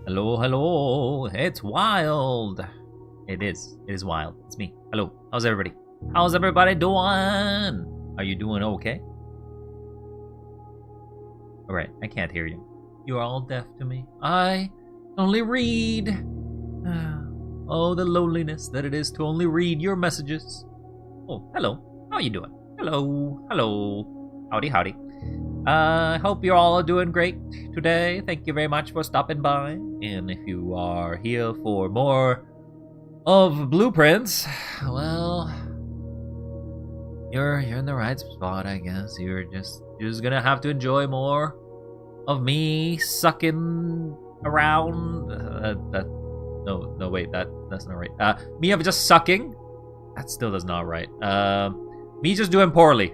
Hello, hello. It's wild. It is. It is wild. It's me. Hello. How's everybody? How's everybody doing? Are you doing okay? Alright, I can't hear you. You are all deaf to me. I only read. Oh, the loneliness that it is to only read your messages. Oh, hello. How are you doing? Hello. Hello. Howdy, howdy. I hope you're all doing great today. Thank you very much for stopping by. And if you are here for more of Blueprints, well, you're in the right spot, I guess. You're just gonna have to enjoy more of me sucking around. No, wait, that's not right. Me of just sucking. That still is not right. Me just doing poorly.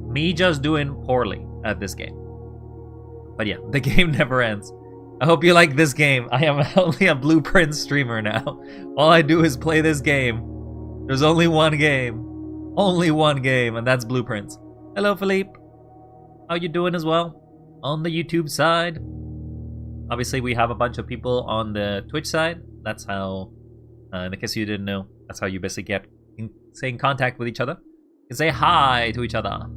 Me just doing poorly at this game. But yeah, the game never ends. I hope you like this game. I am only a Blueprint streamer now. All I do is play this game. There's only one game. Only one game, and that's Blueprints. Hello, Philippe. How you doing as well? On the YouTube side. Obviously, we have a bunch of people on the Twitch side. That's how, in case you didn't know, that's how you basically stay in contact with each other. You say hi to each other.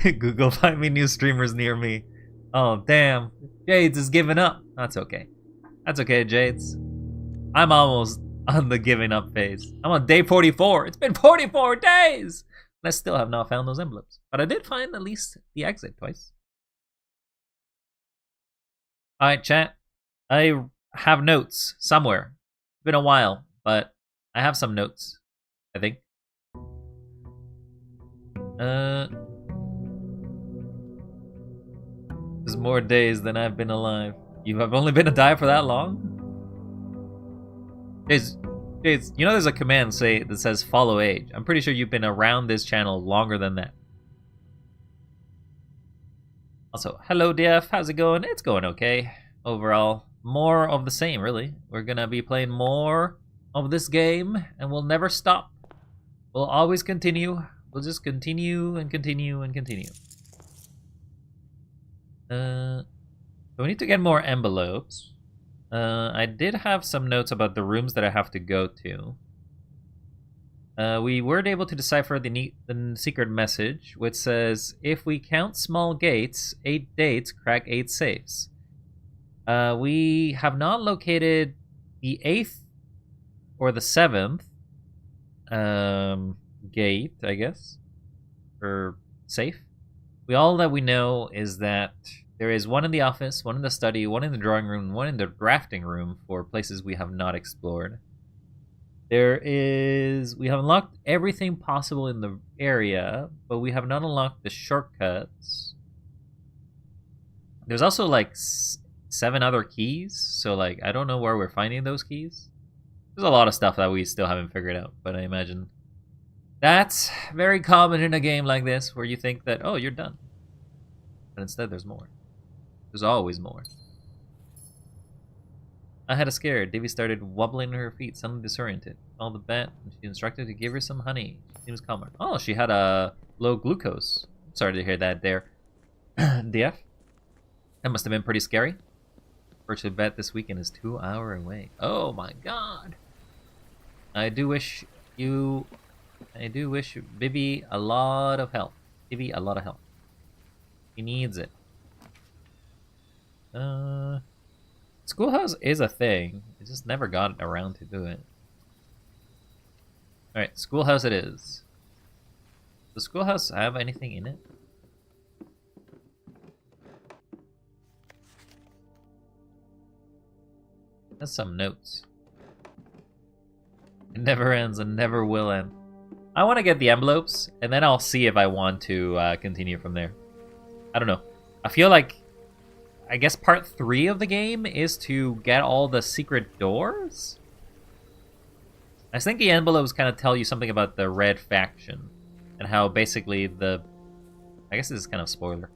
Google, find me new streamers near me. Oh, damn. Jades is giving up. That's okay. That's okay, Jades. I'm almost on the giving up phase. I'm on day 44. It's been 44 days! And I still have not found those envelopes. But I did find at least the exit twice. Alright, chat. I have notes somewhere. It's been a while, but I have some notes, I think. There's more days than I've been alive. You have only been alive for that long? Jades, you know there's a command that says follow age. I'm pretty sure you've been around this channel longer than that. Also, hello DF, how's it going? It's going okay. Overall, more of the same, really. We're gonna be playing more of this game, and we'll never stop. We'll always continue. We'll just continue and continue and continue. So we need to get more envelopes. I did have some notes about the rooms that I have to go to. We weren't able to decipher the secret message, which says, if we count small gates, 8 dates crack 8 safes. We have not located the 8th or the 7th gate, I guess, or safe. All that we know is that there is one in the office, one in the study, one in the drawing room, one in the drafting room for places we have not explored. We have unlocked everything possible in the area, but we have not unlocked the shortcuts. There's also like 7 other keys, so like I don't know where we're finding those keys. There's a lot of stuff that we still haven't figured out, but I imagine that's very common in a game like this, where you think that, oh, you're done. But instead, there's more. There's always more. I had a scare. Davy started wobbling her feet, suddenly disoriented. Called the vet, and she instructed to give her some honey. She seems calmer. Oh, she had a low glucose. Sorry to hear that there. DF? That must have been pretty scary. Virtual vet this weekend is 2 hours away. Oh my god. I do wish Bibby a lot of help. Bibby a lot of help. He needs it. Schoolhouse is a thing. I just never got around to do it. Alright, schoolhouse it is. Does schoolhouse have anything in it? That's some notes. It never ends and never will end. I want to get the envelopes, and then I'll see if I want to continue from there. I don't know. I feel like, I guess part 3 of the game is to get all the secret doors? I think the envelopes kind of tell you something about the Red faction, and how basically I guess this is kind of spoiler.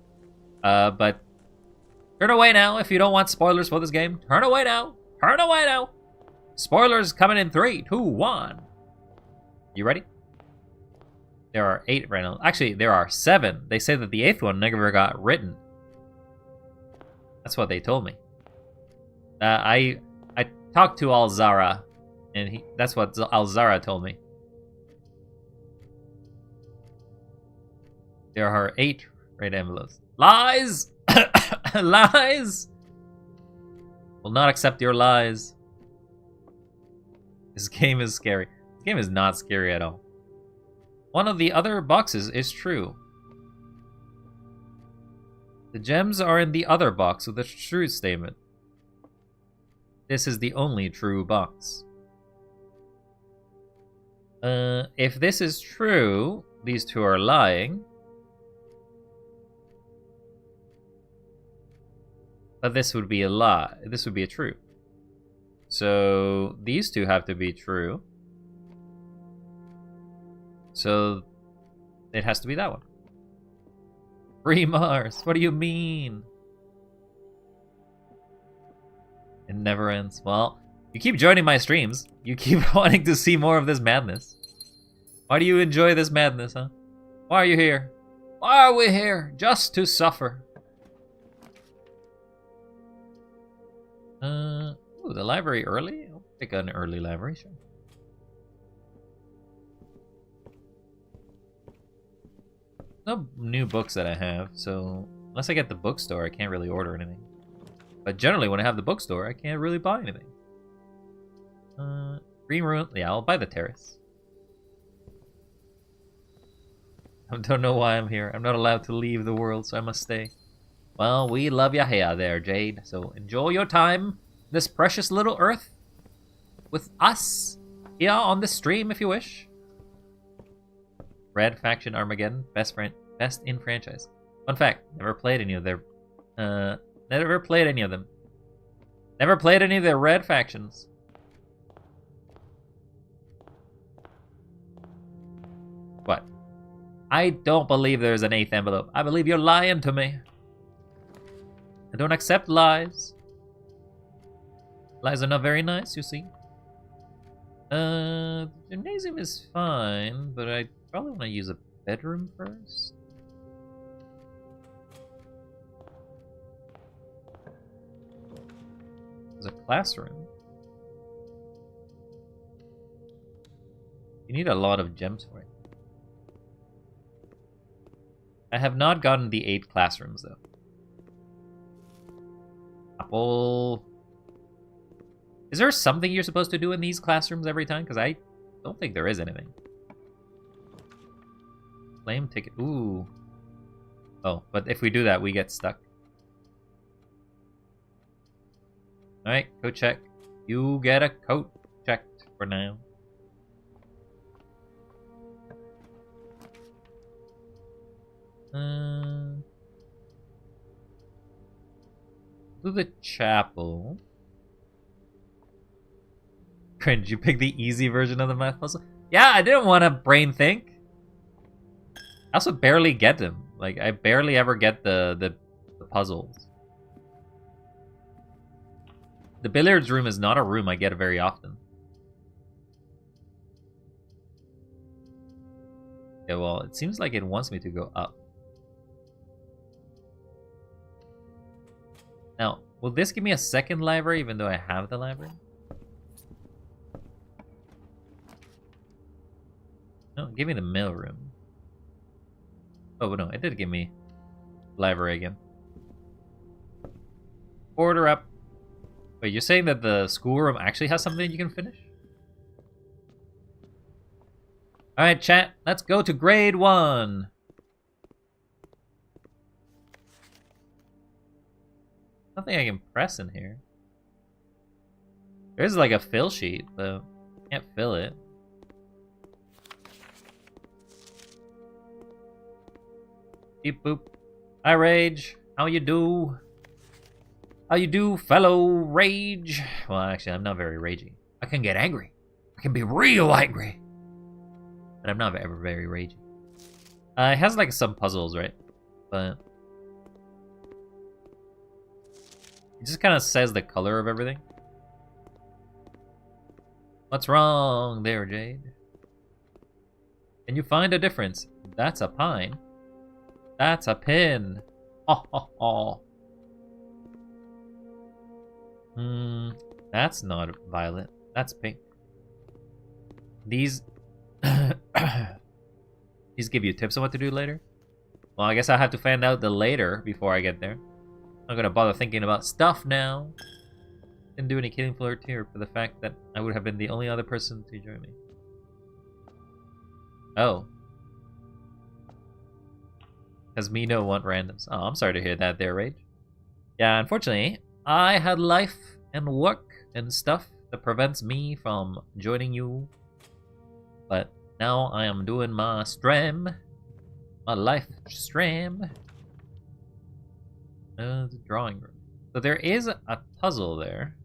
But turn away now if you don't want spoilers for this game. Turn away now! Turn away now! Spoilers coming in 3, 2, 1. You ready? There are 8 right now. Actually, there are 7. They say that the 8th one never got written. That's what they told me. I talked to Alzara, and that's what Alzara told me. There are 8 red envelopes. Lies! Lies! Will not accept your lies. This game is scary. This game is not scary at all. One of the other boxes is true. The gems are in the other box with the true statement. This is the only true box. If this is true, these 2 are lying. But this would be a lie. This would be a true. So these 2 have to be true. So it has to be that one. Free Mars, what do you mean? It never ends. Well, you keep joining my streams. You keep wanting to see more of this madness. Why do you enjoy this madness, huh? Why are you here? Why are we here? Just to suffer. Ooh, the library early? I'll pick an early library, sure. No new books that I have, so unless I get the bookstore, I can't really order anything. But generally, when I have the bookstore, I can't really buy anything. Green Ruin, yeah, I'll buy the terrace. I don't know why I'm here. I'm not allowed to leave the world, so I must stay. Well, we love ya here there, Jade. So enjoy your time, this precious little Earth, with us here on the stream if you wish. Red Faction Armageddon, best in franchise. Fun fact: never played any of their, never played any of them. Never played any of their Red Factions. What? I don't believe there's an 8th envelope. I believe you're lying to me. I don't accept lies. Lies are not very nice, you see. The gymnasium is fine, but I probably want to use a bedroom first. There's a classroom. You need a lot of gems for it. I have not gotten the 8 classrooms, though. Apple. Is there something you're supposed to do in these classrooms every time? Because I don't think there is anything. Flame ticket. Ooh. Oh, but if we do that, we get stuck. Alright, coat check. You get a coat checked for now. Do the chapel. Cringe, you picked the easy version of the math puzzle? Yeah, I didn't want to brain think. I also barely get them. Like, I barely ever get the puzzles. The billiards room is not a room I get very often. Yeah, well, it seems like it wants me to go up. Now, will this give me a second library even though I have the library? No, give me the mail room. Oh, no, it did give me library again. Order up. Wait, you're saying that the schoolroom actually has something you can finish? Alright, chat, let's go to grade 1. Nothing I can press in here. There's like a fill sheet, but I can't fill it. Beep boop. Hi, Rage. How you do? How you do, fellow Rage? Well, actually, I'm not very ragey. I can get angry. I can be real angry. But I'm not ever very ragey. It has like some puzzles, right? But it just kind of says the color of everything. What's wrong there, Jade? Can you find a difference? That's a pine. That's a pin. Oh, oh, oh. That's not violet. That's pink. These... These give you tips on what to do later? Well, I guess I'll have to find out the later before I get there. I'm not gonna bother thinking about stuff now. Didn't do any killing flirt here for the fact that I would have been the only other person to join me. Oh. Because me no want randoms. Oh, I'm sorry to hear that there, Rage. Yeah, unfortunately, I had life and work and stuff that prevents me from joining you. But now I am doing my stream. My life stream. The drawing room. So there is a puzzle there.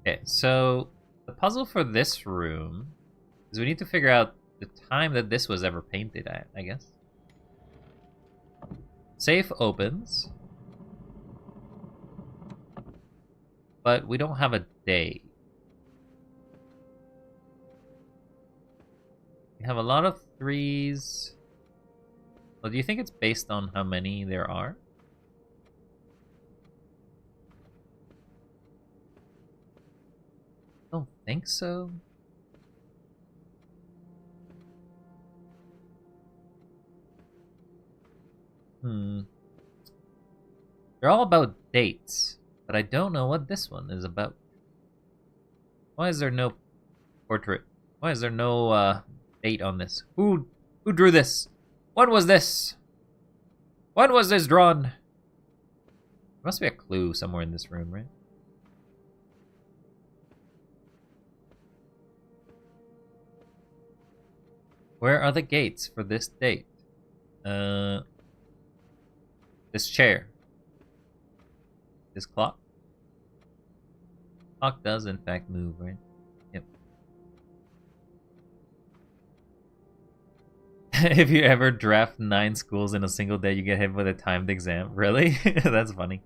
Okay, so the puzzle for this room is we need to figure out the time that this was ever painted at, I guess. Safe opens. But we don't have a day. We have a lot of 3s. Well, do you think it's based on how many there are? I don't think so. They're all about dates, but I don't know what this one is about. Why is there no portrait? Why is there no date on this? Who drew this? When was this? When was this drawn? There must be a clue somewhere in this room, right? Where are the gates for this date? This chair. This clock. Clock does in fact move, right? Yep. If you ever draft 9 schools in a single day, you get hit with a timed exam. Really? That's funny.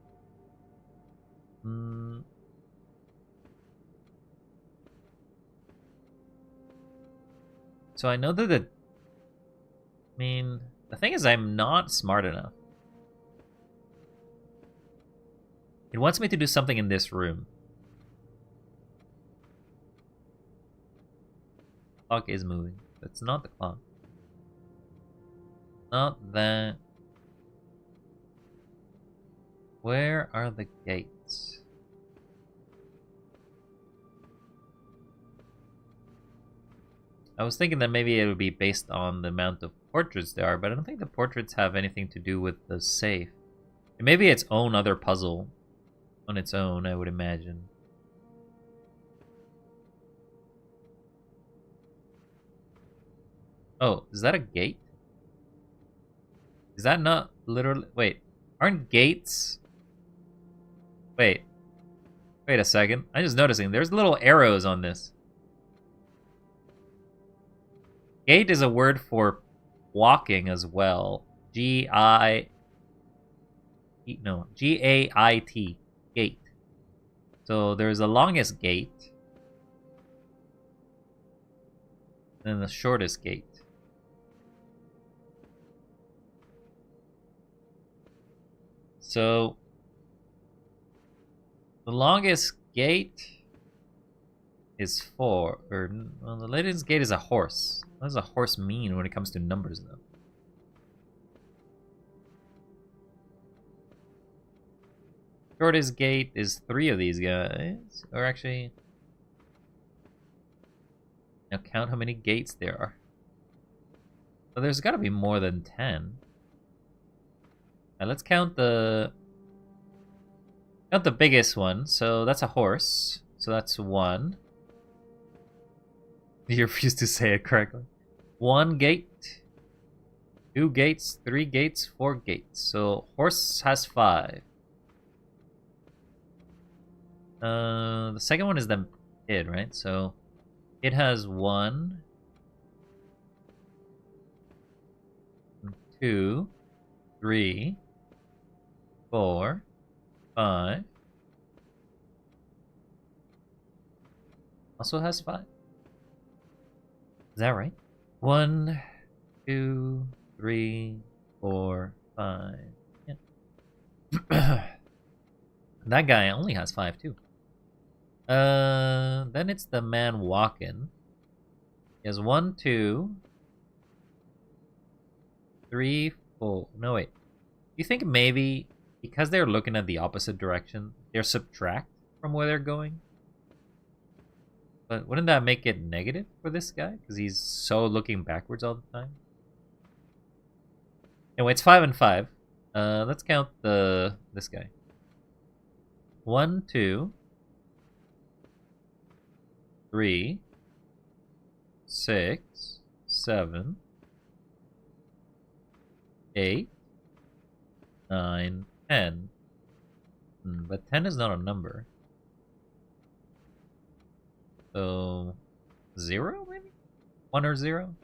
So I know that the thing is I'm not smart enough. It wants me to do something in this room. Clock is moving. It's not the clock. Not that. Where are the gates? I was thinking that maybe it would be based on the amount of portraits there are, but I don't think the portraits have anything to do with the safe. It may be its own other puzzle on its own, I would imagine. Oh, is that a gate? Is that not literally... Wait, aren't gates... Wait a second. I'm just noticing there's little arrows on this. Gate is a word for walking as well. G-A-I-T. Gate. So there's the longest gate. And then the shortest gate. So the longest gate is 4. Well, the latest gate is a horse. What does a horse mean when it comes to numbers, though? Shortest gate is 3 of these guys. Or actually... Now count how many gates there are. So there's gotta be more than 10. Now let's count the... Count the biggest one. So that's a horse. So that's 1. You refuse to say it correctly. 1 gate. 2 gates. 3 gates. 4 gates. So horse has 5. The second one is the kid, right? So it has 1, 2, 3, 4, 5. Also has 5. Is that right? 1, 2, 3, 4, 5. Yeah. That guy only has 5 too. Then it's the man walking. He has 1, 2, 3, 4. No, wait. You think maybe because they're looking at the opposite direction, they're subtract from where they're going? But wouldn't that make it negative for this guy? Because he's so looking backwards all the time. Anyway, it's 5 and 5. Let's count this guy. 1, 2, 3, 6, 7, 8, 9, 10. But 10 is not a number. So 0 maybe? 1 or 0?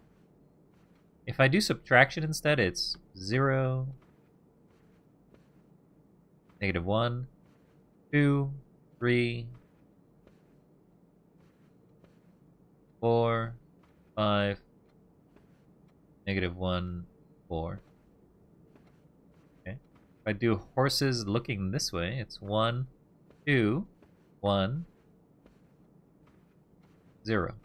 If I do subtraction instead, it's 0, negative 1, 2, 3, 4, 5, negative 1, 4. Okay. If I do horses looking this way, it's 1, 2, 1, 0.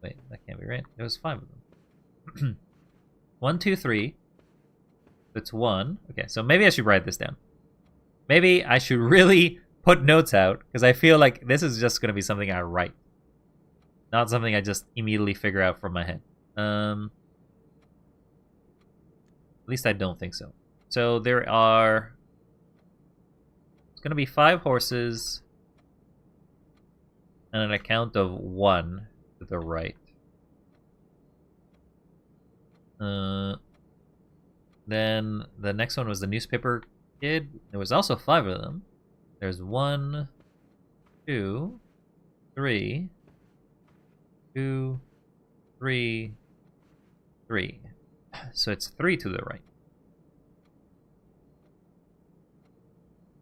Wait, that can't be right. There was 5 of them. 1, 2, 3. It's 1. Okay, so maybe I should write this down. Maybe I should really put notes out, because I feel like this is just going to be something I write. Not something I just immediately figure out from my head. At least I don't think so. So there are... It's going to be 5 horses and an account of 1 to the right. Then the next one was the newspaper kid. There was also 5 of them. There's 1, 2, 3, 2, 3, 3. So it's 3 to the right.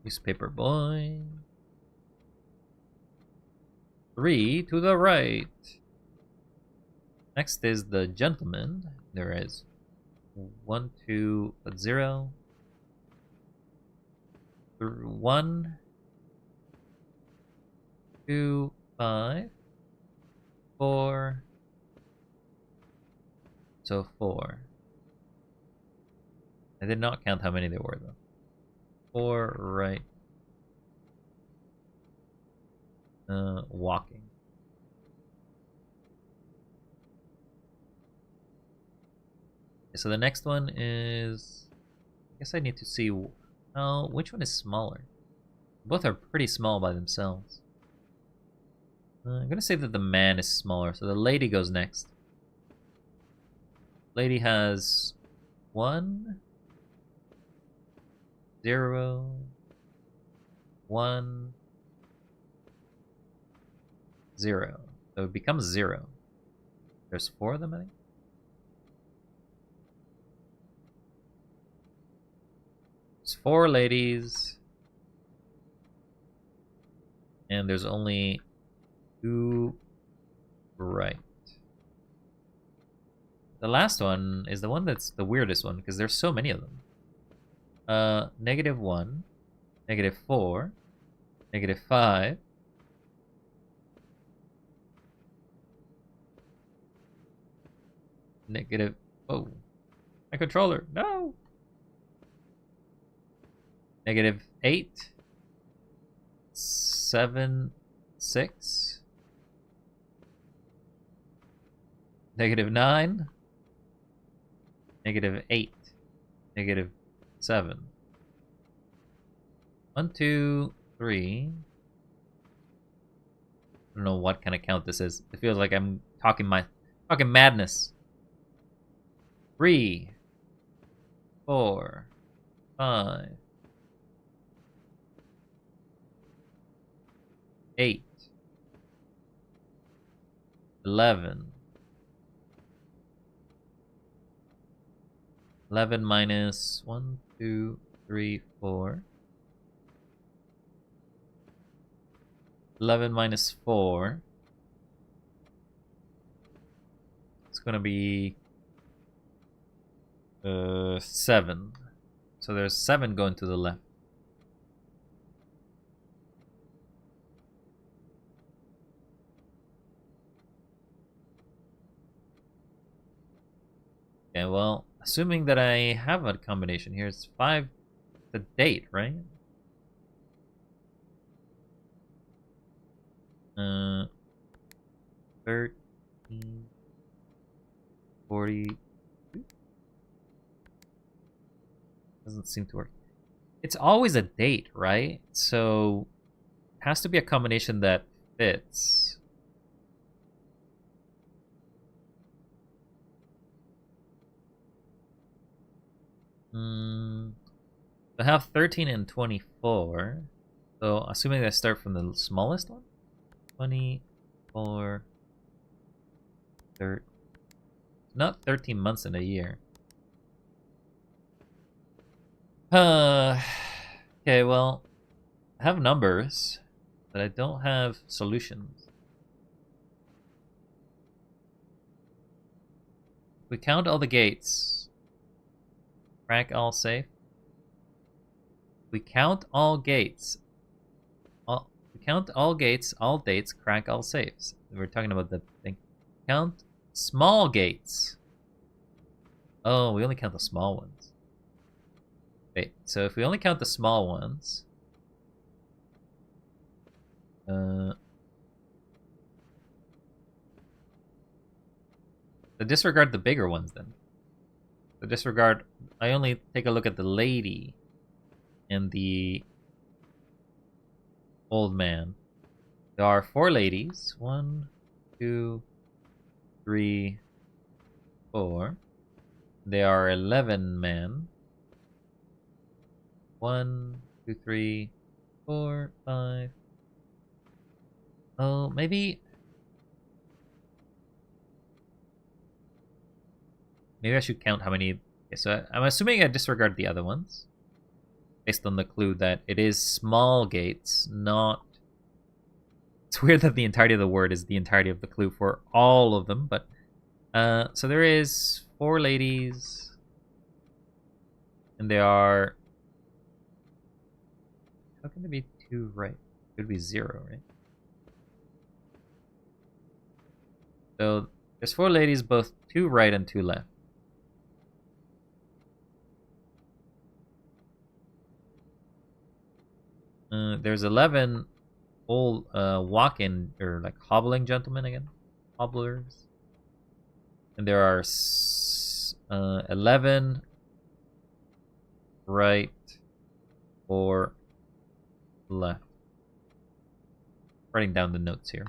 Newspaper boy. 3 to the right. Next is the gentleman. There is 1, 2, 0. 1, 2, 5, 4. So 4. I did not count how many there were though. 4 right. Walking. So the next one is... I guess I need to see... Oh, which one is smaller? Both are pretty small by themselves. I'm gonna say that the man is smaller, so the lady goes next. Lady has 1, 0, 1, 0. So it becomes 0. There's 4 of them, I think. There's 4 ladies. And there's only 2 right. The last one is the one that's the weirdest one, because there's so many of them. Negative 1, negative 4, negative 5, negative... Oh, my controller, no! Negative 8, 7, 6, negative 9, negative 8, negative 7. 1, 2, 3. I don't know what kind of count this is. It feels like I'm talking madness. 3, 4, 5, 8, 11. 11 minus 1, 2, 3, 4. 11 minus 4. It's gonna be 7. So there's 7 going to the left. Okay, well, assuming that I have a combination here, it's 5 to date, right? 13, 40. Doesn't seem to work. It's always a date, right? So it has to be a combination that fits. I have 13 and 24. So assuming I start from the smallest one, 24, 30, not 13 months in a year. Okay, well, I have numbers, but I don't have solutions. If we count all the gates, crack all safe. We count all gates. We count all gates, all dates, crack all safes. We're talking about the thing. Count small gates. Oh, we only count the small ones. Wait, so if we only count the small ones, disregard the bigger ones then. Disregard. I only take a look at the lady and the old man. There are 4 ladies. 1, 2, 3, 4. There are 11 men. 1, 2, 3, 4, 5. Oh, maybe I should count how many. Okay, so I'm assuming I disregard the other ones based on the clue that it is small gates, not. It's weird that the entirety of the word is the entirety of the clue for all of them, but so there is 4 ladies, and there are. How can there be 2 right? It could be 0, right? So there's 4 ladies, both 2 right and 2 left. There's 11 old walk-in or like hobbling gentlemen again, hobblers, and there are 11 right or left. Writing down the notes here.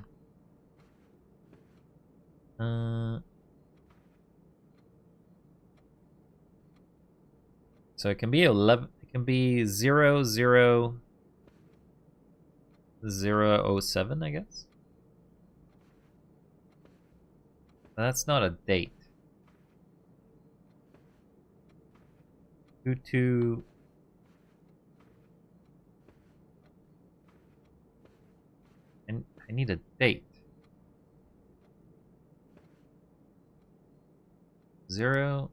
So it can be 11. It can be 0, 0, 007, I guess. That's not a date. 22. And I need a date. 0,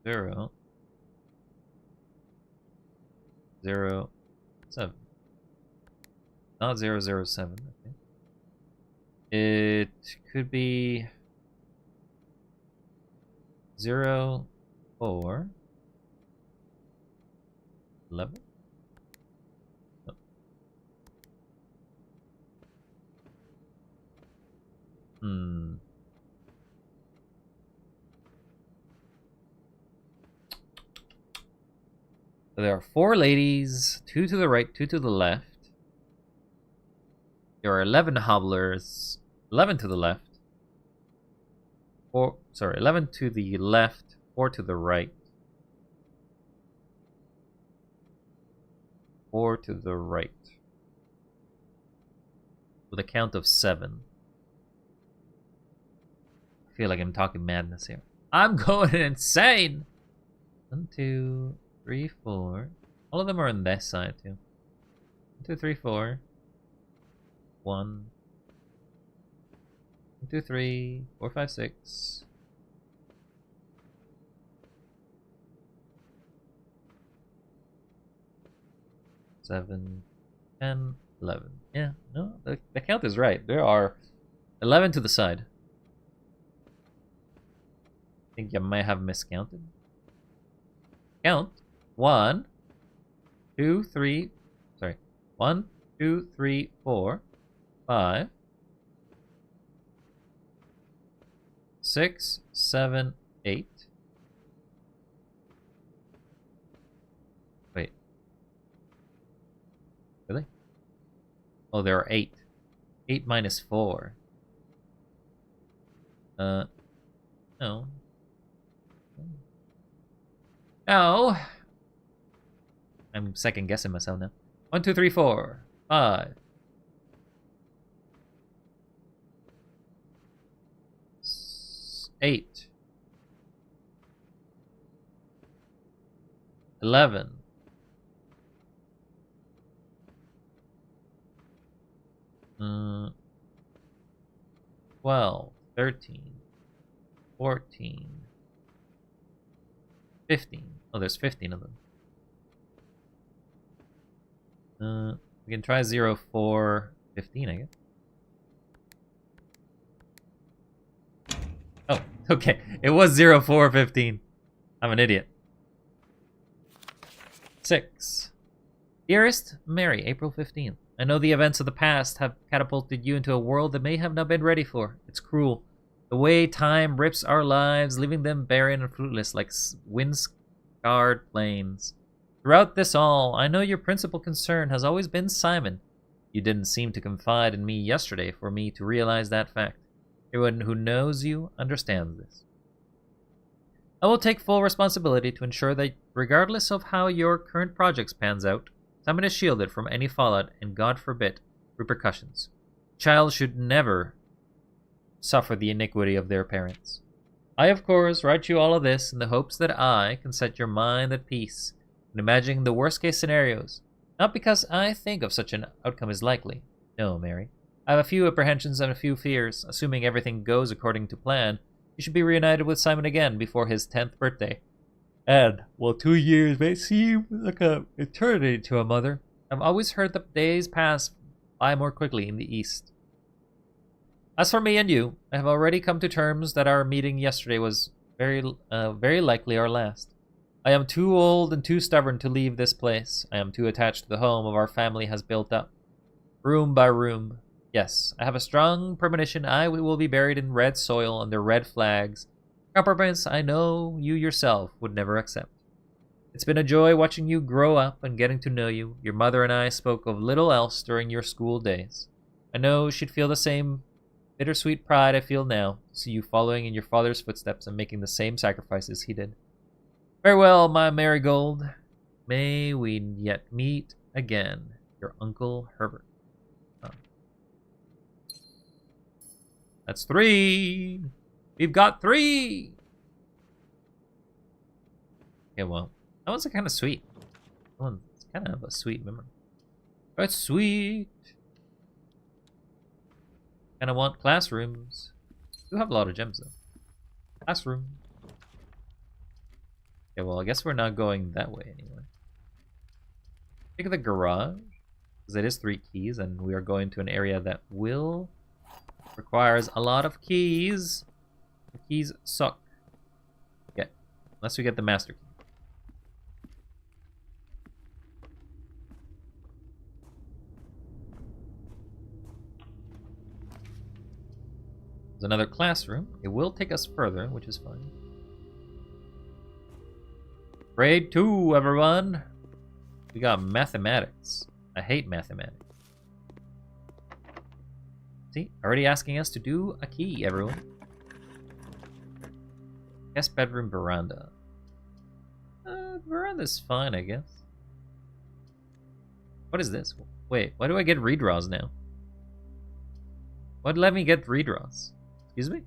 0, 0, 7. Not 007, I think. It could be 0, 4, 11. Oh. So there are 4 ladies, 2 to the right, 2 to the left. There are 11 hobblers, 11 to the left. 11 to the left, 4 to the right. 4 to the right. With a count of 7. I feel like I'm talking madness here. I'm going insane! 1, 2, 3, 4. All of them are on this side too. 1, 2, 3, 4. 1, 2, 3, 4, 5, 6. 7, 10, 11. Yeah, no, the count is right. There are 11 to the side. think you may have miscounted. Count. 1, 2, 3. Sorry. 1, 2, 3, 4, 5, 6, 7, 8. Wait. Really? Oh, there are 8. 8 minus 4. No. No. I'm second guessing myself now. 1, 2, 3, 4, 5. 8. 11. 12, 13, 14, 15. Oh, there's 15 of them. We can try 0, 4, 15, I guess. Oh, okay. It was 0, 4, 15. I'm an idiot. 6. Dearest Mary, April 15th. I know the events of the past have catapulted you into a world that may have not been ready for. It's cruel. The way time rips our lives, leaving them barren and fruitless like wind-scarred plains. Throughout this all, I know your principal concern has always been Simon. You didn't seem to confide in me yesterday for me to realize that fact. Everyone who knows you understands this. I will take full responsibility to ensure that, regardless of how your current projects pans out, Simon is shielded from any fallout and, God forbid, repercussions. Child should never suffer the iniquity of their parents. I, of course, write you all of this in the hopes that I can set your mind at peace when imagining the worst-case scenarios, not because I think of such an outcome as likely. No, Mary. I have a few apprehensions and a few fears. Assuming everything goes according to plan, you should be reunited with Simon again before his 10th birthday. And, while 2 years may seem like an eternity to a mother, I've always heard that days pass by more quickly in the East. As for me and you, I have already come to terms that our meeting yesterday was very likely our last. I am too old and too stubborn to leave this place. I am too attached to the home our family has built up, room by room. Yes, I have a strong premonition I will be buried in red soil under red flags. Compromise I know you yourself would never accept. It's been a joy watching you grow up and getting to know you. Your mother and I spoke of little else during your school days. I know she'd feel the same bittersweet pride I feel now, to see you following in your father's footsteps and making the same sacrifices he did. Farewell, my marigold. May we yet meet again. Your Uncle Herbert. Oh. That's 3. We've got 3. Okay, well, that one's kind of sweet. That one's kind of a sweet memory. That's sweet. And I want classrooms. We have a lot of gems though. Classroom. Okay, well, I guess we're not going that way anyway. Think of the garage, because it is 3 keys, and we are going to an area that requires a lot of keys. The keys suck. Okay, unless we get the master key. There's another classroom. It will take us further, which is fine. Grade 2, everyone. We got mathematics. I hate mathematics. See, already asking us to do a key, everyone. Guest bedroom veranda. Veranda's fine, I guess. What is this? Wait, why do I get redraws now? Why'd let me get redraws? Excuse me?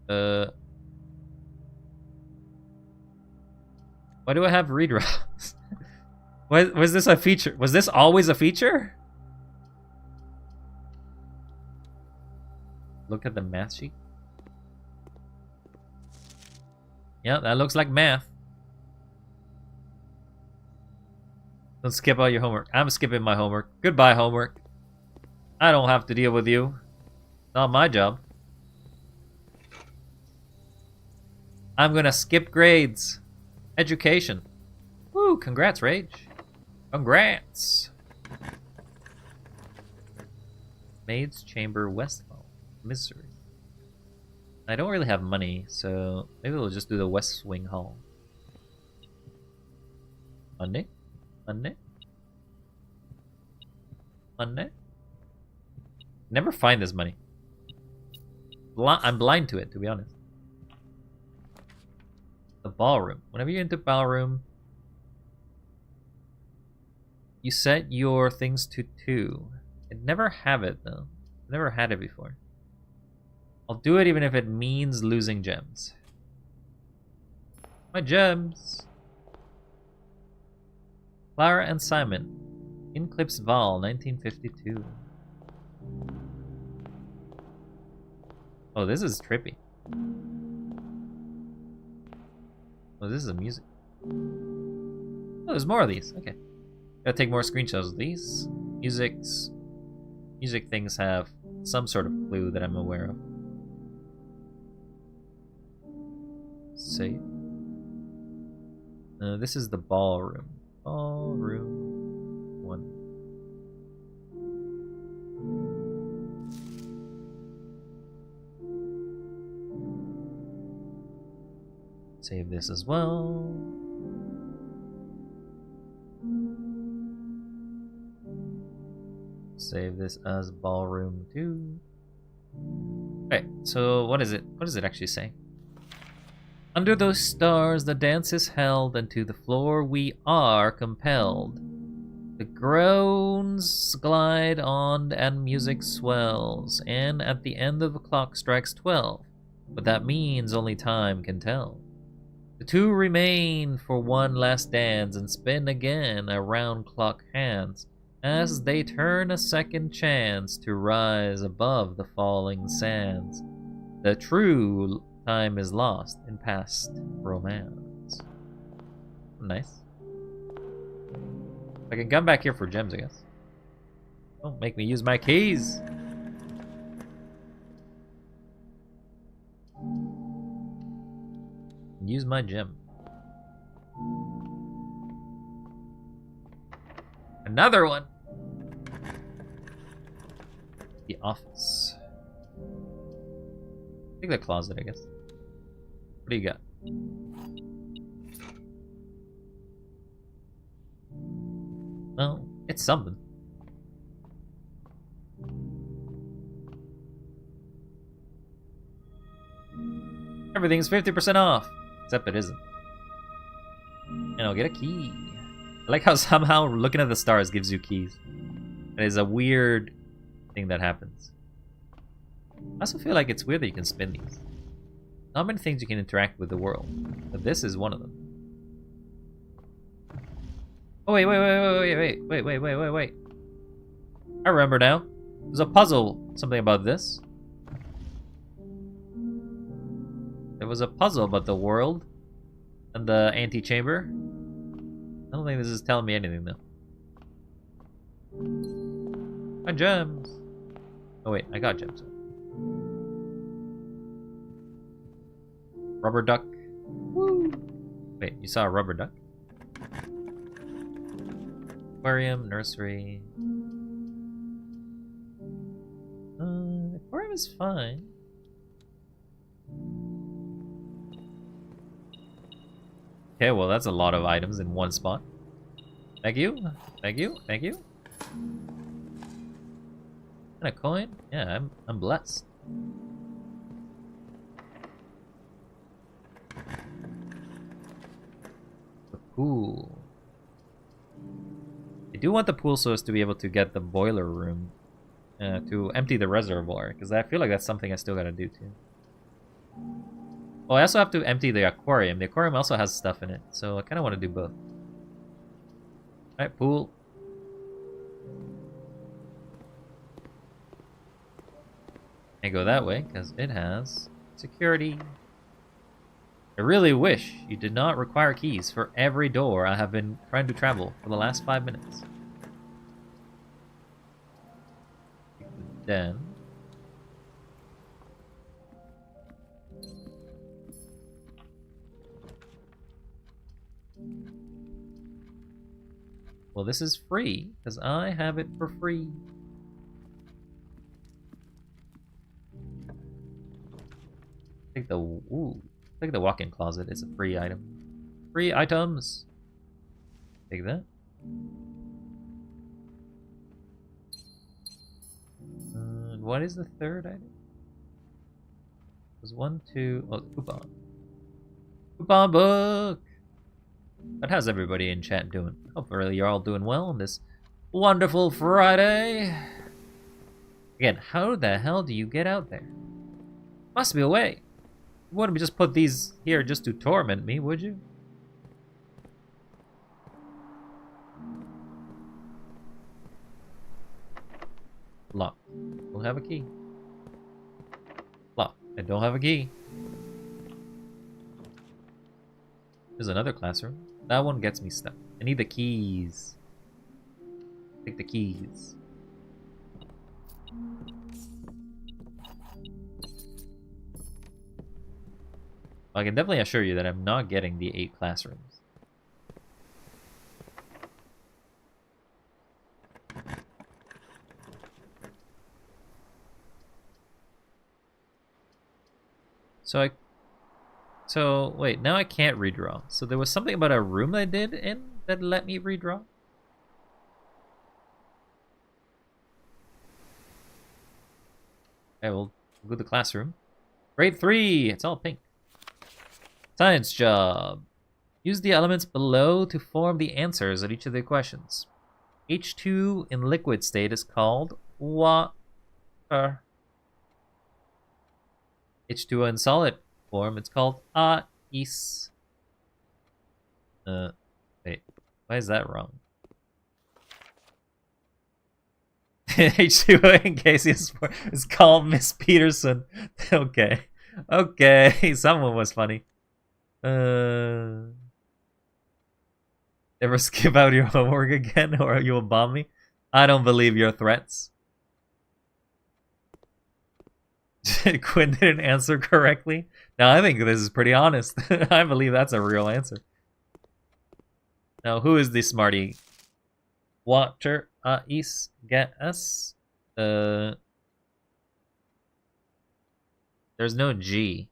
Why do I have redraws? Was this a feature? Was this always a feature? Look at the math sheet. Yeah, that looks like math. Don't skip all your homework. I'm skipping my homework. Goodbye, homework. I don't have to deal with you. Not my job. I'm gonna skip grades. Education. Woo, congrats, Rage. Congrats. Maid's Chamber, Westfall. Missouri. I don't really have money, so maybe we'll just do the West Wing Hall. Monday? Monday? Monday? Never find this money. I'm blind to it, to be honest. The ballroom. Whenever you're into ballroom, you set your things to 2. I never have it though. Never had it before. I'll do it even if it means losing gems. My gems. Clara and Simon. Inclips Val, 1952. Oh, this is trippy. Oh, this is a music. Oh, there's more of these. Okay. Gotta take more screenshots of these. Music things have some sort of clue that I'm aware of. Save. This is the ballroom. Ballroom 1. Save this as well. Save this as ballroom 2. Okay, so what is it? What does it actually say? Under those stars the dance is held, and to the floor we are compelled. The groans glide on and music swells, and at the end of the clock strikes 12. But that means only time can tell. The 2 remain for one last dance and spin again around clock hands as they turn a second chance to rise above the falling sands. The true time is lost in past romance. Nice. I can come back here for gems, I guess. Don't make me use my keys. Use my gem. Another one. The office. Take the closet, I guess. What do you got? Well, it's something. Everything's 50% off. Except it isn't. And I'll get a key. I like how somehow looking at the stars gives you keys. It is a weird thing that happens. I also feel like it's weird that you can spin these. Not many things you can interact with the world, but this is one of them. Oh wait. I remember now. There's a puzzle, something about this. There was a puzzle about the world and the antechamber. I don't think this is telling me anything though. My gems. Oh wait, I got gems. Rubber duck. Woo! Wait, you saw a rubber duck? Aquarium, nursery. Aquarium is fine. Okay, well that's a lot of items in one spot. Thank you. And a coin? Yeah, I'm blessed. The pool. I do want the pool so as to be able to get the boiler room to empty the reservoir, because I feel like that's something I still gotta do too. Oh, I also have to empty the aquarium. The aquarium also has stuff in it, so I kind of want to do both. Alright, pool. I go that way, because it has security. I really wish you did not require keys for every door I have been trying to travel for the last 5 minutes. Then... Well, this is free, because I have it for free. Take the take the walk-in closet. It's a free item. Free items. Take that. What is the third item? There's 1, 2. Oh, coupon. Coupon book. But how's everybody in chat doing? Hopefully you're all doing well on this wonderful Friday. Again, how the hell do you get out there? Must be a way. You wouldn't just put these here just to torment me, would you? Locked. Don't have a key. Locked. I don't have a key. There's another classroom. That one gets me stuck. I need the keys. Take the keys. I can definitely assure you that I'm not getting the 8 classrooms. So wait, now I can't redraw. So there was something about a room I did in that let me redraw? Okay, we'll go to the classroom. Grade 3! It's all pink. Science job. Use the elements below to form the answers at each of the questions. H2 in liquid state is called water. H2O in solid form, it's called ice. Wait, why is that wrong? H2O in gaseous form is called Miss Peterson. Okay, someone was funny. Ever skip out your homework again, or you will bomb me? I don't believe your threats. Quinn didn't answer correctly. Now I think this is pretty honest. I believe that's a real answer. Now who is the smarty? Water, ice, gas. There's no G.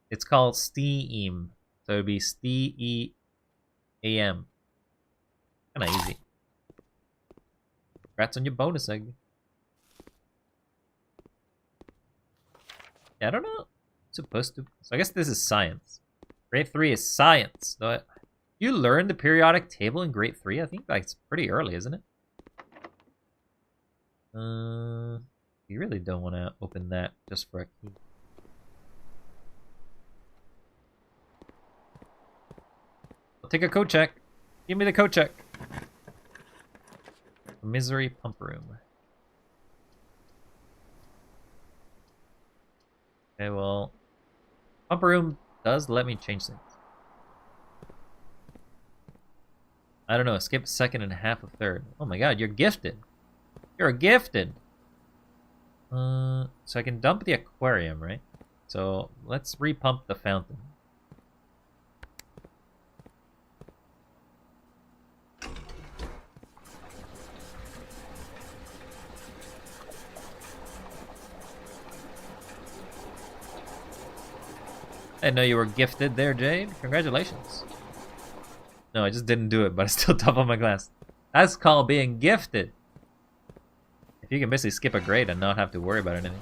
It's called steam, so it'd be steam. Kinda easy. Congrats on your bonus egg. Yeah, I don't know. Supposed to. So I guess this is science. Grade 3 is science. So you learned the periodic table in grade 3? I think that's pretty early, isn't it? You really don't want to open that just for a key. I'll take a code check. Give me the code check. Misery pump room. Okay, well, pump room does let me change things. I don't know, skip a second and a half a third. Oh my god, you're gifted. You're gifted. So I can dump the aquarium, right? So let's repump the fountain. I didn't know you were gifted there, Jade. Congratulations. No, I just didn't do it, but I still top on my class. That's called being gifted. If you can basically skip a grade and not have to worry about anything.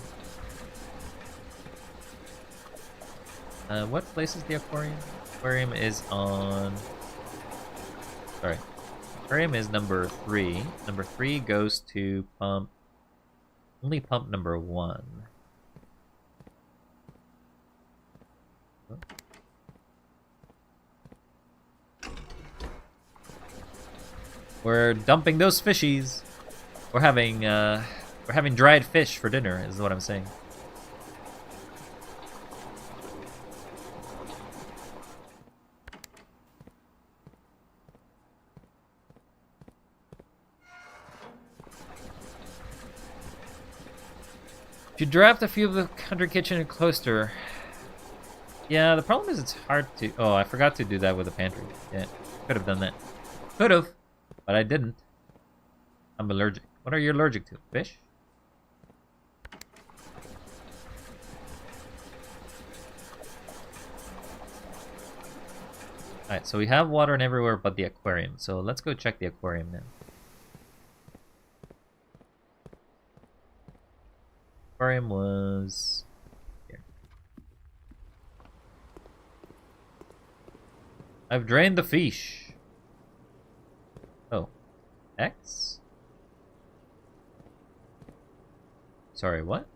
What place is the aquarium? Aquarium is on... Sorry. Aquarium is number 3. Number 3 goes to pump... Only pump number 1. We're dumping those fishies. We're having dried fish for dinner, is what I'm saying. If you draft a few of the country kitchen and cloister. Yeah, the problem is it's hard to... Oh, I forgot to do that with the pantry. Yeah, could have done that. Could have, but I didn't. I'm allergic. What are you allergic to? Fish? Alright, so we have water in everywhere but the aquarium. So let's go check the aquarium now. Aquarium was here. I've drained the fish. Oh. X? Sorry, what?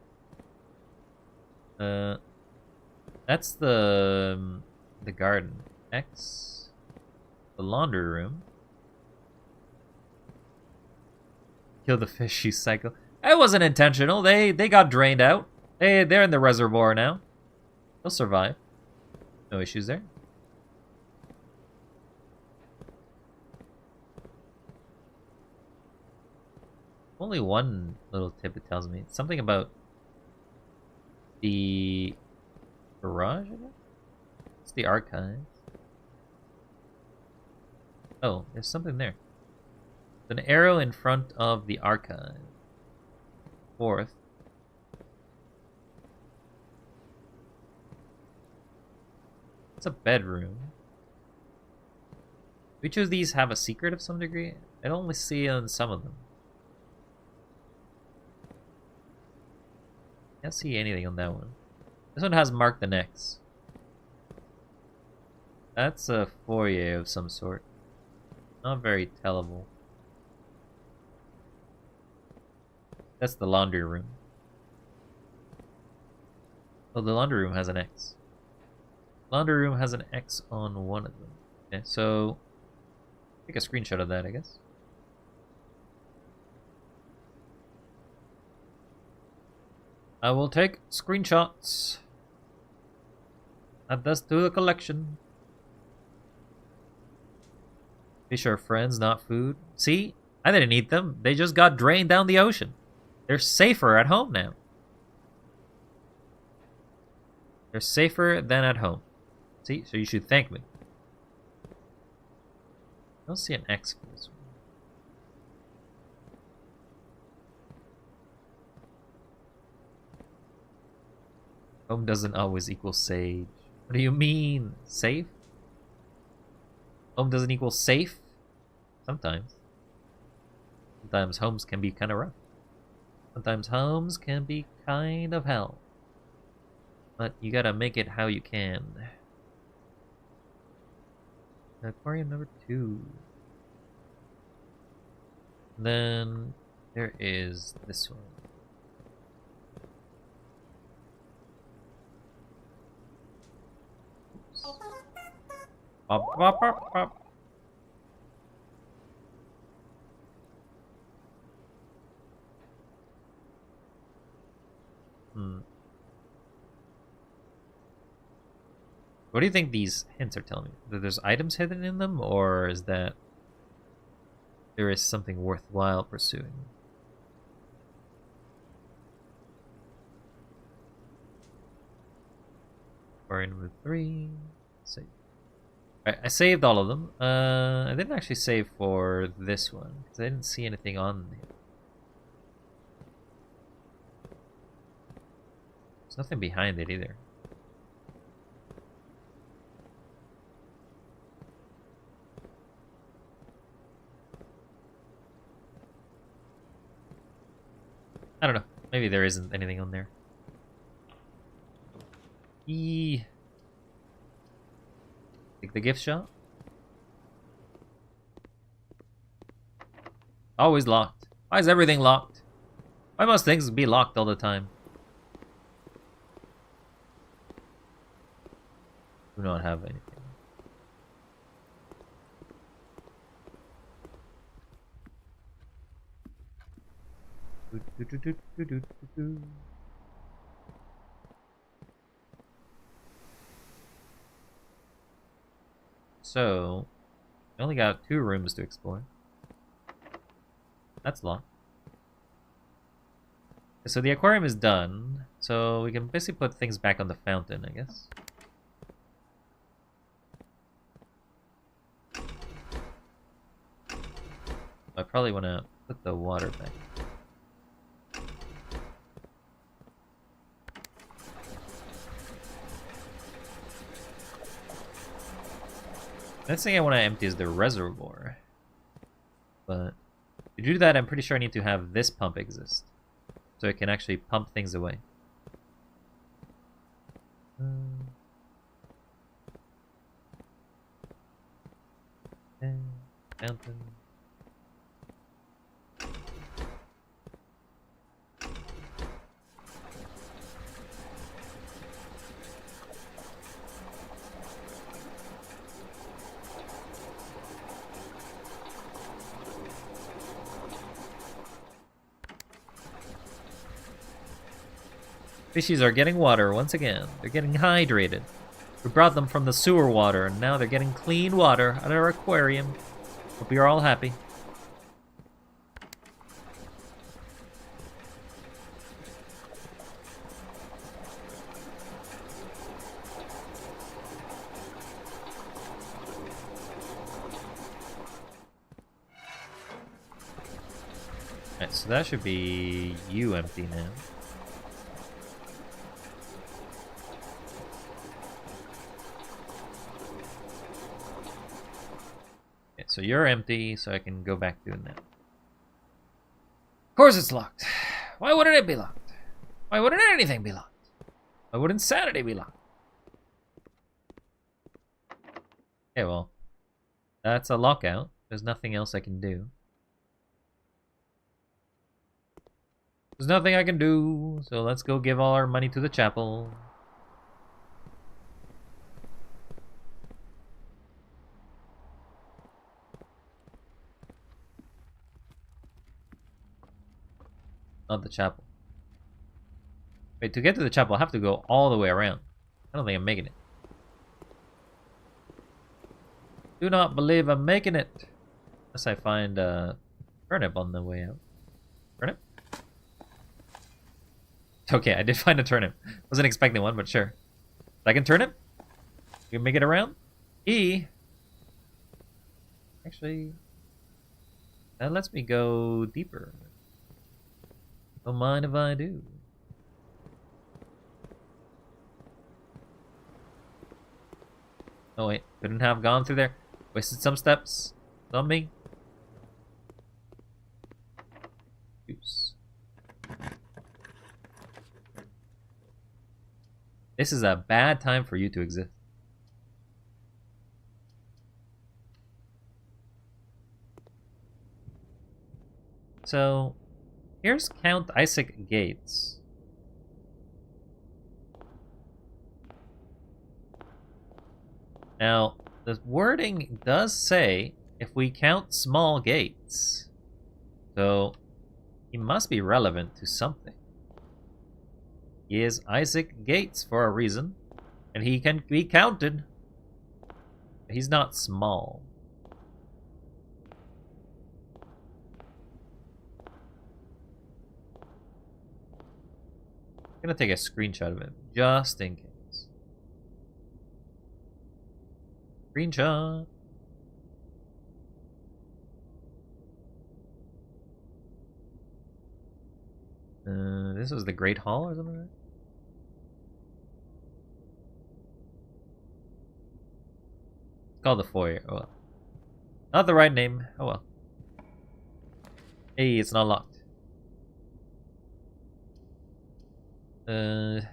That's the garden. X. The laundry room. Kill the fish, you psycho. It wasn't intentional. They got drained out. They're in the reservoir now. They'll survive. No issues there. Only one little tip it tells me. It's something about the garage, I guess? It's the archive. Oh, there's something there. An arrow in front of the archive. Fourth. It's a bedroom. Which of these have a secret of some degree? I only see on some of them. Can't see anything on that one. This one has mark the X. That's a foyer of some sort. Not very tellable. That's the laundry room. Oh, the laundry room has an X. Laundry room has an X on one of them. Okay, so take a screenshot of that, I guess. I will take screenshots. Add this to the collection. Fish are friends, not food. See? I didn't eat them. They just got drained down the ocean. They're safer at home now. They're safer than at home. See? So you should thank me. I don't see an X for this one. Home doesn't always equal sage. What do you mean? Safe? Home doesn't equal safe? Sometimes. Sometimes homes can be kind of rough. Sometimes homes can be kind of hell. But you gotta make it how you can. Aquarium number 2. Then there is this one. Bop, bop, bop, bop. What do you think these hints are telling me? That there's items hidden in them, or is that there is something worthwhile pursuing? Aquarium number 3. Save. Alright, I saved all of them. I didn't actually save for this one, because I didn't see anything on here. There's nothing behind it either. I don't know. Maybe there isn't anything on there. Take the gift shop. Always locked. Why is everything locked? Why must things be locked all the time? Do not have anything. So, we only got 2 rooms to explore. That's locked. So the aquarium is done. So we can basically put things back on the fountain, I guess. I probably want to put the water back. Next thing I want to empty is the reservoir. But to do that, I'm pretty sure I need to have this pump exist. So it can actually pump things away. Mountain. Fishies are getting water once again. They're getting hydrated. We brought them from the sewer water, and now they're getting clean water out of our aquarium. Hope you're all happy. Alright, so that should be you empty now. So you're empty, so I can go back doing that. Of course it's locked. Why wouldn't it be locked? Why wouldn't anything be locked? Why wouldn't Saturday be locked? Okay, well, that's a lockout. There's nothing else I can do. There's nothing I can do, so let's go give all our money to the chapel. Not the chapel. Wait, to get to the chapel, I have to go all the way around. I don't think I'm making it. Do not believe I'm making it. Unless I find a turnip on the way out. Turnip? Okay, I did find a turnip. Wasn't expecting one, but sure. Second turnip? You can make it around? E. Actually, that lets me go deeper. Don't mind if I do. Oh wait, couldn't have gone through there. Wasted some steps. On me. Juice. This is a bad time for you to exist. So, here's Count Isaac Gates. Now, the wording does say if we count small gates. So, he must be relevant to something. He is Isaac Gates for a reason, and he can be counted. He's not small. I'm gonna take a screenshot of it, just in case. Screenshot. This was the Great Hall or something like that? It's called the Foyer. Oh well. Not the right name. Oh well. Hey, it's not locked. Really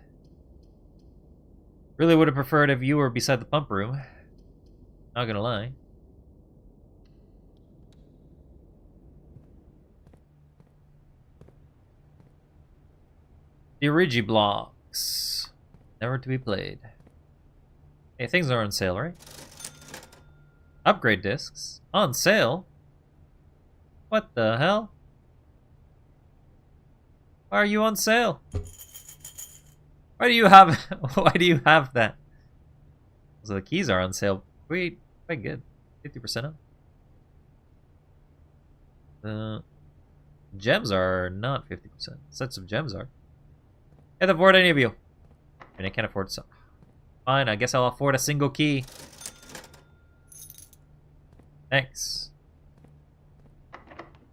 would have preferred if you were beside the pump room. Not gonna lie. The Origi blocks. Never to be played. Hey, things are on sale, right? Upgrade discs. On sale? What the hell? Why are you on sale? Why do you have that? So the keys are on sale. Quite good. 50% off. Gems are not 50%. Sets of gems are. Can't afford any of you. And I can't afford some. Fine, I guess I'll afford a single key. Thanks.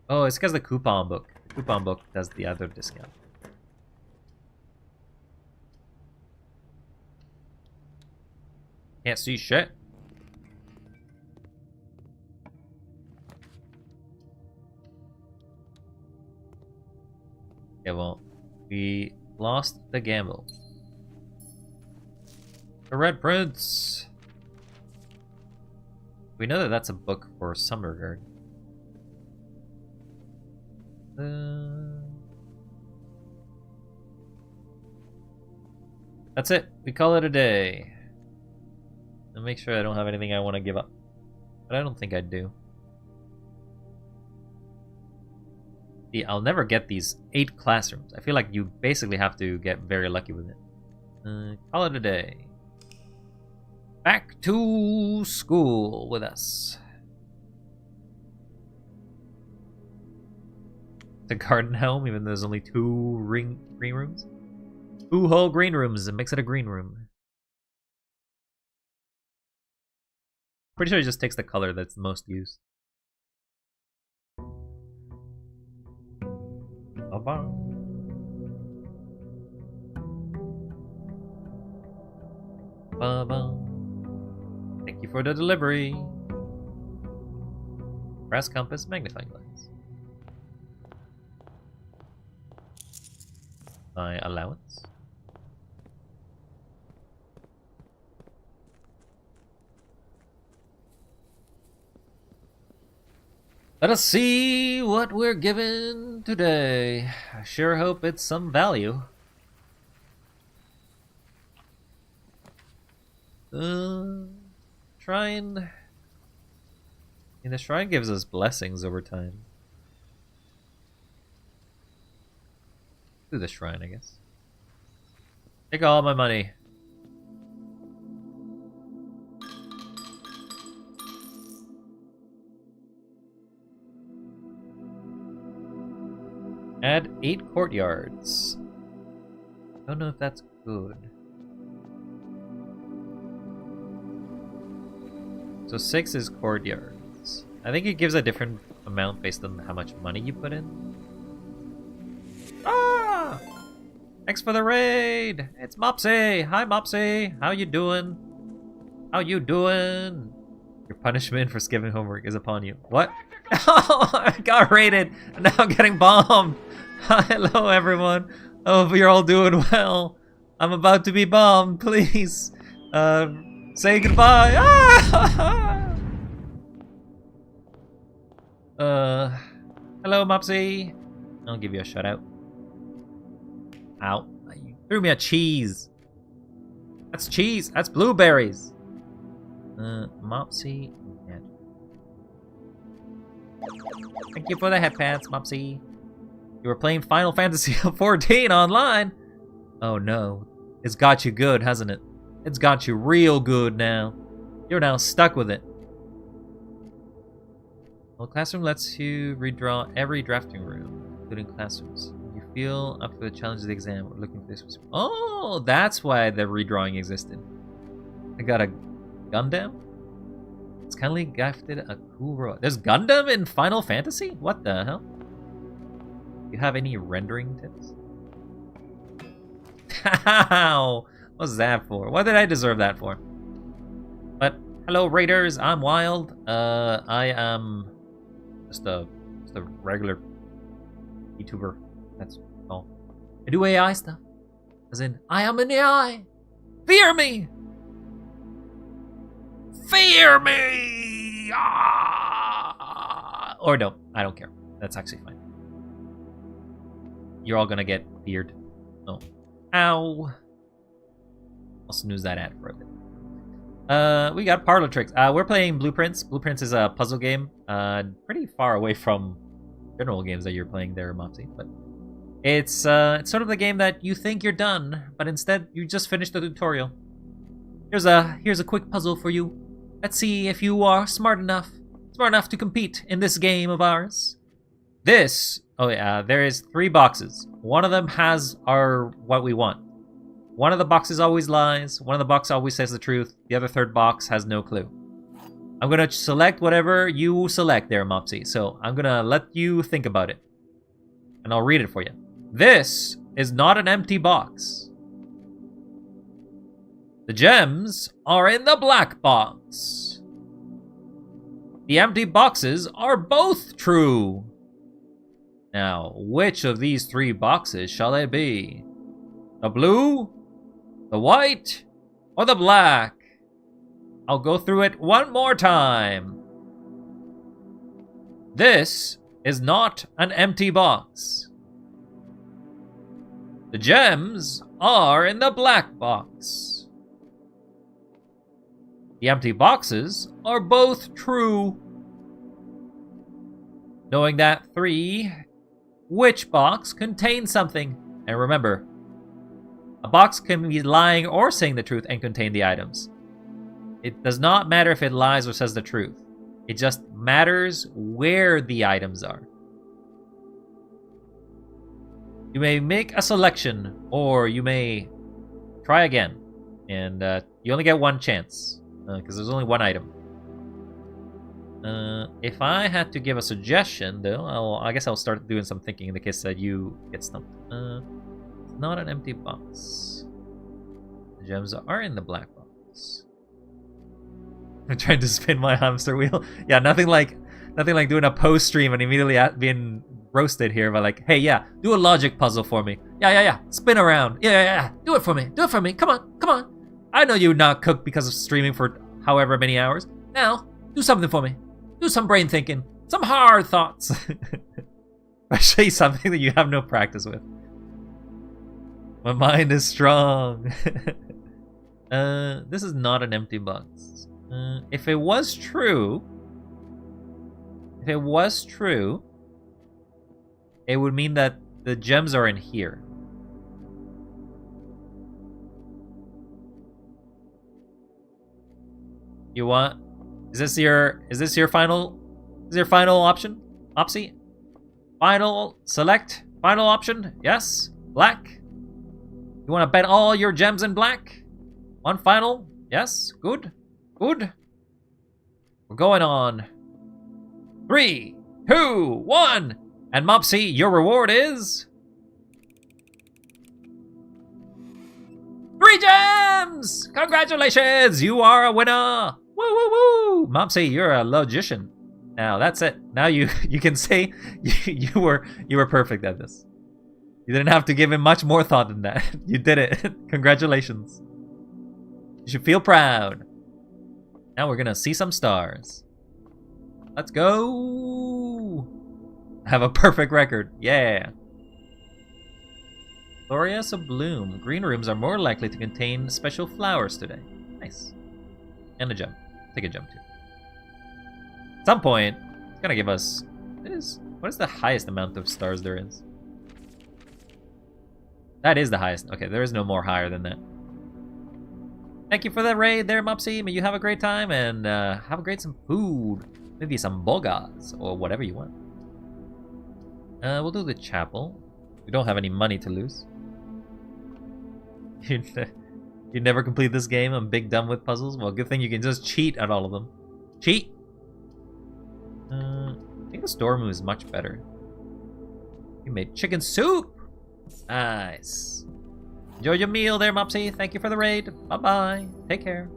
Oh, it's because the coupon book. The coupon book does the other discount. Can't see shit. Yeah, well, we lost the gamble. The Red Prince. We know that that's a book for Summerguard. That's it. We call it a day. I'll make sure I don't have anything I want to give up. But I don't think I do. See, I'll never get these 8 classrooms. I feel like you basically have to get very lucky with it. Call it a day. Back to school with us. The garden home, even though there's only 2 green rooms. 2 whole green rooms. It makes it a green room. Pretty sure it just takes the color that's most used. Thank you for the delivery. Brass compass, magnifying glass. My allowance. Let us see what we're given today. I sure hope it's some value. Shrine. The shrine gives us blessings over time. Do the shrine, I guess. Take all my money. Add 8 courtyards. Don't know if that's good. So 6 is courtyards. I think it gives a different amount based on how much money you put in. Ah! Thanks for the raid! It's Mopsy! Hi Mopsy! How you doing? How you doing? Your punishment for skipping homework is upon you. What? Oh, I got raided! And now I'm getting bombed! Hello everyone! I hope you're all doing well. I'm about to be bombed, please. Say goodbye! Ah! Hello Mopsy! I'll give you a shout out. Ow. You threw me a cheese! That's cheese! That's blueberries! Mopsy. Yeah. Thank you for the headpants, Mopsy. You were playing Final Fantasy XIV online? Oh no. It's got you good, hasn't it? It's got you real good now. You're now stuck with it. Well, Classroom lets you redraw every drafting room, including classrooms. You feel up for the challenge of the exam or looking for this. Oh, that's why the redrawing existed. I got a Gundam? It's kindly gifted a cool robot. There's Gundam in Final Fantasy? What the hell? You have any rendering tips? How? What's that for? What did I deserve that for? But hello Raiders, I'm Wild. I am just a regular YouTuber. That's all. I do AI stuff. As in, I am an AI. Fear me! Fear me! Ah! Or no, I don't care. That's actually fine. You're all gonna get feared. Oh. Ow. I'll snooze that ad for a bit. We got Parlor Tricks. We're playing Blueprints. Blueprints is a puzzle game. Pretty far away from general games that you're playing there, Mopsy. But it's sort of the game that you think you're done, but instead you just finished the tutorial. Here's a quick puzzle for you. Let's see if you are smart enough to compete in this game of ours. Oh yeah, there is 3 boxes. One of them has what we want. One of the boxes always lies. One of the boxes always says the truth. The other third box has no clue. I'm gonna select whatever you select there, Mopsy. So I'm gonna let you think about it. And I'll read it for you. This is not an empty box. The gems are in the black box. The empty boxes are both true. Now, which of these 3 boxes shall they be? The blue, the white, or the black? I'll go through it one more time. This is not an empty box. The gems are in the black box. The empty boxes are both true. Knowing that 3, which box contains something? And remember, a box can be lying or saying the truth and contain the items. It does not matter if it lies or says the truth. It just matters where the items are. You may make a selection, or you may try again. And you only get one chance, because there's only one item. If I had to give a suggestion, though, I guess I'll start doing some thinking in the case that you get stumped. It's not an empty box. The gems are in the black box. I'm trying to spin my hamster wheel. Yeah, nothing like doing a post stream and immediately being roasted here by like, hey, yeah, do a logic puzzle for me. Yeah. Spin around. Yeah. Do it for me. Come on. I know you're not cooked because of streaming for however many hours. Now, do something for me. Do some brain thinking. Some hard thoughts. Especially something that you have no practice with. My mind is strong. This is not an empty box. If it was true, it would mean that the gems are in here. You want? Is this your final? Is your final option, Opsy? Final select. Final option. Yes. Black. You want to bet all your gems in black? One final. Yes. Good. We're going on. 3, 2, 1. And Mopsy, your reward is 3 gems! Congratulations! You are a winner! Woo! Mopsy, you're a logician. Now that's it. Now you can say you were perfect at this. You didn't have to give him much more thought than that. You did it. Congratulations. You should feel proud. Now we're gonna see some stars. Let's go! Have a perfect record. Yeah. Glorious of Bloom. Green rooms are more likely to contain special flowers today. Nice. And a gem. Take a gem too. At some point, it's gonna give us... What is the highest amount of stars there is? That is the highest. Okay, there is no more higher than that. Thank you for the raid there, Mopsy. May you have a great time and have a great some food. Maybe some bogas or whatever you want. We'll do the chapel. We don't have any money to lose. You never complete this game. I'm big dumb with puzzles. Well, good thing you can just cheat at all of them. Cheat! I think the store move is much better. You made chicken soup! Nice. Enjoy your meal there, Mopsy. Thank you for the raid. Bye-bye. Take care.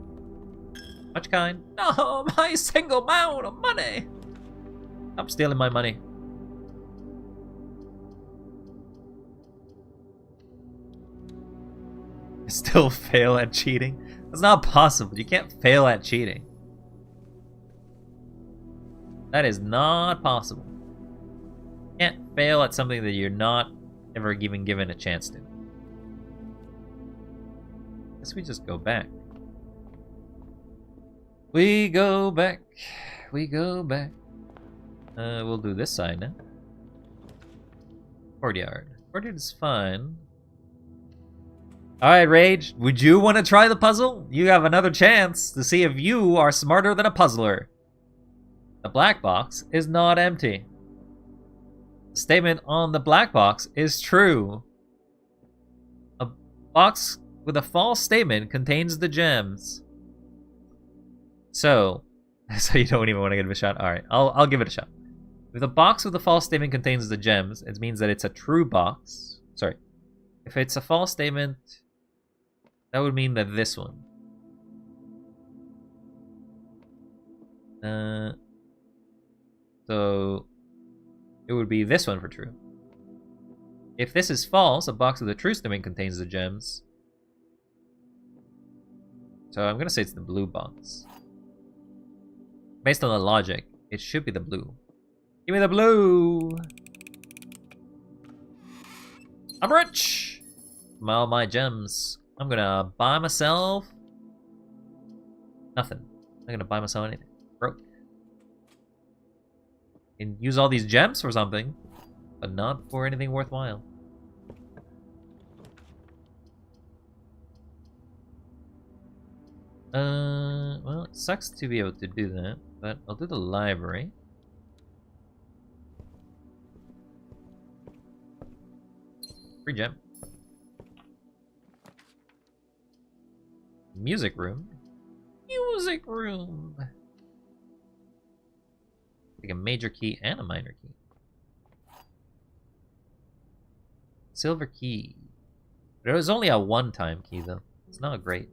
Much kind. No, my single amount of money. Stop stealing my money. I still fail at cheating. That's not possible. You can't fail at cheating. That is not possible. You can't fail at something that you're not ever even given a chance to. Guess we just go back. We go back. We'll do this side now. Courtyard. Courtyard is fine. Alright, Rage. Would you want to try the puzzle? You have another chance to see if you are smarter than a puzzler. The black box is not empty. The statement on the black box is true. A box with a false statement contains the gems. So, So you don't even want to give it a shot? Alright, I'll give it a shot. If the box with the false statement contains the gems, it means that it's a true box. Sorry. If it's a false statement, that would mean that this one. So it would be this one for true. If this is false, a box with the true statement contains the gems. So I'm gonna say it's the blue box. Based on the logic, it should be the blue. Give me the blue! I'm rich! From all my gems. I'm gonna buy myself... nothing. I'm not gonna buy myself anything. Broke. Can use all these gems for something, but not for anything worthwhile. Well, it sucks to be able to do that, but I'll do the library. Free gem. Music room. Music room. Like a major key and a minor key. Silver key. But it was only a one-time key though. It's not great.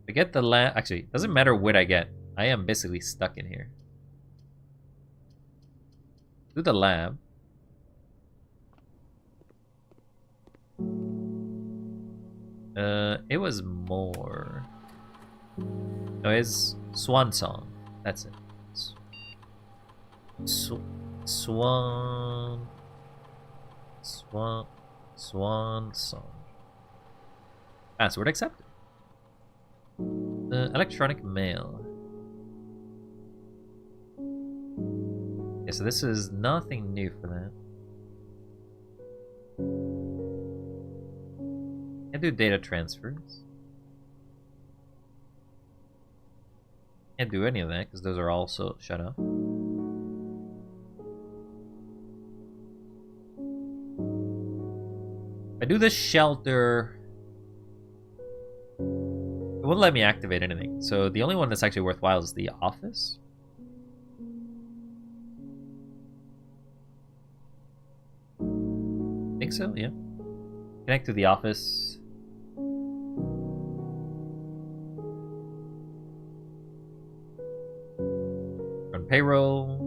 To get the lab, actually, it doesn't matter what I get. I am basically stuck in here. Do the lab. It was more. No, it's Swan Song. That's it. Swan Song. Password accepted. Electronic mail. Yeah, so this is nothing new for that. Can't do data transfers. Can't do any of that because those are also shut off. If I do this shelter, it won't let me activate anything. So the only one that's actually worthwhile is the office. I think so, yeah. Connect to the office. Run payroll.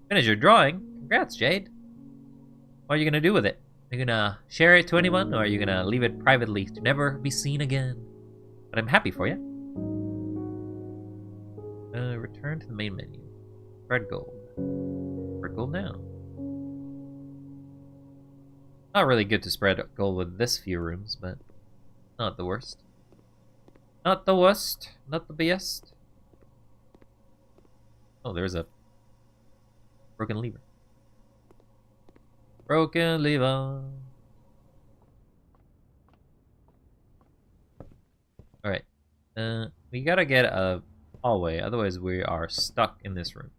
Finish your drawing. Congrats, Jade. What are you gonna do with it? Are you gonna share it to anyone, or are you gonna leave it privately to never be seen again? But I'm happy for you. Return to the main menu. Red gold. Red gold now. Not really good to spread gold with this few rooms, but not the worst. Not the worst. Not the best. Oh, there's a broken lever. Broken lever. Alright. We gotta get a hallway, otherwise we are stuck in this room.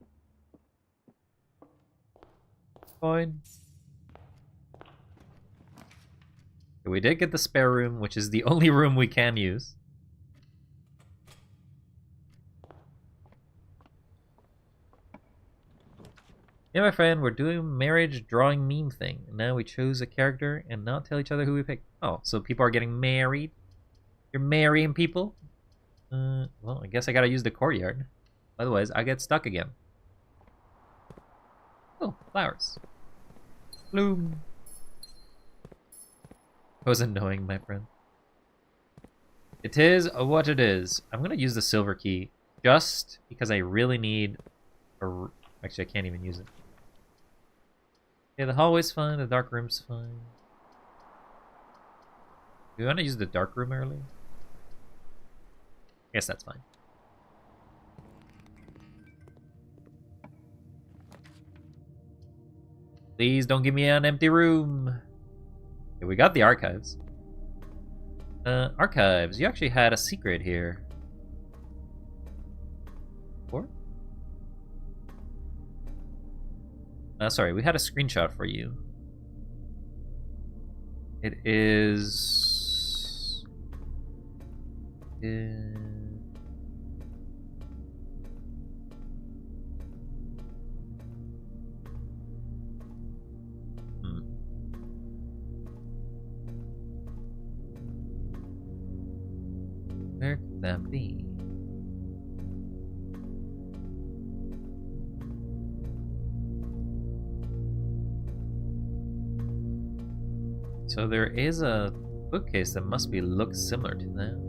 Fine. Okay, we did get the spare room, which is the only room we can use. Yeah, my friend, we're doing a marriage drawing meme thing. And now we chose a character and not tell each other who we picked. Oh, so people are getting married? You're marrying people? Well, I guess I gotta use the courtyard. Otherwise, I get stuck again. Oh, flowers. Bloom. That was annoying, my friend. It is what it is. I'm gonna use the silver key just because I really need a... Actually, I can't even use it. Yeah, the hallway's fine, the dark room's fine. Do you want to use the dark room early? I guess that's fine. Please don't give me an empty room. Okay, we got the archives. Archives, you actually had a secret here. What? Sorry, we had a screenshot for you. It is... Hmm. Where could that be? So there is a bookcase that must be look similar to that.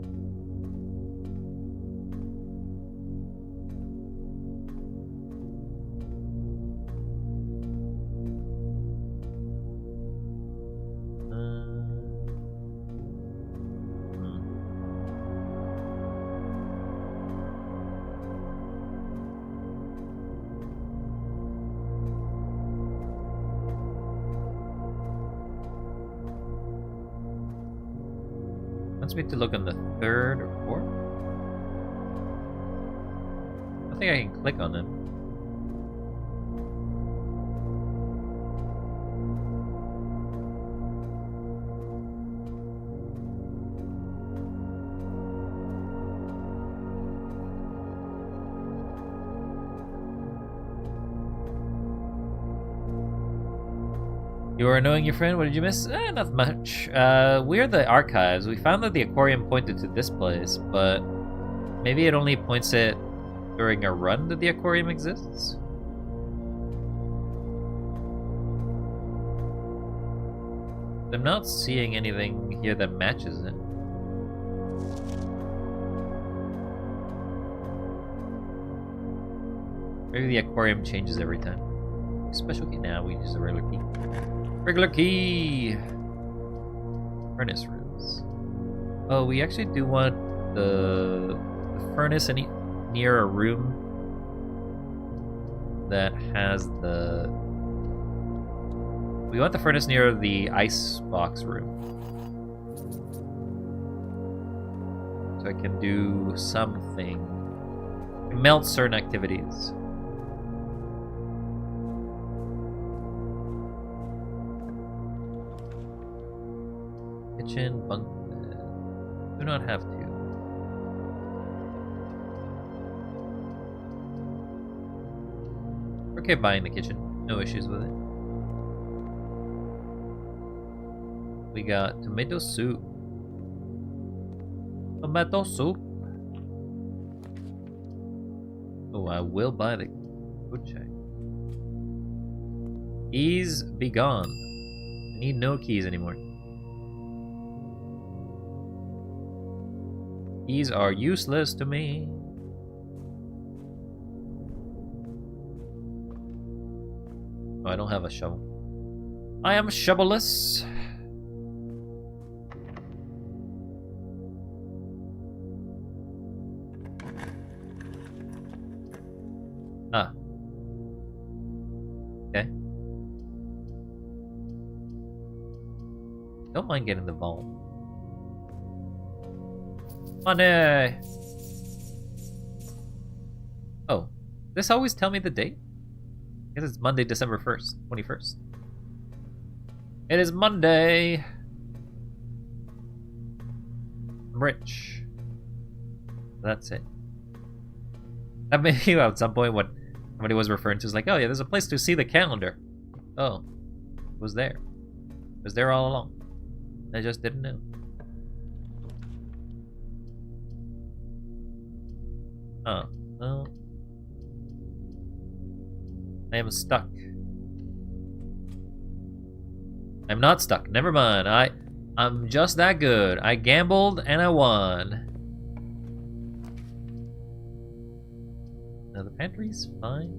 Wants me to look on the third or fourth? I think I can click on them. You are annoying your friend? What did you miss? Not much. We're the archives. We found that the aquarium pointed to this place, but maybe it only points it during a run that the aquarium exists? I'm not seeing anything here that matches it. Maybe the aquarium changes every time. Special key? Now we use the regular key. Regular key! Furnace rooms. Oh, we actually do want the furnace near a room that has the... We want the furnace near the ice box room. So I can do something. Melt certain activities. Kitchen, bunk bed. Do not have to. Okay, buying the kitchen. No issues with it. We got tomato soup. Tomato soup. Oh, I will buy the food check. Keys be gone. I need no keys anymore. Keys are useless to me. Oh, I don't have a shovel. I am shovel-less. Ah. Okay. Don't mind getting the vault. Money! Oh. This always tell me the date? I guess it's Monday, December 1st, 21st. It is Monday! I'm rich. That's it. That made me at some point what somebody was referring to is like, oh yeah, there's a place to see the calendar. Oh. It was there. It was there all along. I just didn't know. Oh, well. I am stuck. I'm not stuck. Never mind. I'm just that good. I gambled and I won. Now the pantry's fine.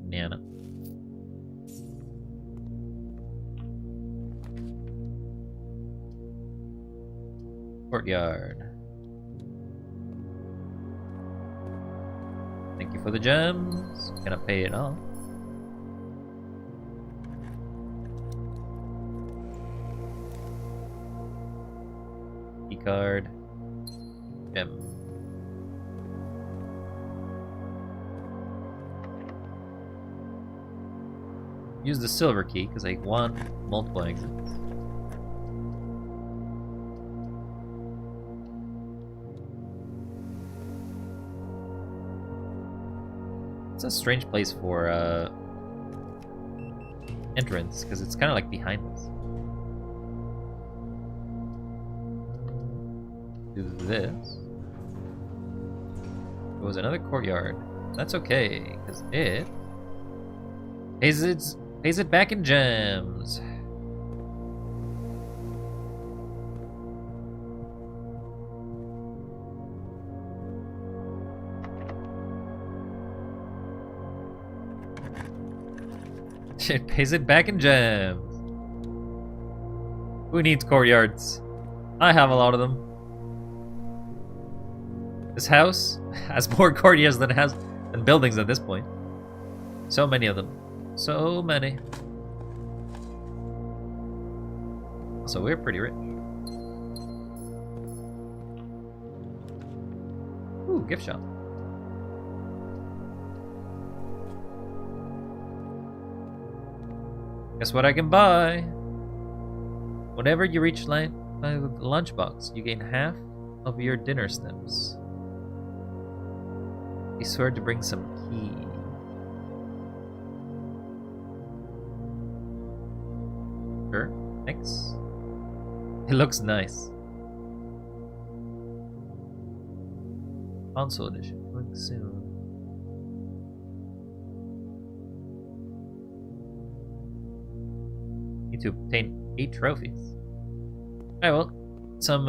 Banana. Courtyard. Thank you for the gems. Gonna pay it off. Key card. Gem. use the silver key because I want multiple exits. It's a strange place for entrance because it's kind of like behind us. Do this. There was another courtyard. That's okay because it pays it back in gems. It pays it back in gems. Who needs courtyards? I have a lot of them. This house has more courtyards than it has than buildings at this point. So many of them. So many. So we're pretty rich. Ooh, gift shop. Guess what I can buy? Whenever you reach the lunchbox, you gain half of your dinner stamps. Be sure to bring some key. Sure, thanks. It looks nice. Console edition, coming soon. Need to obtain 8 trophies. Alright, well, some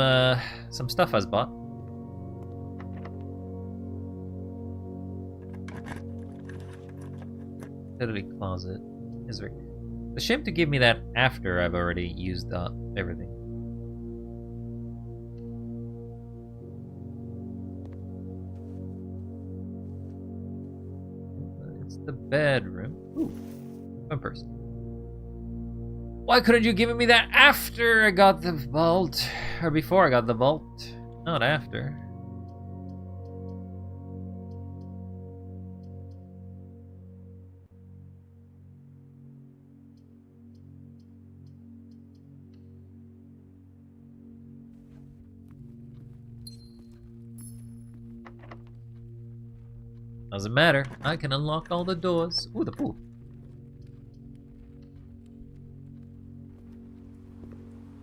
stuff I was bought. Utility closet. Is there? It's a shame to give me that after I've already used up everything. It's the bedroom. Ooh, one person. Why couldn't you give me that after I got the vault? Or before I got the vault? Not after. Doesn't matter. I can unlock all the doors. Ooh, the pool.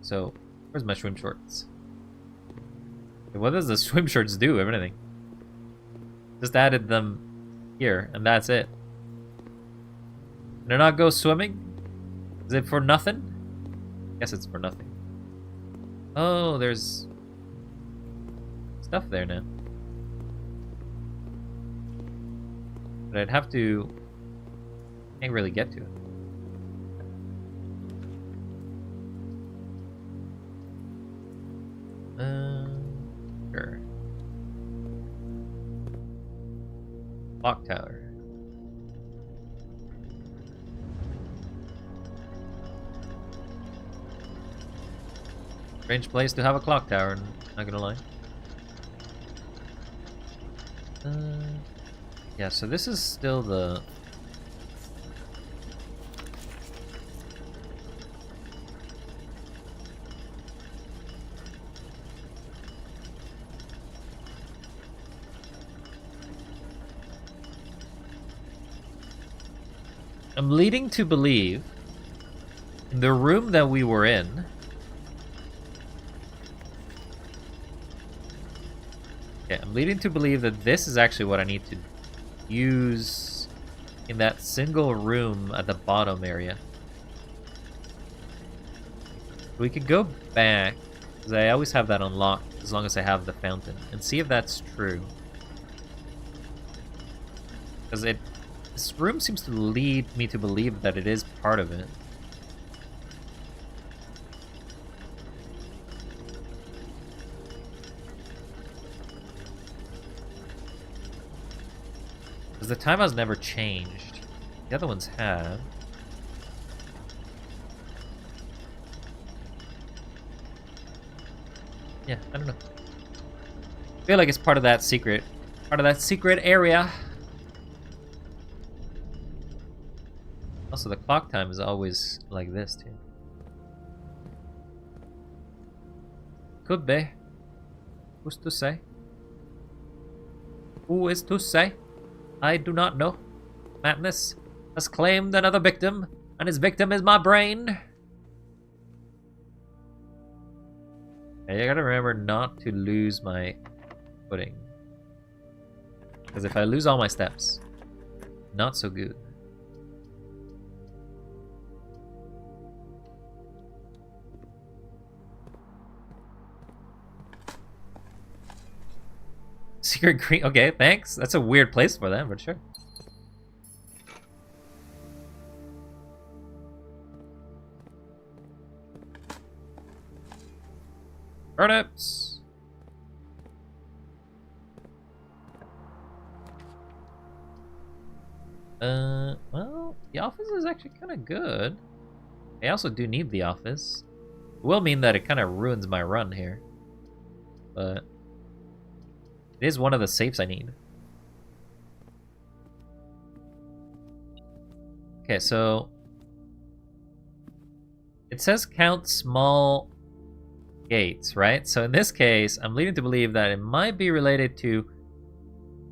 So, where's my swim shorts? What does the swim shorts do? Everything. Just added them here, and that's it. Can I not go swimming? Is it for nothing? Guess it's for nothing. Oh, there's stuff there now. But I'd have to... can't really get to it. Sure. Clock tower. Strange place to have a clock tower, not gonna lie. Yeah, so this is still the... I'm leading to believe in the room that we were in. Okay, I'm leading to believe that this is actually what I need to use in that single room at the bottom area. We could go back, because I always have that unlocked as long as I have the fountain, and see if that's true. Because this room seems to lead me to believe that it is part of it. Because the time has never changed. The other ones have. Yeah, I don't know. I feel like it's part of that secret area. Also, the clock time is always like this, too. Could be. Who's to say? Who is to say? I do not know. Madness has claimed another victim, and his victim is my brain. I gotta remember not to lose my footing. Because if I lose all my steps, not so good. Secret green. Okay, thanks. That's a weird place for them, but sure. Turnips. Well, the office is actually kind of good. I also do need the office. It will mean that it kind of ruins my run here. But it is one of the safes I need. Okay, so it says count small gates, right? So in this case, I'm leading to believe that it might be related to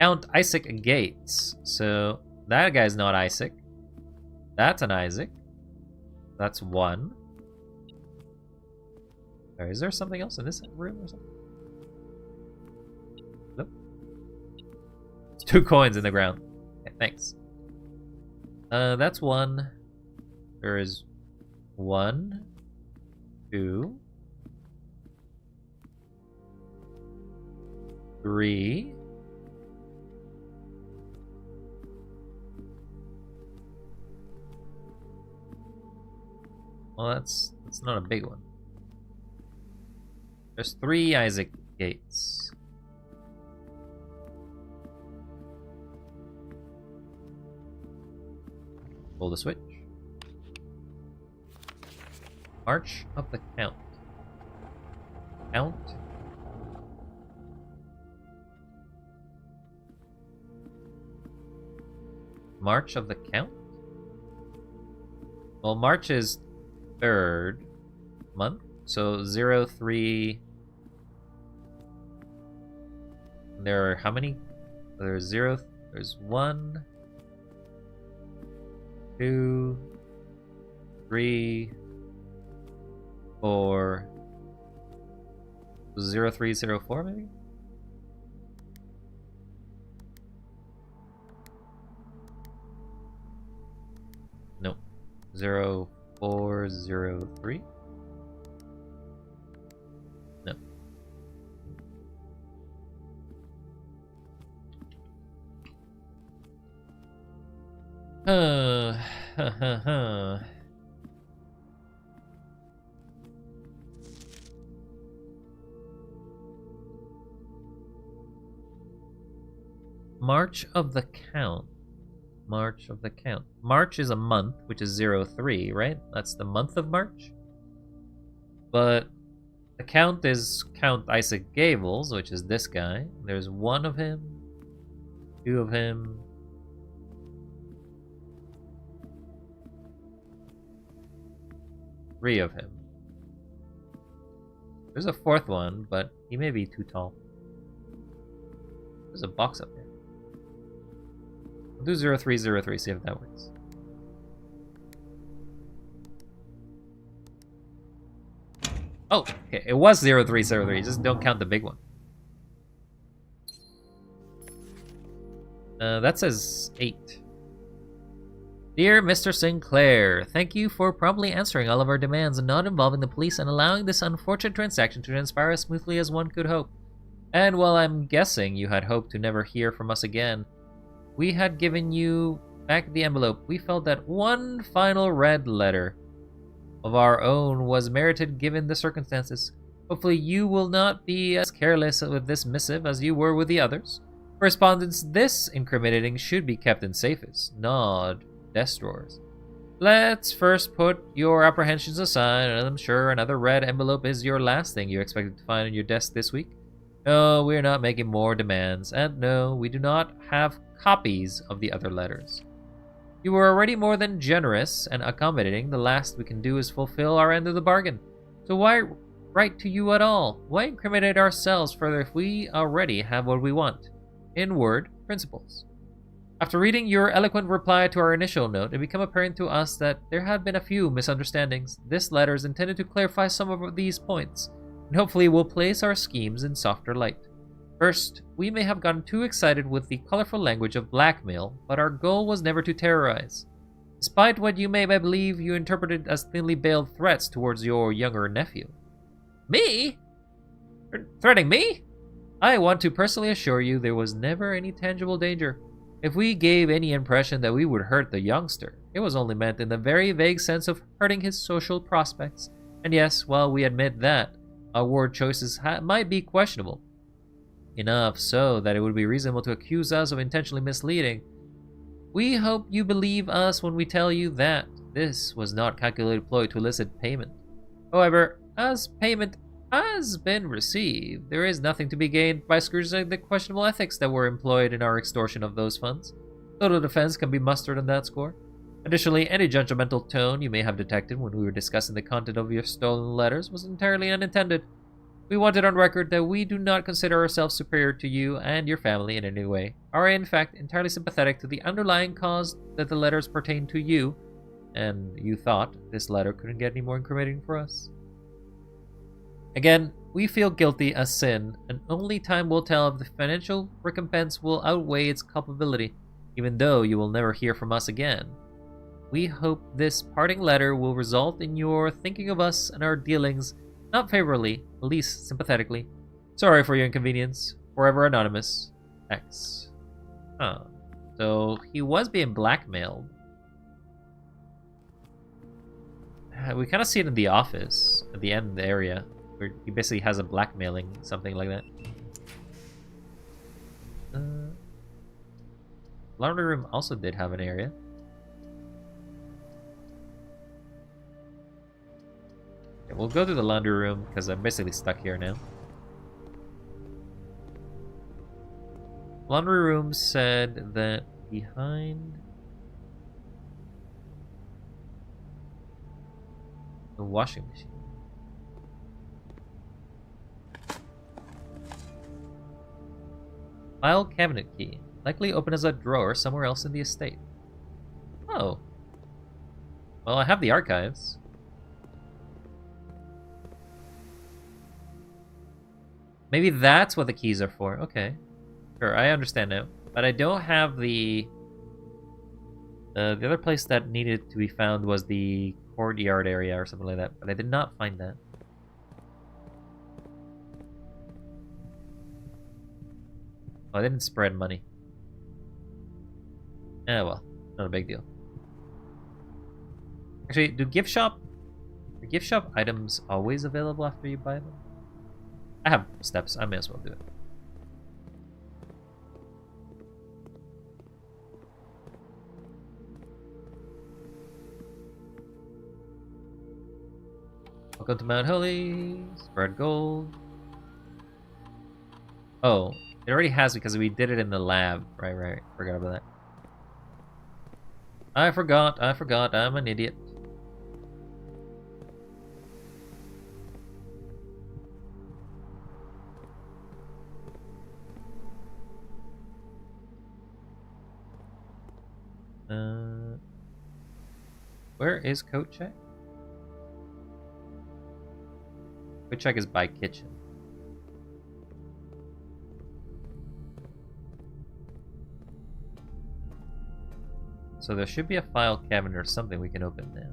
Count Isaac Gates. So that guy's not Isaac. That's an Isaac. That's one. Or is there something else in this room or something? Nope. It's 2 coins in the ground. Okay, thanks. That's one. There is 1, 2, 3. Well, that's not a big one. There's 3 Isaac Gates. Pull the switch. March of the Count. Count. March of the Count? Well, March is 3rd month, so 03. There are how many? There's 0. There's 1, 2, 3, 4. 0304 maybe? No. 0403? No. March of the Count. March of the Count. March is a month, which is 03, right? That's the month of March. But the Count is Count Isaac Gables, which is this guy. There's 1 of him, 2 of him, 3 of him. There's a 4th one, but he may be too tall. There's a box up there. I'll do 0303, see if that works. Oh, okay, it was 0303, just don't count the big one. That says 8. Dear Mr. Sinclair, thank you for promptly answering all of our demands and not involving the police and allowing this unfortunate transaction to transpire as smoothly as one could hope. And while I'm guessing you had hoped to never hear from us again, we had given you back the envelope. We felt that one final red letter of our own was merited given the circumstances. Hopefully you will not be as careless with this missive as you were with the others. Correspondence this incriminating should be kept in safest, not desk drawers. Let's first put your apprehensions aside, and I'm sure another red envelope is your last thing you expected to find on your desk this week. No, we're not making more demands, and no, we do not have copies of the other letters. You were already more than generous and accommodating. The last we can do is fulfill our end of the bargain. So why write to you at all? Why incriminate ourselves further if we already have what we want? In word, principles. After reading your eloquent reply to our initial note, it became apparent to us that there had been a few misunderstandings. This letter is intended to clarify some of these points, and hopefully will place our schemes in softer light. First, we may have gotten too excited with the colorful language of blackmail, but our goal was never to terrorize. Despite what you may believe you interpreted as thinly veiled threats towards your younger nephew. Me? You're threatening me? I want to personally assure you there was never any tangible danger. If we gave any impression that we would hurt the youngster, it was only meant in the very vague sense of hurting his social prospects. And yes, while we admit that, our word choices might be questionable. Enough so that it would be reasonable to accuse us of intentionally misleading. We hope you believe us when we tell you that this was not calculated ploy to elicit payment. However, as payment has been received, there is nothing to be gained by scrutinizing the questionable ethics that were employed in our extortion of those funds. Total defense can be mustered on that score. Additionally, any judgmental tone you may have detected when we were discussing the content of your stolen letters was entirely unintended. We want it on record that we do not consider ourselves superior to you and your family in any way, are in fact entirely sympathetic to the underlying cause that the letters pertain to you, and you thought this letter couldn't get any more incriminating for us. Again, we feel guilty as sin, and only time will tell if the financial recompense will outweigh its culpability, even though you will never hear from us again. We hope this parting letter will result in your thinking of us and our dealings not favorably, at least sympathetically. Sorry for your inconvenience. Forever Anonymous, X. Huh. So he was being blackmailed. We kind of see it in The Office, at the end of the area, where he basically has a blackmailing, something like that. Laundry room also did have an area. Okay, we'll go to the laundry room because I'm basically stuck here now. Laundry room said that behind the washing machine. File cabinet key. Likely open as a drawer somewhere else in the estate. Oh. Well, I have the archives. Maybe that's what the keys are for. Okay. Sure, I understand now. But I don't have the other place that needed to be found was the courtyard area or something like that. But I did not find that. Oh, I didn't spread money. Eh, well, not a big deal. Actually, are gift shop items always available after you buy them? I have steps, I may as well do it. Welcome to Mount Holy. Spread gold. Oh, it already has because we did it in the lab. Right. Forgot about that. I forgot. I'm an idiot. Where is coat check? Coat check is by kitchen. So there should be a file cabinet or something we can open now.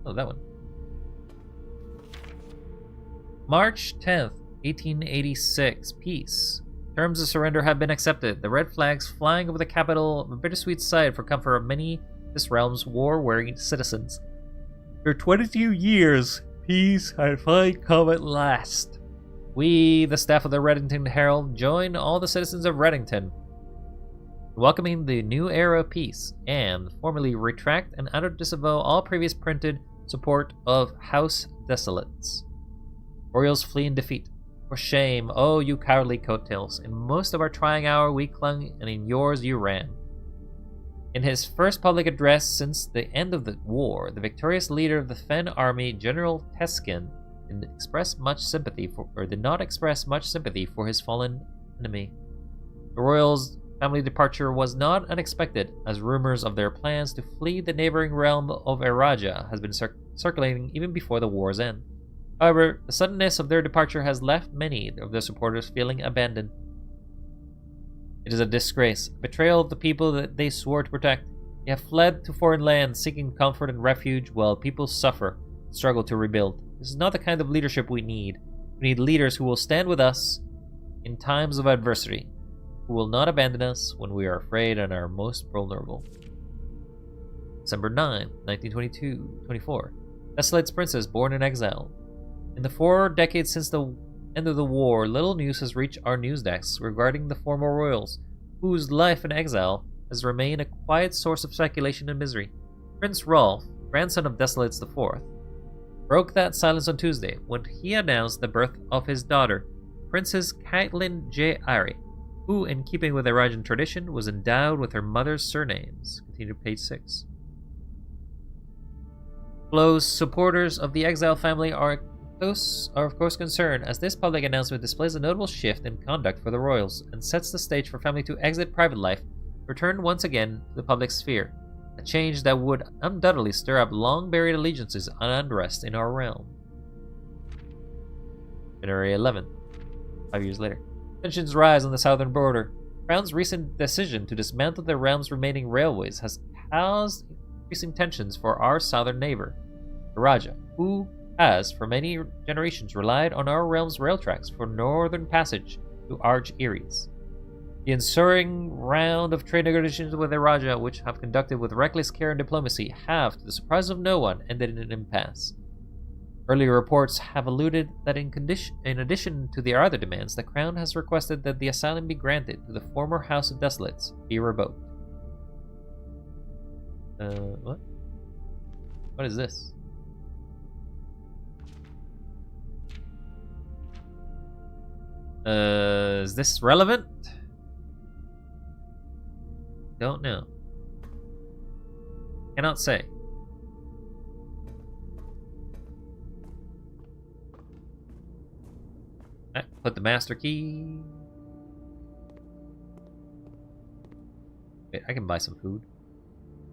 Oh, that one. March 10th, 1886. Peace. Terms of surrender have been accepted. The red flags flying over the capital, a bittersweet sight for comfort of many this realm's war-weary citizens. For 22 years, peace had finally come at last. We, the staff of the Reddington Herald, join all the citizens of Reddington, welcoming the new era of peace, and formally retract and disavow all previous printed support of House Desolates. Orioles flee in defeat. For shame, oh you cowardly coattails. In most of our trying hour we clung, and in yours you ran. In his first public address since the end of the war, the victorious leader of the Fen army, General Teskin, did not express much sympathy for his fallen enemy. The royals' family departure was not unexpected, as rumors of their plans to flee the neighboring realm of Eraja has been circulating even before the war's end. However, the suddenness of their departure has left many of their supporters feeling abandoned. It is a disgrace, a betrayal of the people that they swore to protect. They have fled to foreign lands, seeking comfort and refuge, while people suffer and struggle to rebuild. This is not the kind of leadership we need. We need leaders who will stand with us in times of adversity, who will not abandon us when we are afraid and are most vulnerable. December 9, 1922-24. Desolate's princess born in exile. In the 4 decades since the end of the war, little news has reached our news desks regarding the former royals, whose life in exile has remained a quiet source of speculation and misery. Prince Rolf, grandson of Desolates IV, broke that silence on Tuesday when he announced the birth of his daughter, Princess Caitlin J. Ari, who, in keeping with Erajan tradition, was endowed with her mother's surnames. Continue page 6. Close supporters of the exile family are of course concerned, as this public announcement displays a notable shift in conduct for the royals and sets the stage for family to exit private life, return once again to the public sphere, a change that would undoubtedly stir up long-buried allegiances and unrest in our realm. January 11th, 5 years later. Tensions rise on the southern border. Crown's recent decision to dismantle the realm's remaining railways has caused increasing tensions for our southern neighbor, Eraja, who has for many generations relied on our realm's rail tracks for northern passage to Arch Eries. The ensuing round of trade negotiations with Eraja, which have conducted with reckless care and diplomacy, have, to the surprise of no one, ended in an impasse. Earlier reports have alluded that in addition to their other demands, the Crown has requested that the asylum be granted to the former House of Desolates be revoked. What? What is this? Is this relevant? Don't know. Cannot say. Put the master key. Wait, I can buy some food.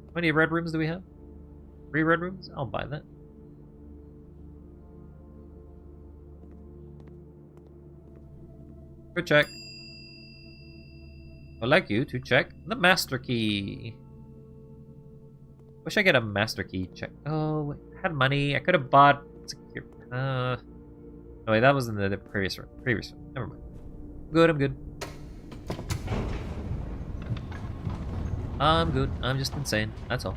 How many red rooms do we have? 3 red rooms? I'll buy that. Go check. I'd like you to check the master key. Wish I get a master key check. Oh, I had money. I could have bought secure. Oh wait, that was in the previous room. Never mind. Good, I'm good. I'm good. I'm just insane. That's all.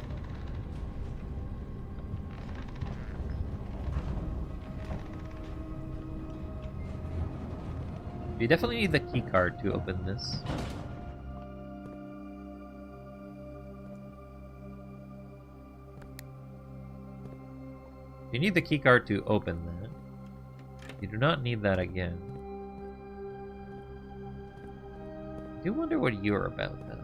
You definitely need the key card to open this. You need the key card to open that. You do not need that again. I do wonder what you're about, though.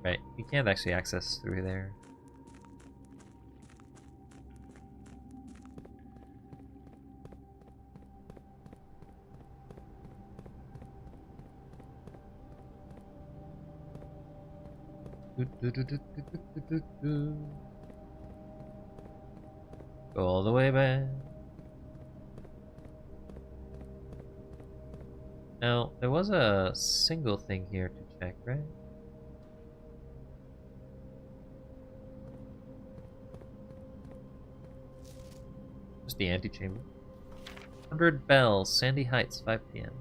Right, you can't actually access through there. Go all the way back. Now, there was a single thing here to check, right? Just the antechamber. 100 Bells, Sandy Heights, 5 p.m.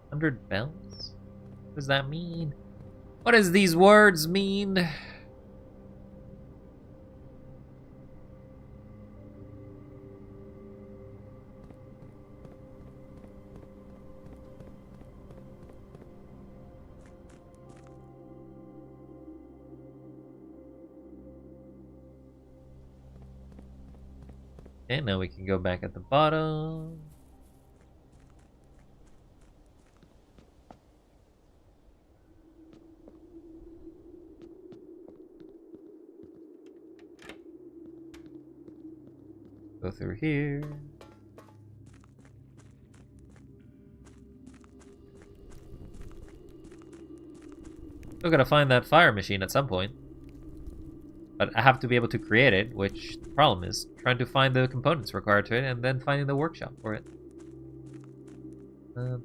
100 Bells? What does that mean? What does these words mean? Okay, now we can go back at the bottom. Go through here. Still gotta find that fire machine at some point. But I have to be able to create it, which the problem is trying to find the components required to it and then finding the workshop for it.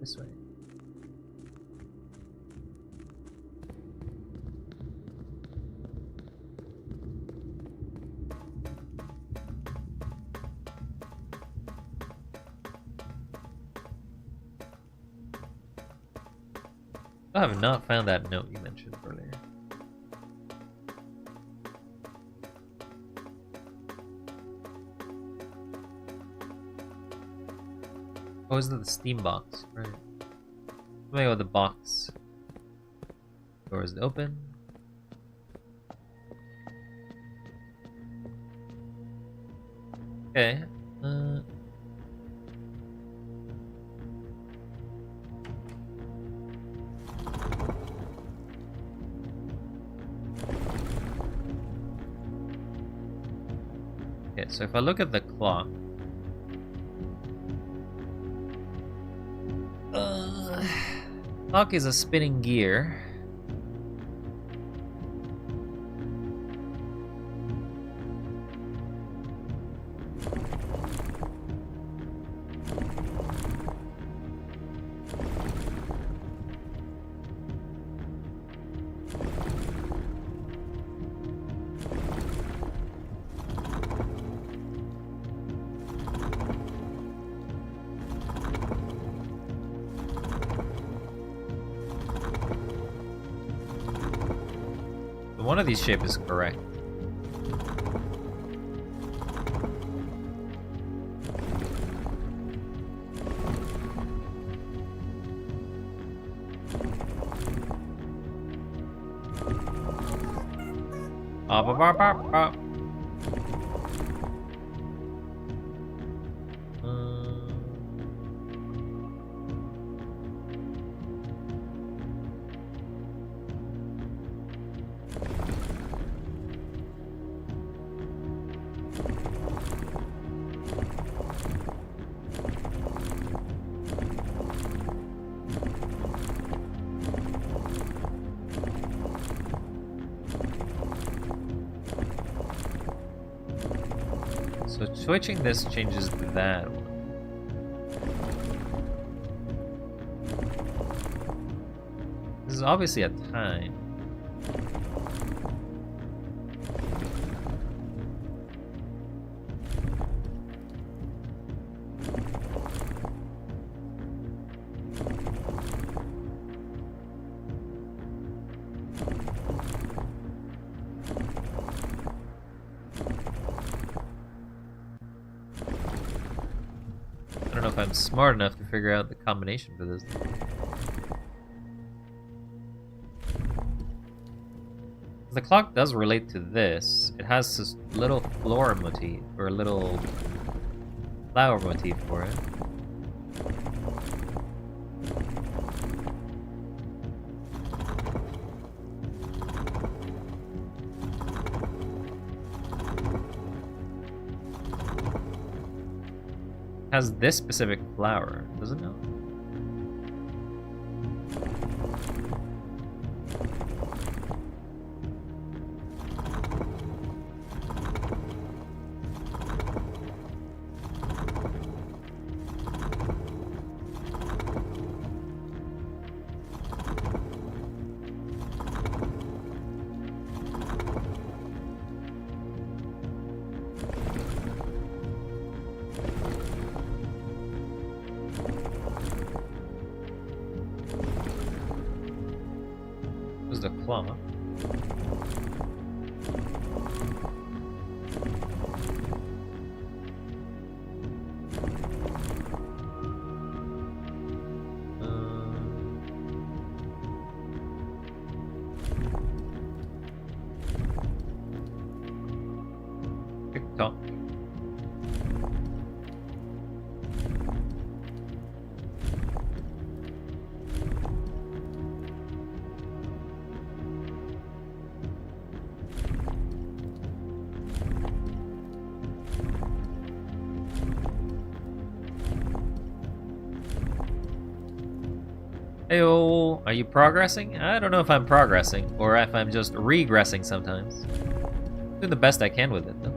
This way. I have not found that note you mentioned earlier. Oh, is it the steam box? Right. Let me go with the box. Door is open. Okay. Okay, so if I look at the clock, clock is a spinning gear. One of these shapes is correct. So switching this changes that one. This is obviously a time. I don't know if I'm smart enough to figure out the combination for this. The clock does relate to this. It has this little floral motif, or a little flower motif for it. Has this specific flower, does it know? The clock. TikTok. Heyo, are you progressing? I don't know if I'm progressing or if I'm just regressing sometimes. Doing the best I can with it though.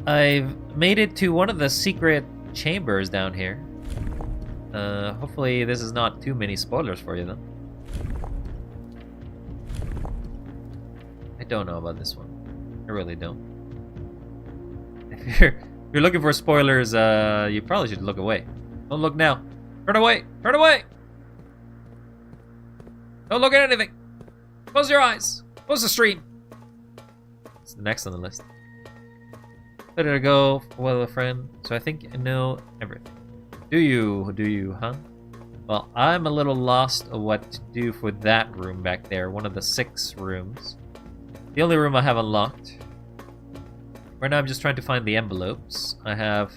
I've made it to one of the secret chambers down here. Hopefully this is not too many spoilers for you though. I don't know about this one. I really don't. If you're looking for spoilers, you probably should look away. Don't look now. Turn away! Turn away! Don't look at anything! Close your eyes! Close the stream! It's the next on the list. Better to go with a friend, so I think I know everything. Do you, huh? Well, I'm a little lost of what to do for that room back there, one of the 6 rooms. The only room I have unlocked. Right now I'm just trying to find the envelopes. I have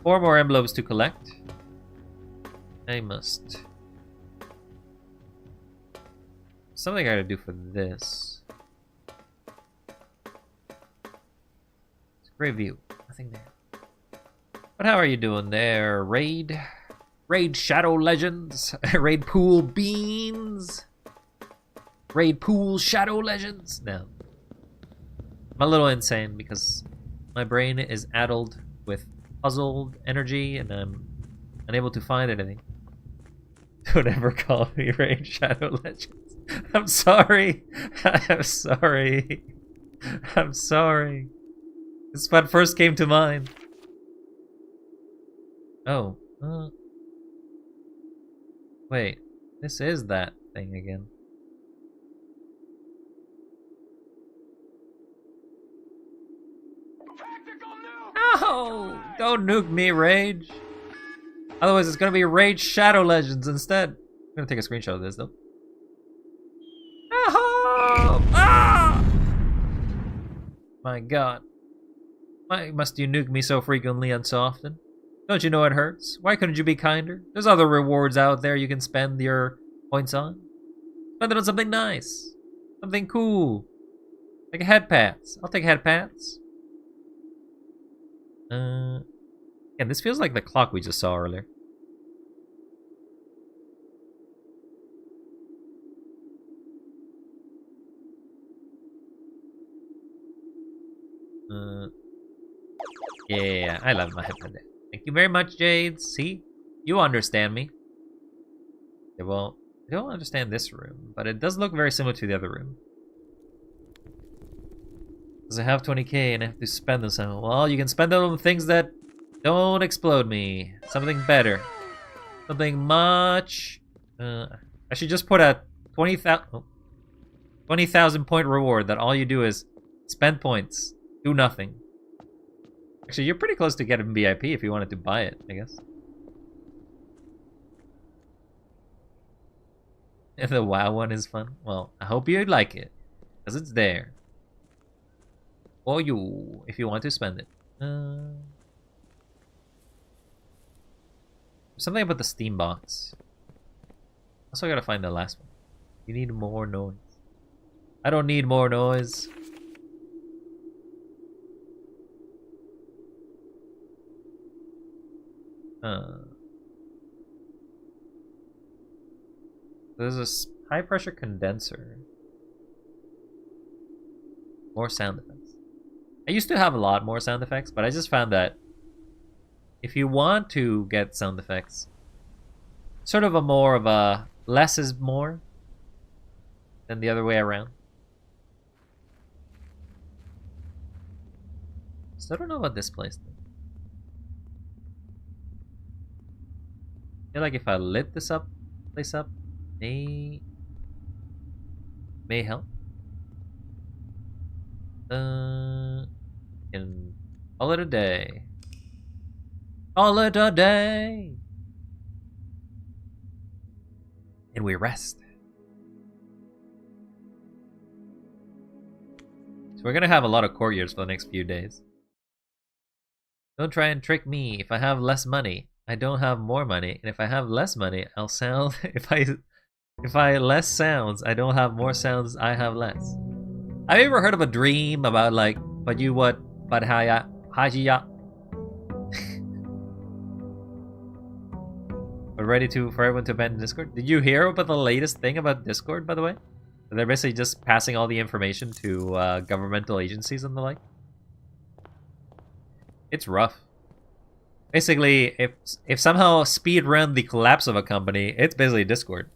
4 more envelopes to collect. I must... Something I gotta do for this. It's a great view. Nothing there. But how are you doing there, Raid? Raid Shadow Legends? Raid Pool Beans? Raid Pool Shadow Legends? No. I'm a little insane because my brain is addled with puzzled energy and I'm unable to find anything. Don't ever call me Raid Shadow Legends. I'm sorry. I'm sorry. I'm sorry. This is what first came to mind. Oh. Wait. This is that thing again. No! Don't nuke me, Rage. Otherwise, it's gonna be Rage Shadow Legends instead. I'm gonna take a screenshot of this, though. Oh! Ah! My god. Why must you nuke me so frequently and so often? Don't you know it hurts? Why couldn't you be kinder? There's other rewards out there you can spend your points on. Spend it on something nice. Something cool. Like head pats. I'll take head pats. Yeah, this feels like the clock we just saw earlier. Yeah, I love my headband. Thank you very much, Jade. See? You understand me. Okay, well, I don't understand this room, but it does look very similar to the other room. Because I have 20k and I have to spend them somehow. Well, you can spend them on things that don't explode me. Something better. Something much... I should just put a 20,000 point reward that all you do is spend points, do nothing. Actually, you're pretty close to getting VIP if you wanted to buy it, I guess. If the WoW one is fun, well, I hope you like it, because it's there. Or you, if you want to spend it. Something about the Steam box. Also, I gotta find the last one. You need more noise. I don't need more noise. There's a high pressure condenser. More sound effects. I used to have a lot more sound effects, but I just found that if you want to get sound effects, sort of a more of a less is more than the other way around. So I don't know about this place though. I feel like if I lit this place up, may help. Can call it a day. Call it a day. And we rest. So we're gonna have a lot of courtiers for the next few days. Don't try and trick me. If I have less money, I don't have more money, and if I have less money, I'll sound. If I less sounds, I don't have more sounds. I have less. Have you ever heard of a dream about like, but you what, but hajiya? But We're ready for everyone to abandon Discord. Did you hear about the latest thing about Discord, by the way? They're basically just passing all the information to governmental agencies and the like. It's rough. Basically, if somehow speed run the collapse of a company, it's basically Discord.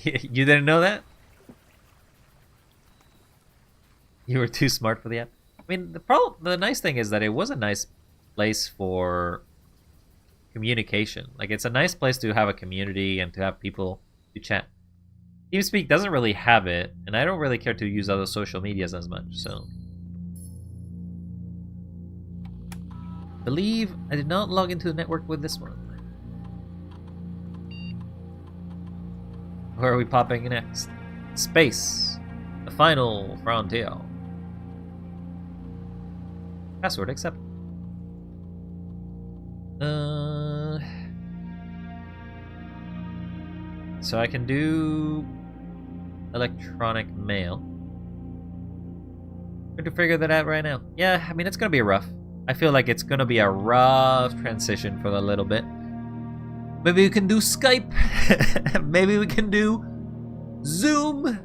You didn't know that? You were too smart for the app. I mean, the nice thing is that it was a nice place for communication. Like, it's a nice place to have a community and to have people to chat. TeamSpeak doesn't really have it, and I don't really care to use other social medias as much, so. Believe I did not log into the network with this one. Where are we popping next? Space. The final frontier. Password accepted. So I can do electronic mail. Going to figure that out right now. Yeah, I mean, it's gonna be rough. I feel like it's gonna be a rough transition for a little bit. Maybe we can do Skype. Maybe we can do Zoom.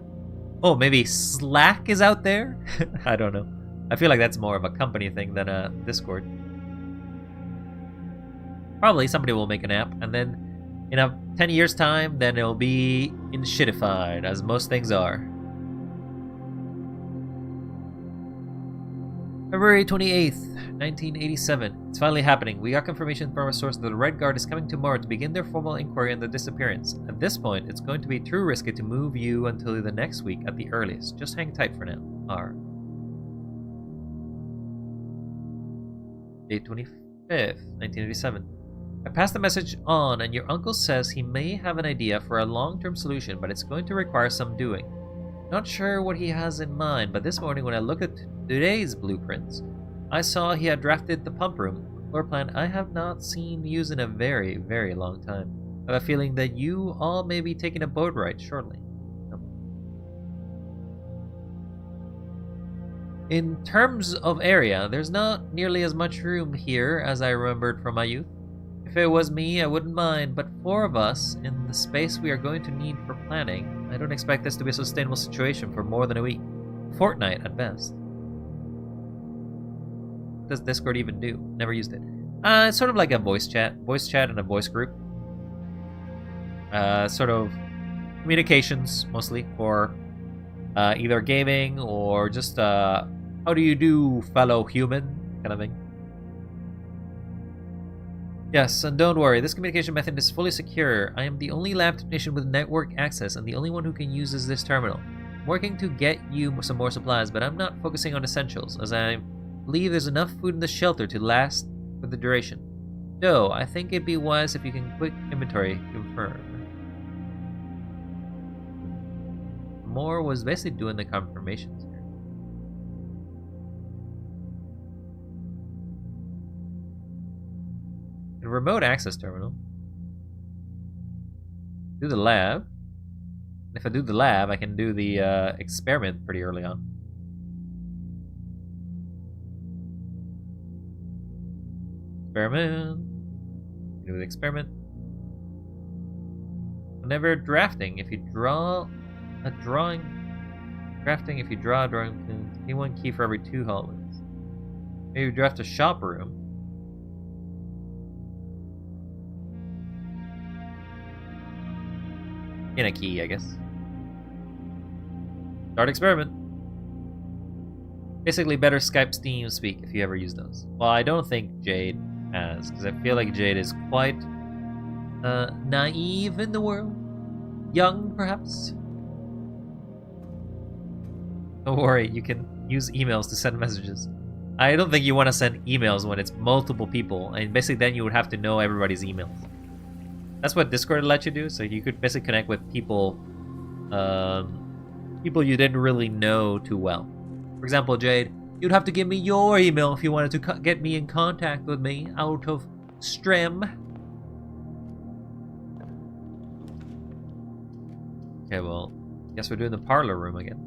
Oh, maybe Slack is out there. I don't know. I feel like that's more of a company thing than a Discord. Probably somebody will make an app, and then in 10 years' time, then it'll be in shitified, as most things are. February 28th, 1987. It's finally happening. We got confirmation from our source that the Red Guard is coming tomorrow to begin their formal inquiry on the disappearance. At this point, it's going to be too risky to move you until the next week at the earliest. Just hang tight for now. R. Date 25th, 1987. I passed the message on, and your uncle says he may have an idea for a long-term solution, but it's going to require some doing. Not sure what he has in mind, but this morning when I looked at today's blueprints, I saw he had drafted the pump room, a floor plan I have not seen used in a very, very long time. I have a feeling that you all may be taking a boat ride shortly. In terms of area, there's not nearly as much room here as I remembered from my youth. If it was me, I wouldn't mind, but 4 of us in the space we are going to need for planning, I don't expect this to be a sustainable situation for more than a week. A fortnight at best. What does Discord even do? Never used it. It's sort of like a voice chat and a voice group. Sort of communications, mostly, for either gaming or just how do you do, fellow human, kind of thing. Yes, and don't worry, this communication method is fully secure. I am the only lab technician with network access and the only one who can use this terminal. I'm working to get you some more supplies, but I'm not focusing on essentials, as I believe there's enough food in the shelter to last for the duration. Though, I think it'd be wise if you can quick inventory confirm. Moore was basically doing the confirmations. Remote access terminal. Do the lab. If I do the lab, I can do the experiment pretty early on. Experiment. Do the experiment. Whenever drafting, if you draw a drawing. Drafting, if you draw a drawing, gain 1 key for every 2 hallways. Maybe you draft a shop room. In a key, I guess. Start experiment. Basically, better Skype, Steam, Speak if you ever use those. Well, I don't think Jade has, because I feel like Jade is quite naive in the world. Young, perhaps. Don't worry, you can use emails to send messages. I don't think you want to send emails when it's multiple people, and basically then you would have to know everybody's emails. That's what Discord let you do, so you could basically connect with people, people you didn't really know too well. For example, Jade, you'd have to give me your email if you wanted to get me in contact with me out of Strem. Okay, well, guess we're doing the parlor room again.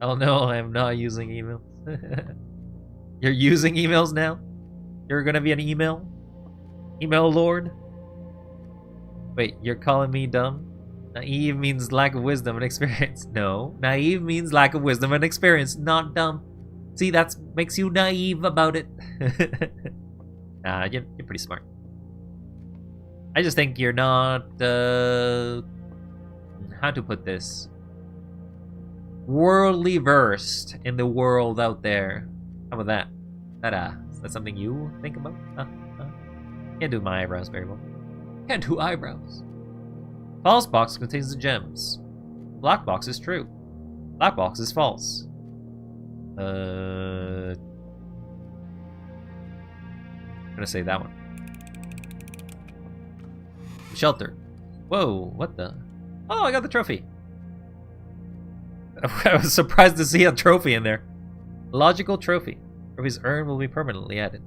Oh no, I'm not using emails. You're using emails now? You're gonna be an email? Email lord? Wait, you're calling me dumb? Naive means lack of wisdom and experience. No, naive means lack of wisdom and experience, not dumb. See, that makes you naive about it. Nah, you're pretty smart. I just think you're not, how to put this? Worldly versed in the world out there. How about that? Is that something you think about? Can't do my eyebrows very well. Can't do eyebrows. False box contains the gems. Black box is true. Black box is false. I'm gonna say that one. Shelter. Whoa, what the? Oh, I got the trophy. I was surprised to see a trophy in there. Logical trophy. Trophies earned will be permanently added.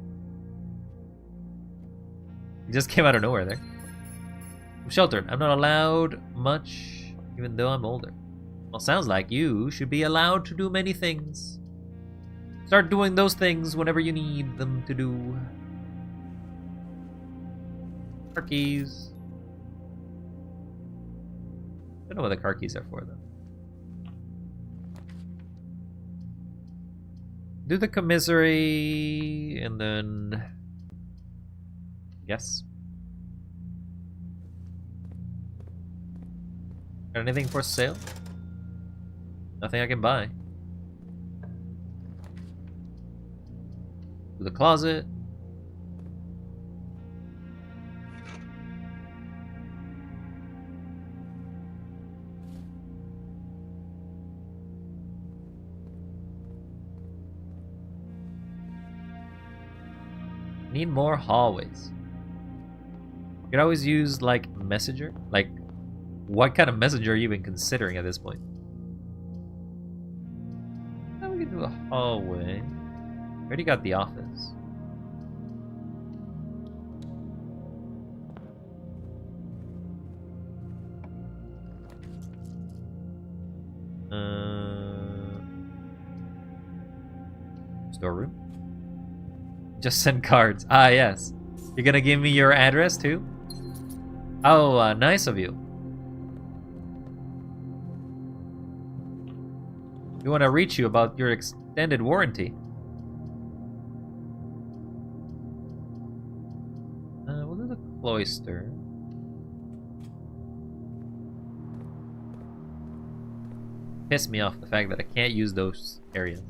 It just came out of nowhere there. I'm sheltered. I'm not allowed much, even though I'm older. Well, sounds like you should be allowed to do many things. Start doing those things whenever you need them to do. Car keys. I don't know what the car keys are for, though. Do the commissary, and then... Yes. Got anything for sale? Nothing I can buy. To the closet. Need more hallways. You could always use, like, messenger. Like, what kind of messenger are you even considering at this point? Now we can do a hallway. Already got the office. Storeroom. Just send cards. Ah, yes. You're gonna give me your address too? Oh, nice of you. We want to reach you about your extended warranty. We'll do the cloister. Piss me off the fact that I can't use those areas.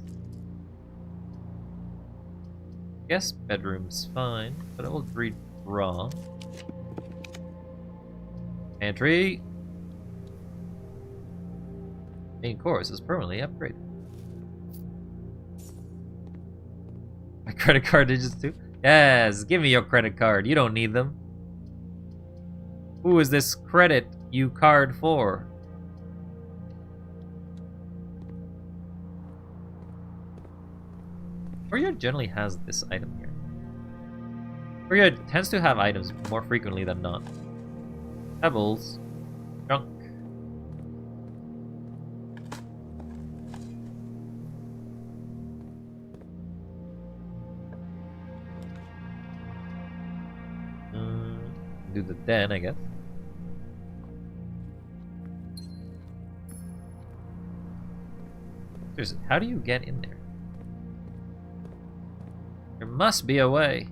Guess bedroom's fine, but I will read wrong. Pantry. Main course is permanently upgraded. My credit card digits too? Yes, give me your credit card. You don't need them. Who is this credit you card for? Courier generally has this item here. Courier tends to have items more frequently than not. Pebbles. Junk. Do the den, I guess. How do you get in there? There must be a way.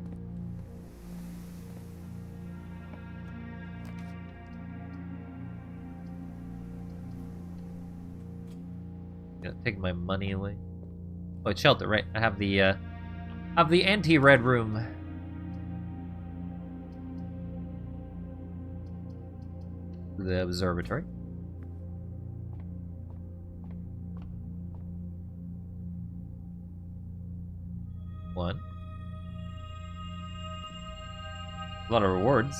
Gonna take my money away. Oh, it's shelter, right? I have the anti-red room. The observatory. One. A lot of rewards.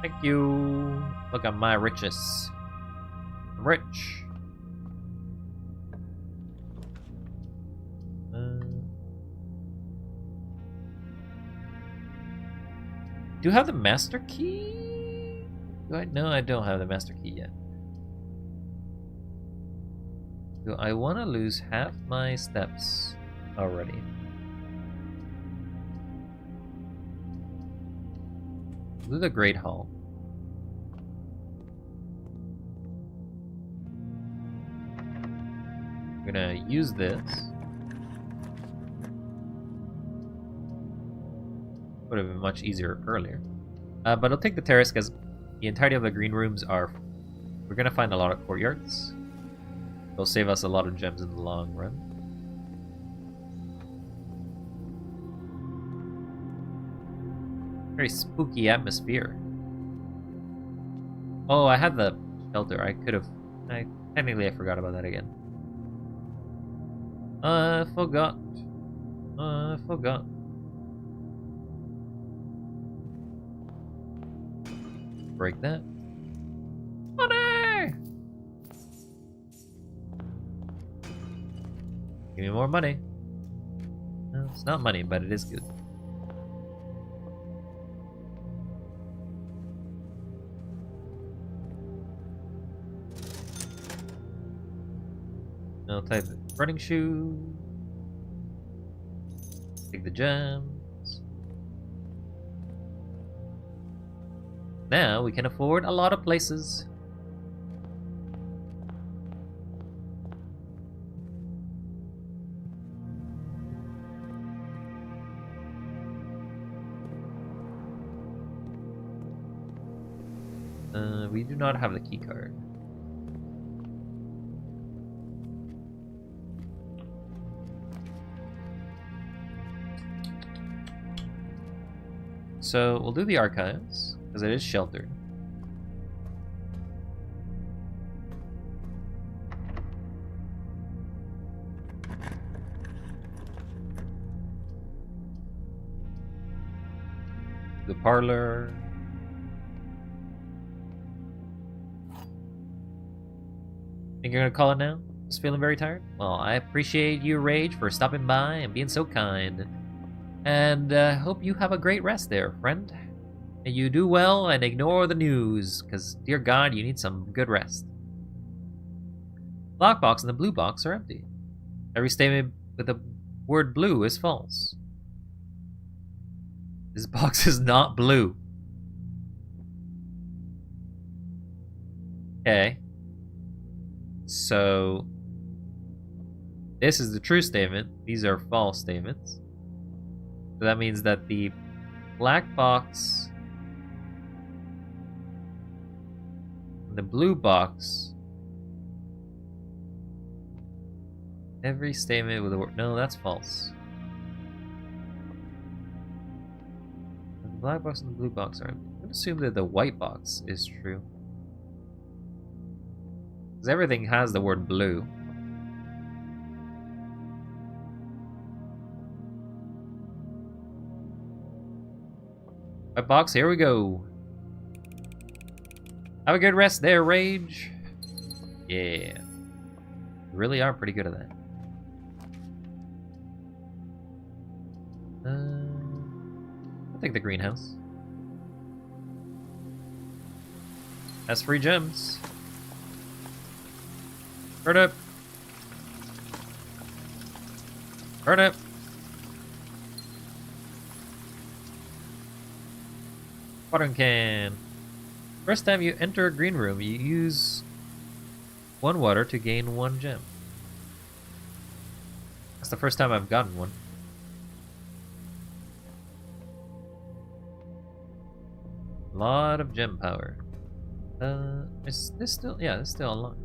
Thank you. Look at my riches. I'm rich. Do you have the master key? No, I don't have the master key yet. Do I want to lose half my steps already? Do the Great Hall. I'm gonna use this. Would have been much easier earlier. But I'll take the terrace because the entirety of the green rooms are... We're gonna find a lot of courtyards. It'll save us a lot of gems in the long run. Very spooky atmosphere. Oh, I had the shelter. I could have... Technically, I forgot about that again. I forgot. I forgot. Break that. Money! Give me more money. No, it's not money, but it is good. I'll type running shoe. Take the gems. Now we can afford a lot of places. We do not have the key card. So we'll do the archives, because it is sheltered. The parlor. Think you're gonna call it now? Just feeling very tired? Well, I appreciate you, Rage, for stopping by and being so kind. And hope you have a great rest there, friend. And you do well and ignore the news, because, dear God, you need some good rest. The black box and the blue box are empty. Every statement with the word blue is false. This box is not blue. Okay. So, this is the true statement. These are false statements. So that means that the black box and the blue box, every statement with a word, no, that's false. The black box and the blue box are, I'm going to assume that the white box is true. Because everything has the word blue. White box, here we go. Have a good rest there, Rage. Yeah. You really are pretty good at that. I'll take the greenhouse. That's free gems. Turnip. Turnip. Watering can. First time you enter a green room, you use 1 water to gain 1 gem. That's the first time I've gotten one. A lot of gem power. Is this still? Yeah, it's still unlocked.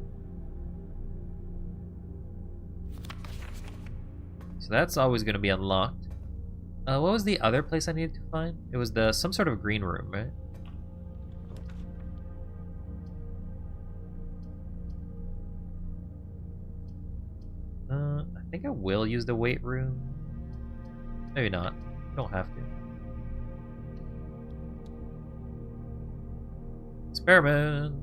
So that's always going to be unlocked. What was the other place I needed to find? It was some sort of green room, right? I think I will use the weight room. Maybe not. I don't have to. Experiment.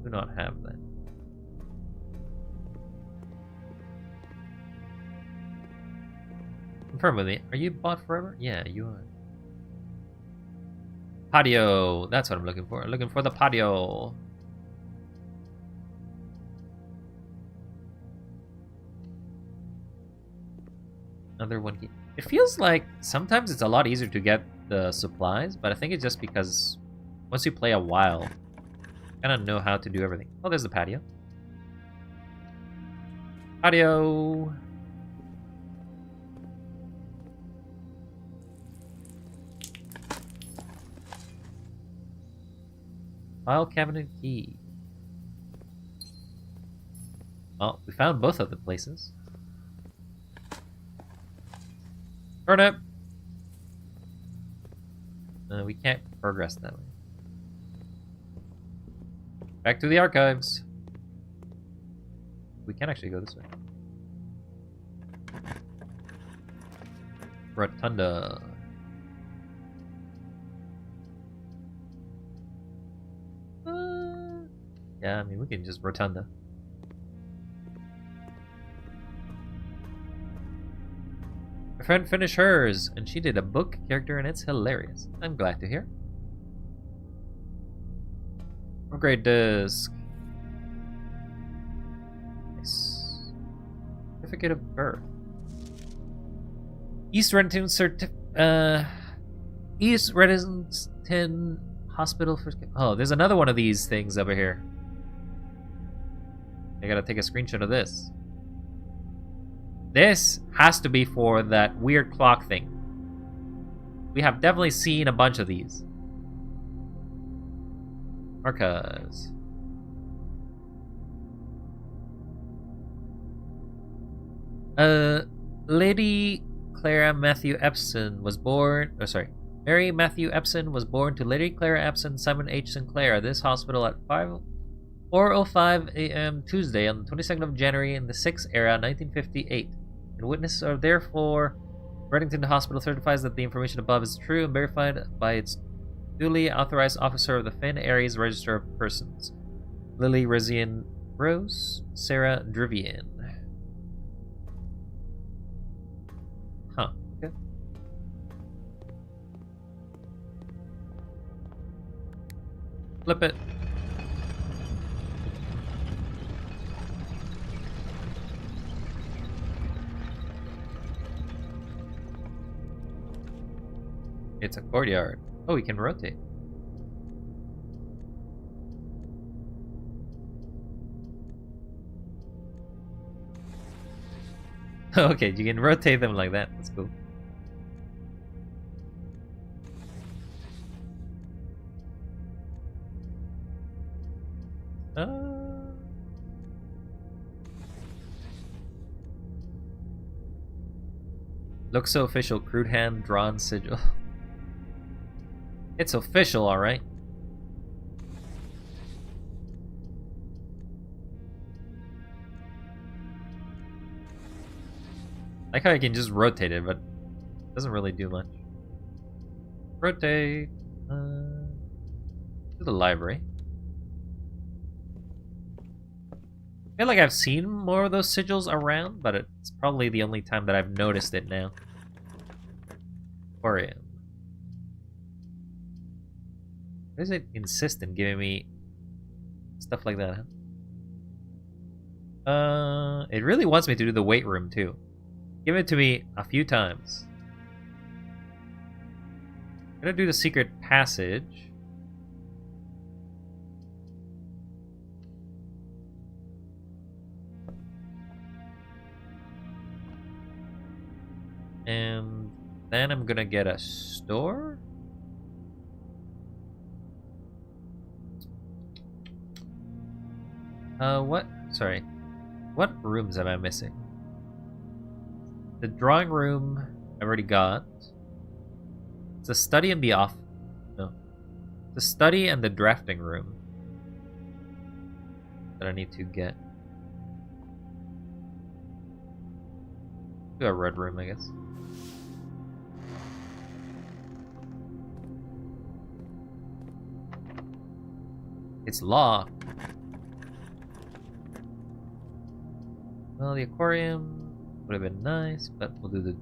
Do not have that. Confirm with me. Are you bought forever? Yeah, you are. Patio. That's what I'm looking for. I'm looking for the patio. Another one key. It feels like sometimes it's a lot easier to get the supplies, but I think it's just because once you play a while, you kind of know how to do everything. Oh, there's the patio. Patio. File cabinet key. Well, we found both of the places. Turnip! We can't progress that way. Back to the archives. We can actually go this way. Rotunda. Yeah, I mean, we can just rotunda. My friend finished hers, and she did a book character, and it's hilarious. I'm glad to hear. Upgrade disc. Nice. Certificate of birth. East Renton East Renton Hospital for... Oh, there's another one of these things over here. I gotta take a screenshot of this. This has to be for that weird clock thing. We have definitely seen a bunch of these. Archives. Lady Clara Matthew Epson was born... Oh, sorry. Mary Matthew Epson was born to Lady Clara Epson, Simon H. Sinclair at this hospital at 4:05 a.m. Tuesday on the 22nd of January in the 6th era, 1958. And witnesses are therefore... Reddington Hospital certifies that the information above is true and verified by its duly authorized officer of the Finn Aries Register of Persons. Lily Resian Rose, Sarah Drivian. Huh, okay. Flip it. It's a courtyard. Oh, we can rotate. Okay, you can rotate them like that. That's cool. Looks so official. Crude hand drawn sigil. It's official, alright. I like how I can just rotate it, but it doesn't really do much. Rotate. To the library. I feel like I've seen more of those sigils around, but it's probably the only time that I've noticed it now. Aquarium. Why does it insist in giving me stuff like that, huh? It really wants me to do the weight room, too. Give it to me a few times. I'm gonna do the secret passage. And then I'm gonna get a store. What? Sorry. What rooms am I missing? The drawing room I've already got. It's a study and the off... No. The study and the drafting room that I need to get. Do a red room, I guess. It's locked. Well, the aquarium would have been nice, but we'll do the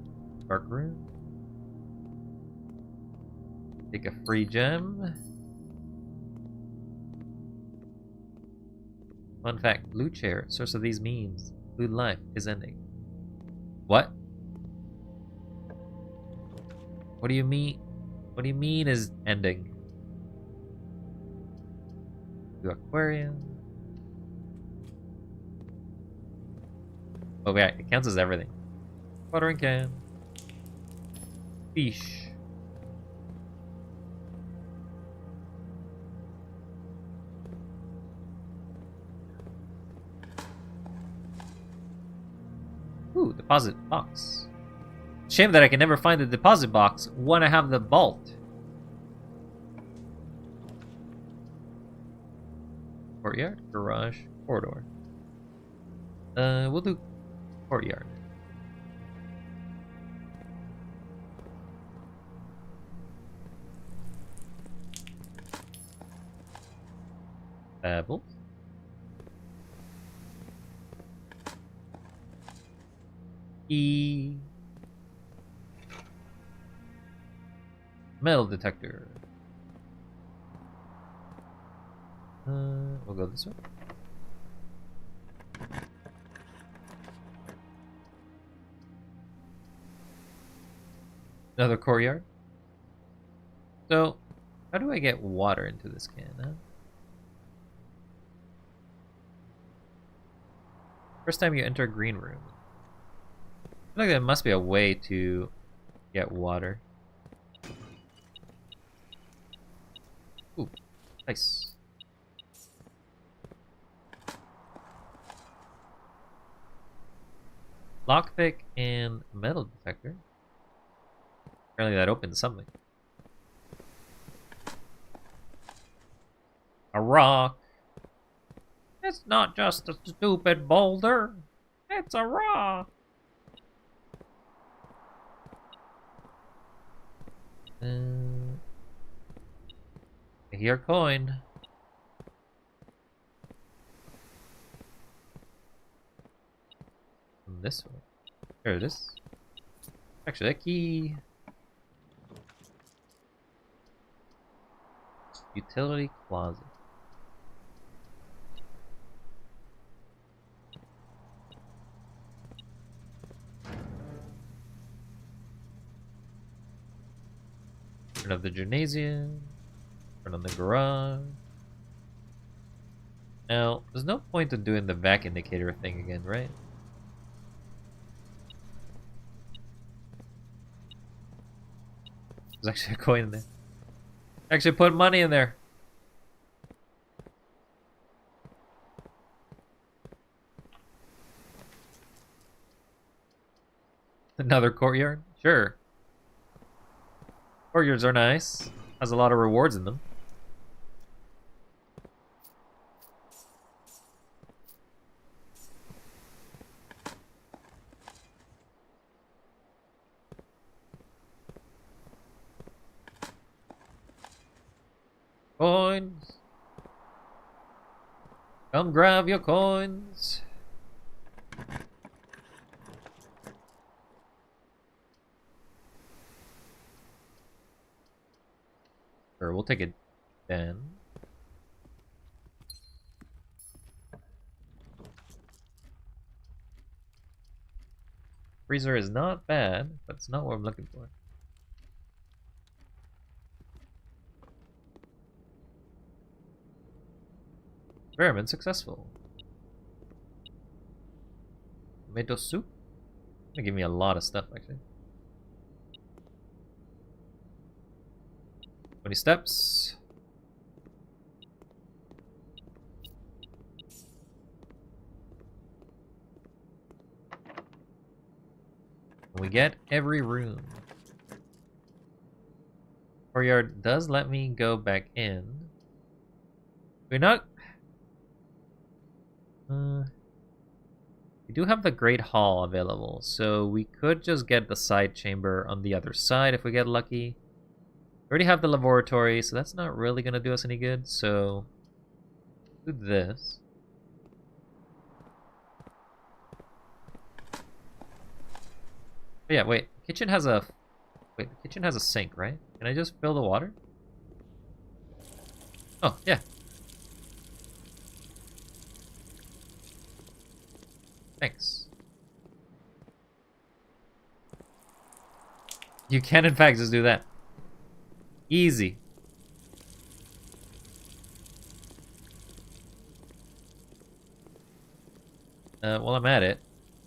dark room. Take a free gem. Fun fact, blue chair, source of these memes. Blue life is ending. What? What do you mean? What do you mean is ending? Do aquarium. Oh yeah, it counts as everything. Watering can. Fish. Ooh, deposit box. Shame that I can never find the deposit box when I have the vault. Courtyard, garage, corridor. We'll do courtyard. Pebbles. E. Metal detector. We'll go this way. Another courtyard. So, how do I get water into this can, huh? First time you enter a green room. I feel like there must be a way to get water. Ooh, nice. Lockpick and metal detector. Apparently that opens something. A rock. It's not just a stupid boulder. It's a rock. Here, coin. This one. Here it is. Actually, that key. Utility closet. Turn on the gymnasium. Turn on the garage. Now, there's no point in doing the vac indicator thing again, right? There's actually a coin in there. Actually put money in there. Another courtyard? Sure. Courtyards are nice. Has a lot of rewards in them. Coins. Come grab your coins. Sure, we'll take it then. Freezer is not bad, but it's not what I'm looking for. Experiment successful. Tomato soup? Gonna give me a lot of stuff actually. 20 steps. We get every room. Courtyard does let me go back in. We're not... we do have the Great Hall available, so we could just get the side chamber on the other side if we get lucky. We already have the laboratory, so that's not really going to do us any good, so... do this. But yeah, wait. Kitchen has a... wait, the kitchen has a sink, right? Can I just fill the water? Oh, yeah. Thanks. You can, in fact, just do that. Easy. While I'm at it,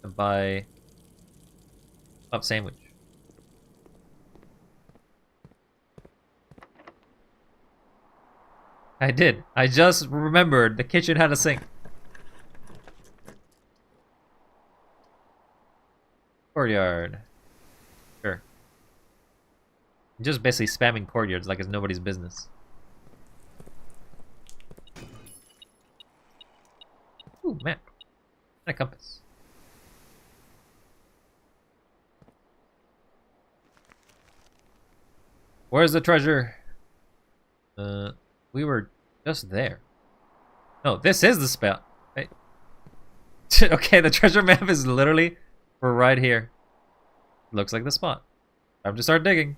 I'll buy a sandwich. I did. I just remembered the kitchen had a sink. Courtyard. Sure. I'm just basically spamming courtyards like it's nobody's business. Ooh, map. And a compass. Where's the treasure? We were just there. No, this is the spell. Hey. Okay, the treasure map is literally right here. Looks like the spot. Time to start digging.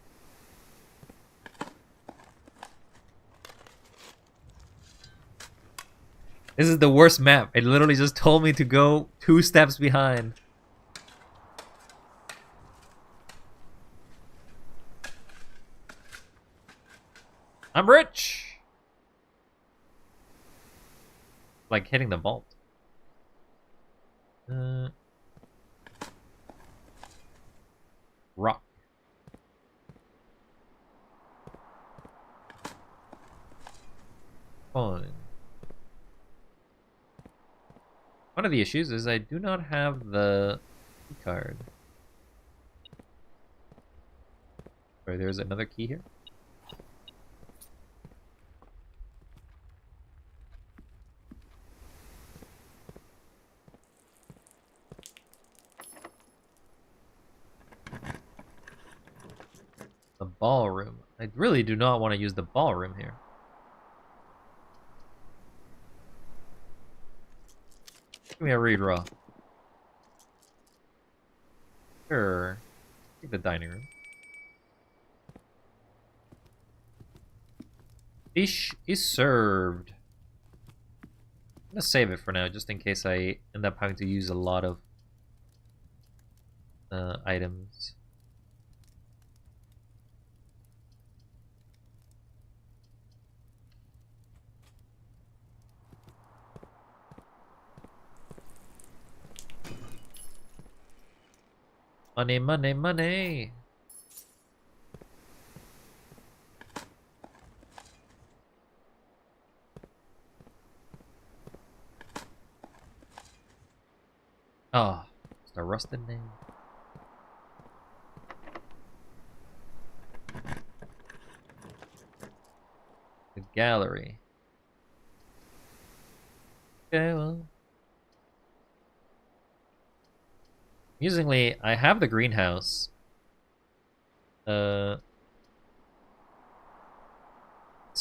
This is the worst map. It literally just told me to go 2 steps behind. I'm rich! Like hitting the vault. Rock. Fine. One of the issues is I do not have the key card. Or there's another key here. The ballroom. I really do not want to use the ballroom here. Give me a redraw. Sure. Take the dining room. Fish is served. I'm gonna save it for now, just in case I end up having to use a lot of items. Money, money, money! Oh, it's the rusted name. The gallery. Okay, well. Amusingly, I have the greenhouse. So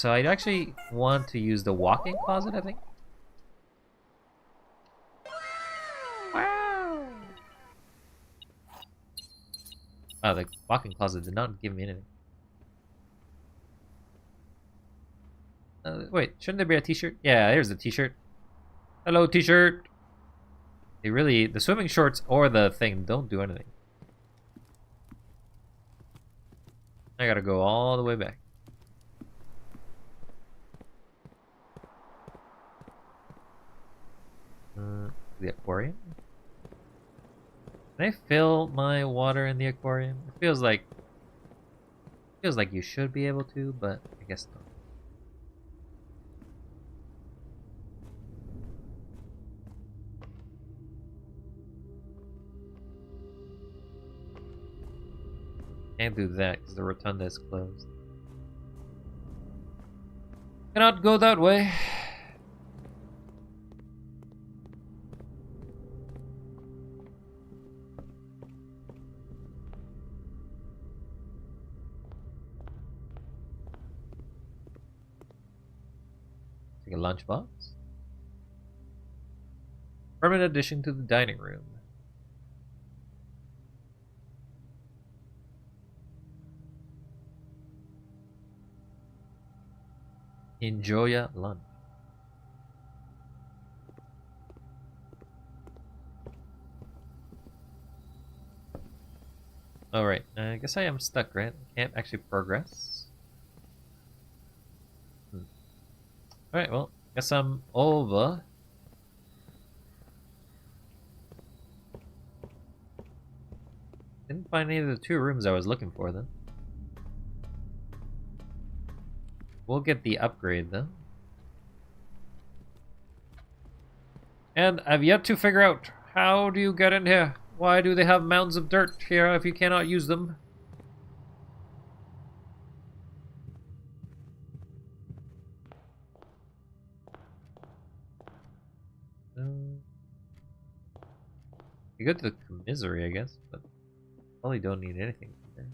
I'd actually want to use the walk-in closet, I think. Wow! Oh, the walk-in closet did not give me anything. Wait, shouldn't there be a t-shirt? Yeah, there's the t-shirt. Hello, t-shirt! The swimming shorts or the thing don't do anything. I gotta go all the way back. The aquarium? Can I fill my water in the aquarium? It feels like you should be able to, but I guess not. Can't do that because the rotunda is closed. Cannot go that way. Take a lunchbox. Permanent addition to the dining room. Enjoy your lunch. Alright, I guess I am stuck, right? Can't actually progress. Alright, well, guess I'm over. Didn't find any of the 2 rooms I was looking for, then. We'll get the upgrade, though. And I've yet to figure out, how do you get in here? Why do they have mounds of dirt here if you cannot use them? You go to the commissary, I guess, but probably don't need anything there.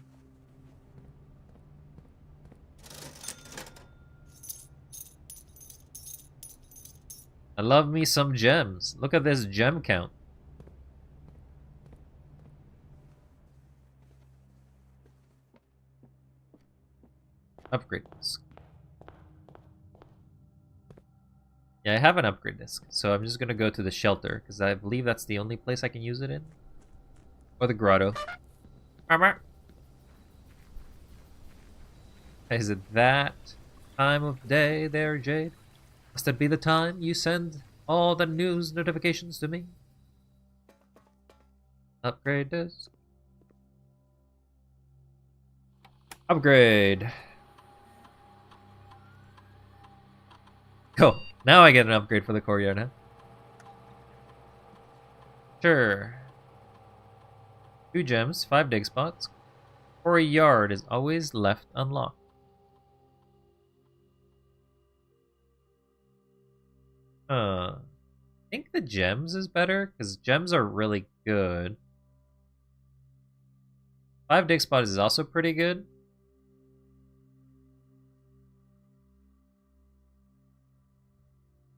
I love me some gems. Look at this gem count. Upgrade disc. Yeah, I have an upgrade disc, so I'm just gonna go to the shelter, because I believe that's the only place I can use it in. Or the grotto. Armor! Is it that time of day there, Jade? Must it be the time you send all the news notifications to me? Upgrade disc. Upgrade. Cool. Now I get an upgrade for the courtyard, huh? Sure. 2 gems, 5 dig spots. Quarry yard is always left unlocked. I think the gems is better, because gems are really good. 5 dig spots is also pretty good.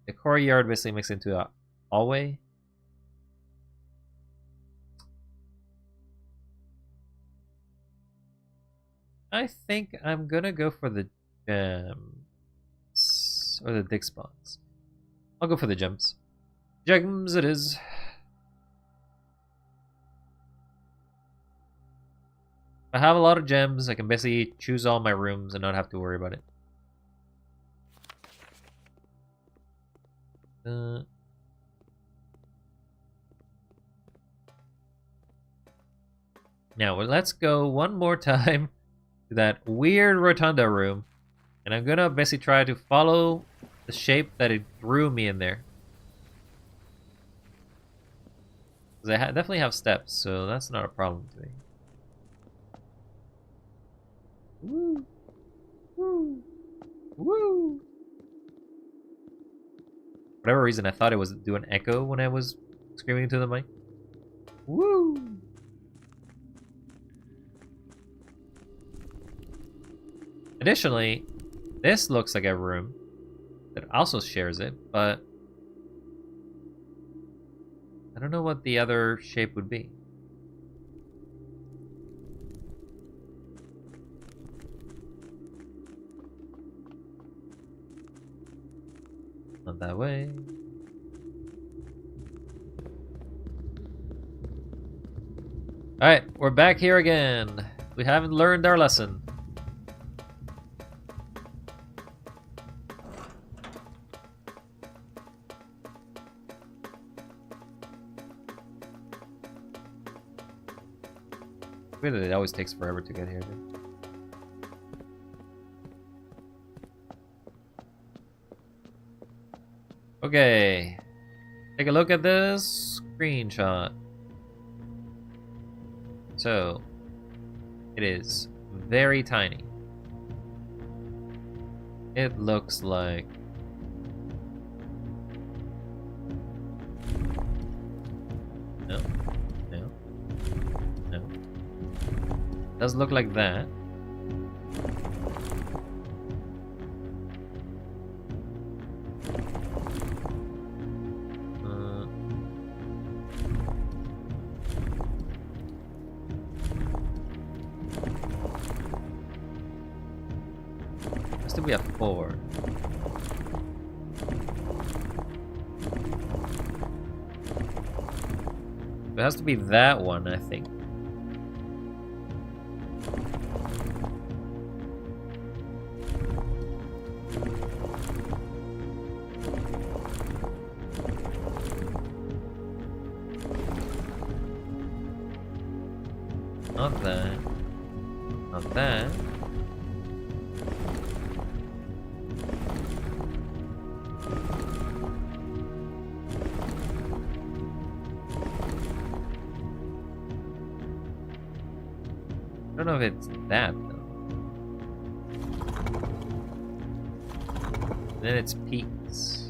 The quarry yard basically makes it into a hallway. I think I'm gonna go for the gems. Or the dig spots. I'll go for the gems. Gems it is. If I have a lot of gems, I can basically choose all my rooms and not have to worry about it. Now, let's go one more time to that weird rotunda room. And I'm gonna basically try to follow the shape that it drew me in there. Because I definitely have steps, so that's not a problem to me. Woo! Woo! Woo! For whatever reason, I thought it was doing echo when I was screaming into the mic. Woo! Additionally, this looks like a room that also shares it, but I don't know what the other shape would be. Not that way. Alright, we're back here again. We haven't learned our lesson. It always takes forever to get here, dude. Okay. Take a look at this screenshot. So, it is very tiny. It looks like... No. No. No. Does look like that. Has to be a 4. It has to be that one, I think. Not that. Not that. I don't know if it's that, though. Then it's peaks.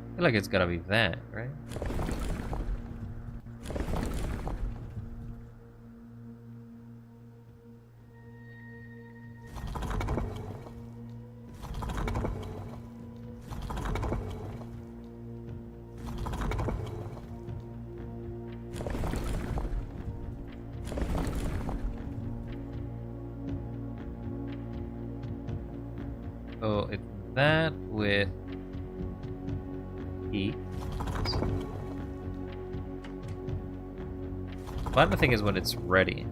I feel like it's gotta be that, right? So it's that with peaks. But the thing is when it's ready.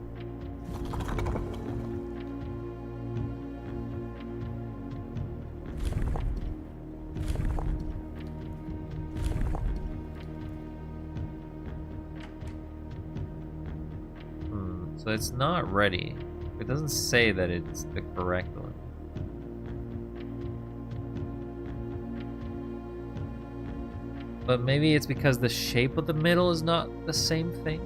So it's not ready. It doesn't say that it's the correct one. But maybe it's because the shape of the middle is not the same thing.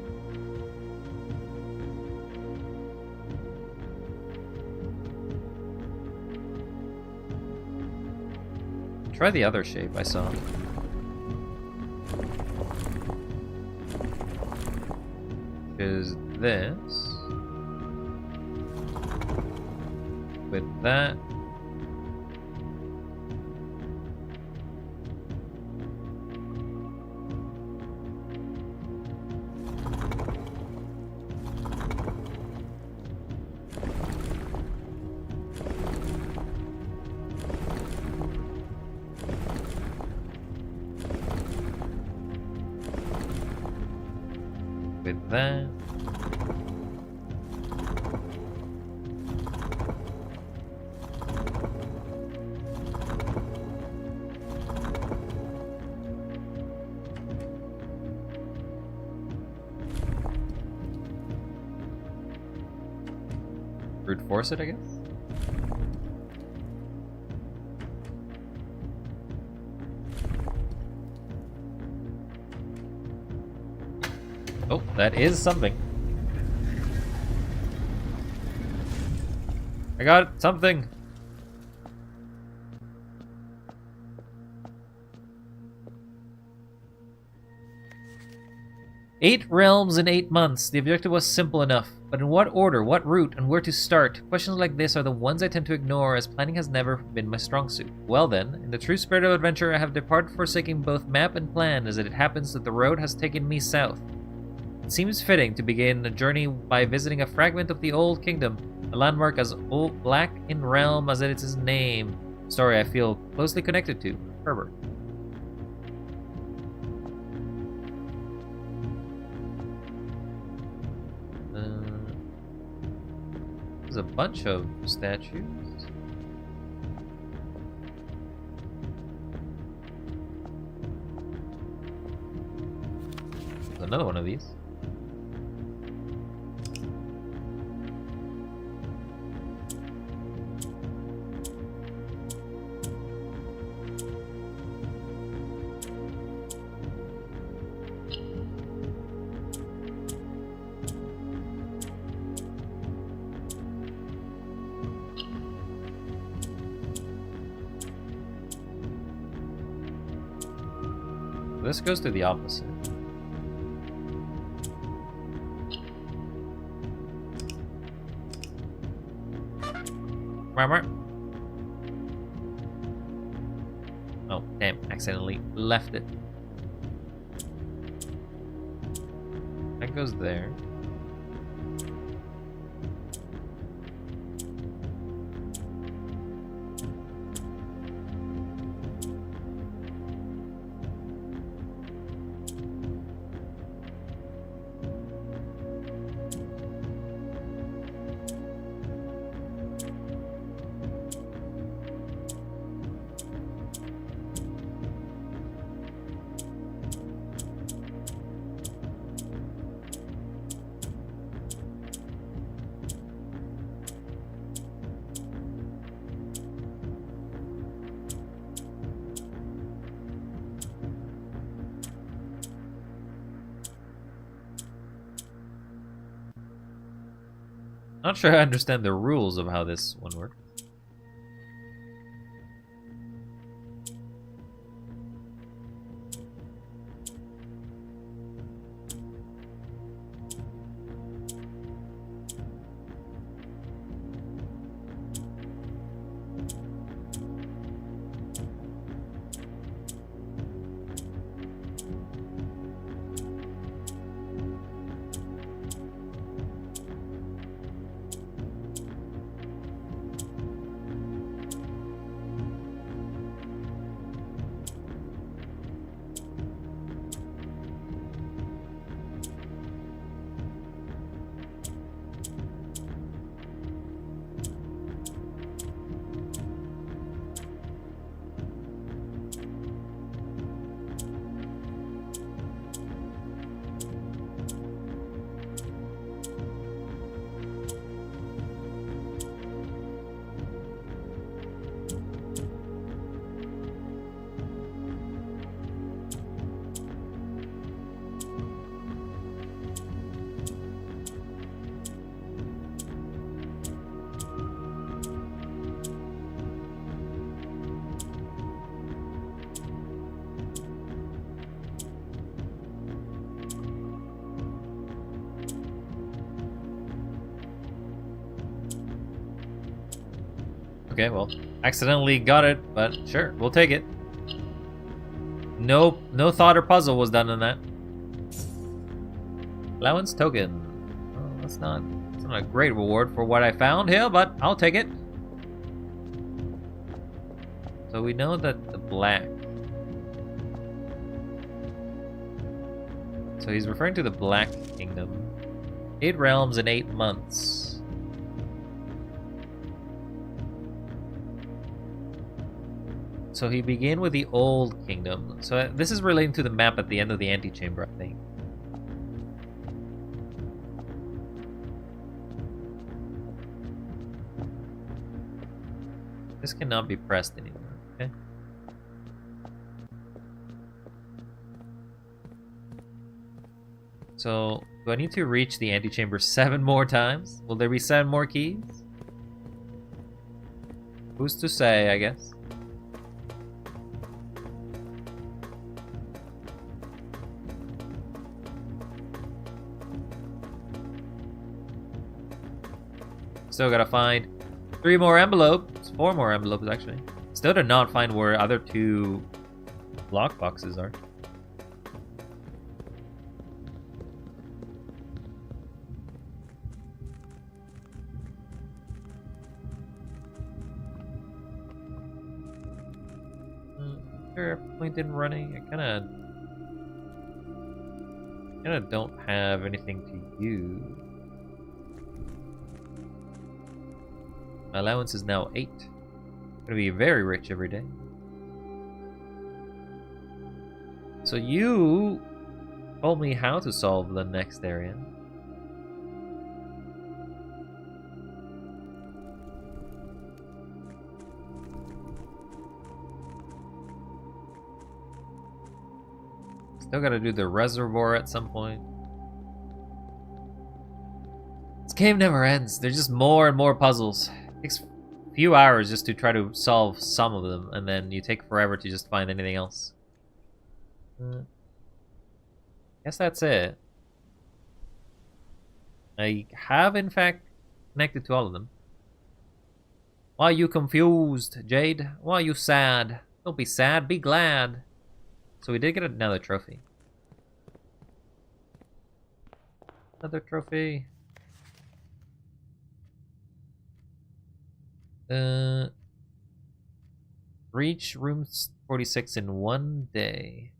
Try the other shape I saw. Is this with that. With that. Brute force it, I guess? Oh, that is something. I got something. Eight realms in 8 months. The objective was simple enough. But in what order, what route, and where to start? Questions like this are the ones I tend to ignore, as planning has never been my strong suit. Well then, in the true spirit of adventure, I have departed forsaking both map and plan, as it happens that the road has taken me south. It seems fitting to begin a journey by visiting a fragment of the Old Kingdom, a landmark as old, black in realm as it is its name. A story I feel closely connected to. Herbert. There's a bunch of statues. There's another one of these. This goes to the opposite. Oh, damn, accidentally left it. That goes there. Not sure I understand the rules of how this one works. Okay, well, accidentally got it, but sure, we'll take it. No thought or puzzle was done in that. Allowance token. Well, that's not a great reward for what I found here, but I'll take it. So we know that the black. So he's referring to the Black Kingdom. 8 realms in 8 months. So he began with the Old Kingdom. So this is relating to the map at the end of the antechamber, I think. This cannot be pressed anymore, okay? So, do I need to reach the antechamber 7 more times? Will there be 7 more keys? Who's to say, I guess? Still gotta find 3 more envelopes. 4 more envelopes, actually. Still did not find where other 2 lock boxes are. Point in running. I kinda don't have anything to use. My allowance is now 8. I'm gonna be very rich every day. So you told me how to solve the next area. Still gotta do the reservoir at some point. This game never ends. There's just more and more puzzles. It takes a few hours just to try to solve some of them, and then you take forever to just find anything else. Guess that's it. I have, in fact, connected to all of them. Why are you confused, Jade? Why are you sad? Don't be sad, be glad. So we did get another trophy. Another trophy. Reach room 46 in 1 day.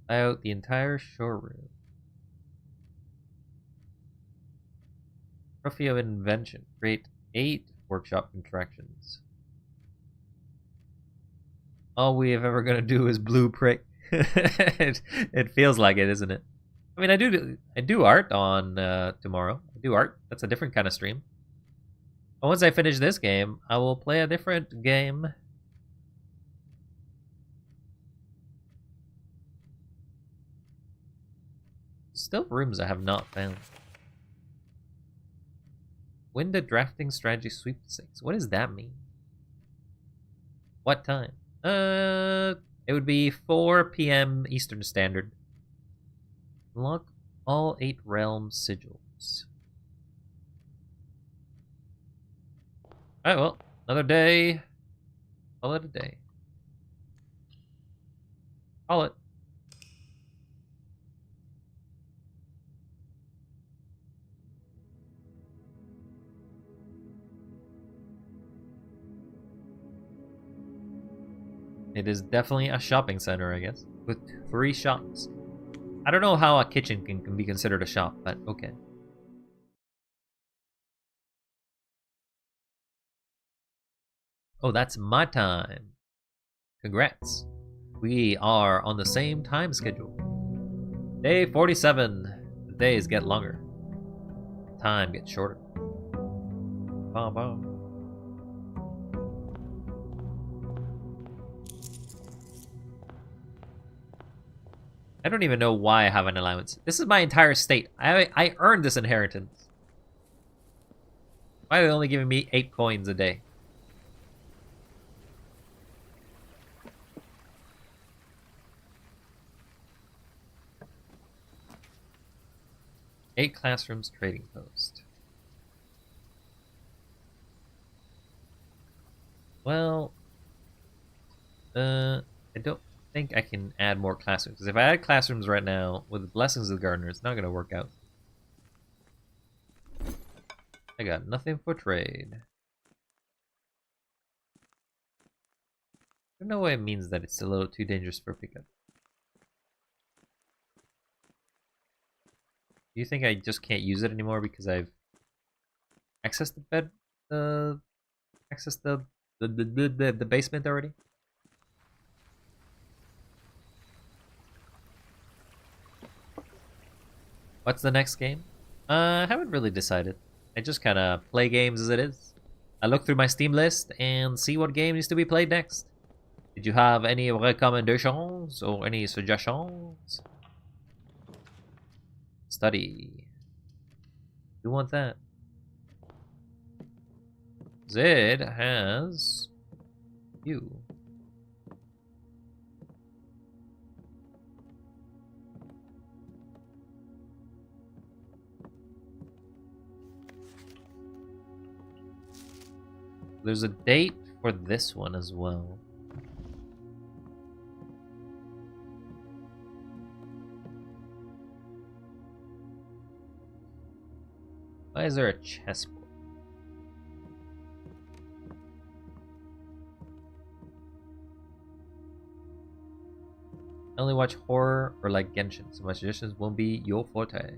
Buy out the entire showroom. Trophy of Invention. Create 8 workshop contractions. All we have ever gonna do is blueprint. it feels like it, isn't it? I mean, I do art on tomorrow. I do art. That's a different kind of stream. But once I finish this game, I will play a different game. Still rooms I have not found. Win the drafting strategy sweepstakes. What does that mean? What time? It would be 4 p.m. Eastern Standard. Unlock all 8 realm sigils. Alright, well, another day. Call it a day. Call it. It is definitely a shopping center, I guess, with 3 shops. I don't know how a kitchen can be considered a shop, but okay. Oh, that's my time. Congrats. We are on the same time schedule. Day 47. The days get longer. Time gets shorter. Bum, bum. I don't even know why I have an allowance. This is my entire state. I earned this inheritance. Why are they only giving me 8 coins a day? Eight classrooms trading post. Well, I don't think I can add more classrooms. Because if I add classrooms right now, with the blessings of the gardener, it's not going to work out. I got nothing for trade. I don't know why it means that it's a little too dangerous for pickup. Do you think I just can't use it anymore because I've accessed the bed, accessed the basement already? What's the next game? I haven't really decided. I just kind of play games as it is. I look through my Steam list and see what game needs to be played next. Did you have any recommendations or any suggestions? Study. You want that? Zed has you. There's a date for this one as well. Why is there a chessboard? I only watch horror or like Genshin, so my suggestions won't be your forte.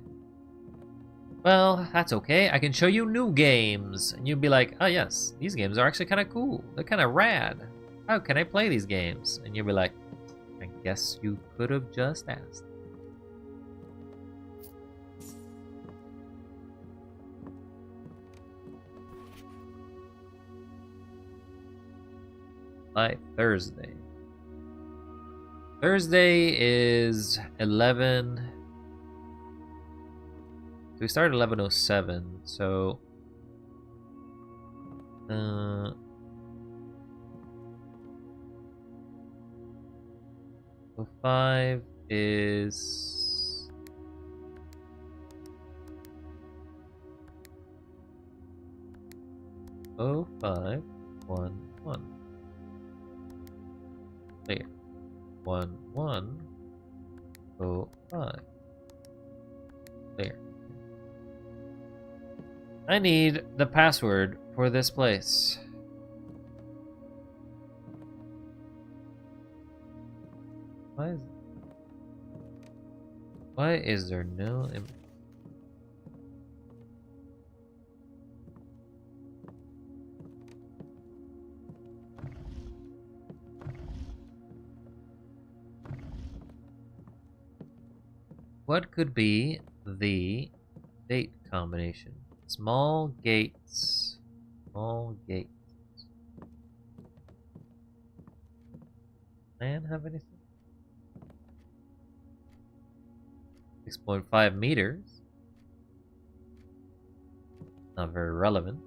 Well, that's okay. I can show you new games, and you'll be like, oh yes, these games are actually kind of cool. They're kind of rad. How can I play these games? And you'll be like, I guess you could have just asked. By Thursday. Thursday is 11. So we started 11:07, so 5 is 0511. Clear. 1105. Clear. I need the password for this place. Why is there no image? What could be the date combination? Small gates. Small gates. Plan have anything? 6.5 meters. Not very relevant.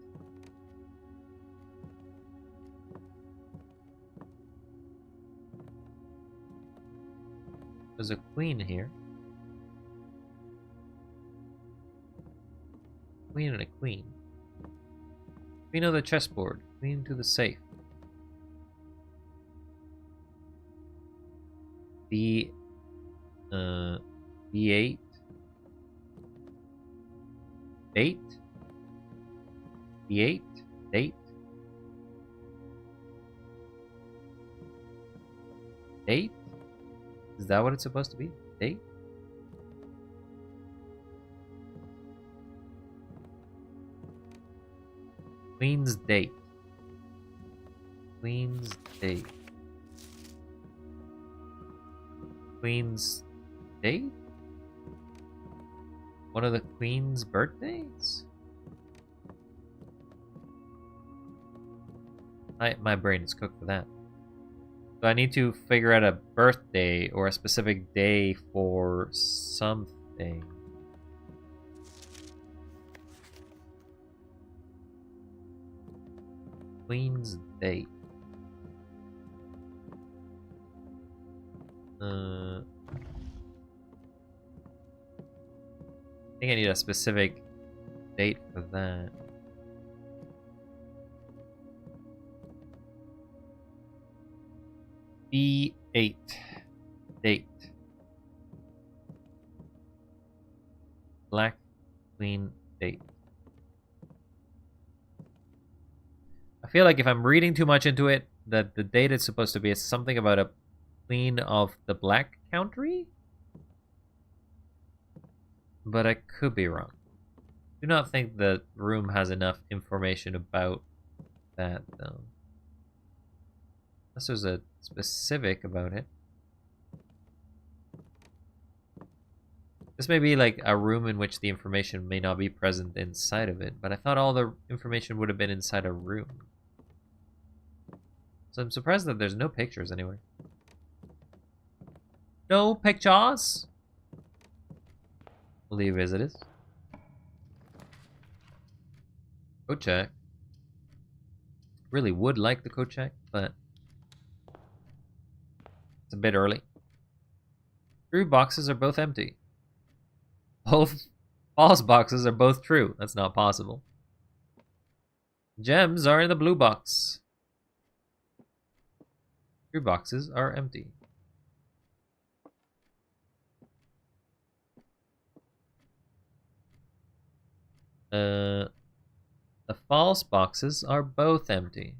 There's a queen here. Queen and a queen. Queen of the chessboard. Queen to the safe. B8. Date. B8. Date. Date? Is that what it's supposed to be? Date? Queen's date. Queen's date. Queen's date? One of the Queen's birthdays? My brain is cooked for that. So I need to figure out a birthday or a specific day for something. Queen's date. I think I need a specific date for that. B8 date. Black Queen date. I feel like if I'm reading too much into it, that the date it's supposed to be is something about a queen of the Black Country? But I could be wrong. Do not think the room has enough information about that, though. Unless there's a specific about it. This may be like a room in which the information may not be present inside of it, but I thought all the information would have been inside a room. So I'm surprised that there's no pictures anywhere. No pictures? Believe as it is. Code check. Really would like the code check, but it's a bit early. True boxes are both empty. Both false boxes are both true. That's not possible. Gems are in the blue box. True boxes are empty. The false boxes are both empty.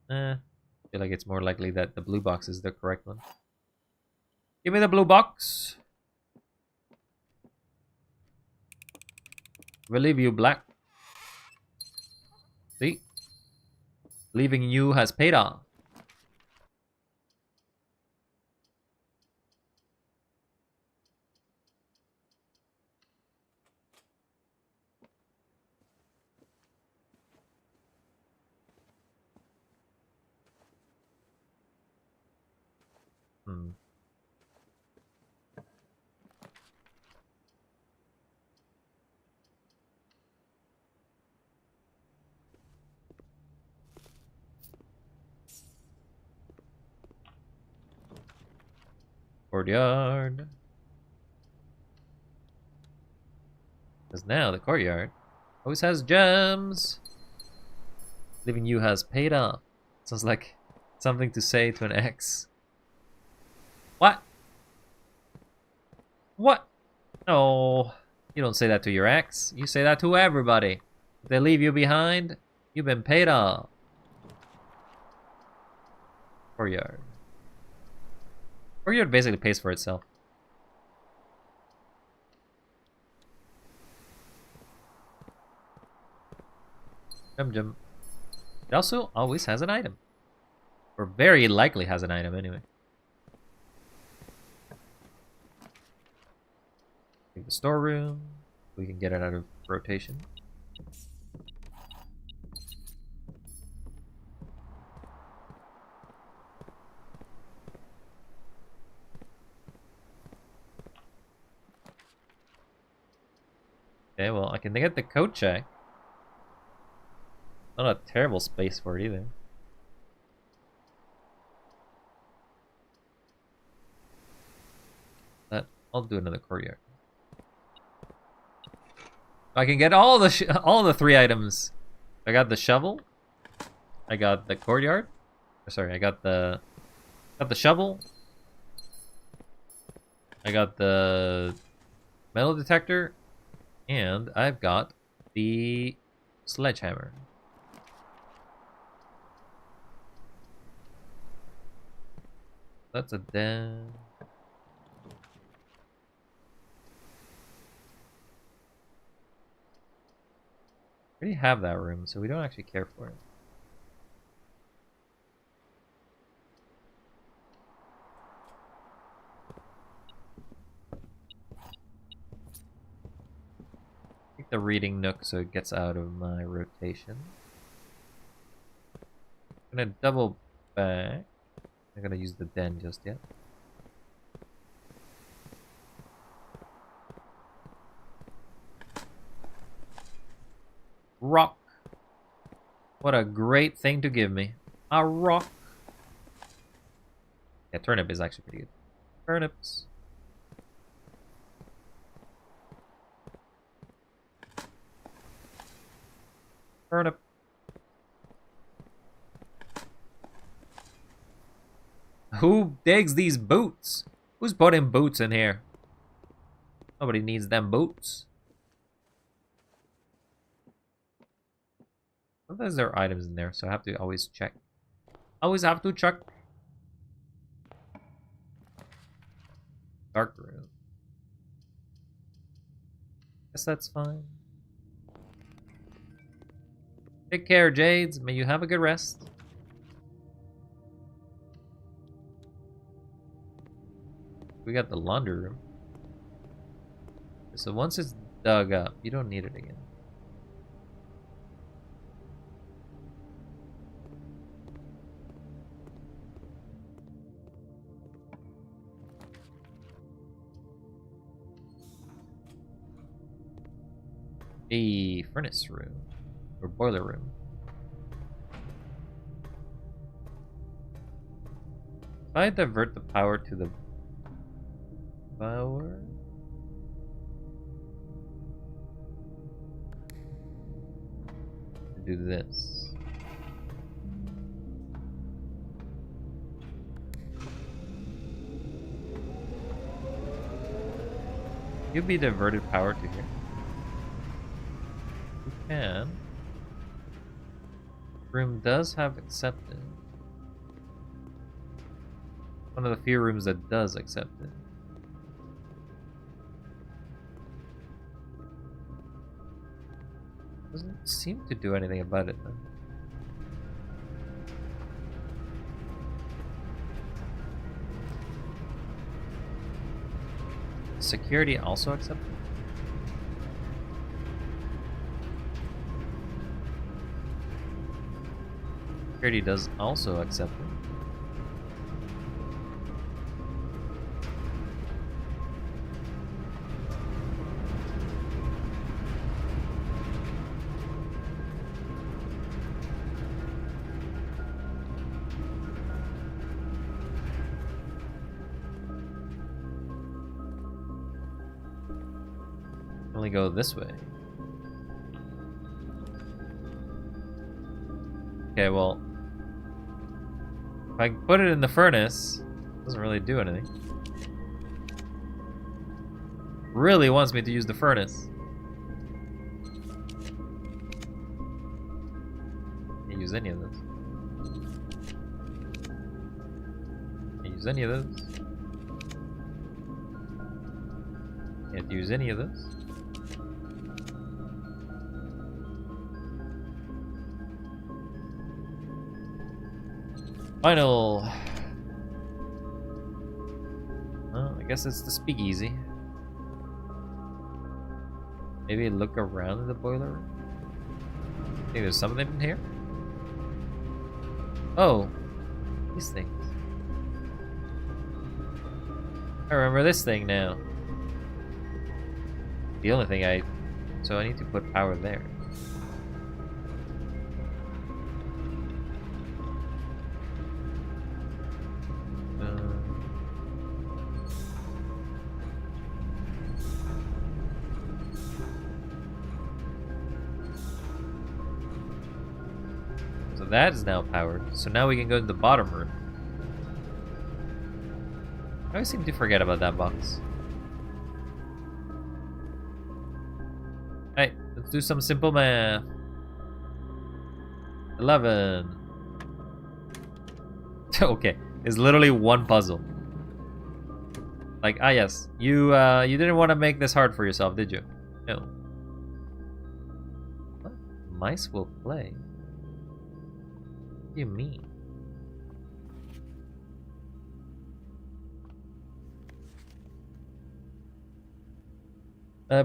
I feel like it's more likely that the blue box is the correct one. Give me the blue box. We'll leave you black. See? Leaving you has paid off. courtyard. Because now the courtyard always has gems. Leaving you has paid off. Sounds like something to say to an ex. What? What? No. You don't say that to your ex. You say that to everybody. If they leave you behind, you've been paid off. Courtyard. Courtyard basically pays for itself. Jum. It also always has an item. Or very likely has an item anyway. Take the storeroom. We can get it out of rotation. Okay, well, I can get the coat check. Not a terrible space for it either. But I'll do another courtyard. I can get all the 3 items. I got the shovel. I got the courtyard. Sorry, I got the shovel. I got the metal detector, and I've got the sledgehammer. That's a den. We already have that room, so we don't actually care for it. Take the reading nook so it gets out of my rotation. I'm gonna double back. I'm not gonna use the den just yet. Rock. What a great thing to give me. A rock. Yeah, turnip is actually pretty good. Turnips. Turnip. Who digs these boots? Who's putting boots in here? Nobody needs them boots. Sometimes there are items in there, so I have to always check. Always have to check. Dark room. Guess that's fine. Take care, Jades. May you have a good rest. We got the laundry room. So once it's dug up, you don't need it again. A furnace room or boiler room. If I divert the power to the power, do this. You'll be diverted power to here. You can. Room does have accepted. One of the few rooms that does accept it. Doesn't seem to do anything about it though. Security also accepted? Security does also accept it. only go this way. Okay, well, if I put it in the furnace, it doesn't really do anything. Really wants me to use the furnace. Can't use any of this. Can't use any of this. Can't use any of this. Final. Well, I guess it's the speakeasy. Maybe look around the boiler room. I think there's something in here. Oh, these things. I remember this thing now. The only thing so I need to put power there. So that is now powered. So now we can go to the bottom room. I always seem to forget about that box. Alright, let's do some simple math. 11. Okay, it's literally one puzzle. Like, yes, you didn't want to make this hard for yourself, did you? No. What? Mice will play? What do you mean?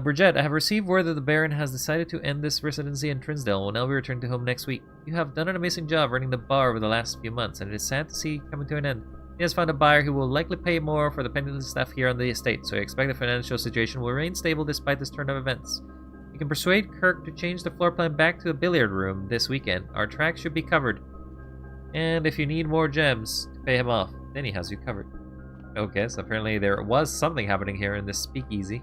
Bridget, I have received word that the Baron has decided to end this residency in Trinsdale and will now be returned to home next week. You have done an amazing job running the bar over the last few months, and it is sad to see it coming to an end. He has found a buyer who will likely pay more for the penniless staff here on the estate, so I expect the financial situation will remain stable despite this turn of events. You can persuade Kirk to change the floor plan back to a billiard room this weekend. Our tracks should be covered. And if you need more gems to pay him off, then he has you covered. Okay, so apparently there was something happening here in this speakeasy.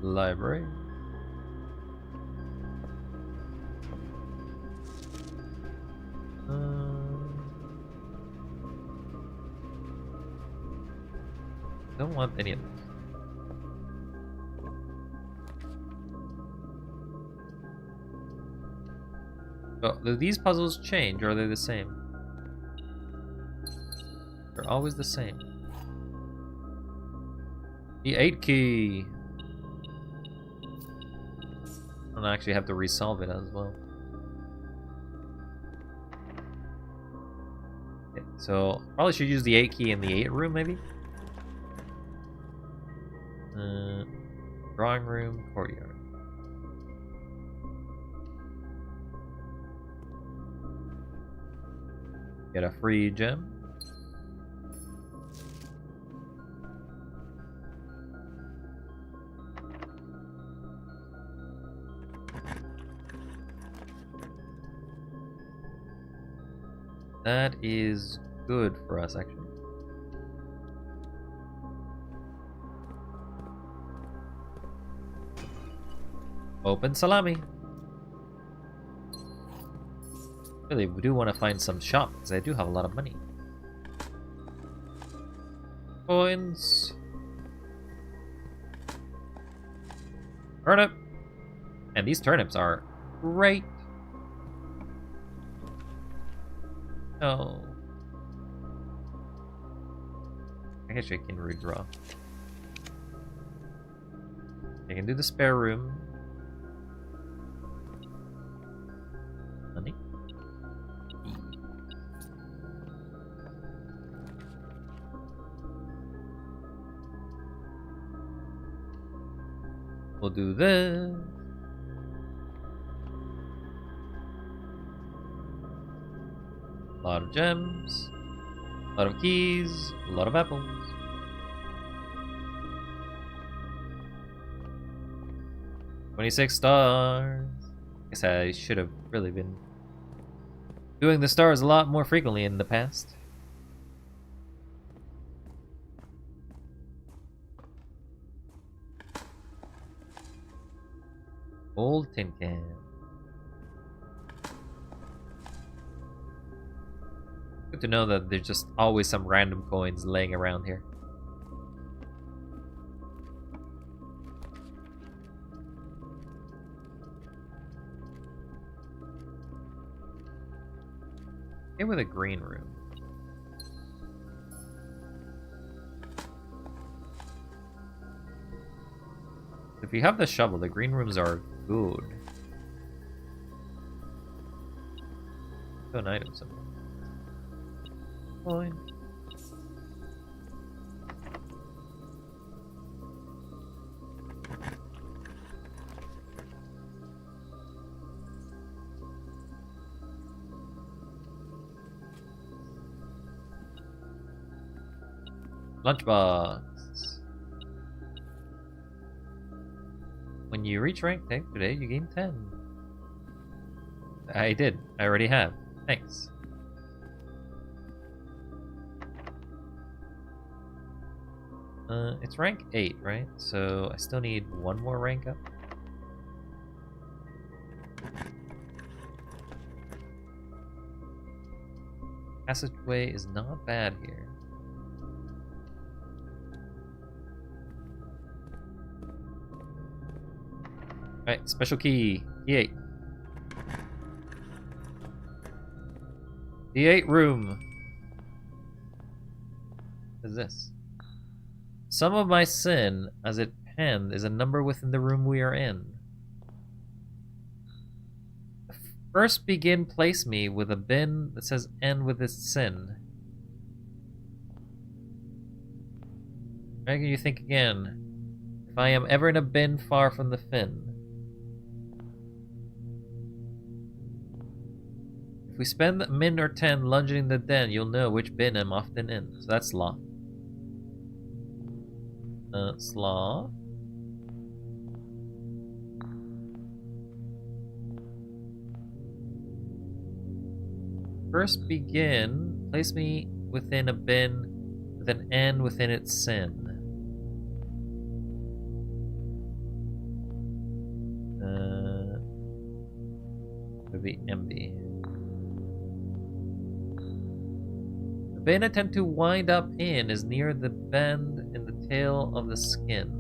Library. Don't want any of this. Oh, do these puzzles change or are they the same? They're always the same. The 8 key. I'll actually have to resolve it as well. Okay, so probably should use the 8 key in the 8 room, maybe. Drawing room, courtyard. Get a free gem. That is good for us, actually. Open salami. Really, we do want to find some shop, because I do have a lot of money. Coins. Turnip. And these turnips are great. No. I guess I can redraw. I can do the spare room. Money. We'll do this. A lot of gems, a lot of keys, a lot of apples. $26. Guess I should have really been doing the stars a lot more frequently in the past. Old tin can. Good to know that there's just always some random coins laying around here. Okay, with a green room. If you have the shovel, the green rooms are good. An item somewhere. Coin. Lunchbox. When you reach rank 10 today, you gain 10. I did. I already have. Thanks. It's rank 8, right? So I still need one more rank up. Passageway is not bad here. Alright, special key. Key 8. The 8 room. What is this? Sum of my sin, as it penned, is a number within the room we are in. First begin place me with a bin that says end with its sin. Dragon, you think again. If I am ever in a bin far from the fin. If we spend a min or 10 lunging in the den, you'll know which bin I'm often in. So that's law. Slaw. First begin, place me within a bin with an N within its sin. Would be MB. The bin I tend to wind up in is near the bend in the tail of the skin.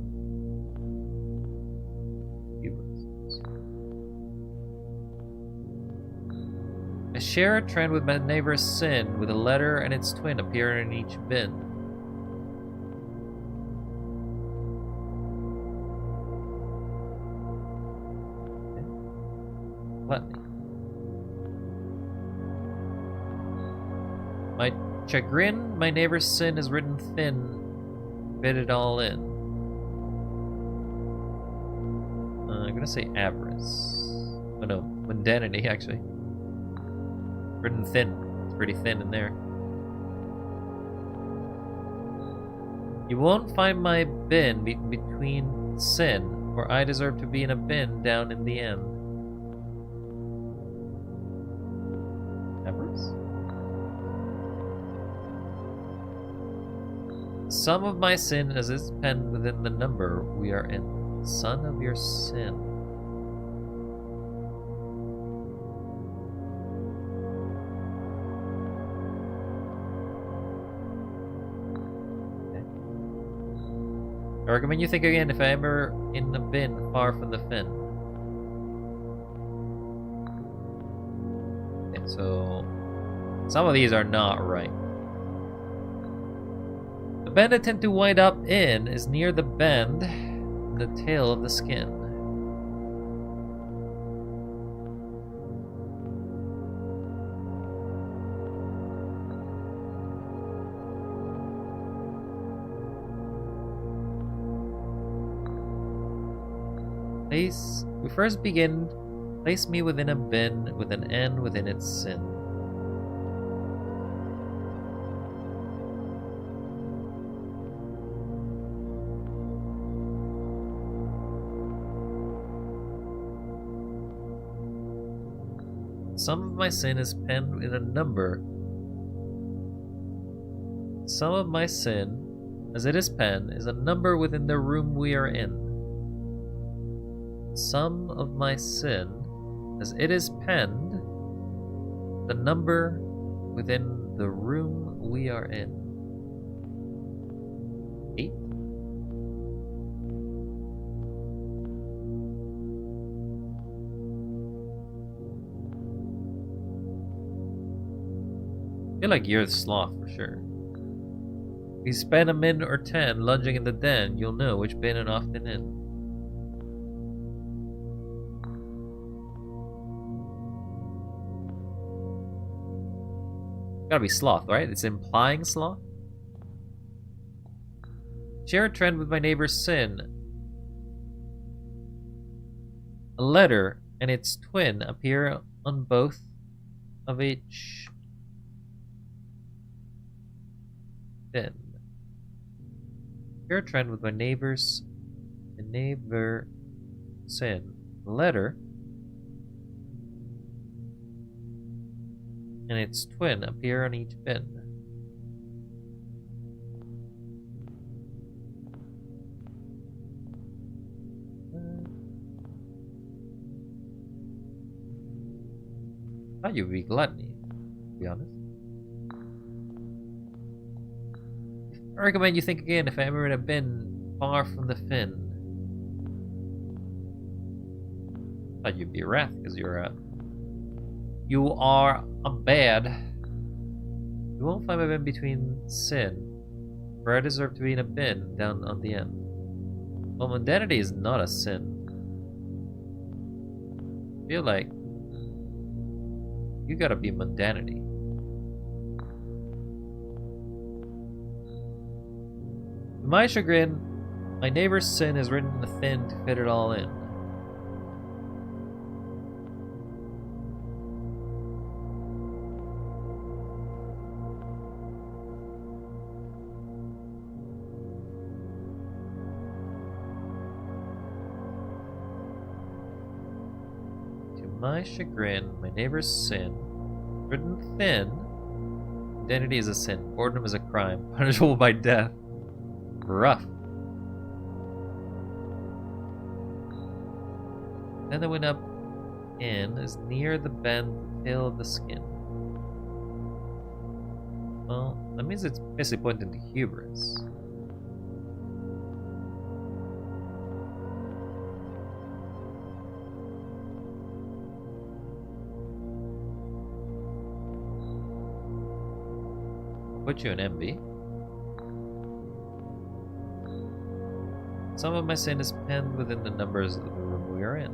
I share a trend with my neighbor's sin, with a letter and its twin appearing in each bin. Okay. Gluttony. My chagrin, my neighbor's sin is written thin, fit it all in. I'm gonna say avarice. Oh no, mundanity actually. Written thin. It's pretty thin in there. You won't find my bin between sin, for I deserve to be in a bin down in the end. Avarice? Sum of my sin as is penned within the number we are in. Son of your sin. I recommend you think again if I'm ever in the bin far from the fin. Okay, so some of these are not right. The bend I tend to wind up in is near the bend in the tail of the skin. We first begin, place me within a bin with an N within its sin. Some of my sin is penned in a number. Some of my sin, as it is penned, is a number within the room we are in. Sum of my sin, as it is penned, the number within the room we are in. 8? I feel like you're the sloth for sure. If you spend a minute or 10 lunging in the den, you'll know which bin and often in. Gotta be sloth, right? It's implying sloth. Share a trend with my neighbor's sin. A letter and its twin appear on both of each bin. Share a trend with my neighbor's sin. A letter and its twin appear on each bin. I thought you'd be gluttony, to be honest. I recommend you think again if I'm ever in a bin far from the fin. I thought you'd be wrath because you are a bad. You won't find my bin between sin, for I deserve to be in a bin down on the end. Well, mundanity is not a sin. I feel like you gotta be mundanity. To my chagrin, my neighbor's sin is written in the thin to fit it all in. My chagrin, my neighbor's sin, written thin. Identity is a sin. Boredom is a crime, punishable by death. Rough. Then the went up in is near the bend tail of the skin. Well, that means it's basically pointing to hubris. Put you in envy. Some of my sin is penned within the numbers of the room we are in.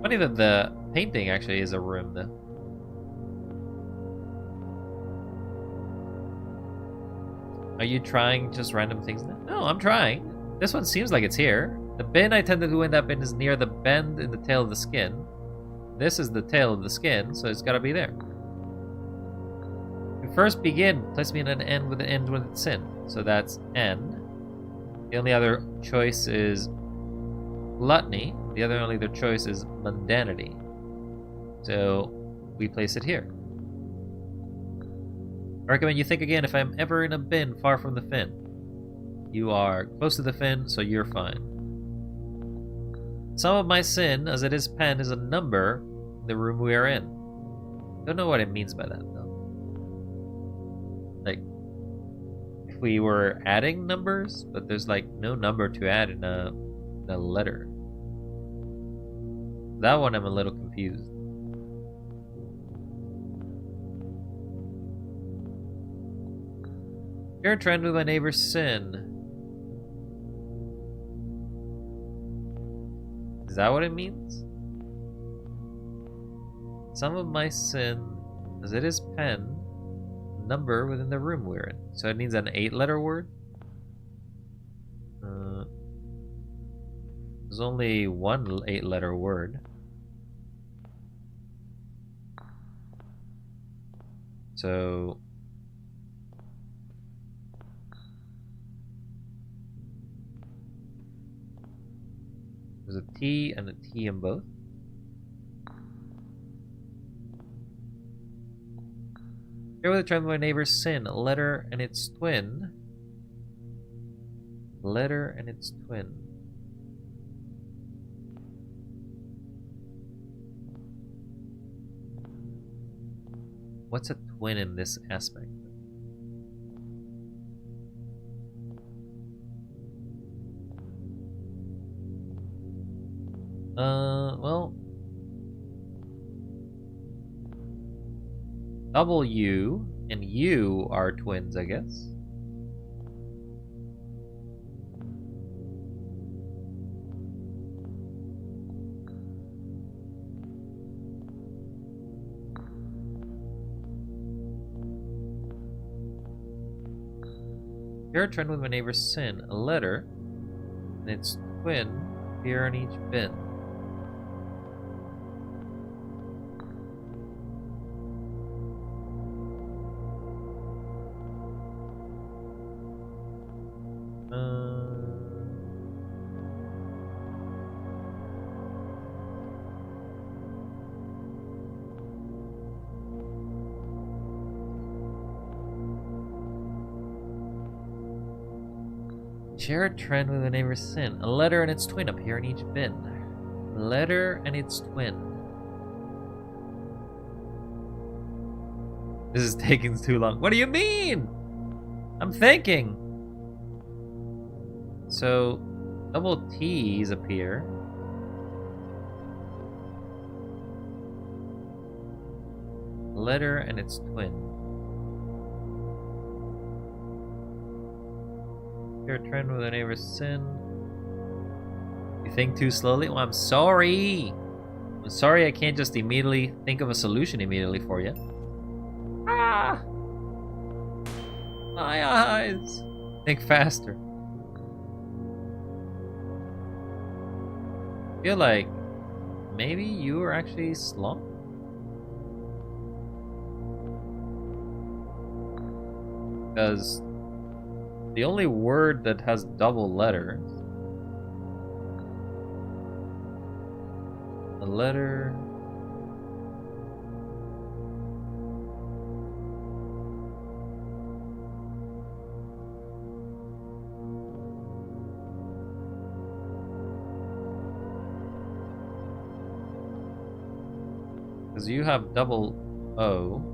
Funny that the painting actually is a room, though. Are you trying just random things now? No, I'm trying. This one seems like it's here. The bin I tended to end up in is near the bend in the tail of the skin. This is the tail of the skin, so it's gotta be there. You first begin, place me in an end with an end when it's in. So that's end. The only other choice is gluttony. The only other choice is mundanity. So we place it here. I recommend you think again if I'm ever in a bin far from the fin. You are close to the fin, so you're fine. Some of my sin, as it is penned, is a number in the room we are in. Don't know what it means by that, though. Like, if we were adding numbers, but there's like no number to add in a letter. That one I'm a little confused. Share a trend with my neighbor's sin. Is that what it means? Some of my sin, as it is penned, number within the room we're in. So it means an 8-letter word? There's only one 8-letter word. So There's a T and a T in both. Share with a trend my neighbor's sin, a letter and its twin. Letter and its twin. What's a twin in this aspect? Well, W and U are twins, I guess. Share a trend with my neighbor's sin, a letter and its twin appear in each bin. Share a trend with a neighbor's sin. A letter and its twin appear in each bin. Letter and its twin. This is taking too long. What do you mean? I'm thinking. So, double T's appear. Letter and its twin. Share a trend with a neighbor's sin. You think too slowly? Well, I'm sorry. I'm sorry I can't just immediately think of a solution immediately for you. Ah! My eyes! Think faster. I feel like maybe you were actually slow. Because the only word that has double letters, a letter, because you have double O.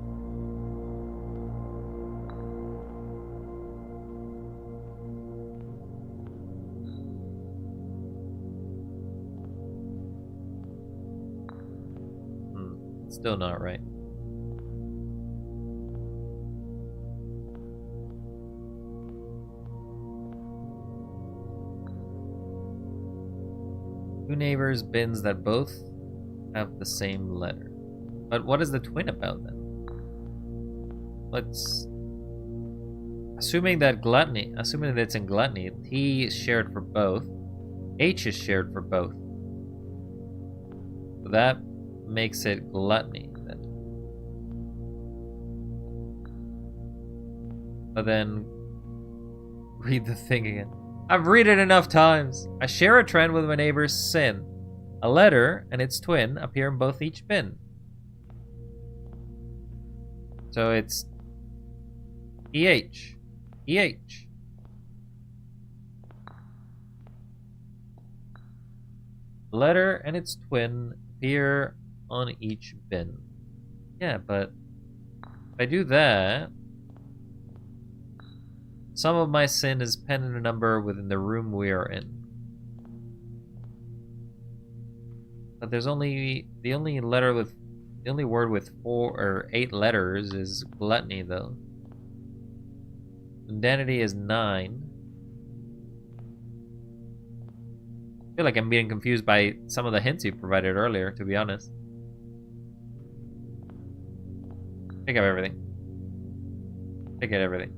Still not right. Two neighbors' bins that both have the same letter. But what is the twin about then? Let's... Assuming that it's in gluttony, T is shared for both. H is shared for both. So that makes it gluttony then. But then read the thing again. I've read it enough times. I share a trend with my neighbor's sin. A letter and its twin appear in both each bin. So it's EH. EH. Letter and its twin appear on each bin. Yeah, but if I do that, some of my sin is penned in a number within the room we are in. But there's only the only word with 4 or 8 letters is gluttony though. Mundanity is 9. I feel like I'm being confused by some of the hints you provided earlier, to be honest. Pick up everything. Pick at everything.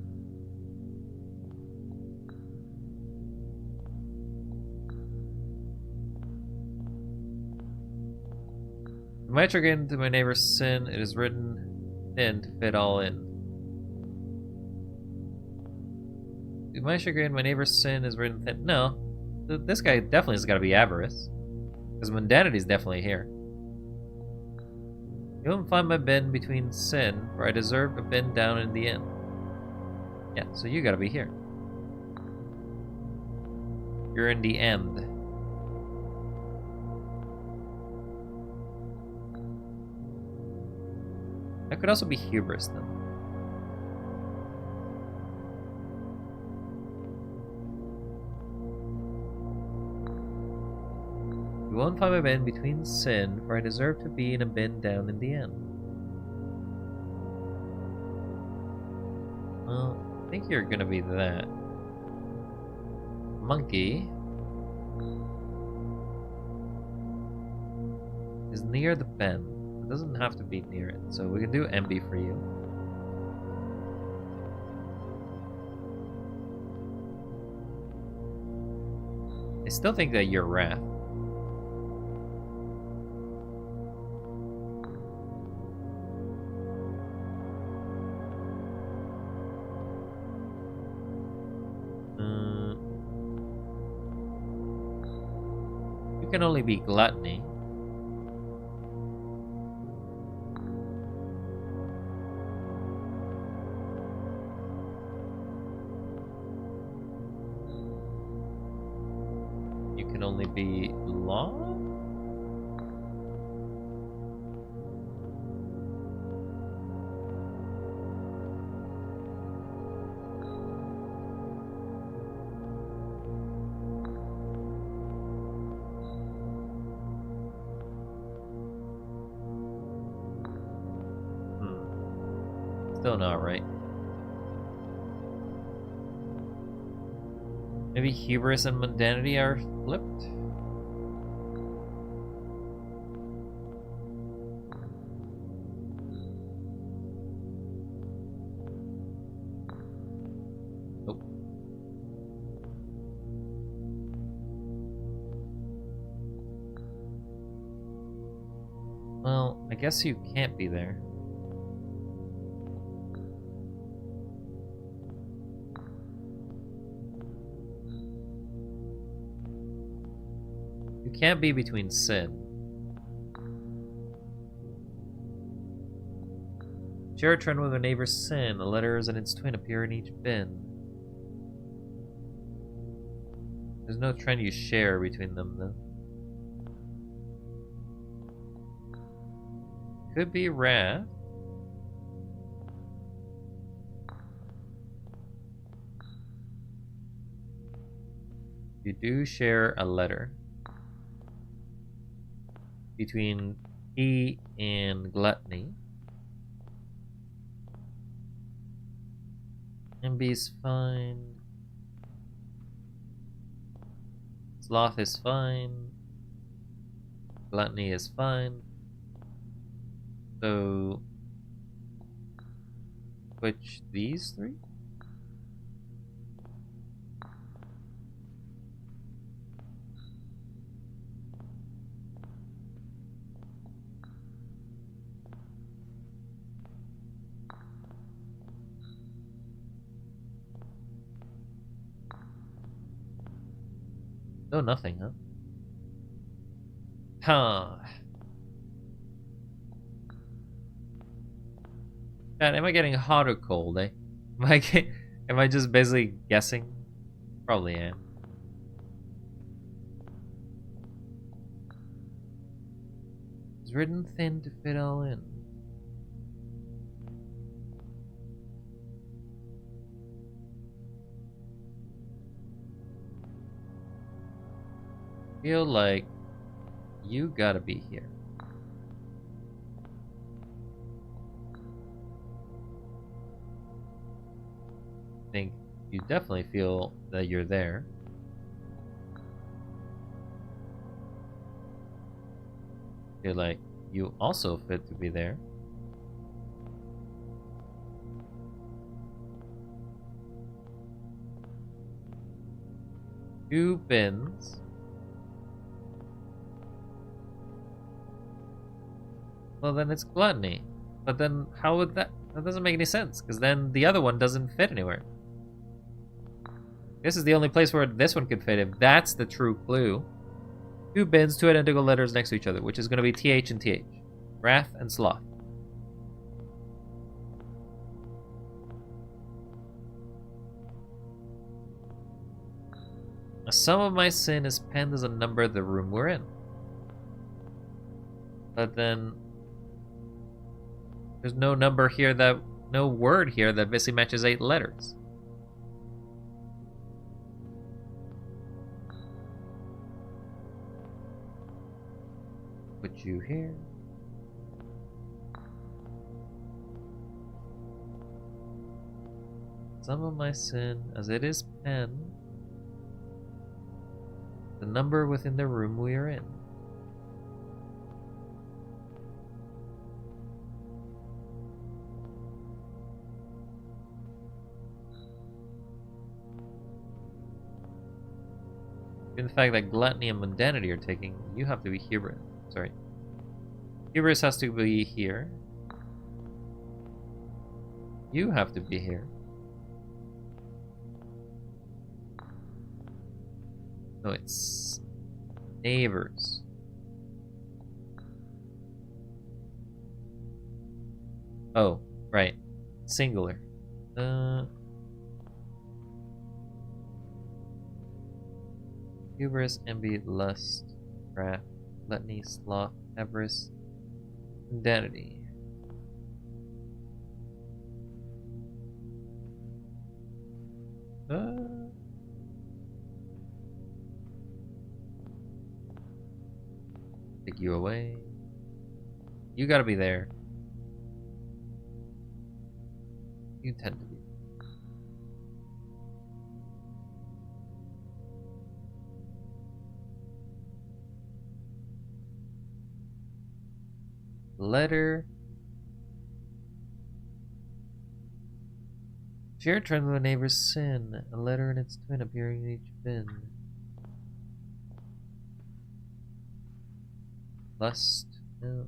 If I trick into my neighbor's sin, it is written thin to fit all in. If my chagrin, my neighbor's sin is written thin. No. This guy definitely has got to be avarice. Because mundanity is definitely here. You won't find my bin between sin, for I deserve a bin down in the end. Yeah, so you gotta be here. You're in the end. That could also be hubris then. You won't find my bin between sin, for I deserve to be in a bin down in the end. Well, I think you're gonna be that. Monkey is near the bin. It doesn't have to be near it, so we can do MB for you. I still think that you're Wrath. You can only be Gluttony. You can only be Law? Still not right. Maybe hubris and mundanity are flipped? Nope. Well, I guess you can't be there. Can't be between sin. Share a trend with a neighbor's sin. The letters and its twin appear in each bin. There's no trend you share between them, though. Could be Wrath. You do share a letter between he and Gluttony. MB's fine. Sloth is fine. Gluttony is fine. So switch these three? No, nothing, huh? Huh. God, am I getting hot or cold, eh? Am I just basically guessing? Probably am. It's written thin to fit all in. Feel like you gotta be here. I think you definitely feel that you're there. Feel like you also fit to be there. Two bins. Well, then it's Gluttony. But then how would that... That doesn't make any sense, because then the other one doesn't fit anywhere. This is the only place where this one could fit if that's the true clue. Two bins, two identical letters next to each other, which is going to be TH and TH. Wrath and Sloth. A sum of my sin is penned as a number of the room we're in. But then there's no number here no word here that basically matches 8 letters. Put you here. Some of my sin, as it is penned, the number within the room we are in. In the fact that gluttony and mundanity are taking, you have to be hubris. Sorry. Hubris has to be here. You have to be here. No, it's neighbors. Oh, right. Singular. Hubris, envy, lust, wrath, gluttony, sloth, avarice, mundanity. Take you away. You gotta be there. You tend to be. Letter. Share a trend with a neighbor's sin. A letter and its twin appearing in each bin. Lust. No.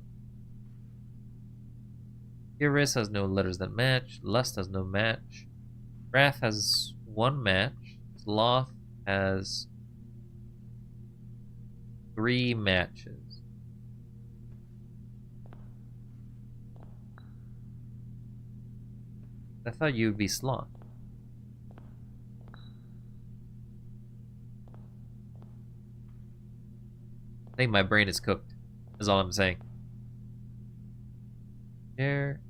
Hubris has no letters that match. Lust has no match. Wrath has one match. Sloth has 3 matches. I thought you'd be sloth. I think my brain is cooked, is all I'm saying. Share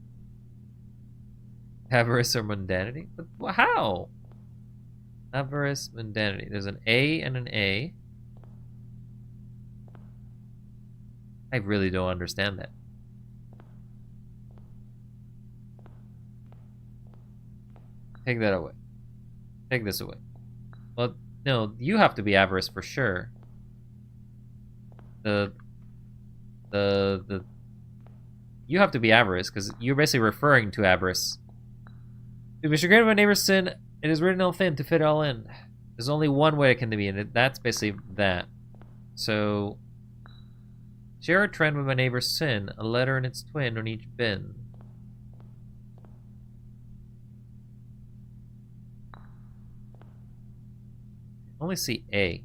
avarice or mundanity? But how? Avarice, mundanity. There's an A and an A. I really don't understand that. Take that away. Take this away. Well, no, you have to be avarice for sure. You have to be avarice because you're basically referring to avarice. To be chagrined of my neighbor's sin, it is written all thin to fit all in. There's only one way it can be, and that's basically that. So, share a trend with my neighbor's sin, a letter and its twin on each bin. I only see A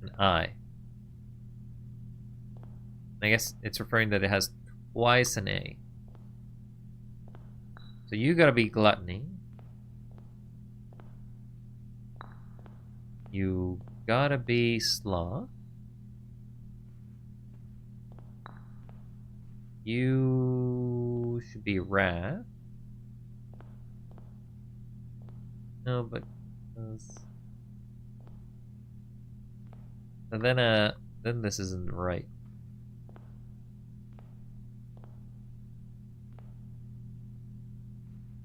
and I. I guess it's referring that it has twice an A. So you gotta be gluttony. You gotta be sloth. You should be wrath. No, but and then this isn't right.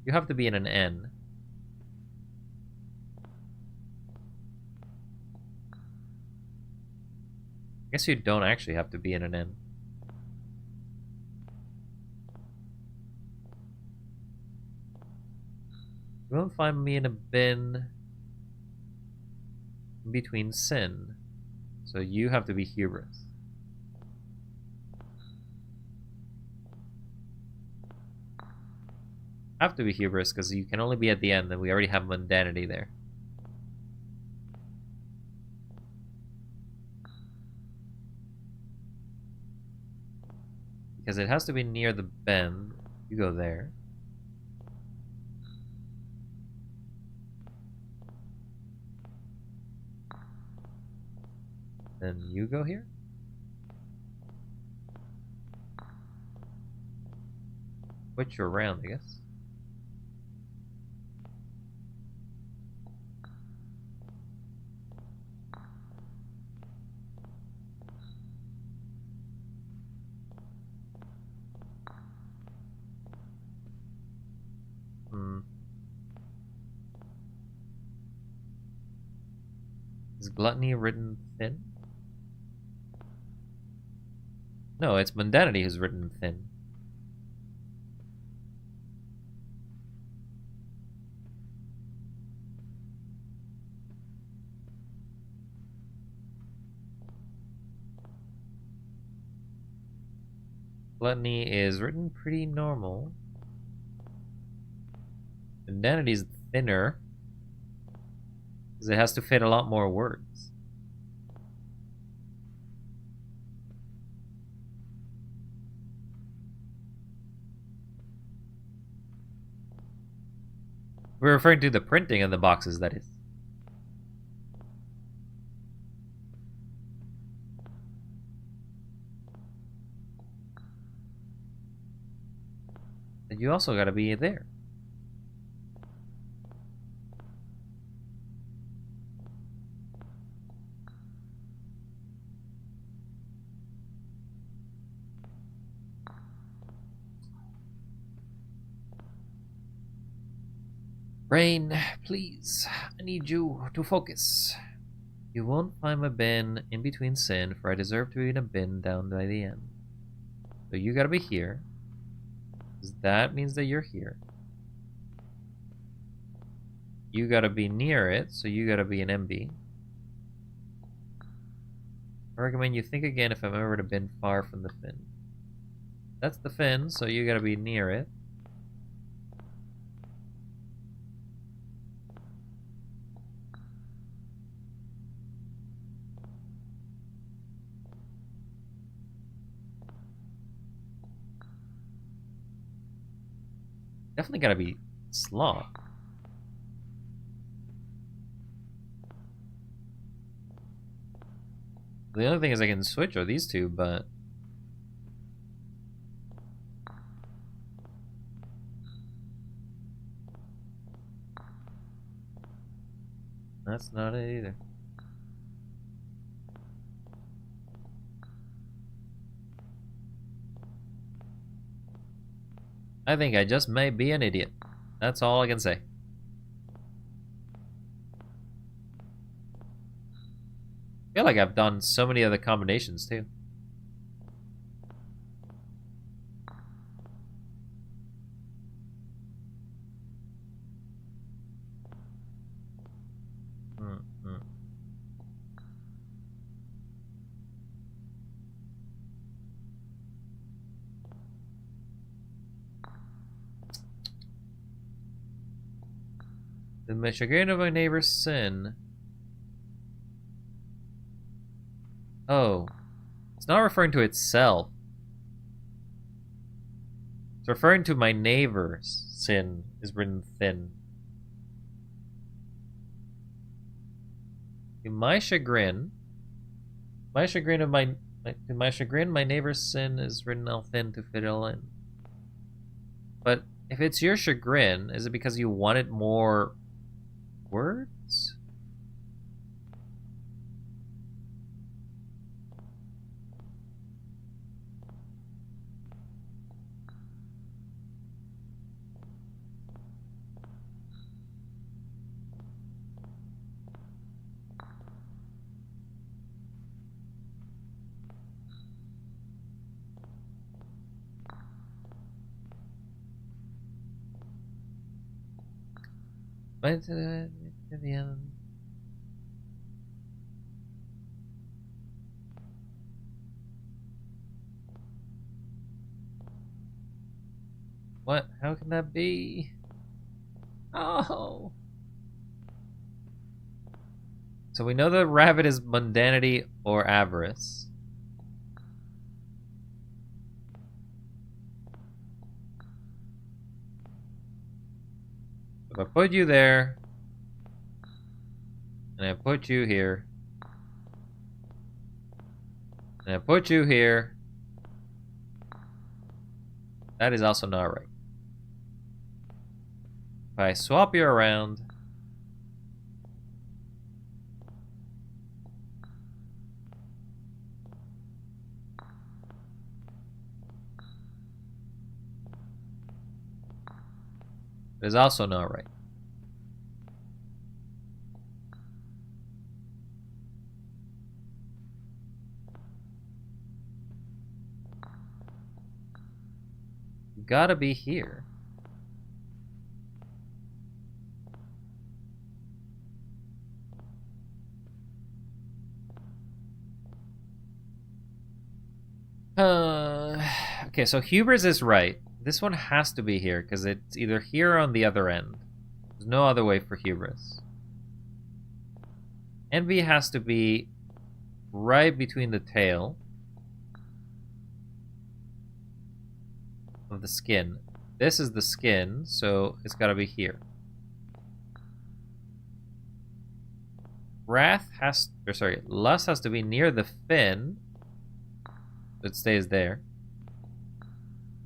You have to be in an N. I guess you don't actually have to be in an N. You won't find me in a bin between sin. So you have to be hubris. Have to be hubris because you can only be at the end, and we already have mundanity there. because it has to be near the bend. You go there. Then you go here. Switch you around, I guess. Is gluttony written thin? No, it's mundanity who's written thin. Gluttony is written pretty normal. Mundanity's thinner, because it has to fit a lot more words. We're referring to the printing of the boxes, that is. And you also gotta be there. Rain, please. I need you to focus. You won't find my bin in between sin, for I deserve to be in a bin down by the end. So you gotta be here. Because that means that you're here. You gotta be near it, so you gotta be an MB. I recommend you think again if I'm ever to bin far from the fin. That's the fin, so you gotta be near it. Definitely gotta be slaw. The only thing is I can switch are these two, but... that's not it either. I think I just may be an idiot. That's all I can say. I feel like I've done so many other combinations too. In the chagrin of my neighbor's sin. Oh. It's not referring to itself. It's referring to my neighbor's sin is written thin. To my chagrin. My chagrin, my neighbor's sin is written all thin to fit all in. But if it's your chagrin, is it because you wanted more words? But the end. What? How can that be? Oh. So we know that rabbit is mundanity or avarice. I put you there, and I put you here, and I put you here, that is also not right. If I swap you around, it is also not right. You gotta be here. Okay, so Hubris is right. This one has to be here, because it's either here or on the other end. There's no other way for Hubris. Envy has to be right between the tail of the skin. This is the skin, so it's gotta be here. Lust has to be near the fin. It stays there.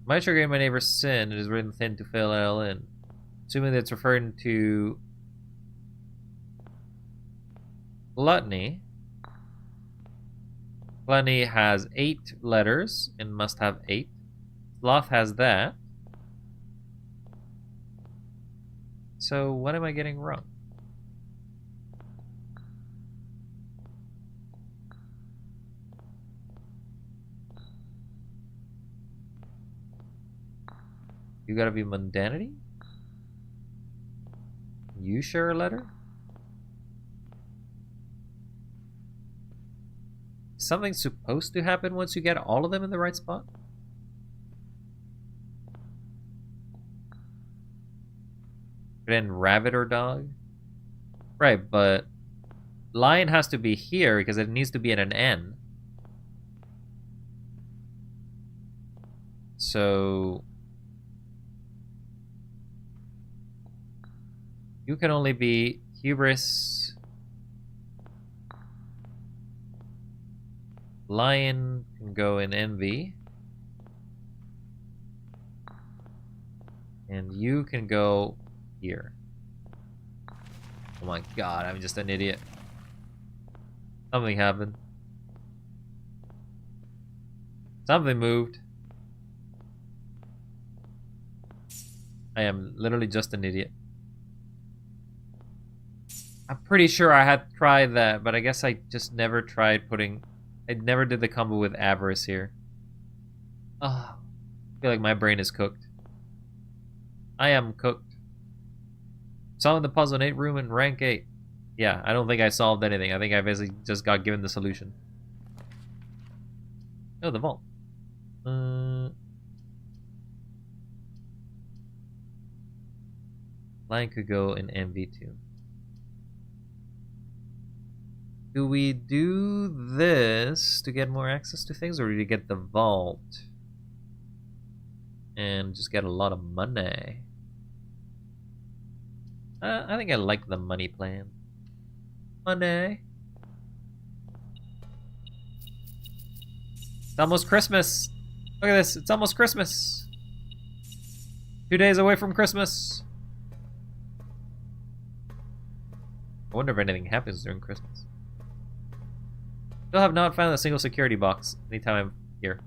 My trigger my neighbor's sin, it is written thin to fill L in. Assuming that's referring to gluttony. Gluttony has 8 letters and must have 8. Sloth has that. So what am I getting wrong? You gotta be mundanity? You share a letter? Is something supposed to happen once you get all of them in the right spot? Then rabbit or dog? Right, but lion has to be here because it needs to be at an N. So you can only be Hubris. Lion can go in envy. And you can go here. Oh my god, I'm just an idiot. Something happened. Something moved. I am literally just an idiot. I'm pretty sure I had tried that, but I guess I just never tried putting... I never did the combo with Avarice here. Oh, I feel like my brain is cooked. I am cooked. Solving the puzzle in 8 room in rank 8. Yeah, I don't think I solved anything. I think I basically just got given the solution. Oh, the vault. Lion could go in MV2. Do we do this to get more access to things, or do we get the vault and just get a lot of money? I think I like the money plan. Money. It's almost Christmas. Look at this. It's almost Christmas. 2 days away from Christmas. I wonder if anything happens during Christmas. Still have not found a single security box anytime I'm here.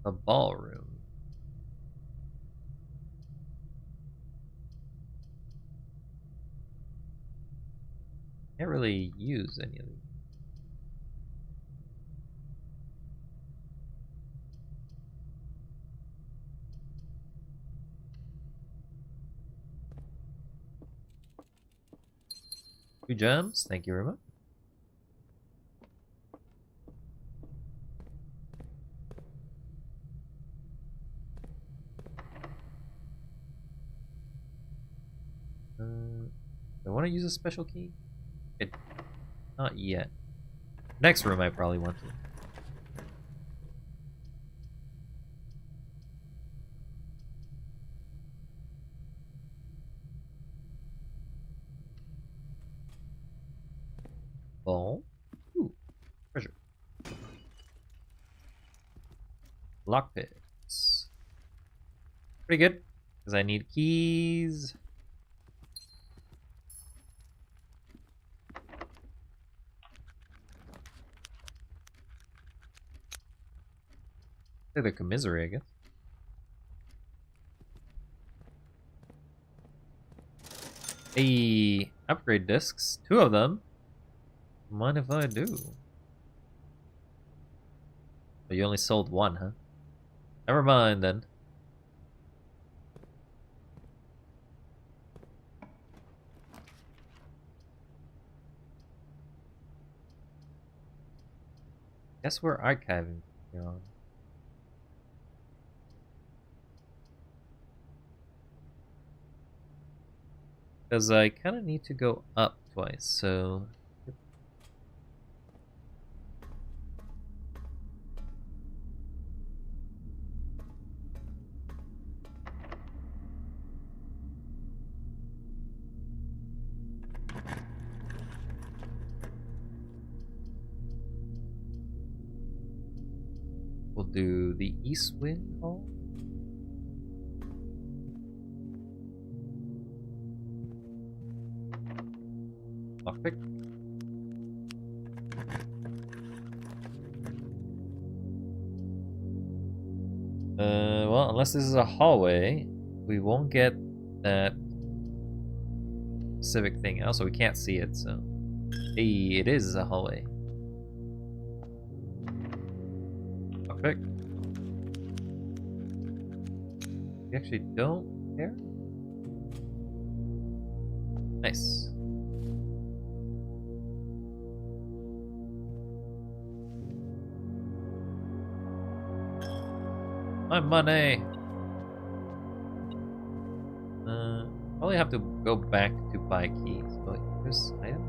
A ballroom. Can't really use any of these. Two gems, thank you very much. Do I want to use a special key? Not yet. Next room I probably want to. Oh. Ooh. Treasure. Lockpicks. Pretty good. Because I need keys. They're the commissary, I guess. Hey, upgrade discs. 2 of them. Mind if I do? But you only sold 1, huh? Never mind then. Guess we're archiving. Because I kind of need to go up twice, so... We'll do the East Wind Hall. Lockpick. Well, unless this is a hallway, we won't get that specific thing. Also, we can't see it, so... Hey, it is a hallway. Lockpick. We actually don't care? Nice. My money! Probably have to go back to buy keys, but there's item?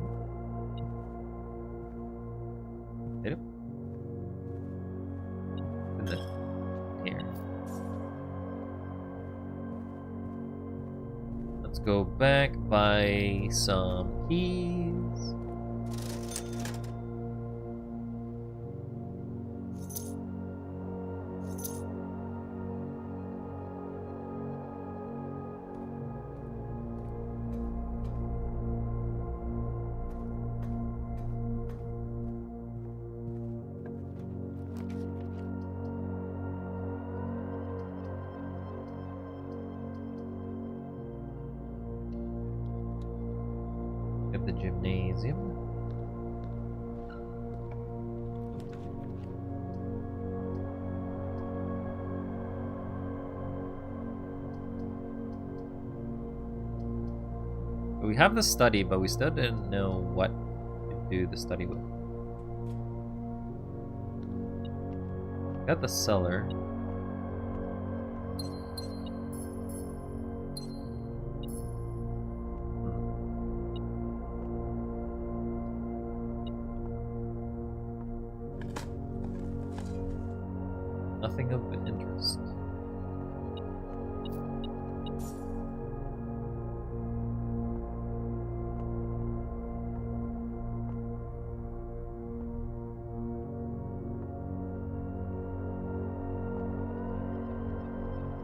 Item? In the... here. Let's go back, buy some keys. At the gymnasium. We have the study, but we still didn't know what to do the study with. Got the cellar. Nothing of interest.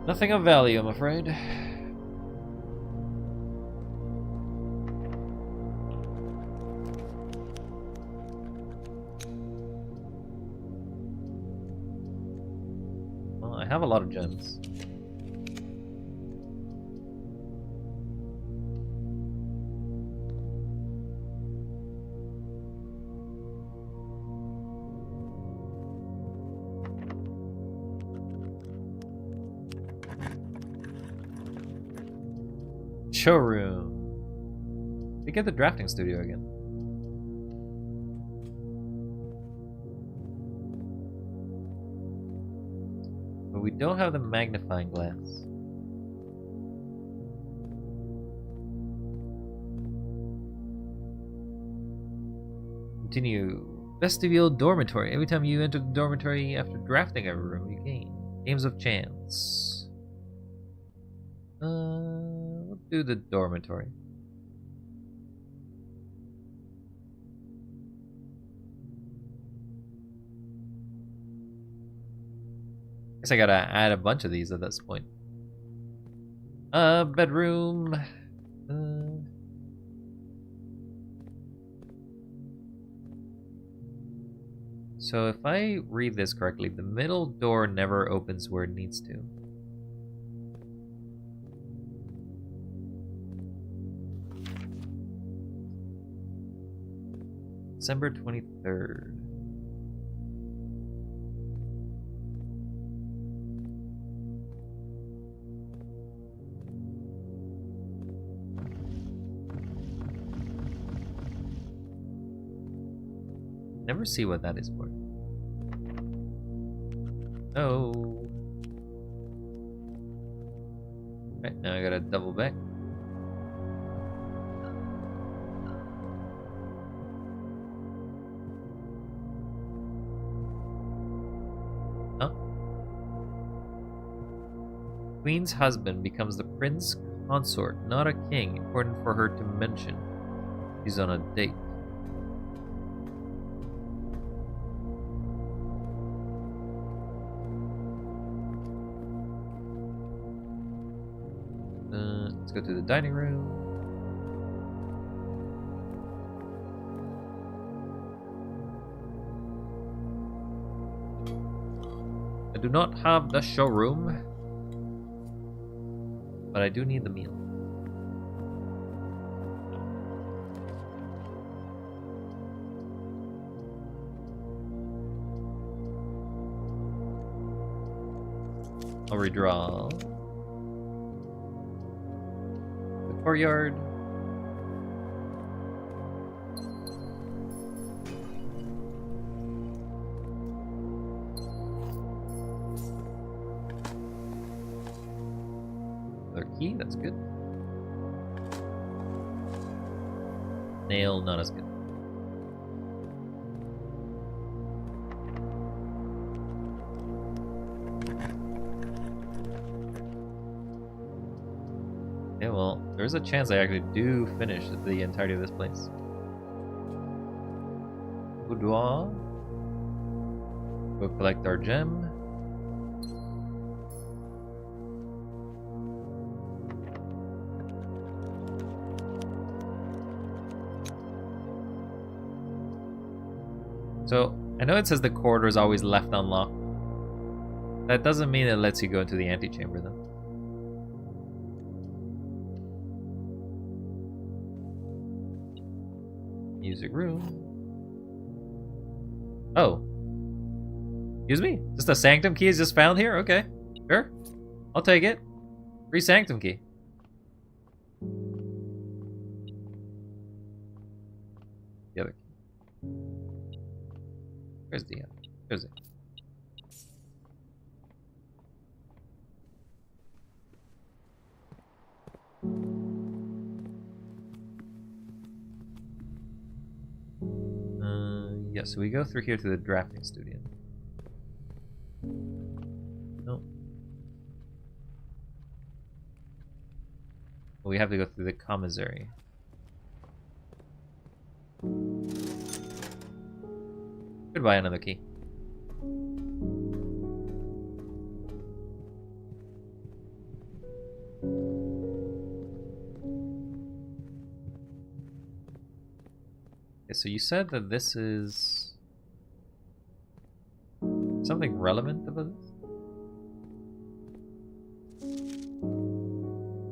Nothing of value, I'm afraid. Well, I have a lot of gems. Showroom. We get the drafting studio again. But we don't have the magnifying glass. Continue. Vestibule dormitory. Every time you enter the dormitory after drafting a room, you gain. Games of chance. We'll do the dormitory. Guess I gotta add a bunch of these at this point. Bedroom. So if I read this correctly, the middle door never opens where it needs to. December 23rd. Never see what that is for. Oh. Right, now I gotta double back. Huh? Queen's husband becomes the prince consort, not a king. Important for her to mention. He's on a date. Let's go to the dining room. I do not have the showroom, but I do need the meal. I'll redraw. Courtyard. Another key, that's good. Nail, not as good. Yeah, well, there's a chance I actually do finish the entirety of this place. Boudoir. Go collect our gem. So, I know it says the corridor is always left unlocked. That doesn't mean it lets you go into the antechamber, though. Music room. Oh. Excuse me? Just a sanctum key is just found here? Okay. Sure. I'll take it. Free sanctum key. The other key. Where's the other? There's it. Yeah, so we go through here to the drafting studio. No. We have to go through the commissary. Goodbye, another key. Okay, so you said that this is something relevant about this?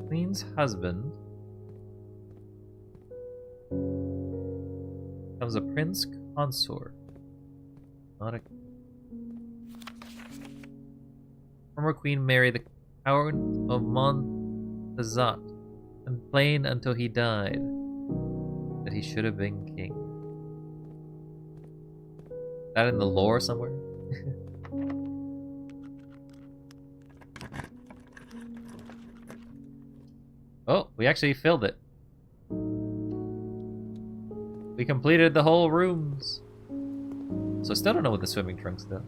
Queen's husband becomes a prince consort. Not a... Former Queen Mary, the Count of Montezat, complained until he died that he should have been king. Is that in the lore somewhere? Oh, we actually filled it. We completed the whole rooms. So I still don't know what the swimming trunks do.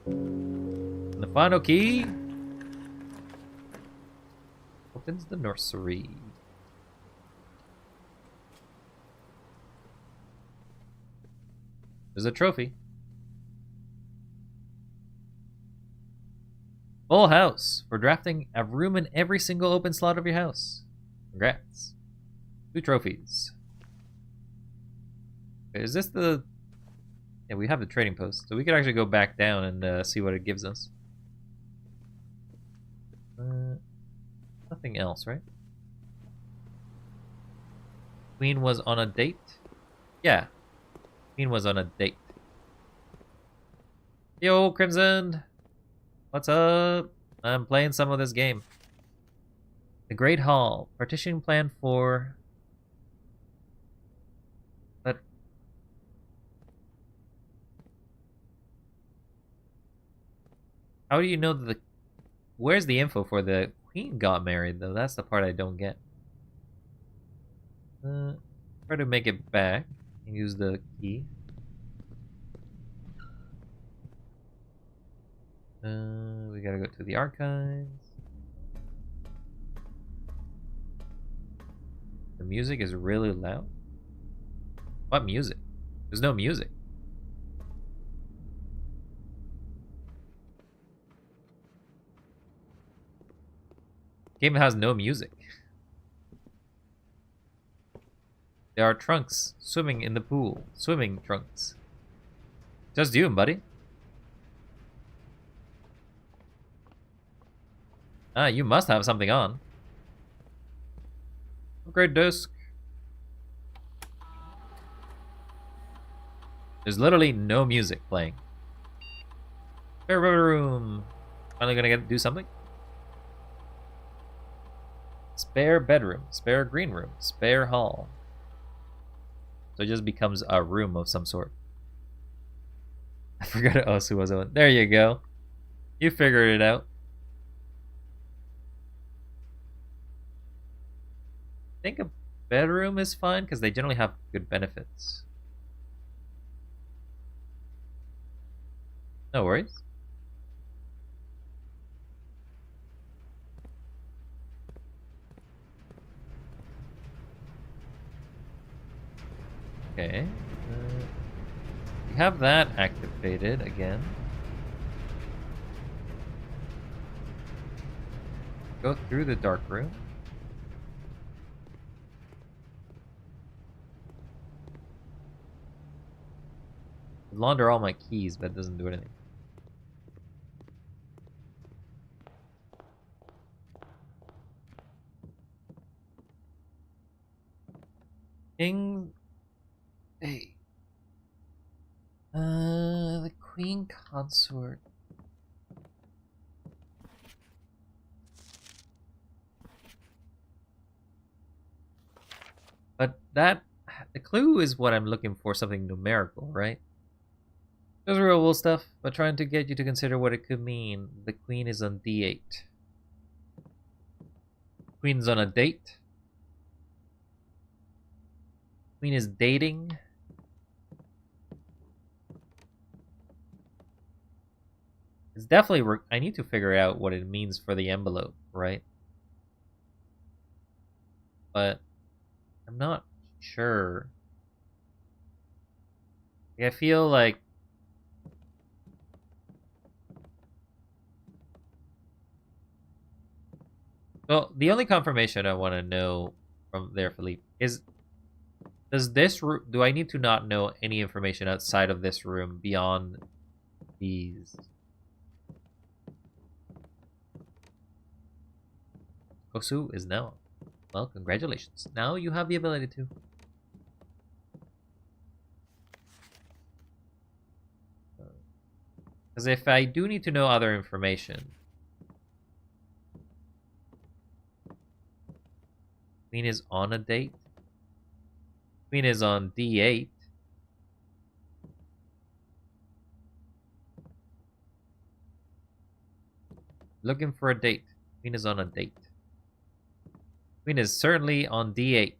And the final key opens the nursery. There's a trophy. Full house for drafting a room in every single open slot of your house. Congrats. 2 trophies. Okay, is this the... Yeah, we have the trading post, so we could actually go back down and see what it gives us. Nothing else, right? Queen was on a date? Yeah. Queen was on a date. Yo, Crimson! What's up? I'm playing some of this game. The Great Hall. Partition plan for... But... How do you know that the... Where's the info for the Queen got married, though? That's the part I don't get. Try to make it back and use the key. We gotta go to the archives. The music is really loud. What music? There's no music. Game has no music. There are trunks swimming in the pool. Swimming trunks. Just you, buddy. Ah, you must have something on. Upgrade disc. There's literally no music playing. Spare bedroom. Finally gonna do something? Spare bedroom. Spare green room. Spare hall. So it just becomes a room of some sort. I forgot what else was on. There you go. You figured it out. I think a bedroom is fine because they generally have good benefits. No worries. Okay. We have that activated again. Go through the dark room. Launder all my keys, but it doesn't do anything. King... Hey. The Queen Consort. But that... The clue is what I'm looking for, something numerical, right? Those are real stuff, but trying to get you to consider what it could mean. The Queen is on D8. Queen's on a date. Queen is dating. It's definitely... I need to figure out what it means for the envelope, right? But I'm not sure. I feel like... Well, the only confirmation I want to know from there, Philippe, is... Does this room... Do I need to not know any information outside of this room beyond these... Kosu is now. Well, congratulations. Now you have the ability to. Because if I do need to know other information... Queen is on a date. Queen is on D8. Looking for a date. Queen is on a date. Queen is certainly on D8.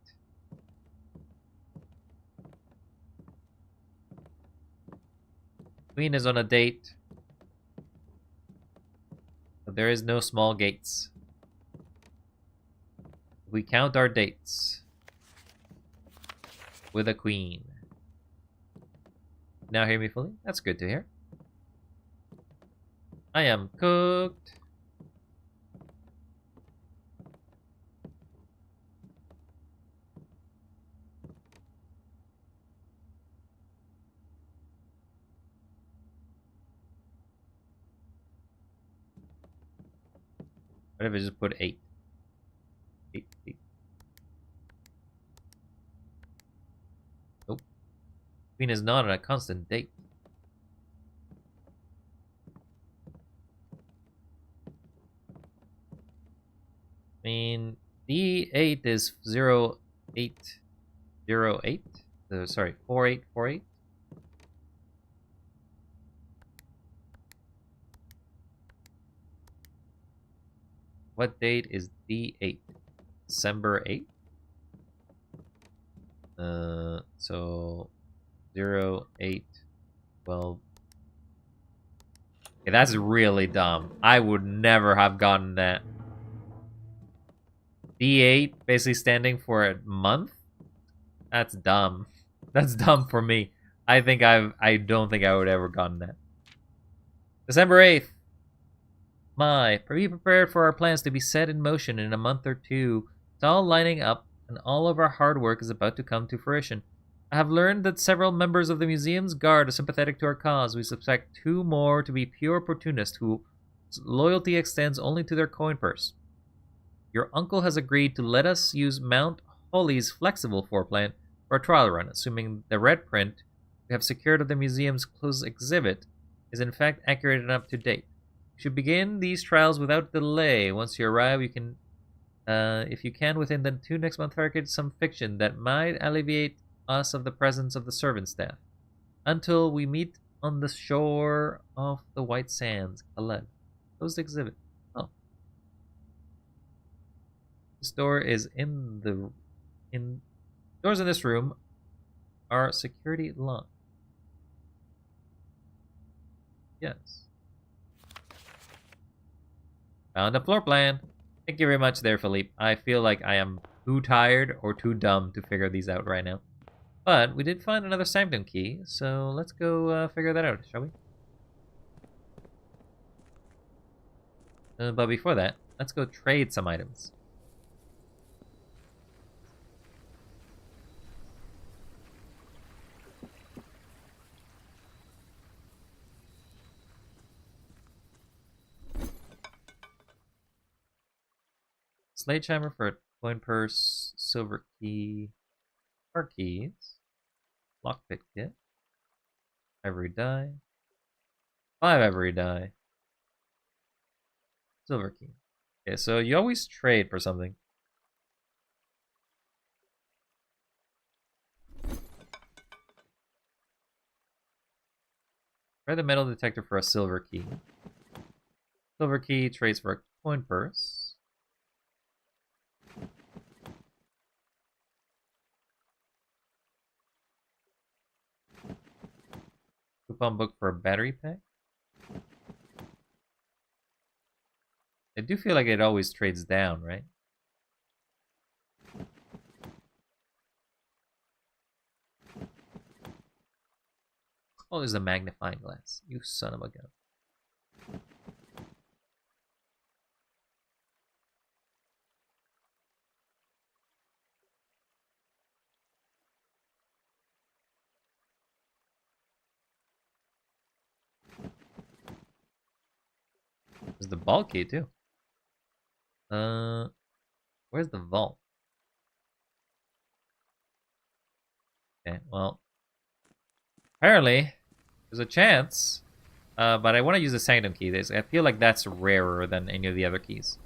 Queen is on a date. But there is no small gates. We count our dates with a queen. Now hear me fully? That's good to hear. I am cooked. What if I just put 8? 8, 8. Nope. Queen is not on a constant date. I mean, D8 is 0808. Sorry, 4848. What date is D8? December 8th? So 0812. Okay, that's really dumb. I would never have gotten that. D8 basically standing for a month? That's dumb. That's dumb for me. I don't think I would ever gotten that. December 8th. Be prepared for our plans to be set in motion in a month or two. It's all lining up, and all of our hard work is about to come to fruition. I have learned that several members of the museum's guard are sympathetic to our cause. We suspect 2 more to be pure opportunists whose loyalty extends only to their coin purse. Your uncle has agreed to let us use Mount Holly's flexible floor plan for a trial run, assuming the red print we have secured of the museum's closed exhibit is in fact accurate and up to date. We should begin these trials without delay. Once you arrive, you can, if you can, within the 2 next months, target some fiction that might alleviate us of the presence of the servant staff. Until we meet on the shore of the White Sands, Caleb. Closed exhibit. Oh. This door is doors in this room are security locked. Yes. Found a floor plan. Thank you very much there, Philippe. I feel like I am too tired or too dumb to figure these out right now. But we did find another sanctum key, so let's go figure that out, shall we? But before that, let's go trade some items. Sledgehammer for a coin purse, silver key, car keys, lockpick kit, ivory die, 5 ivory die, silver key. Okay, so you always trade for something. Try the metal detector for a silver key. Silver key trades for a coin purse. Coupon book for a battery pack. I do feel like it always trades down, right? Oh, there's a magnifying glass. You son of a gun. There's the vault key too. Where's the vault? Okay, well, apparently there's a chance, but I want to use the sanctum key. I feel like that's rarer than any of the other keys.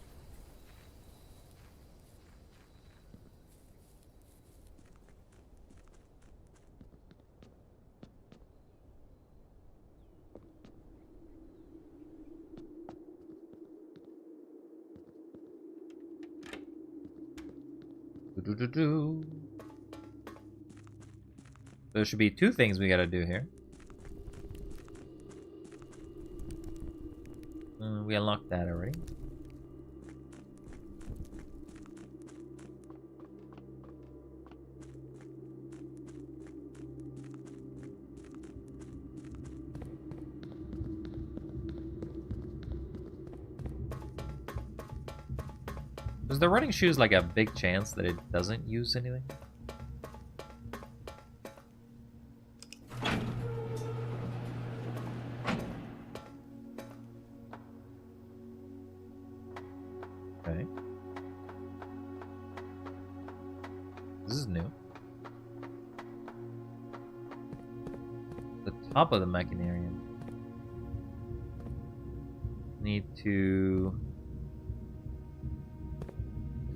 There should be 2 things we gotta do here. We unlocked that already. Is the running shoes like a big chance that it doesn't use anything? Okay. This is new. The top of the Machinarium. Need to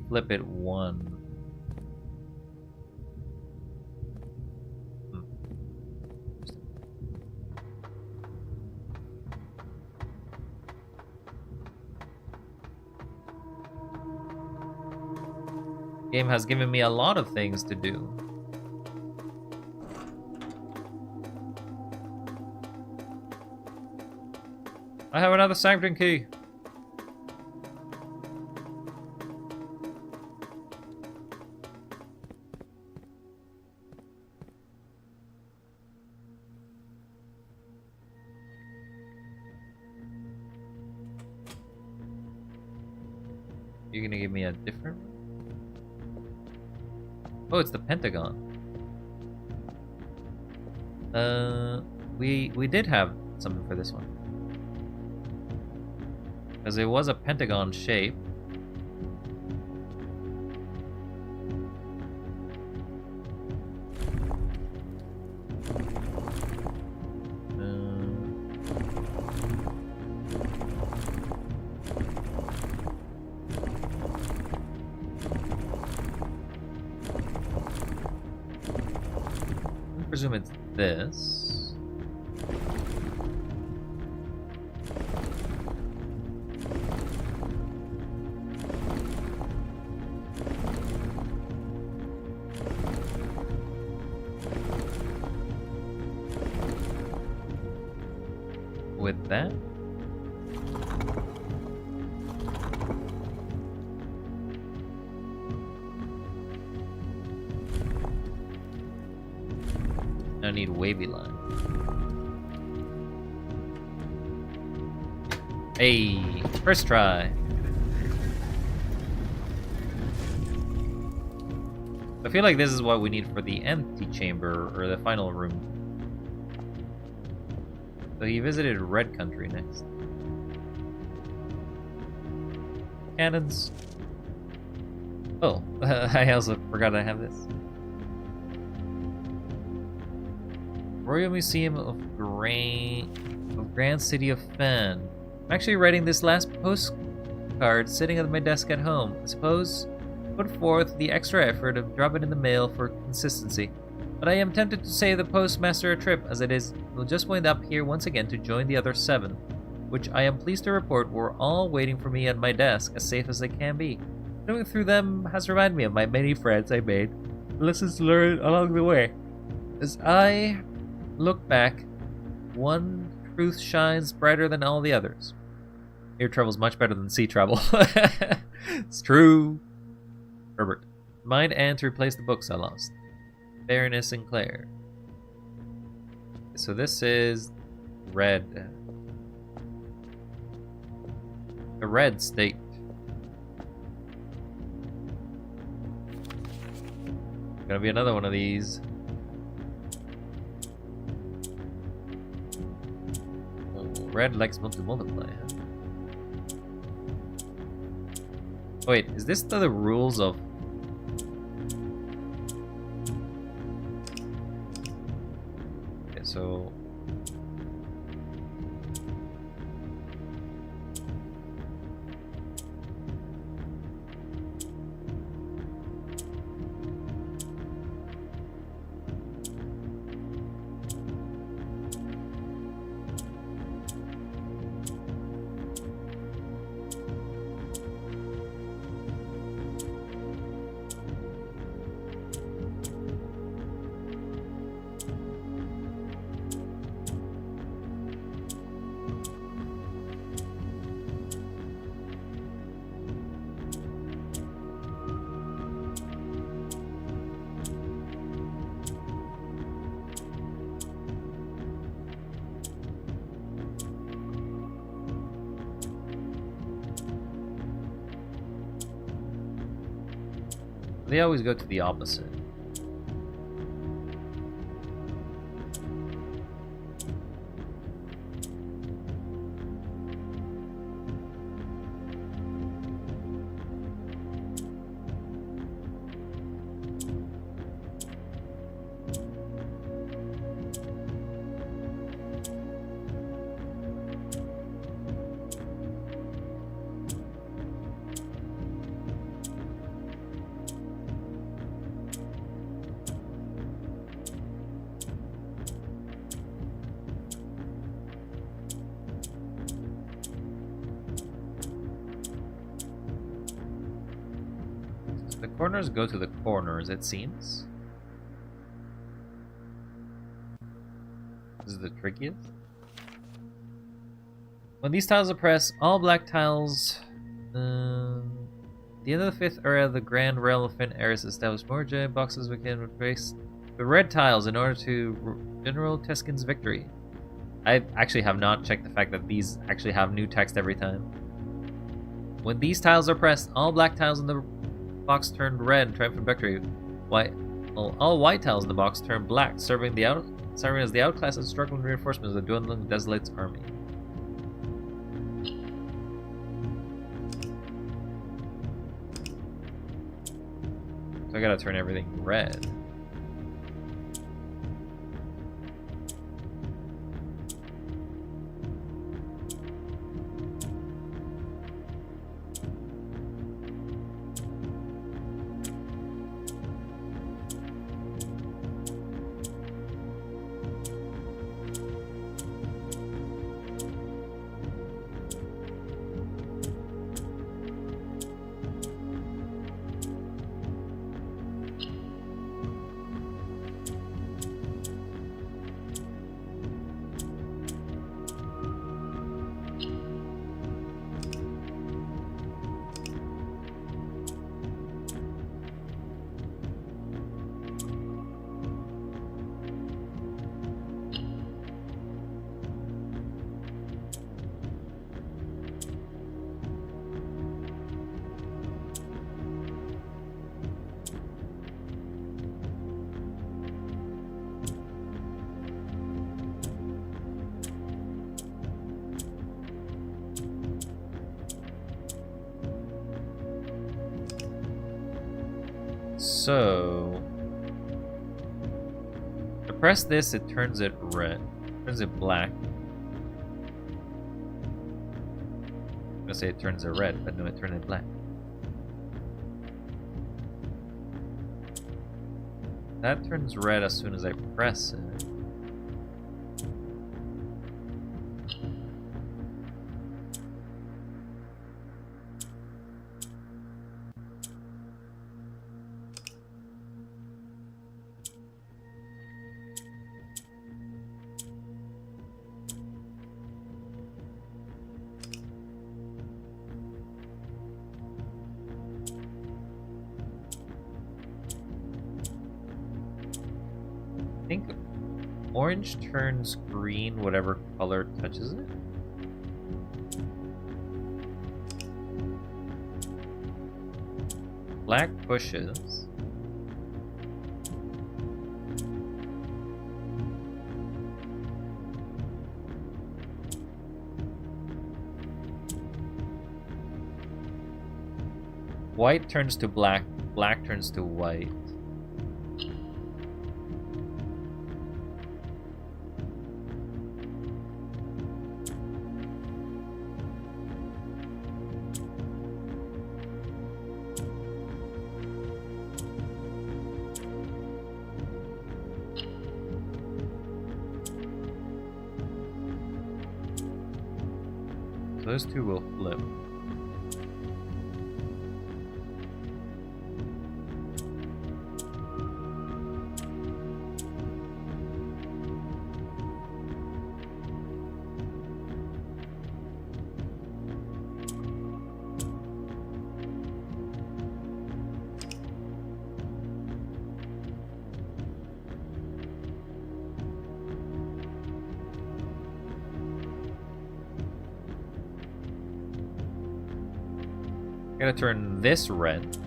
flip it one. Game has given me a lot of things to do. I have another sanctum key. You're gonna give me a different one? Oh, it's the Pentagon. We did have something for this one. Because it was a pentagon shape. I presume it's this. With that. I need wavy line. Hey, first try. I feel like this is what we need for the empty chamber or the final room. So he visited Red Country next. Cannons. Oh, I also forgot I have this. Royal Museum of Grand City of Fan. I'm actually writing this last postcard sitting at my desk at home. I suppose put forth the extra effort of dropping in the mail for consistency. But I am tempted to save the postmaster a trip, as it is will just wind up here once again to join the other 7, which I am pleased to report were all waiting for me at my desk, as safe as they can be. Going through them has reminded me of my many friends I made, lessons learned along the way. As I look back, one truth shines brighter than all the others. Air travel's much better than sea travel. It's true. Herbert. Mind and to replace the books I lost. Baroness Sinclair. So this is red. A red state. Gonna be another one of these. Oh, red likes to multiply, huh? Oh, wait, is this the rules of... Okay, so... They always go to the opposite. The corners go to the corners, it seems. This is the trickiest. When these tiles are pressed, all black tiles. The end of the fifth area of the Grand Realm of Fin Aris established more giant boxes we can replace the red tiles in order to General Teskin's victory. I actually have not checked the fact that these actually have new text every time. When these tiles are pressed, all black tiles in the box turned red, triumphant victory. All white tiles in the box turned black, serving as the outclass and struggling reinforcements of the dwindling Desolate's army. So I gotta turn everything red. So, to press this, it turns it red. Turns it black. I'm gonna say it turns it red, but no, it turns it black. That turns red as soon as I press it. I think orange turns green, whatever color touches it. Black pushes. White turns to black, black turns to white. So those two will flip. I'm gonna turn this red.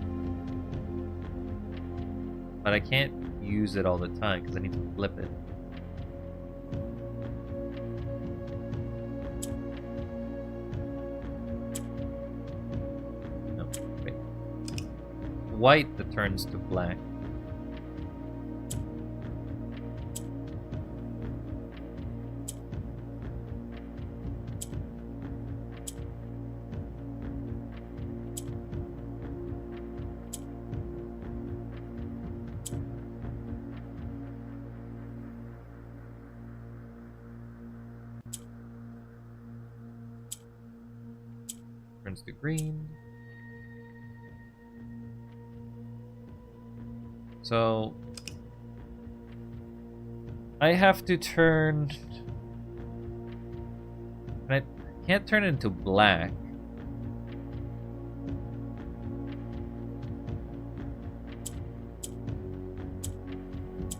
But I can't use it all the time because I need to flip it. No, wait. White that turns to black. Turns to green. So I have to turn. I can't turn it into black.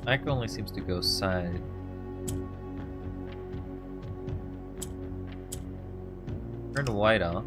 Black only seems to go side. Turn white off.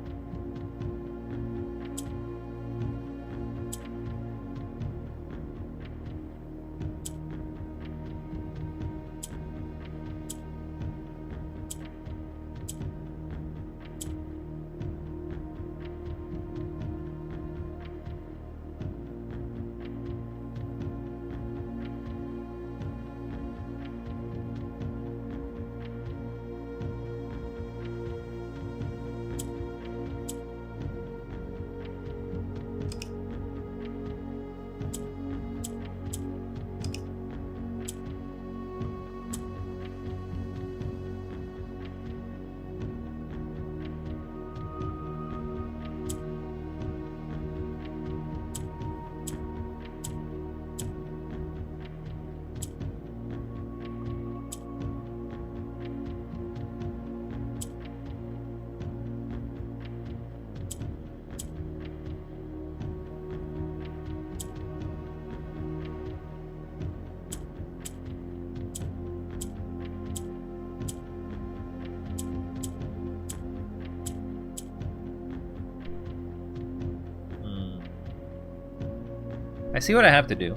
I see what I have to do.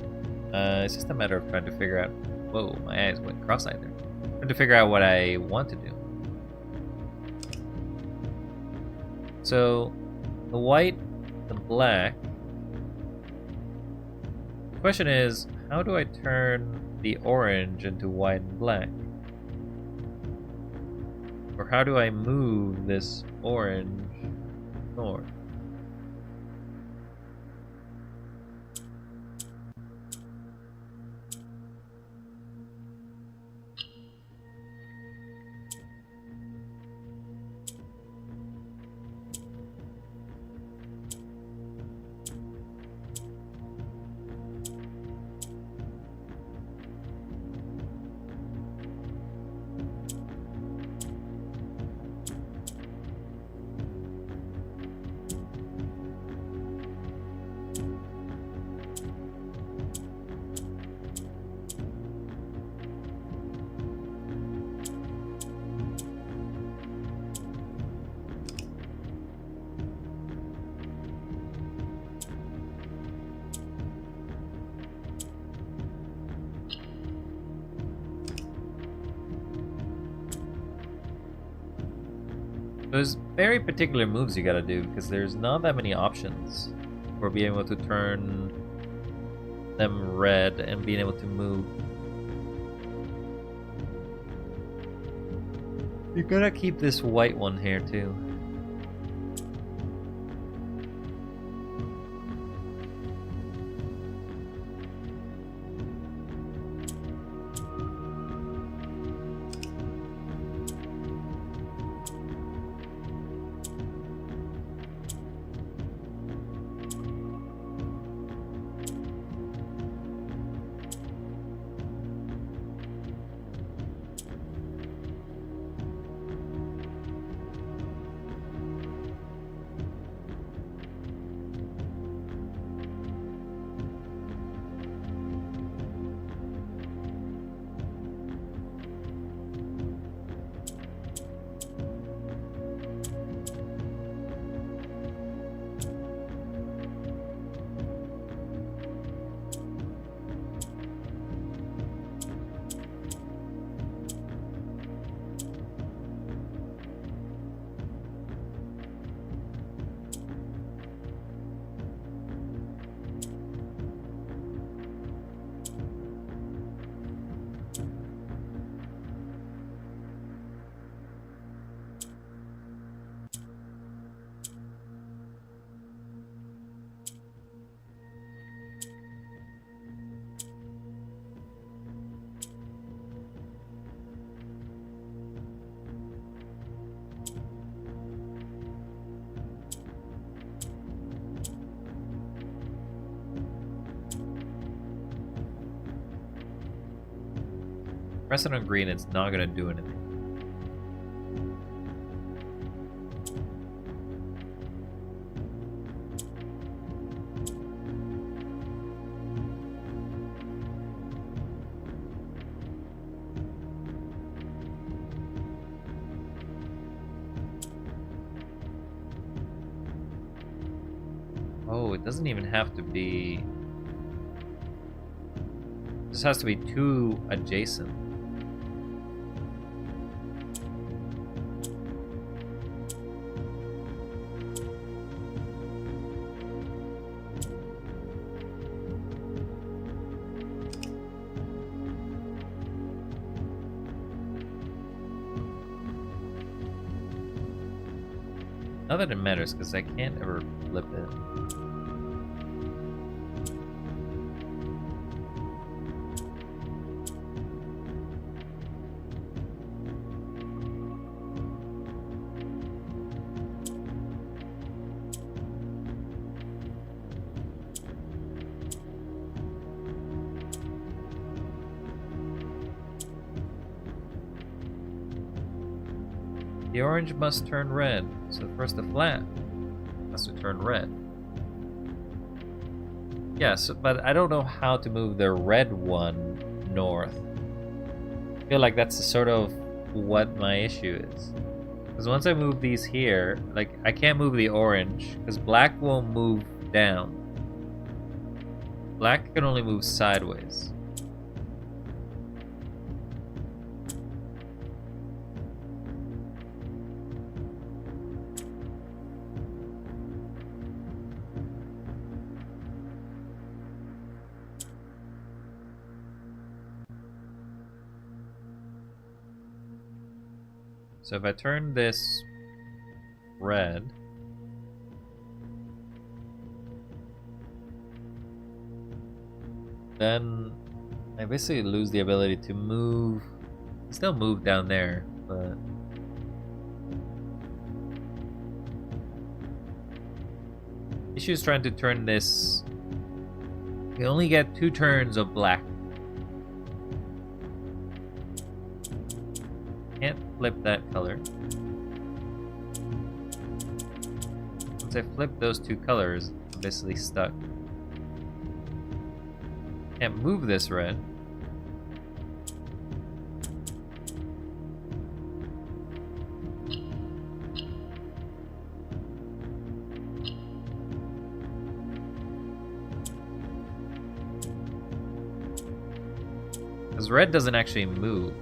It's just a matter of trying to figure out... Whoa, my eyes went cross-eyed there. Trying to figure out what I want to do. So, the white, the black... The question is, how do I turn the orange into white and black? Or how do I move this orange north? There's very particular moves you gotta do, because there's not that many options for being able to turn them red and being able to move. You gotta keep this white one here too. Press it on green, it's not gonna do anything. Oh, it doesn't even have to be... This has to be 2 adjacent. Not that it matters, because I can't ever flip it. The orange must turn red, so first the flat has to turn red. Yes, but I don't know how to move the red one north. I feel like that's sort of what my issue is. Because once I move these here, like, I can't move the orange, because black won't move down. Black can only move sideways. So if I turn this red, then I basically lose the ability to move. I still move down there, but issue is trying to turn this. You only get 2 turns of black. Can't flip that color. Once I flip those 2 colors, I'm basically stuck. Can't move this red. Because red doesn't actually move.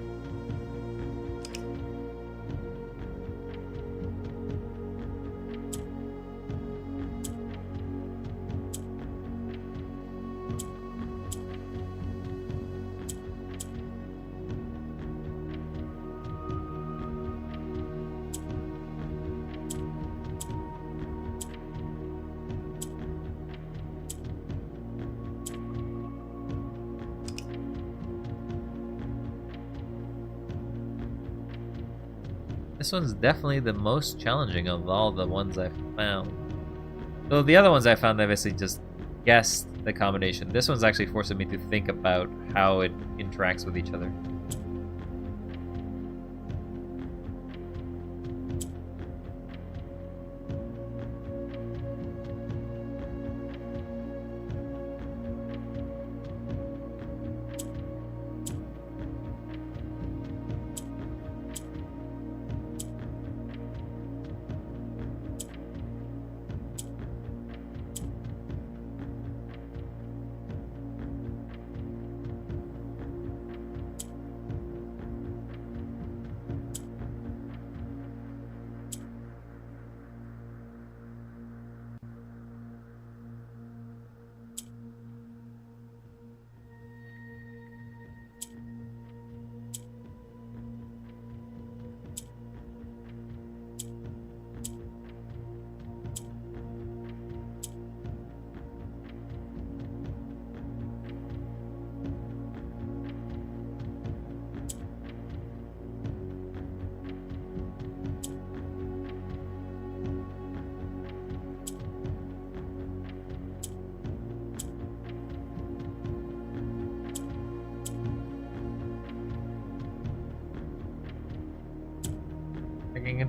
This one's definitely the most challenging of all the ones I've found. Though the other ones I found, I basically just guessed the combination. This one's actually forcing me to think about how it interacts with each other.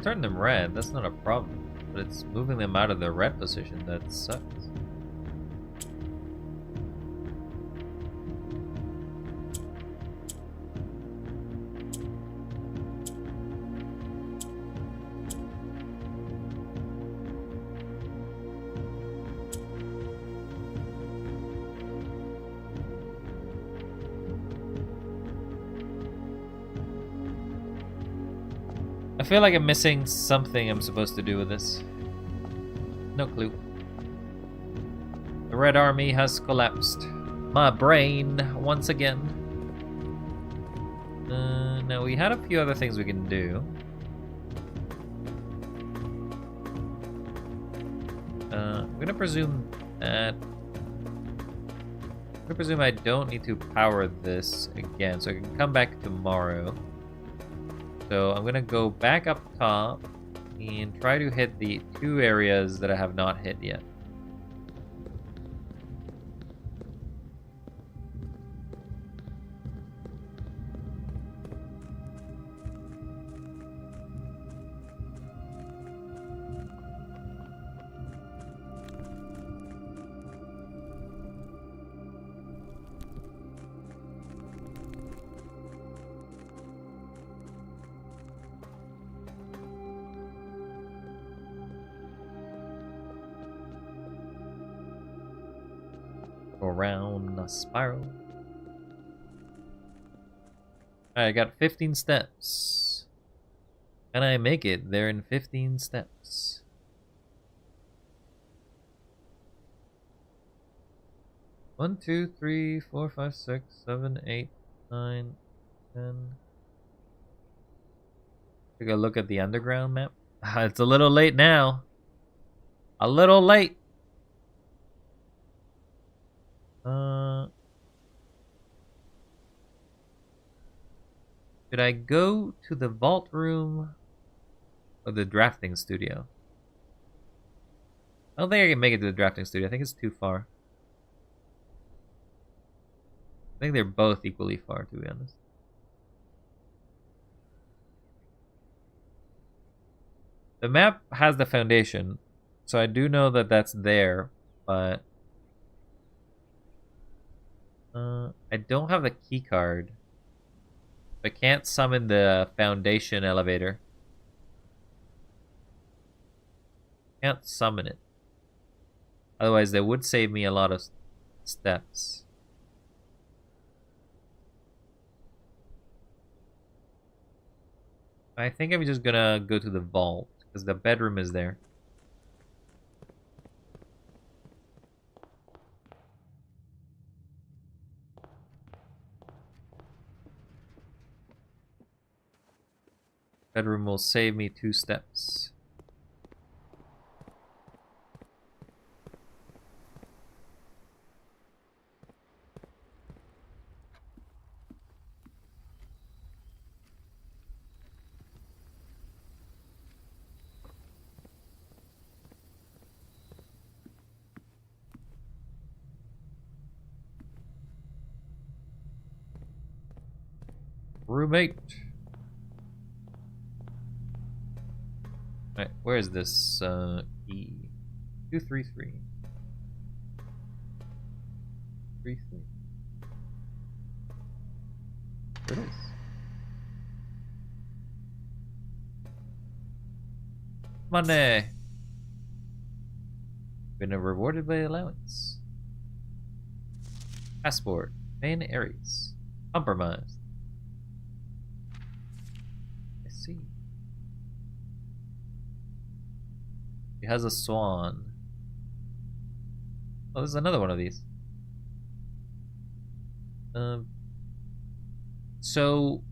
can turn them red, that's not a problem. But it's moving them out of their red position that sucks. I feel like I'm missing something I'm supposed to do with this. No clue. The Red Army has collapsed. My brain, once again. Now, we had a few other things we can do. I'm gonna presume that... I'm gonna presume I don't need to power this again, so I can come back tomorrow. So I'm gonna go back up top and try to hit the 2 areas that I have not hit yet. Around a spiral. Alright, I got 15 steps. Can I make it there in 15 steps? One, 2, 3, 4, 5, 6, 7, 8, 9, 10. Take a look at the underground map. It's a little late now. A little late. Should I go to the vault room or the drafting studio? I don't think I can make it to the drafting studio. I think it's too far. I think they're both equally far, to be honest. The map has the foundation, so I do know that that's there, but I don't have the key card. I can't summon the foundation elevator. Can't summon it. Otherwise, that would save me a lot of steps. I think I'm just gonna go to the vault, because the bedroom is there. Bedroom will save me 2 steps. Roommate. Alright, where is this key? 233. 33. Where it is? Money. Been rewarded by allowance. Passport. Main Aries. Compromised. I see. He has a swan. Oh, there's another one of these. So,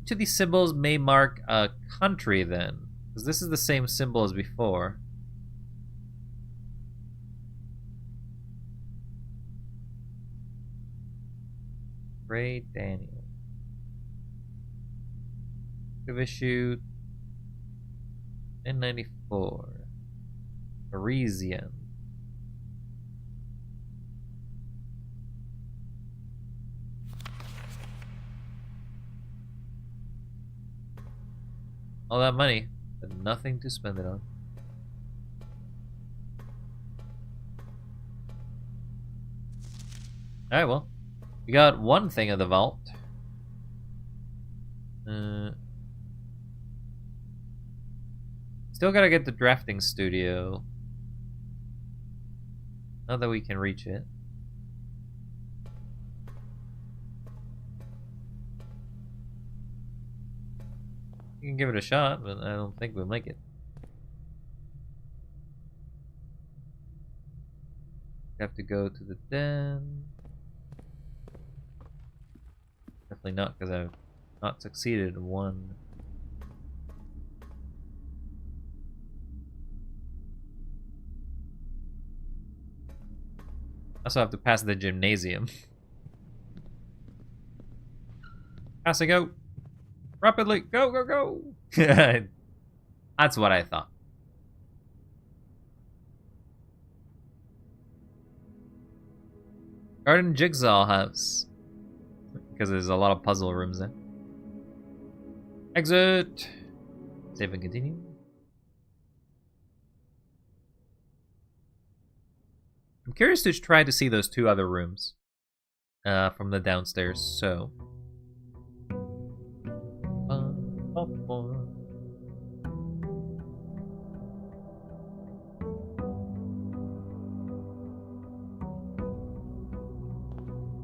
each of these symbols may mark a country then, because this is the same symbol as before. Ray Daniel. Have issued N94. Parisian. All that money. but nothing to spend it on. Alright, well. We got one thing of the vault. Still gotta get the drafting studio. Now that we can reach it. You can give it a shot, but I don't think we'll make it. We have to go to the den. Definitely not, because I've not succeeded in one. I also have to pass the gymnasium. Passing out. Rapidly. Go, go, go. That's what I thought. Garden Jigsaw House. Because there's a lot of puzzle rooms there. Exit. Save and continue. I'm curious to try to see those two other rooms from the downstairs. So.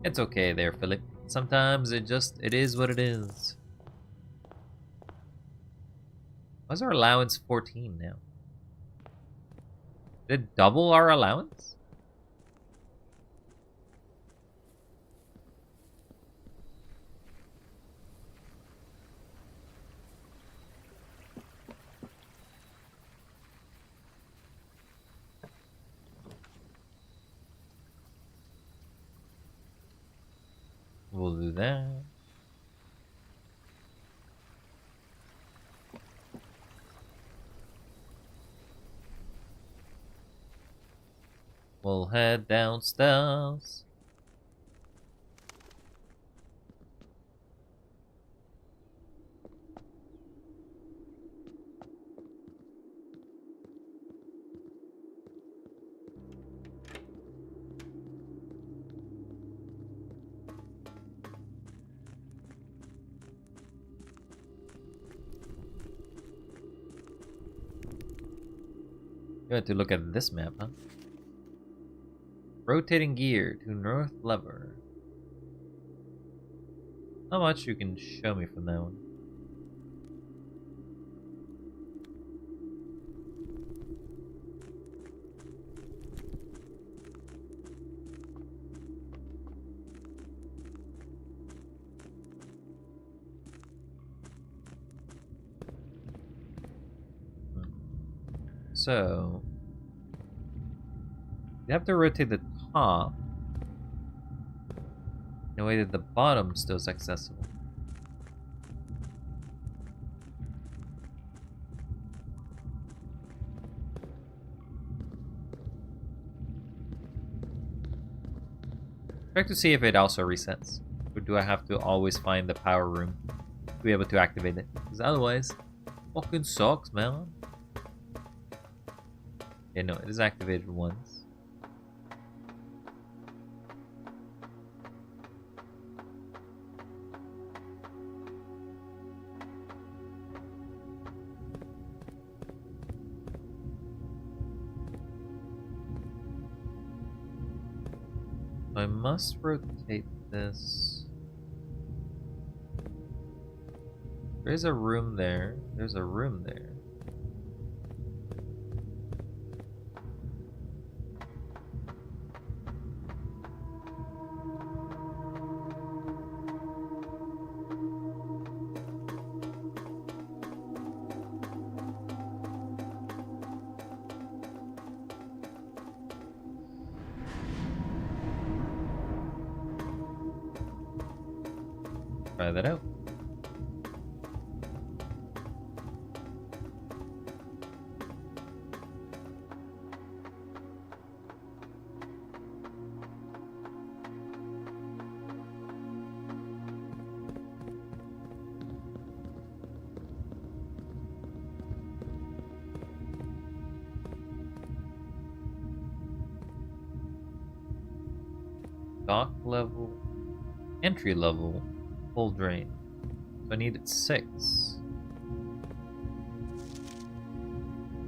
It's okay there, Philip. Sometimes it is what it is. Why's our allowance 14 now? Did it double our allowance? We'll do that. We'll head downstairs. You have to look at this map, huh? Rotating gear to north lever. How much you can show me from that one? So you have to rotate the top in a way that the bottom's still accessible. Check to see if it also resets. Or do I have to always find the power room to be able to activate it? Because otherwise, fucking sucks, man. Yeah, no, it is activated once. I must rotate this. There's a room there. There's a room there. Try that out. Dock level, entry level, full drain. So I needed 6.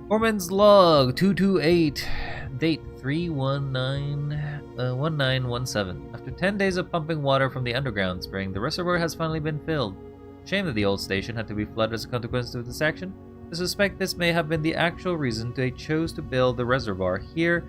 Foreman's log 228, date 3/19/1917. After 10 days of pumping water from the underground spring, the reservoir has finally been filled. Shame that the old station had to be flooded as a consequence of this action. I suspect this may have been the actual reason they chose to build the reservoir here,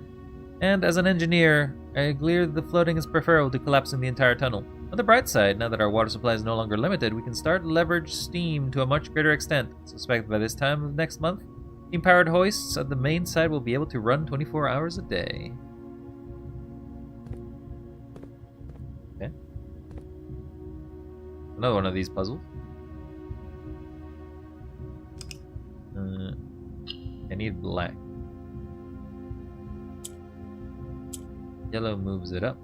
and as an engineer, I agree that the flooding is preferable to collapsing the entire tunnel. On the bright side, now that our water supply is no longer limited, we can start leverage steam to a much greater extent. I suspect by this time of next month, steam-powered hoists at the main site will be able to run 24 hours a day. Okay. Another one of these puzzles. I need black. Yellow moves it up.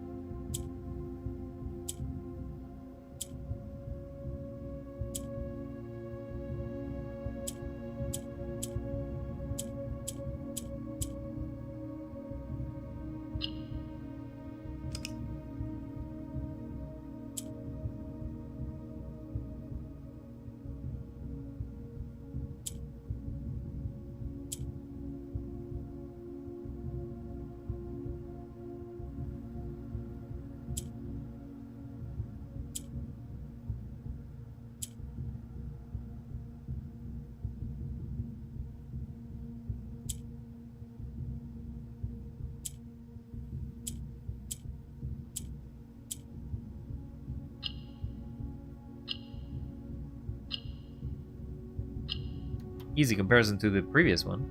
Easy comparison to the previous one.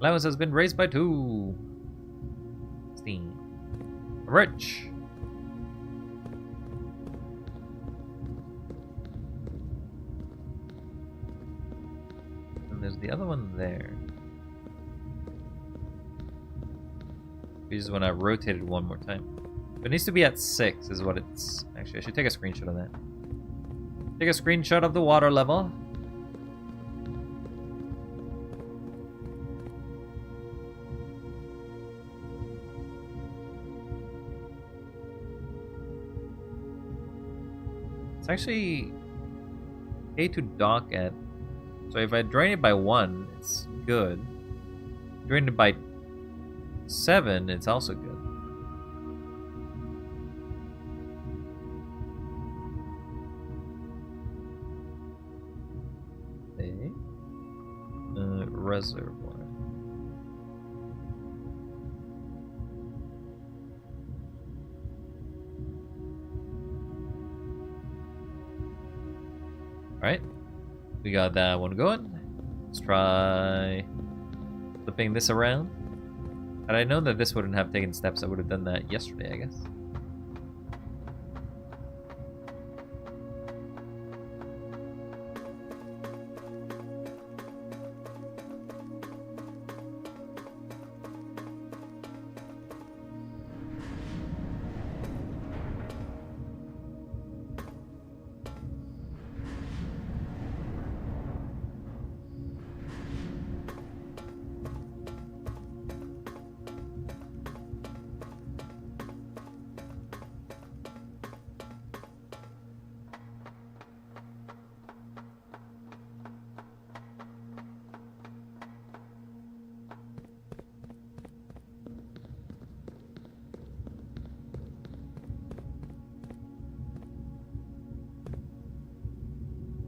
Allowance has been raised by 2. 16. Rich. And there's the other one there. This is when I rotated one more time. It needs to be at 6 is what it's... Actually, I should take a screenshot of that. Take a screenshot of the water level. It's actually okay to dock at. So if I drain it by 1, it's good. Drain it by 7, it's also good. Reservoir. Alright, we got that one going. Let's try flipping this around. Had I known that this wouldn't have taken steps, I would have done that yesterday, I guess.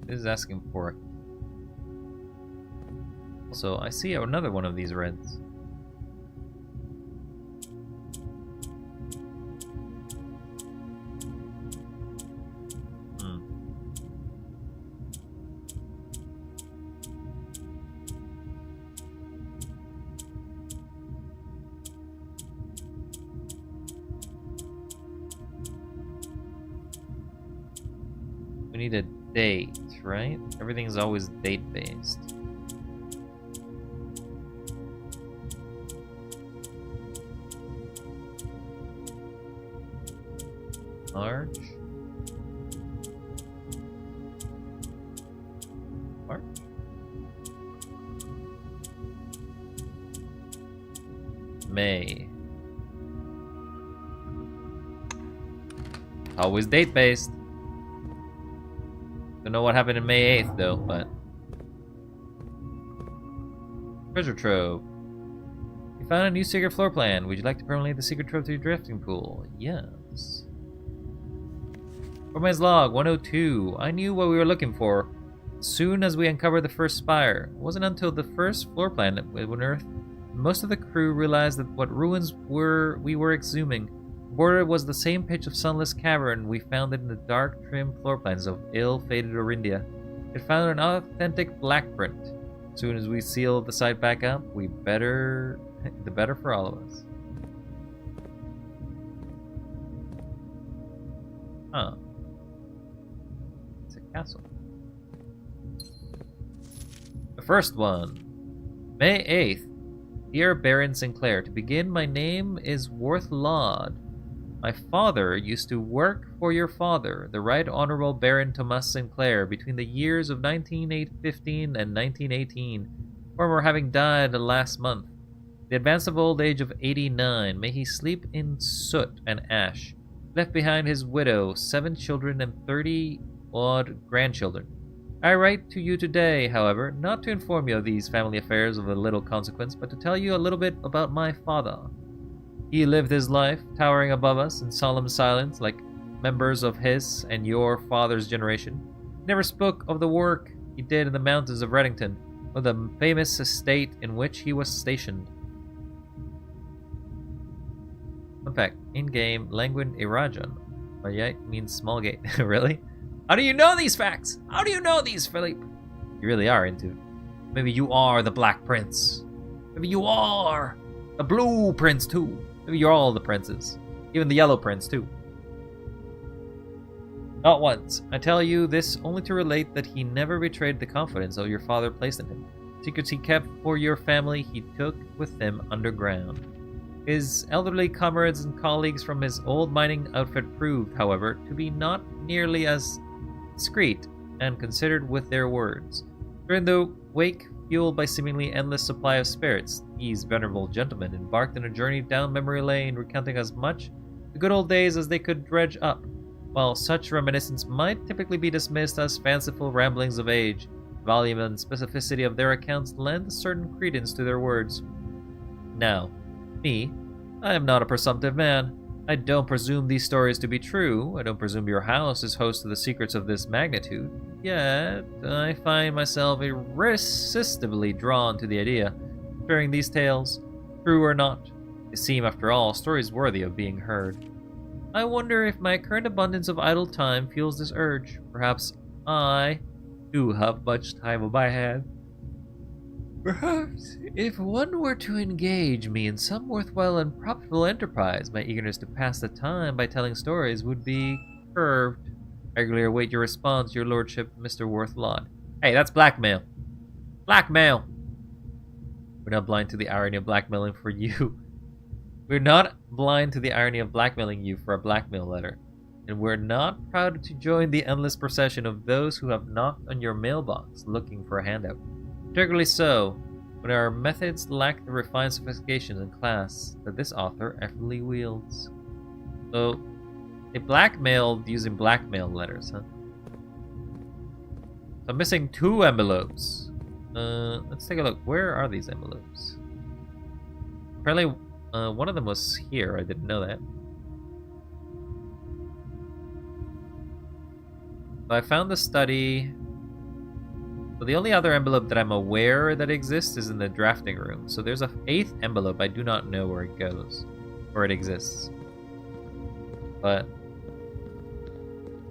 This is asking for. Also, I see another one of these reds. We need a date, right? Everything's always date-based. March. March. May. always date-based. Don't know what happened in May 8th, though, but... Treasure trove. You found a new secret floor plan. Would you like to permanently the secret trove to your drifting pool? Yes. Foreman's log 102. I knew what we were looking for. As soon as we uncovered the first spire. It wasn't until the first floor plan that we unearthed. Most of the crew realized that what ruins we were exhuming. The border was the same pitch of sunless cavern we found in the dark, trim floor plans of ill-fated Orindia. It found an authentic black print. As soon as we seal the site back up, the better for all of us. Huh. It's a castle. The first one. May 8th. Dear Baron Sinclair, to begin, my name is Worth Laud. My father used to work for your father, the Right Honorable Baron Thomas Sinclair, between the years of 1915 and 1918, former having died last month. The advance of old age of 89, may he sleep in soot and ash. Left behind his widow, 7 children and 30-odd grandchildren. I write to you today, however, not to inform you of these family affairs of little consequence, but to tell you a little bit about my father. He lived his life, towering above us in solemn silence, like members of his and your father's generation. He never spoke of the work he did in the mountains of Reddington, or the famous estate in which he was stationed. Fun fact, in-game, Languin Irajan, Mayite means small gate. Really? How do you know these facts? How do you know these, Philippe? You really are into it. Maybe you are the Black Prince. Maybe you are the Blue Prince, too. Maybe you're all the princes. Even the Yellow Prince, too. Not once. I tell you this only to relate that he never betrayed the confidence of your father placed in him. Secrets he kept for your family he took with him underground. His elderly comrades and colleagues from his old mining outfit proved, however, to be not nearly as discreet and considered with their words. During the wake, fueled by seemingly endless supply of spirits, these venerable gentlemen embarked on a journey down memory lane, recounting as much the good old days as they could dredge up. While such reminiscence might typically be dismissed as fanciful ramblings of age, the volume and specificity of their accounts lend a certain credence to their words. Now, me, I am not a presumptive man. I don't presume these stories to be true. I don't presume your house is host to the secrets of this magnitude. Yet, I find myself irresistibly drawn to the idea of sharing these tales, true or not. They seem, after all, stories worthy of being heard. I wonder if my current abundance of idle time fuels this urge. Perhaps I do have much time on my hands. Perhaps if one were to engage me in some worthwhile and profitable enterprise, my eagerness to pass the time by telling stories would be curbed. I eagerly await your response, your lordship, Mr. Worth Laud. Hey, that's blackmail. Blackmail! We're not blind to the irony of blackmailing for you. We're not blind to the irony of blackmailing you for a blackmail letter. And we're not proud to join the endless procession of those who have knocked on your mailbox looking for a handout. Particularly so, when our methods lack the refined sophistication and class that this author effortlessly wields. So, they blackmailed using blackmail letters, huh? So I'm missing 2 envelopes. Let's take a look. Where are these envelopes? Apparently, one of them was here. I didn't know that. So I found the study. So the only other envelope that I'm aware that exists is in the drafting room. So there's a 8th envelope. I do not know where it goes, where it exists. But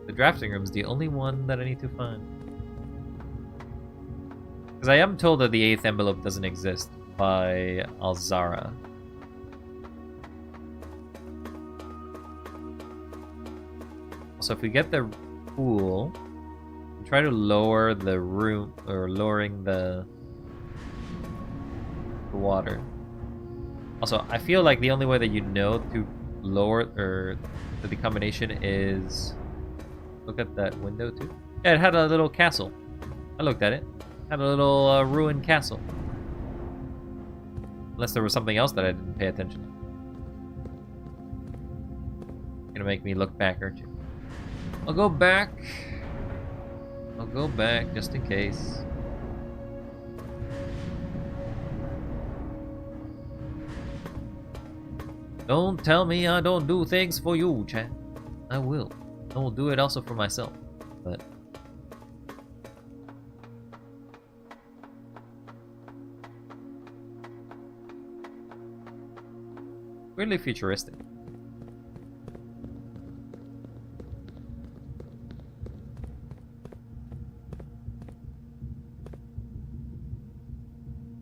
the drafting room is the only one that I need to find. Because I am told that the 8th envelope doesn't exist by Alzara. So if we get the pool, try to lower the room, or lowering the water. Also, I feel like the only way that you know to lower or the combination is look at that window too. Yeah, it had a little castle. I looked at it. Had a little ruined castle. Unless there was something else that I didn't pay attention to. Gonna make me look back, aren't you? I'll go back. I'll go back just in case. Don't tell me I don't do things for you, chat. I will. I will do it also for myself. But really futuristic.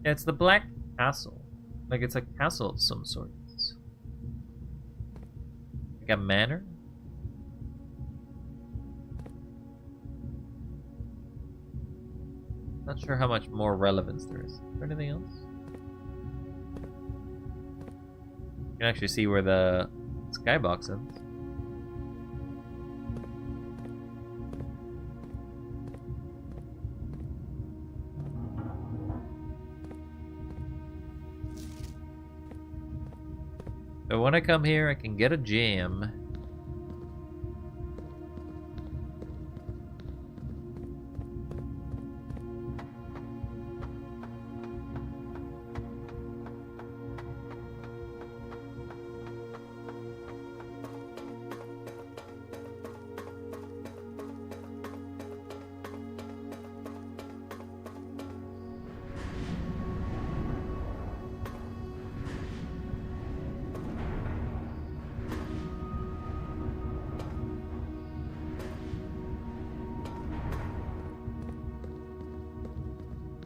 Yeah, it's the Black Castle. Like it's a castle of some sort. Like a manor? Not sure how much more relevance there is. Is there anything else? You can actually see where the skybox ends. So when I come here, I can get a jam.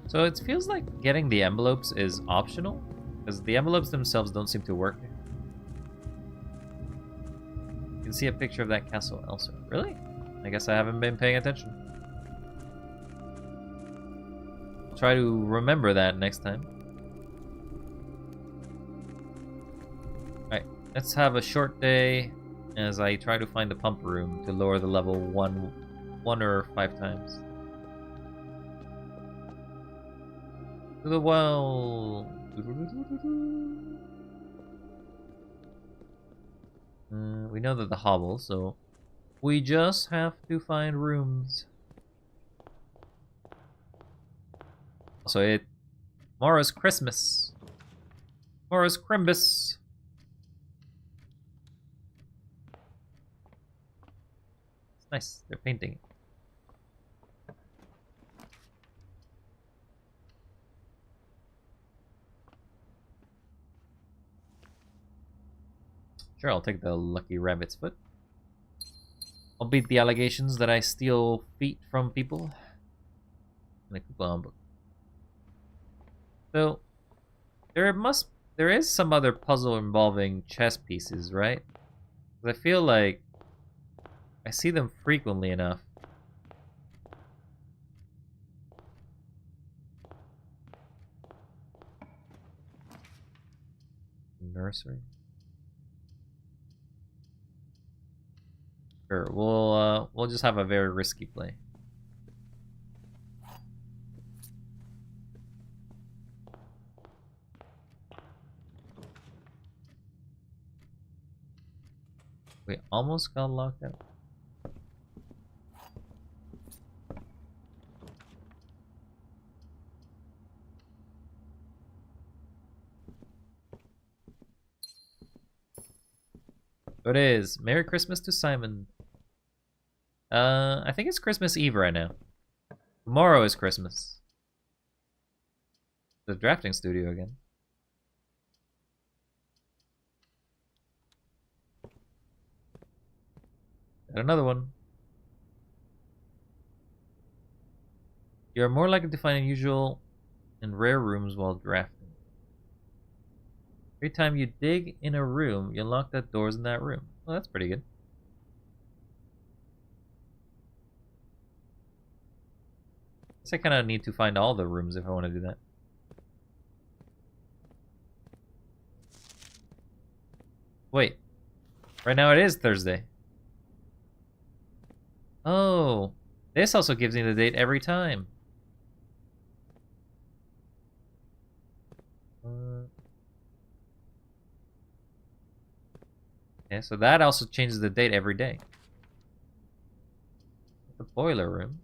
So it feels like getting the envelopes is optional, because the envelopes themselves don't seem to work. You can see a picture of that castle elsewhere. Really? I guess I haven't been paying attention. I'll try to remember that next time. Alright, let's have a short day as I try to find the pump room to lower the level one or 5 times. To the well. We know that the hovel, so we just have to find rooms. Also, tomorrow's Christmas. Tomorrow's Crimbus. It's nice. They're painting it. Sure, I'll take the lucky rabbit's foot. I'll beat the allegations that I steal feet from people. So, there is some other puzzle involving chess pieces, right? 'Cause I feel like I see them frequently enough. Nursery. Sure, we'll just have a very risky play. We almost got locked out. It is. Merry Christmas to Simon. I think it's Christmas Eve right now. Tomorrow is Christmas. The drafting studio again. And another one. You are more likely to find unusual and rare rooms while drafting. Every time you dig in a room, you unlock that doors in that room. Well, that's pretty good. I kind of need to find all the rooms if I want to do that. Wait. Right now it is Thursday. Oh. This also gives me the date every time. Okay, so that also changes the date every day. boiler room.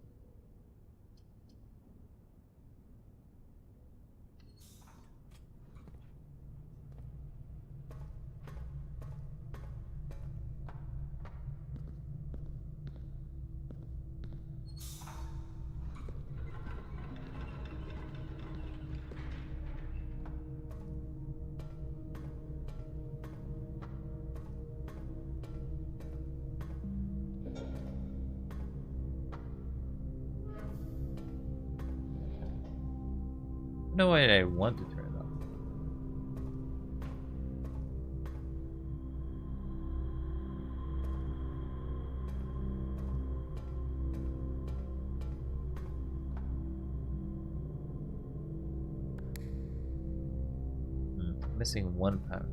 No way I want to turn it off. Missing one power.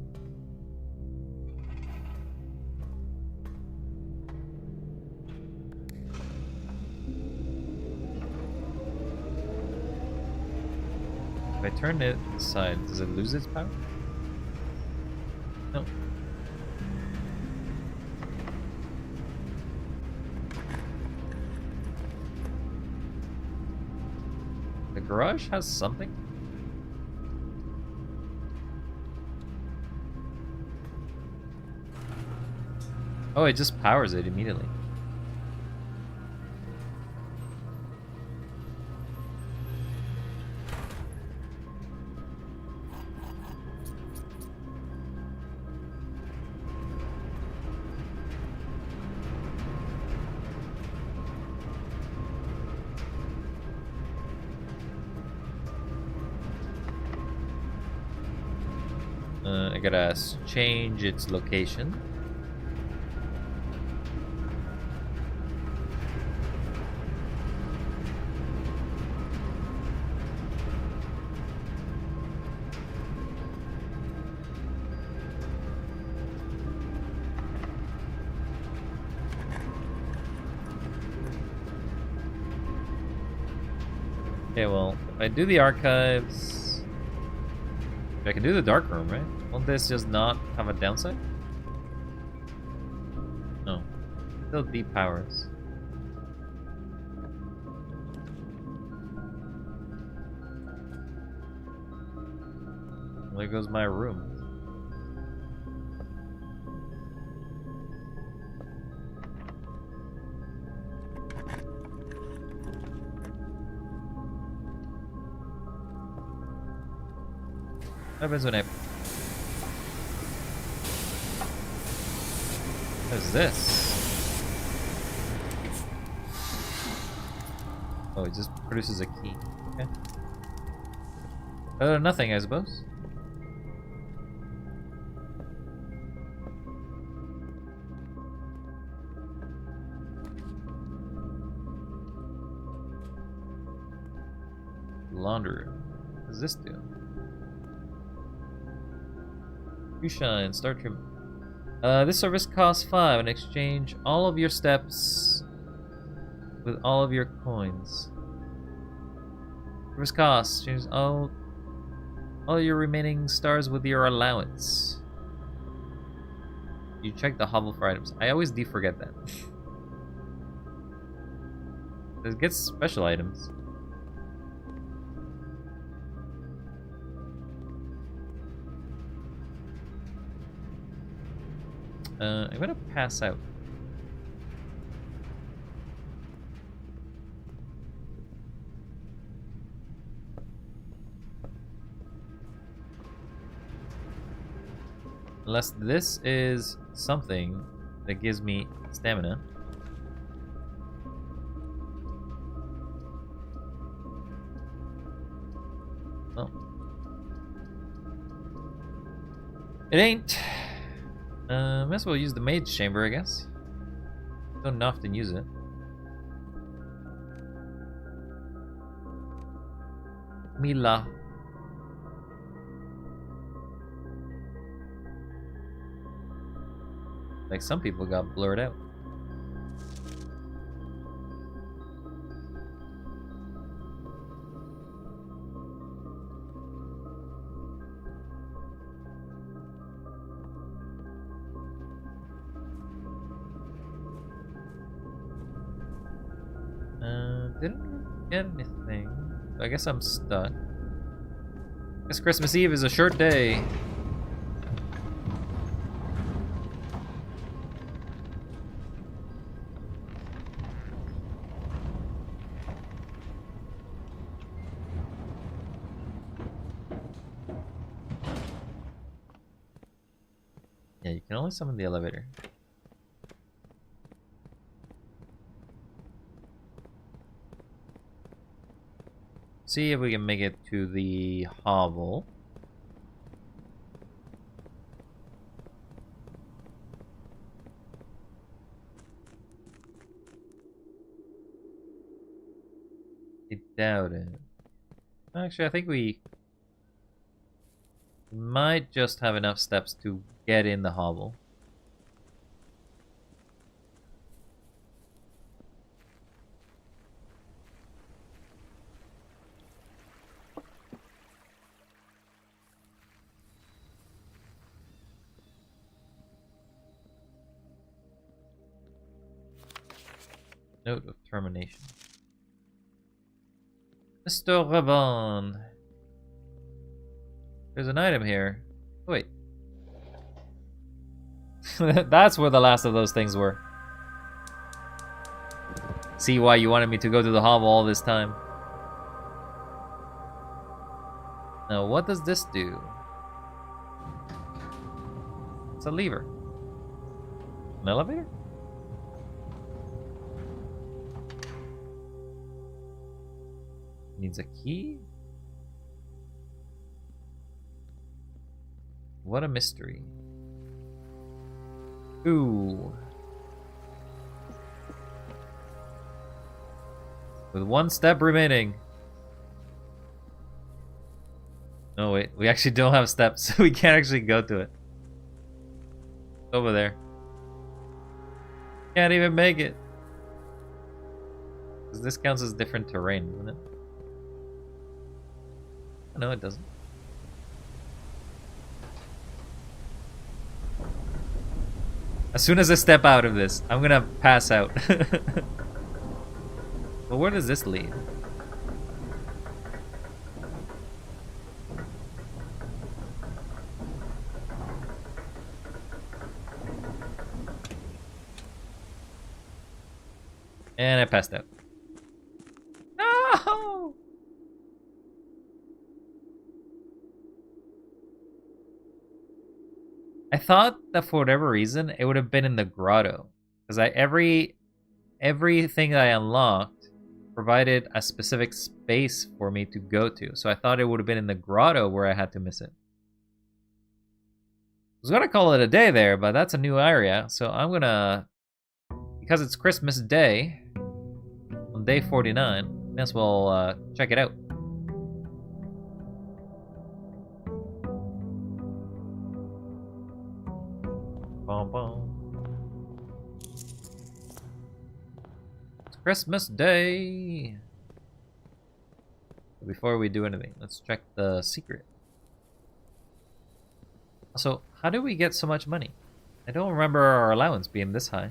If I turn it inside, does it lose its power? No. The garage has something? Oh, it just powers it immediately. I gotta change its location. Okay, well, if I do the archives, I can do the dark room, right? Won't this just not have a downside? No. Still deep powers. There goes my room. What happens when I... What is this? Oh, it just produces a key. Okay. Nothing, I suppose. Laundry room. What does this do? You shine, start your... this service costs 5 and exchange all of your steps with all of your coins. Service costs, change all your remaining stars with your allowance. You check the hovel for items. I always do forget that. It gets special items. I'm gonna pass out. Unless this is something that gives me stamina. Oh. It ain't. Might as well use the maid's chamber, I guess. Don't often use it. Mila. Like some people got blurred out. Didn't get anything. I guess I'm stuck. I guess Christmas Eve is a short day. Yeah, you can only summon the elevator. See if we can make it to the hovel. I doubt it. Actually, I think we might just have enough steps to get in the hovel. Note of termination. Mr. Raban. There's an item here. Oh, wait. That's where the last of those things were. See why you wanted me to go to the hovel all this time. Now, what does this do? It's a lever. An elevator? Needs a key? What a mystery. Ooh. With one step remaining. Oh wait, we actually don't have steps, so we can't actually go to it. Over there. Can't even make it. Because this counts as different terrain, doesn't it? No, it doesn't. As soon as I step out of this, I'm gonna pass out. Well, where does this lead? And I passed out. No! I thought that for whatever reason it would have been in the grotto, because everything I unlocked provided a specific space for me to go to, so I thought it would have been in the grotto where I had to miss it. I was gonna call it a day there, but that's a new area, so I'm gonna, because it's Christmas Day on day 49, may as well check it out. Boom, boom. It's Christmas Day. Before we do anything, let's check the secret. So, how do we get so much money? I don't remember our allowance being this high.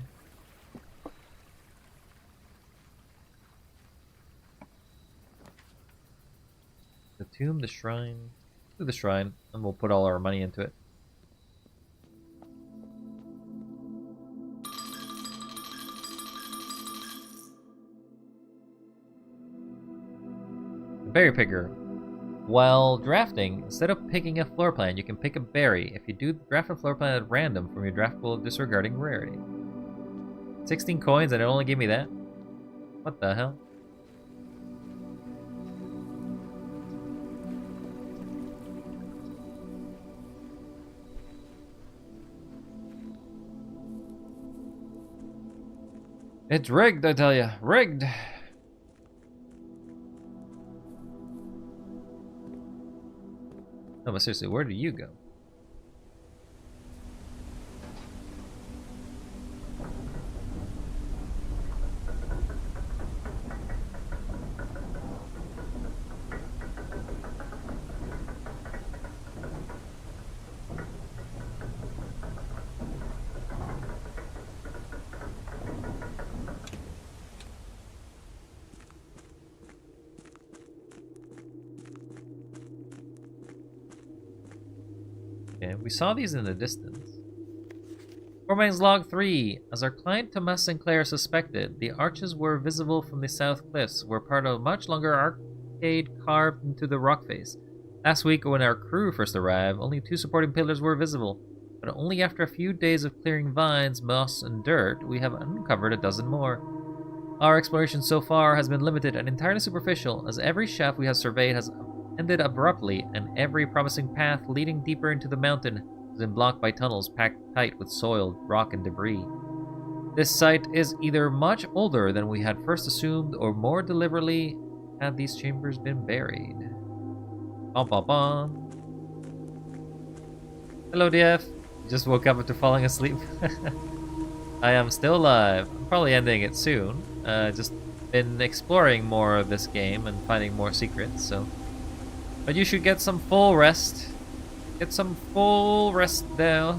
The tomb, the shrine. Do the shrine, and we'll put all our money into it. Berry picker. While drafting, instead of picking a floor plan, you can pick a berry. If you do, draft a floor plan at random from your draft pool disregarding rarity. 16 coins and it only gave me that? What the hell? It's rigged, I tell ya. Rigged! No, but seriously, where do you go? Okay, we saw these in the distance. Cormac's Log 3. As our client Thomas Sinclair suspected, the arches were visible from the south cliffs, were part of a much longer arcade carved into the rock face. Last week, when our crew first arrived, only 2 supporting pillars were visible, but only after a few days of clearing vines, moss, and dirt, we have uncovered a dozen more. Our exploration so far has been limited and entirely superficial, as every shaft we have surveyed has ended abruptly, and every promising path leading deeper into the mountain has been blocked by tunnels packed tight with soil, rock, and debris. This site is either much older than we had first assumed, or more deliberately had these chambers been buried. Bum bum bum. Hello, DF. Just woke up after falling asleep. I am still alive. I'm probably ending it soon. Just been exploring more of this game and finding more secrets, so... But you should get some full rest. Get some full rest there.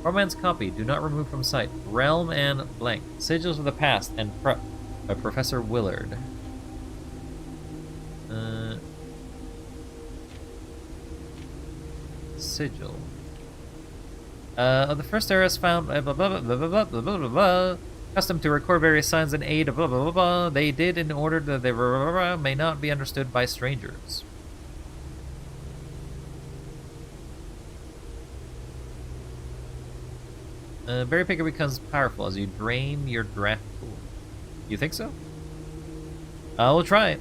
Romance copy. Do not remove from sight. Realm and blank. Sigils of the Past and Prep by Professor Willard. Sigil. Of the first era is found blah, blah, blah, blah, blah, blah, blah, blah, blah. Custom to record various signs and aid blah blah blah blah. They did in order that they blah, blah, blah, may not be understood by strangers. Berry Picker becomes powerful as you drain your draft pool. You think so? We'll try it.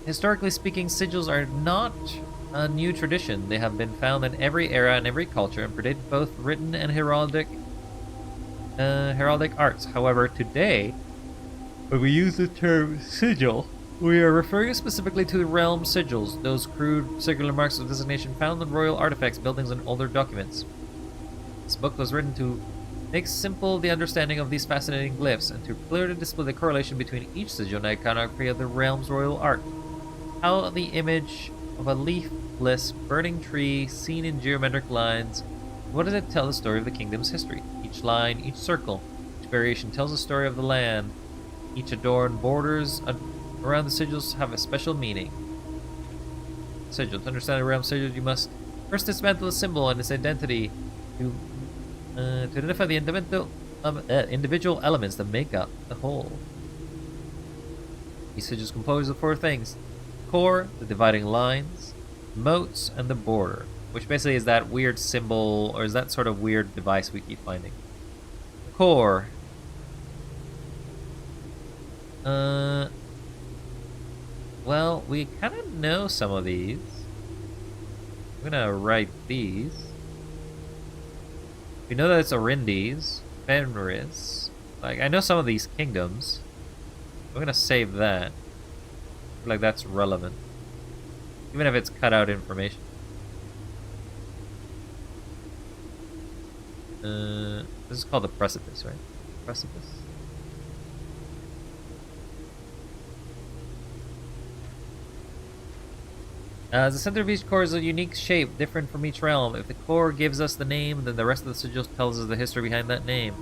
Historically speaking, sigils are not a new tradition. They have been found in every era and every culture and predate both written and heraldic arts. However, today, when we use the term sigil, we are referring specifically to the realm sigils, those crude circular marks of designation found in royal artifacts, buildings, and older documents. This book was written to make simple the understanding of these fascinating glyphs and to clearly display the correlation between each sigil and iconography of the realm's royal art. How the image of a leafless, burning tree seen in geometric lines, what does it tell the story of the kingdom's history? Each line, each circle, each variation tells the story of the land. Each adorned borders around the sigils have a special meaning. Sigil. To understand the realm sigil, you must first dismantle the symbol and its identity to identify the individual elements that make up the whole. These sigils compose of 4 things: core, the dividing lines, moats, and the border, which basically is that weird symbol, or is that sort of weird device we keep finding. The core. Well, we kind of know some of these. I'm gonna write these. We know that it's Arindes, Fenris. Like, I know some of these kingdoms. I'm gonna save that. I feel like that's relevant. Even if it's cut out information. This is called the Precipice, right? Precipice. The center of each core is a unique shape, different from each realm. If the core gives us the name, then the rest of the sigils tells us the history behind that name.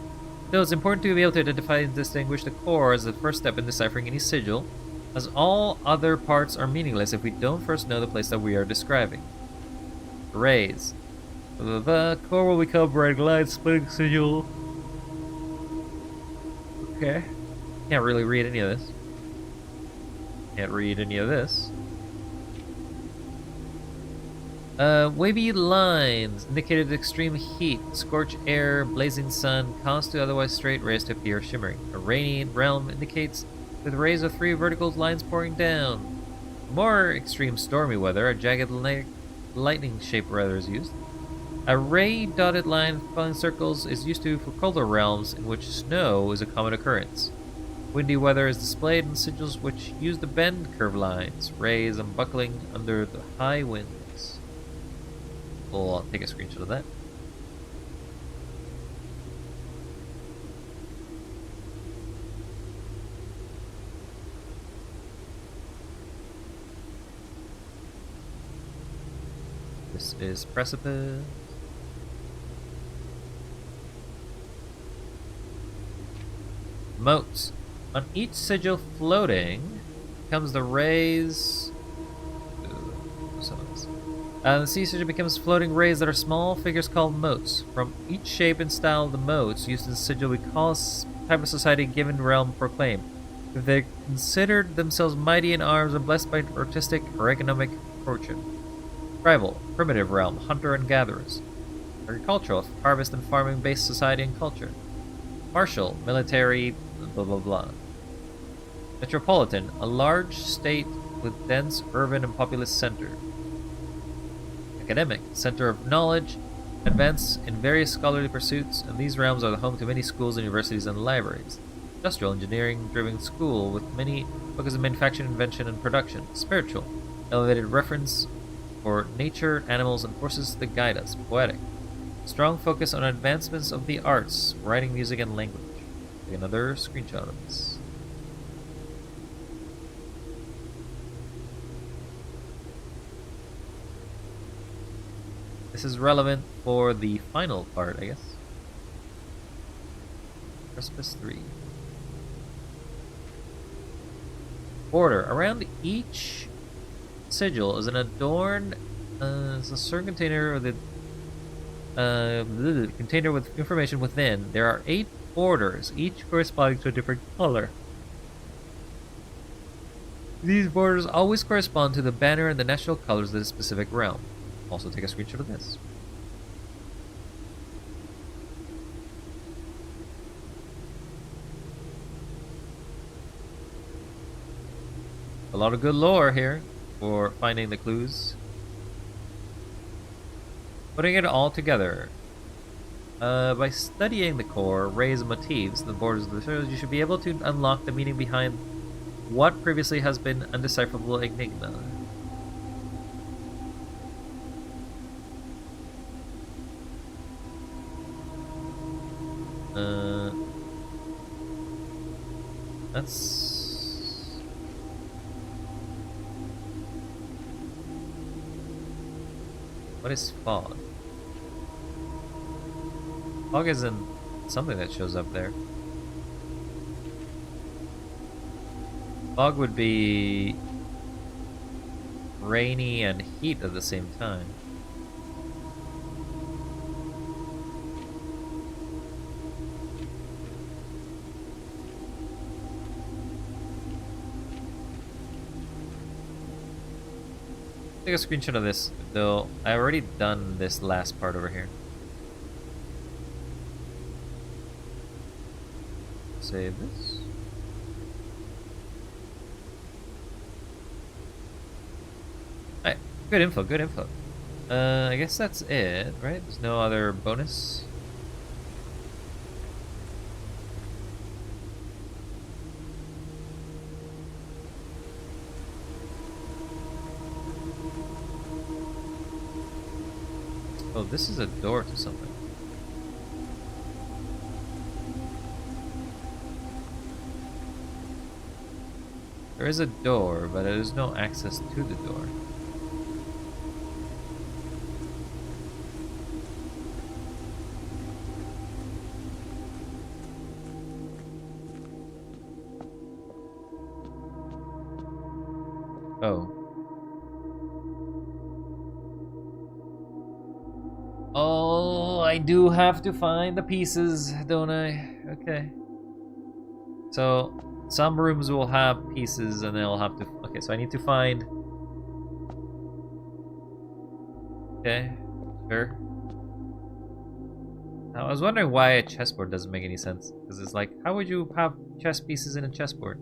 So it's important to be able to identify and distinguish the core as the first step in deciphering any sigil, as all other parts are meaningless if we don't first know the place that we are describing. Raise. The core will become red line splitting sigil. Okay. Can't really read any of this. Can't read any of this. Wavy lines indicated extreme heat, scorched air, blazing sun, caused to otherwise straight rays to appear shimmering. A rainy realm indicates with rays of 3 vertical lines pouring down. More extreme stormy weather, a jagged lightning-shaped weather is used. A ray-dotted line following circles is used for colder realms in which snow is a common occurrence. Windy weather is displayed in sigils which use the bend curve lines, rays unbuckling under the high winds. I'll take a screenshot of that. This is Precipice. Moats. On each sigil floating comes the rays. The sea surgeon becomes floating rays that are small figures called motes. From each shape and style of the motes used in the sigil, we call a type of society a given realm proclaim. If they considered themselves mighty in arms and blessed by artistic or economic fortune. Tribal, primitive realm, hunter and gatherers. Agricultural, harvest and farming based society and culture. Martial, military, blah blah blah. Metropolitan, a large state with dense urban and populous center. Academic, center of knowledge, advance in various scholarly pursuits, and these realms are the home to many schools, universities, and libraries. Industrial, engineering-driven school with many focus on manufacturing, invention, and production. Spiritual, elevated reference for nature, animals, and forces that guide us. Poetic, strong focus on advancements of the arts, writing, music, and language. Take another screenshot of this. This is relevant for the final part, I guess. Precipice 3. Border. Around each sigil is an adorned it's a certain container with the container with information within. There are 8 borders, each corresponding to a different color. These borders always correspond to the banner and the national colors of the specific realm. Also take a screenshot of this. A lot of good lore here for finding the clues. Putting it all together. By studying the core, rays, and motifs, the borders of the shows, you should be able to unlock the meaning behind what previously has been undecipherable enigma. That's... What is fog? Fog isn't something that shows up there. Fog would be rainy and heat at the same time. Take a screenshot of this, though I've already done this last part over here. Save this. Alright, good info, good info. I guess that's it, right? There's no other bonus. Oh, this is a door to something. There is a door, but there is no access to the door. Oh. Oh, I do have to find the pieces, don't I? Okay. So, some rooms will have pieces and they'll have to... Okay, so I need to find... Okay, sure. Now, I was wondering why a chessboard doesn't make any sense. Because it's like, how would you have chess pieces in a chessboard?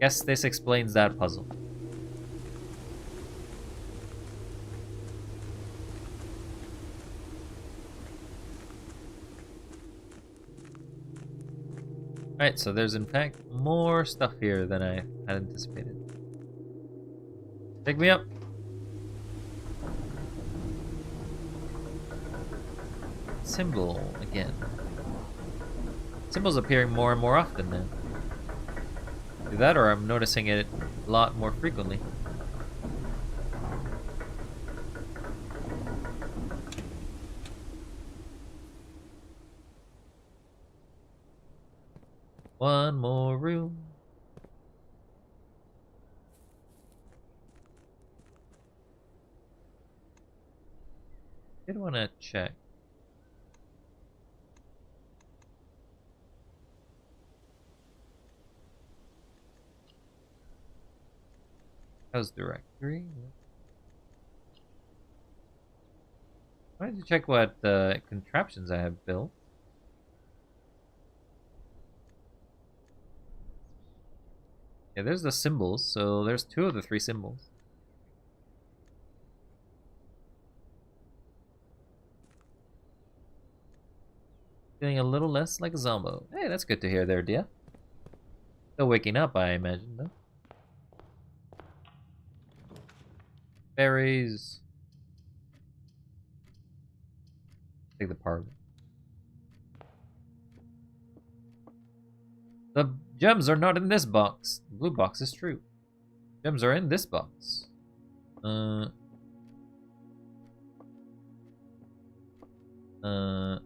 Guess this explains that puzzle. Alright, so there's in fact more stuff here than I had anticipated. Pick me up. Symbol again. Symbols appearing more and more often now. Do that, or I'm noticing it a lot more frequently. One more room. did want to check. House directory. I wanted to check what contraptions I have built. Yeah, there's the symbols, so there's 2 of the 3 symbols. Feeling a little less like a zombo. Hey, that's good to hear there, dear. Still waking up, I imagine, though. Berries. Take the parlor. The gems are not in this box. The blue box is true. Gems are in this box.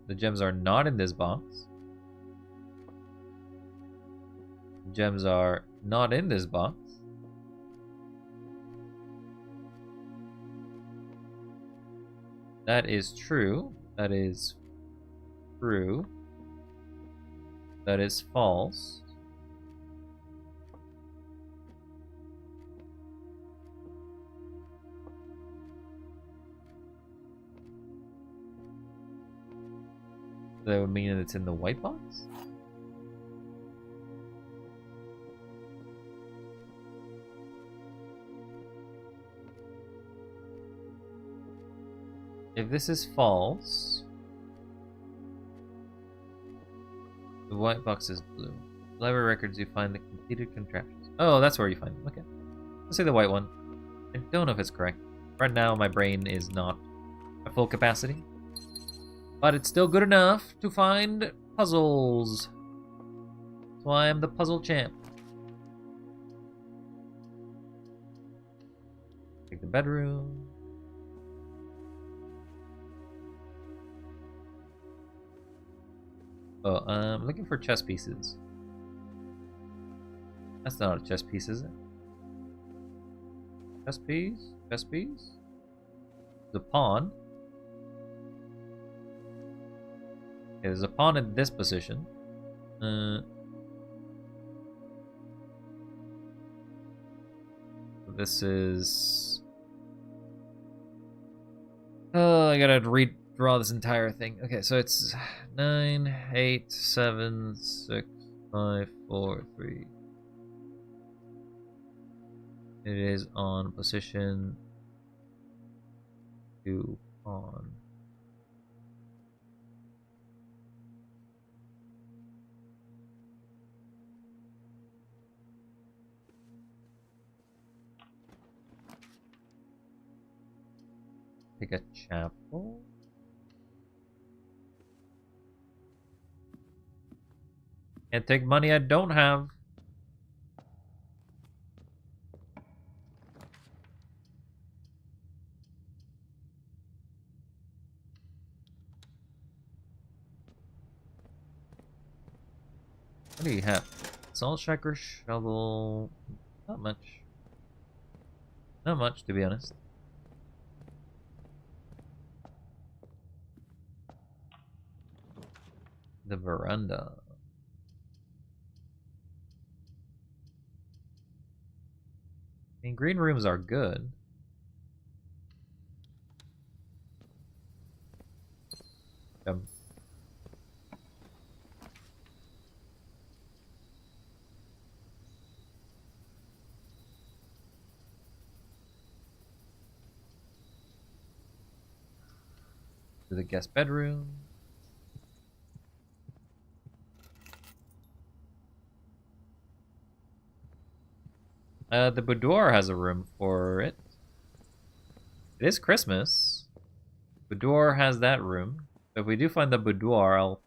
The gems are not in this box. Gems are not in this box. That is true. That is true. That is false. That would mean that it's in the white box? If this is false, the white box is blue. Library records, you find the completed contraptions. Oh, that's where you find them. Okay. Let's say the white one. I don't know if it's correct. Right now, my brain is not at full capacity. But it's still good enough to find puzzles. That's why I'm the puzzle champ. Take the bedroom. Oh, I'm looking for chess pieces. That's not a chess piece, is it? Chess piece? Chess piece? The pawn. Okay, there's a pawn in this position. This is... Oh, I gotta redraw this entire thing. Okay, so it's 9, 8, 7, 6, 5, 4, 3. It is on position 2 pawn. Take a chapel. Can't take money I don't have. What do you have? Salt shaker, shovel. Not much. Not much, to be honest. The veranda. I mean, green rooms are good. To the guest bedroom. The boudoir has a room for it. It is Christmas. Boudoir has that room. So if we do find the boudoir, I'll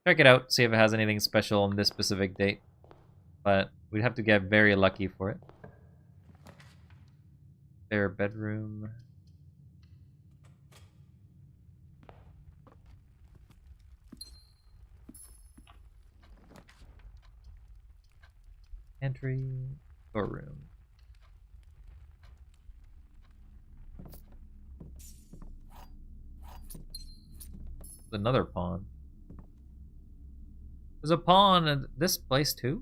check it out, see if it has anything special on this specific date. But we'd have to get very lucky for it. Their bedroom. Entry. Storeroom. Another pawn. There's a pawn in this place too.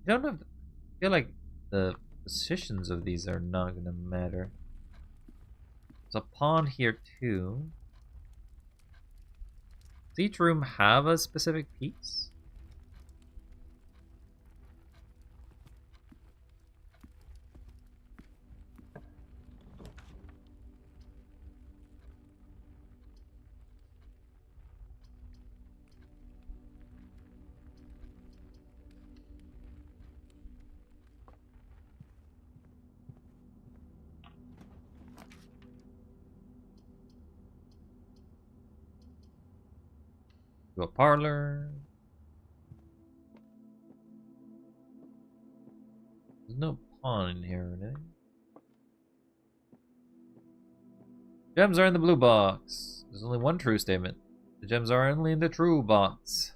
I don't know. I feel like the positions of these are not gonna matter. There's a pawn here too. Does each room have a specific piece? To a parlor. There's no pawn in here or anything. Gems are in the blue box. There's only one true statement. The gems are only in the true box.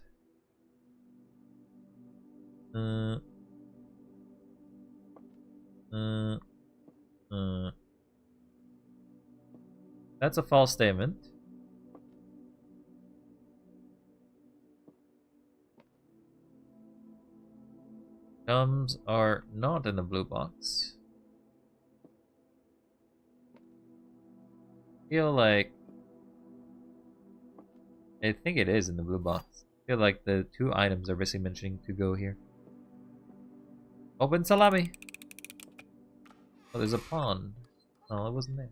That's a false statement. Gems are not in the blue box. I think it is in the blue box. I feel like the two items are basically mentioning to go here. Open salami! Oh, there's a pawn. Oh, it wasn't there.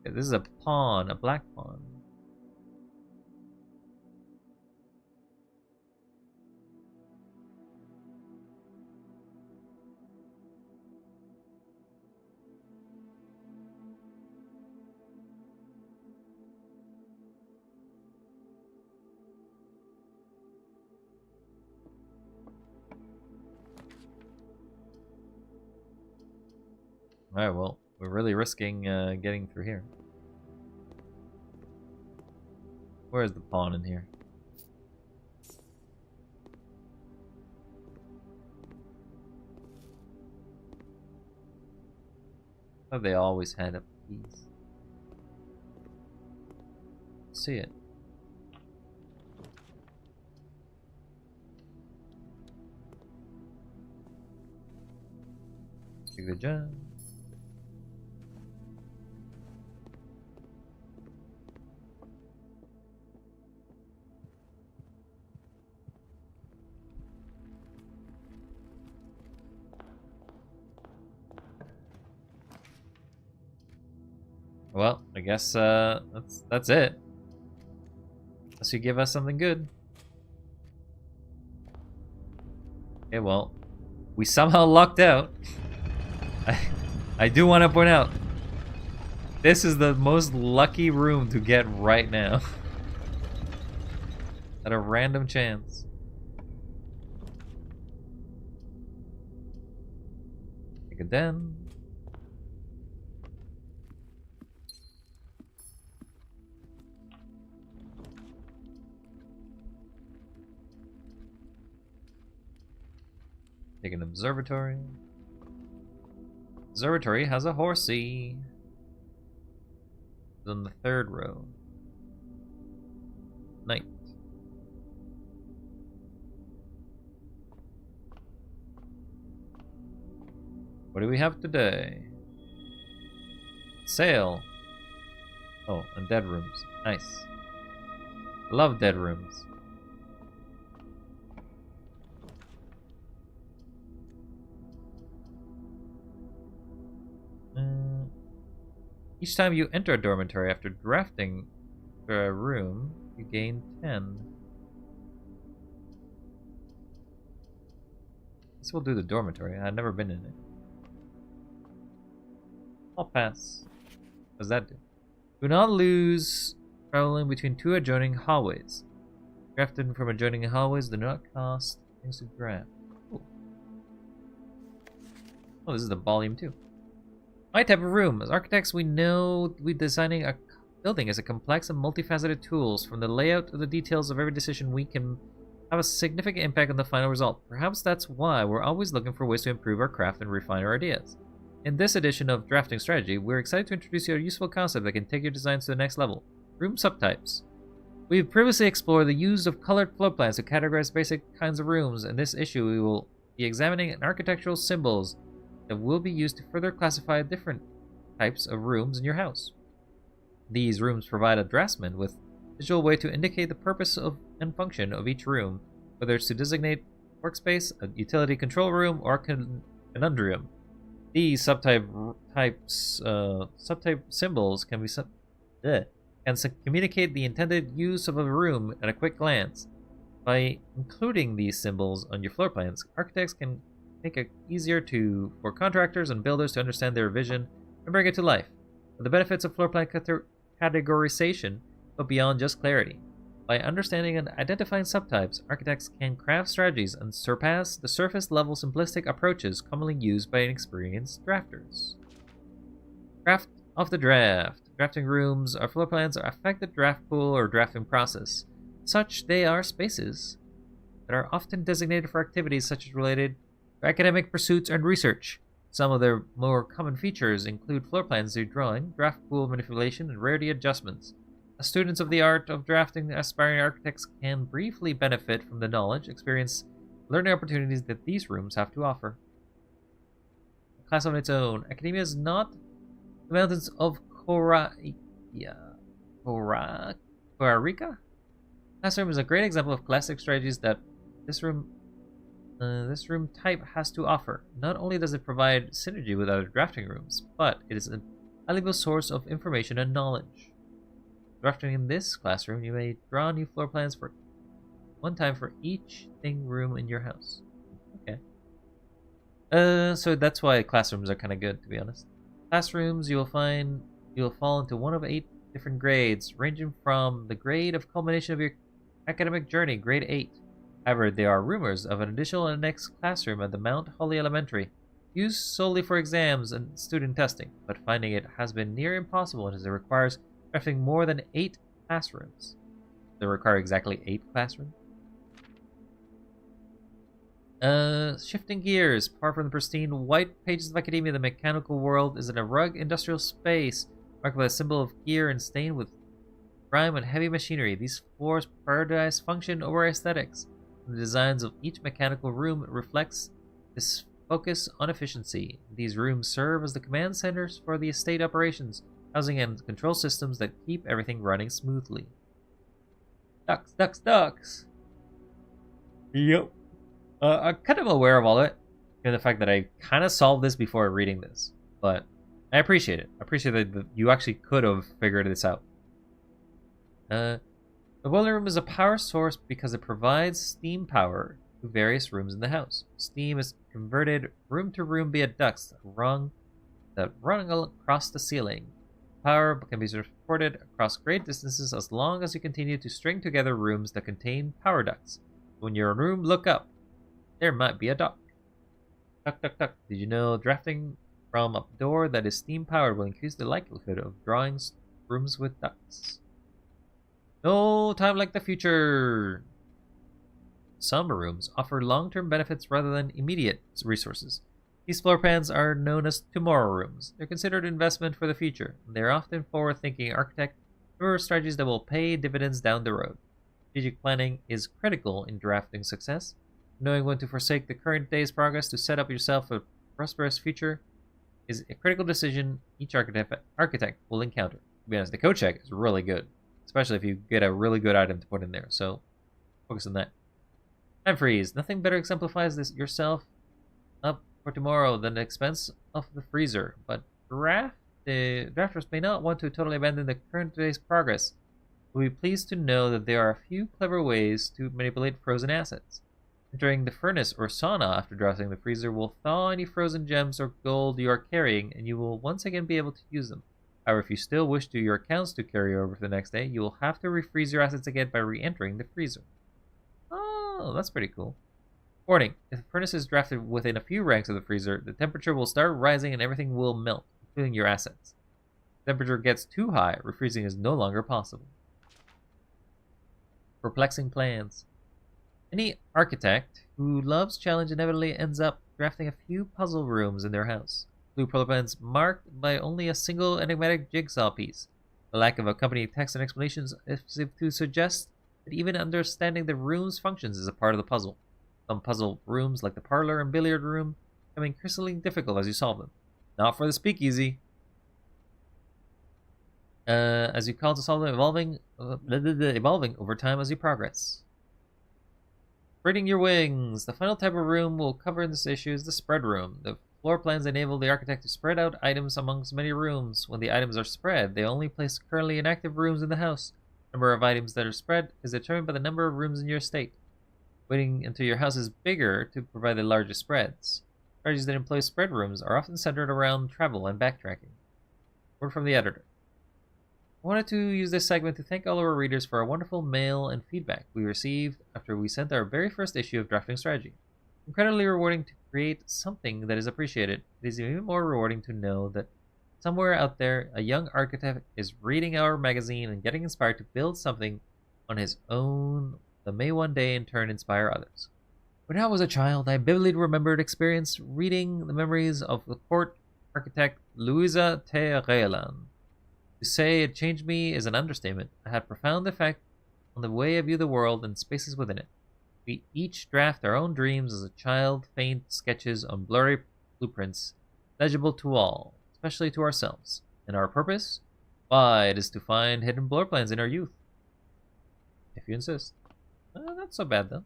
Okay, this is a pawn, a black pawn. Alright, well, we're really risking getting through here. Where's the pawn in here? Oh, they always had a piece. See it. Take the gem. Well, I guess that's it. Unless you give us something good. Okay, well, we somehow lucked out. I do want to point out, this is the most lucky room to get right now. At a random chance. Take a den. Take an observatory. Observatory has a horsey. It's on the third row. Night. What do we have today? Sail. Oh, and dead rooms. Nice. Love dead rooms. Each time you enter a dormitory after drafting for a room, you gain 10. Guess we'll do the dormitory. I've never been in it. I'll pass. What does that do? Do not lose traveling between two adjoining hallways. Drafted from adjoining hallways do not cost things to draft. Cool. Oh, this is the volume 2. My type of room. As architects, we know designing a building is a complex and multifaceted tools. From the layout to the details of every decision we can have a significant impact on the final result. Perhaps that's why we're always looking for ways to improve our craft and refine our ideas. In this edition of Drafting Strategy, we're excited to introduce you a useful concept that can take your designs to the next level: room subtypes. We've previously explored the use of colored floor plans to categorize basic kinds of rooms. In this issue, we will be examining architectural symbols that will be used to further classify different types of rooms in your house. These rooms provide a draftsman with a visual way to indicate the purpose of and function of each room, whether it's to designate workspace, a utility control room, or a conundrum. These subtype symbols can communicate the intended use of a room at a quick glance. By including these symbols on your floor plans, architects can make it easier for contractors and builders to understand their vision and bring it to life. But the benefits of floor plan categorization go beyond just clarity. By understanding and identifying subtypes, architects can craft strategies and surpass the surface-level simplistic approaches commonly used by inexperienced drafters. Draft of the draft. Drafting rooms or floor plans affect the draft pool or drafting process. Such, they are spaces that are often designated for activities such as related to academic pursuits and research. Some of their more common features include floor plans through drawing, draft pool manipulation, and rarity adjustments. As students of the art of drafting, aspiring architects can briefly benefit from the knowledge, experience, learning opportunities that these rooms have to offer. A class on its own. Academia is not the mountains of Costa Classroom is a great example of classic strategies that this room type has to offer. Not only does it provide synergy with other drafting rooms, but it is a valuable source of information and knowledge. Drafting in this classroom, you may draw new floor plans for one time for each room in your house. Okay. So that's why classrooms are kind of good, to be honest. Classrooms, you'll fall into one of 8 different grades, ranging from the grade of culmination of your academic journey, grade 8. However, there are rumors of an additional next classroom at the Mount Holly Elementary, used solely for exams and student testing, but finding it has been near impossible as it requires drafting more than 8 classrooms. They require exactly 8 classrooms? Shifting gears. Apart from the pristine white pages of academia, the mechanical world is in a rugged industrial space, marked by a symbol of gear and stained with grime and heavy machinery. These floors prioritize function over aesthetics. The designs of each mechanical room reflects this focus on efficiency. These rooms serve as the command centers for the estate operations, housing and control systems that keep everything running smoothly. Ducks. Yep. I'm kind of aware of all of it, given the fact that I kind of solved this before reading this, but I appreciate it. I appreciate that you actually could have figured this out. The boiler room is a power source because it provides steam power to various rooms in the house. Steam is converted room to room via ducts that run across the ceiling. Power can be transported across great distances as long as you continue to string together rooms that contain power ducts. When you're in a room, look up. There might be a duct. Duck. Did you know drafting from a door that is steam powered will increase the likelihood of drawing rooms with ducts? No time like the future. Some rooms offer long-term benefits rather than immediate resources. These floor plans are known as tomorrow rooms. They're considered investment for the future. They're often forward-thinking architect strategies that will pay dividends down the road. Strategic planning is critical in drafting success. Knowing when to forsake the current day's progress to set up yourself a prosperous future is a critical decision each architect will encounter. To be honest, the code check is really good, especially if you get a really good item to put in there, so focus on that. Time freeze. Nothing better exemplifies this yourself up for tomorrow than the expense of the freezer, but drafters may not want to totally abandon the current day's progress. We'll be pleased to know that there are a few clever ways to manipulate frozen assets. Entering the furnace or sauna after drafting the freezer will thaw any frozen gems or gold you are carrying, and you will once again be able to use them. However, if you still wish your accounts to carry over for the next day, you will have to refreeze your assets again by re-entering the freezer. Oh, that's pretty cool. Warning, if the furnace is drafted within a few ranks of the freezer, the temperature will start rising and everything will melt, including your assets. If the temperature gets too high, refreezing is no longer possible. Perplexing plans. Any architect who loves challenge inevitably ends up drafting a few puzzle rooms in their house. Blue polar plans marked by only a single enigmatic jigsaw piece. The lack of accompanying text and explanations is to suggest that even understanding the room's functions is a part of the puzzle. Some puzzle rooms, like the parlor and billiard room, become increasingly difficult as you solve them. Not for the speakeasy. As you call to solve them, evolving over time as you progress. Spreading your wings. The final type of room we'll cover in this issue is the spread room. The floor plans enable the architect to spread out items amongst many rooms. When the items are spread, they only place currently inactive rooms in the house. The number of items that are spread is determined by the number of rooms in your estate. Waiting until your house is bigger to provide the largest spreads. Strategies that employ spread rooms are often centered around travel and backtracking. Word from the editor. I wanted to use this segment to thank all our readers for our wonderful mail and feedback we received after we sent our very first issue of Drafting Strategy. Incredibly rewarding to create something that is appreciated. It is even more rewarding to know that somewhere out there, a young architect is reading our magazine and getting inspired to build something on his own that may one day in turn inspire others. When I was a child, I vividly remembered experience reading the memories of the court architect Louisa Teheran. To say it changed me is an understatement. It had a profound effect on the way I view the world and spaces within it. We each draft our own dreams as a child, faint sketches on blurry blueprints, legible to all, especially to ourselves. And our purpose? Why, it is to find hidden floor plans in our youth. If you insist. Not so bad, though.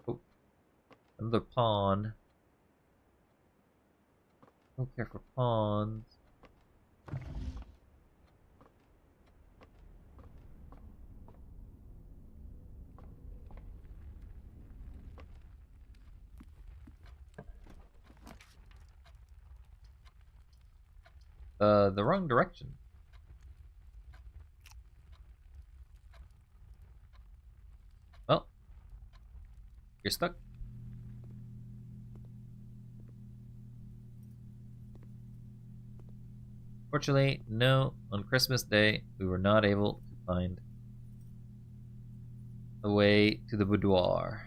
Oh, another pawn. Don't care for pawns. The wrong direction. Well, you're stuck. Fortunately, no, on Christmas Day, we were not able to find a way to the boudoir.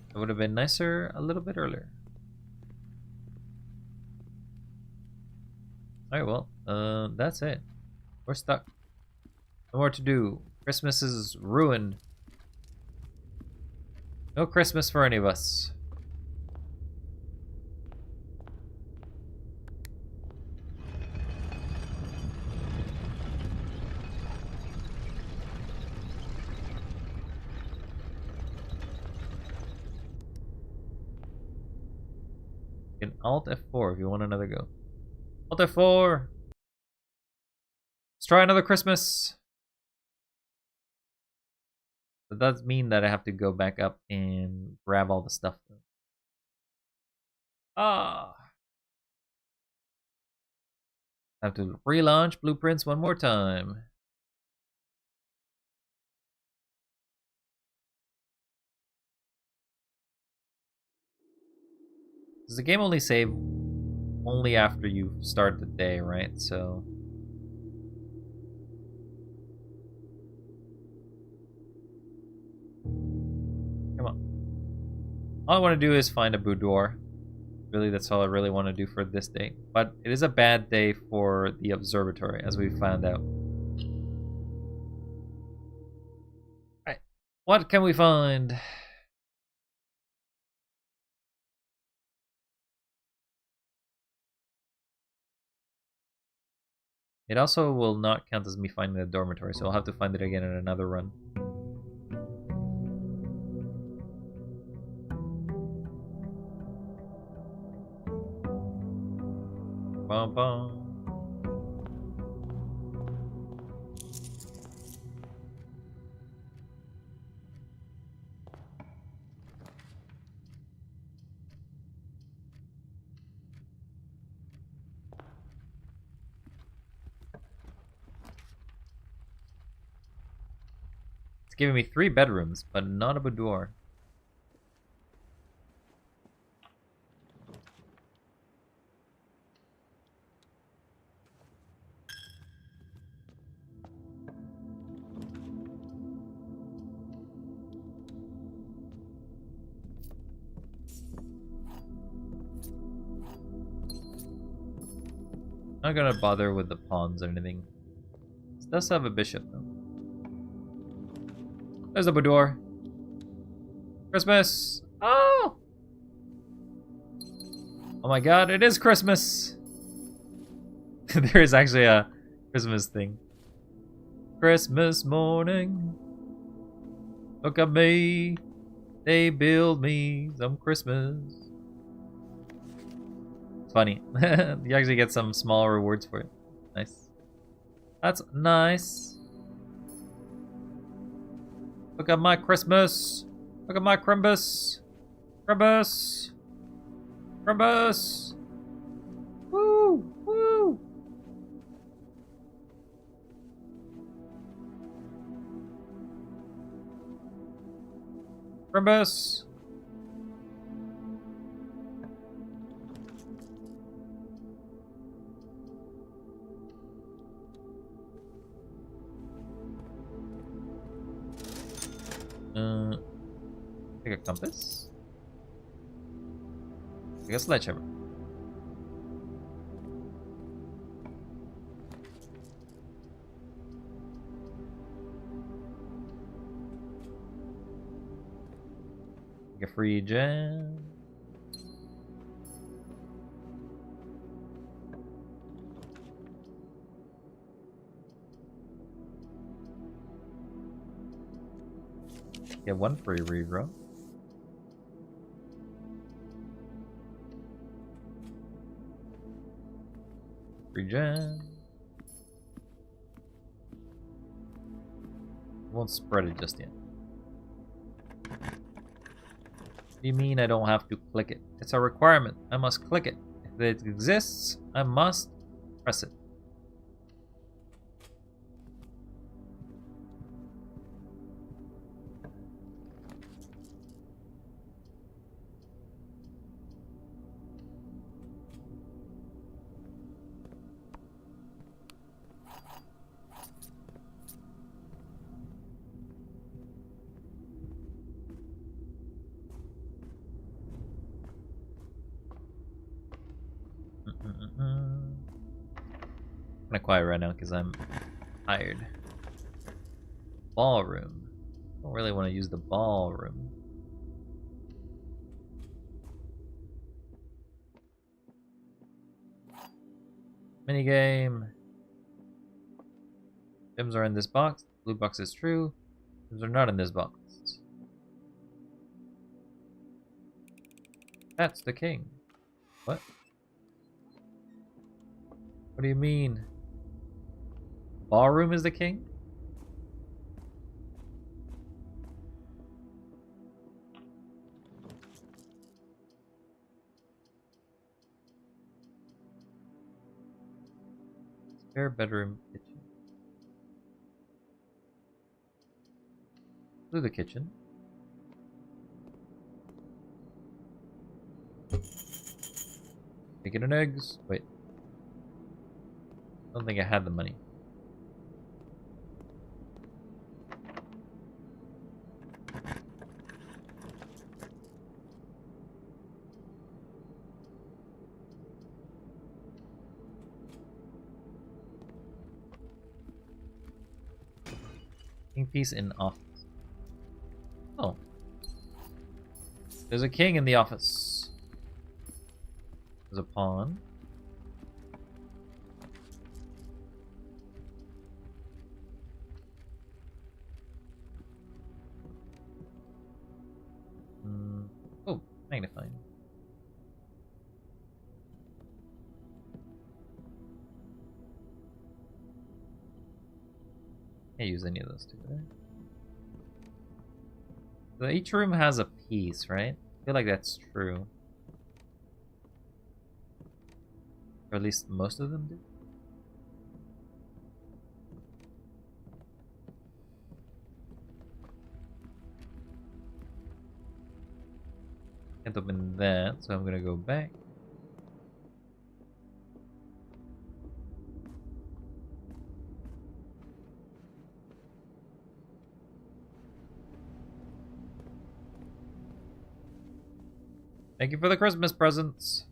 It would have been nicer a little bit earlier. Alright, well, that's it. We're stuck. No more to do. Christmas is ruined. No Christmas for any of us. You can Alt F4 if you want another go. Alt F4! Let's try another Christmas! That does mean that I have to go back up and grab all the stuff. Ah! I have to relaunch Blueprints one more time. Does the game only save only after you start the day, right? So come on. All I want to do is find a boudoir. Really, that's all I really want to do for this day. But it is a bad day for the observatory, as we found out. Alright. What can we find? It also will not count as me finding the dormitory, so I'll have to find it again in another run. Bum bum. It's giving me 3 bedrooms, but not a boudoir. Not gonna bother with the pawns or anything. It does have a bishop though. There's the boudoir. Christmas! Oh! Oh my god, it is Christmas! There is actually a Christmas thing. Christmas morning. Look at me. They build me some Christmas. It's funny. You actually get some small rewards for it. Nice. That's nice. Look at my Christmas. Look at my Crimbus. Crimbus. Crimbus. Woo! Woo! Crimbus. Take a compass? I guess sledgehammer. Take a free gem. Get 1 free regrow. Free gem. Won't spread it just yet. What do you mean I don't have to click it? It's a requirement. I must click it. If it exists, I must press it. I'm kinda quiet right now because I'm tired. Ballroom. Don't really want to use the ballroom. Minigame. Gems are in this box. Blue box is true. Gems are not in this box. That's the king. What? What do you mean? Ballroom is the king? Spare bedroom, kitchen. Do the kitchen. Bacon and eggs. Wait. I don't think I had the money. King piece in office. Oh. There's a king in the office. There's a pawn. Oh, magnifying. Can't use any of those two, right? So each room has a piece, right? I feel like that's true. Or at least most of them do. Can't open that, so I'm gonna go back. Thank you for the Christmas presents.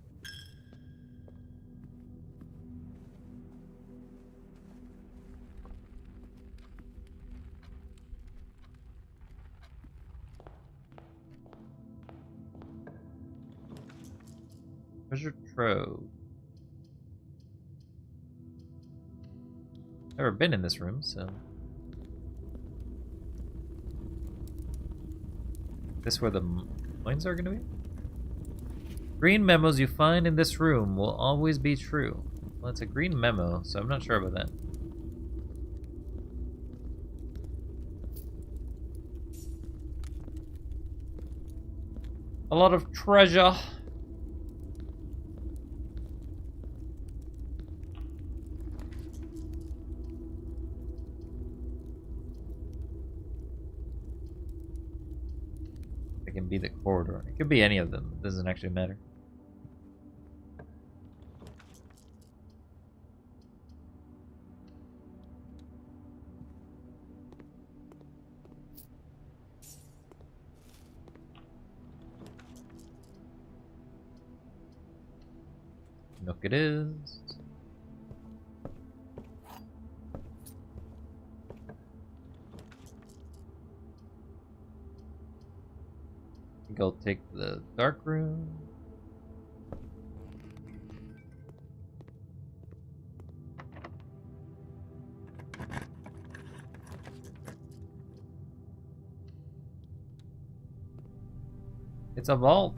Treasure trove. Never been in this room, so. This where the coins are gonna be? Green memos you find in this room will always be true. Well, it's a green memo, so I'm not sure about that. A lot of treasure. It can be the corridor. It could be any of them. It doesn't actually matter. Nook it is. I think I'll take the dark room. It's a vault.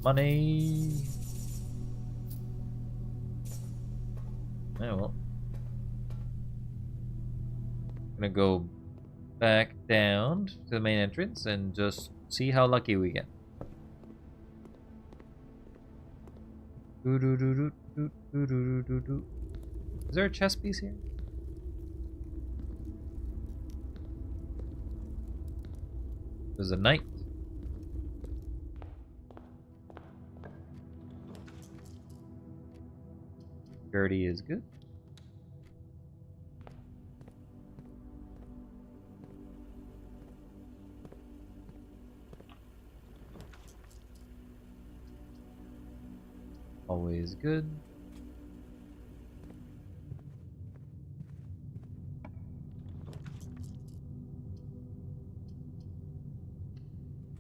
Money. Oh well. Gonna go back down to the main entrance and just see how lucky we get. Is there a chess piece here? There's a knight. Security is good. Always good.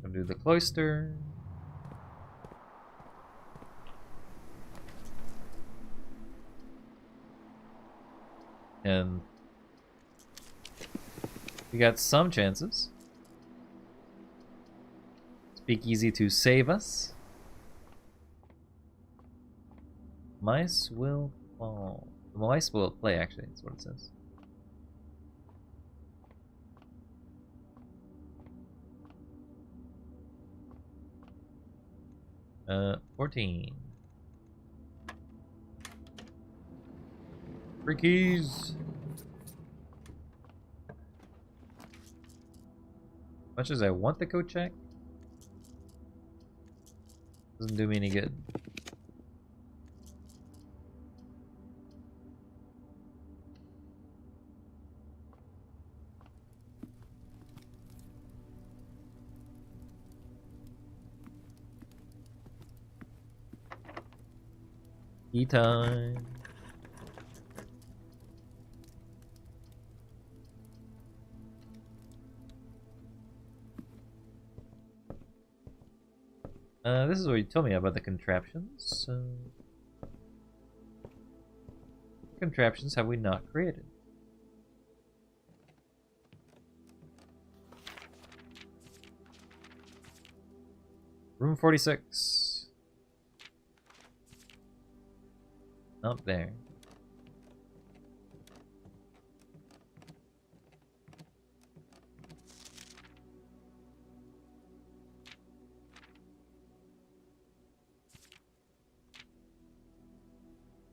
Gonna do the cloister. And we got some chances. Speakeasy to save us. Mice will fall. The mice will play, actually, that's what it says. 14. Free keys. Much as I want the code check, doesn't do me any good. Key time. This is what you told me about the contraptions. Contraptions have we not created? Room 46. Not there.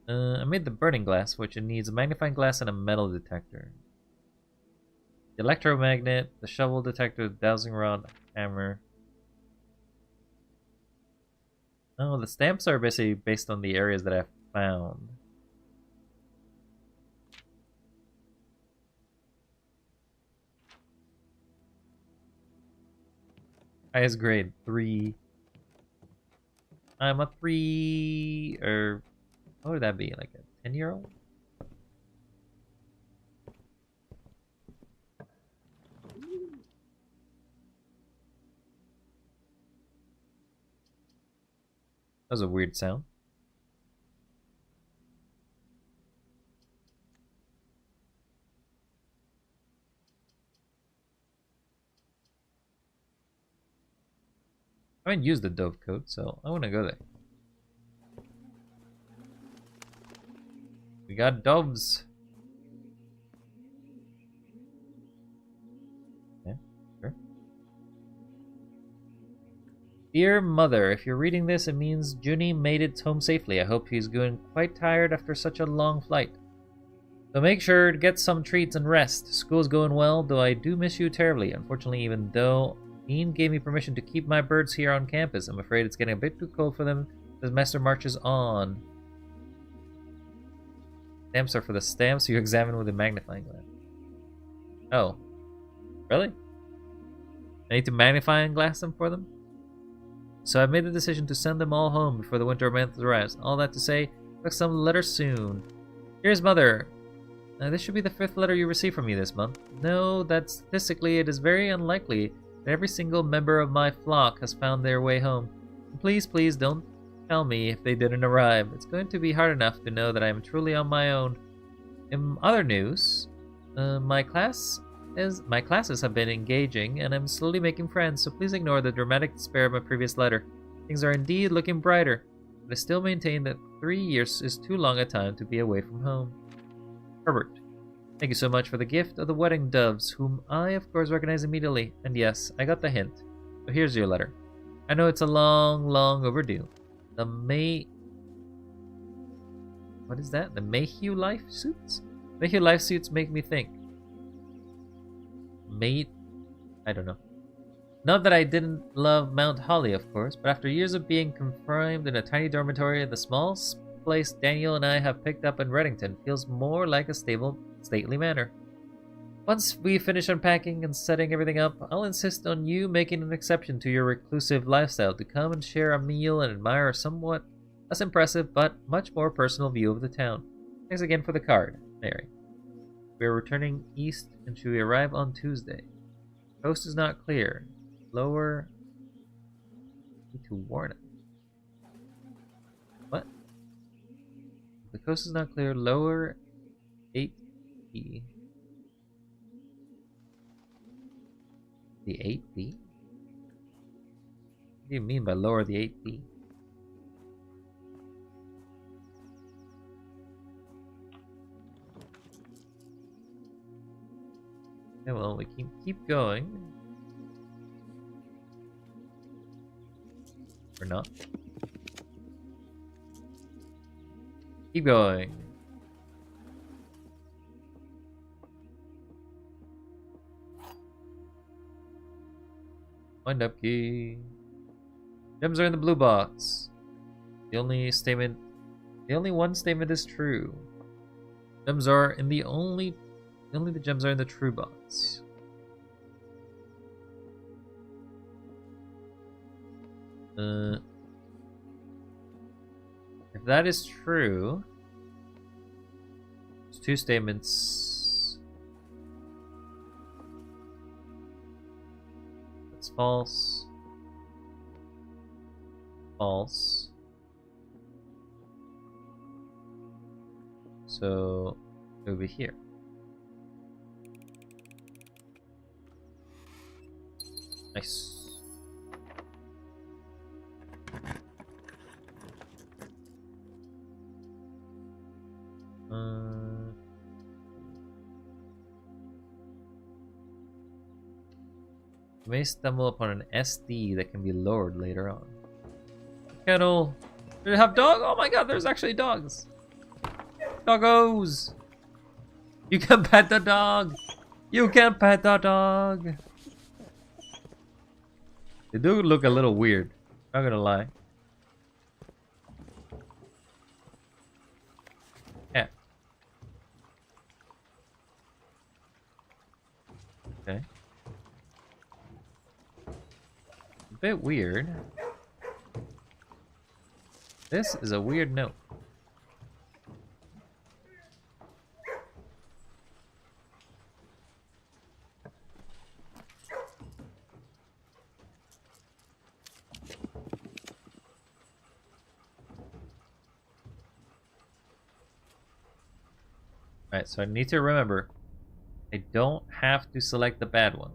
I made the burning glass, which needs a magnifying glass and a metal detector. The electromagnet, the shovel detector, the dowsing rod, the hammer. Oh, the stamps are basically based on the areas that I've found. Highest grade, 3. I'm a 3, or what would that be, like a 10-year-old? That was a weird sound. I haven't used the dove coat, so I want to go there. We got doves. Yeah, sure. Dear Mother, if you're reading this, it means Junie made it home safely. I hope he's going quite tired after such a long flight. So make sure to get some treats and rest. School's going well, though I do miss you terribly. Unfortunately, even though Dean gave me permission to keep my birds here on campus, I'm afraid it's getting a bit too cold for them as the semester marches on. Stamps are for the stamps you examine with a magnifying glass. Oh. Really? I need to magnifying glass them for them? So I've made the decision to send them all home before the winter month arrives. All that to say, expect some letters soon. Here's Mother. This should be the 5th letter you receive from me this month. Know that statistically it is very unlikely that every single member of my flock has found their way home. Please, please don't tell me if they didn't arrive. It's going to be hard enough to know that I am truly on my own. In other news, my classes have been engaging, and I'm slowly making friends, so please ignore the dramatic despair of my previous letter. Things are indeed looking brighter, but I still maintain that 3 years is too long a time to be away from home. Herbert, thank you so much for the gift of the wedding doves, whom I, of course, recognize immediately. And yes, I got the hint. So here's your letter. I know it's a long, long overdue. What is that? The Mayhew life suits? Mayhew life suits make me think. I don't know. Not that I didn't love Mount Holly, of course, but after years of being confined in a tiny dormitory, the small place Daniel and I have picked up in Reddington feels more like a stable, stately manor. Once we finish unpacking and setting everything up, I'll insist on you making an exception to your reclusive lifestyle to come and share a meal and admire a somewhat less impressive but much more personal view of the town. Thanks again for the card, Mary. We are returning east and should we arrive on Tuesday. Coast is not clear. Lower. Need to warn it. What? The coast is not clear. Lower 8B. The 8B? What do you mean by lower the 8B? Okay, well, we can keep going. Or not. Keep going. Wind up key. Gems are in the blue box. The only one statement is true. Gems are in the only the gems are in the true box. If that is true, there's 2 statements. That's false. False. So over here. Nice. You may stumble upon an SD that can be lowered later on. Kennel. Do they have dog? Oh my god, there's actually dogs. Doggos. You can pet the dog. You can't pet the dog. They do look a little weird. Not gonna lie. Yeah. Okay. A bit weird. This is a weird note. Alright, so I need to remember, I don't have to select the bad one.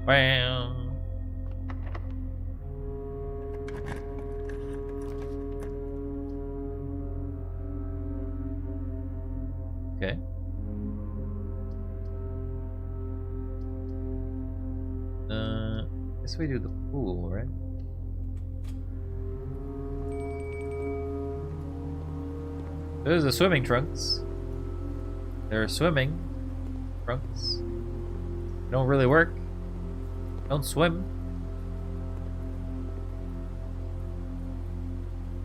Bam. Okay. Guess we do the pool, right? There's the swimming trunks. There are swimming trunks. They don't really work. Don't swim.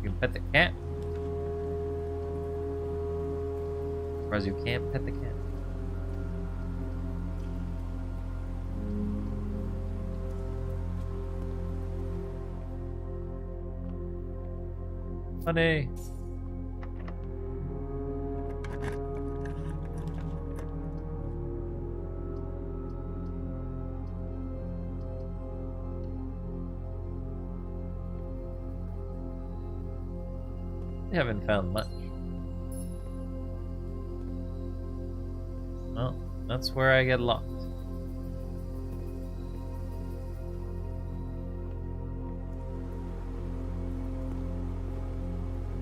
You can pet the cat. Whereas you can't pet the cat. Funny. We haven't found much. Well, that's where I get locked.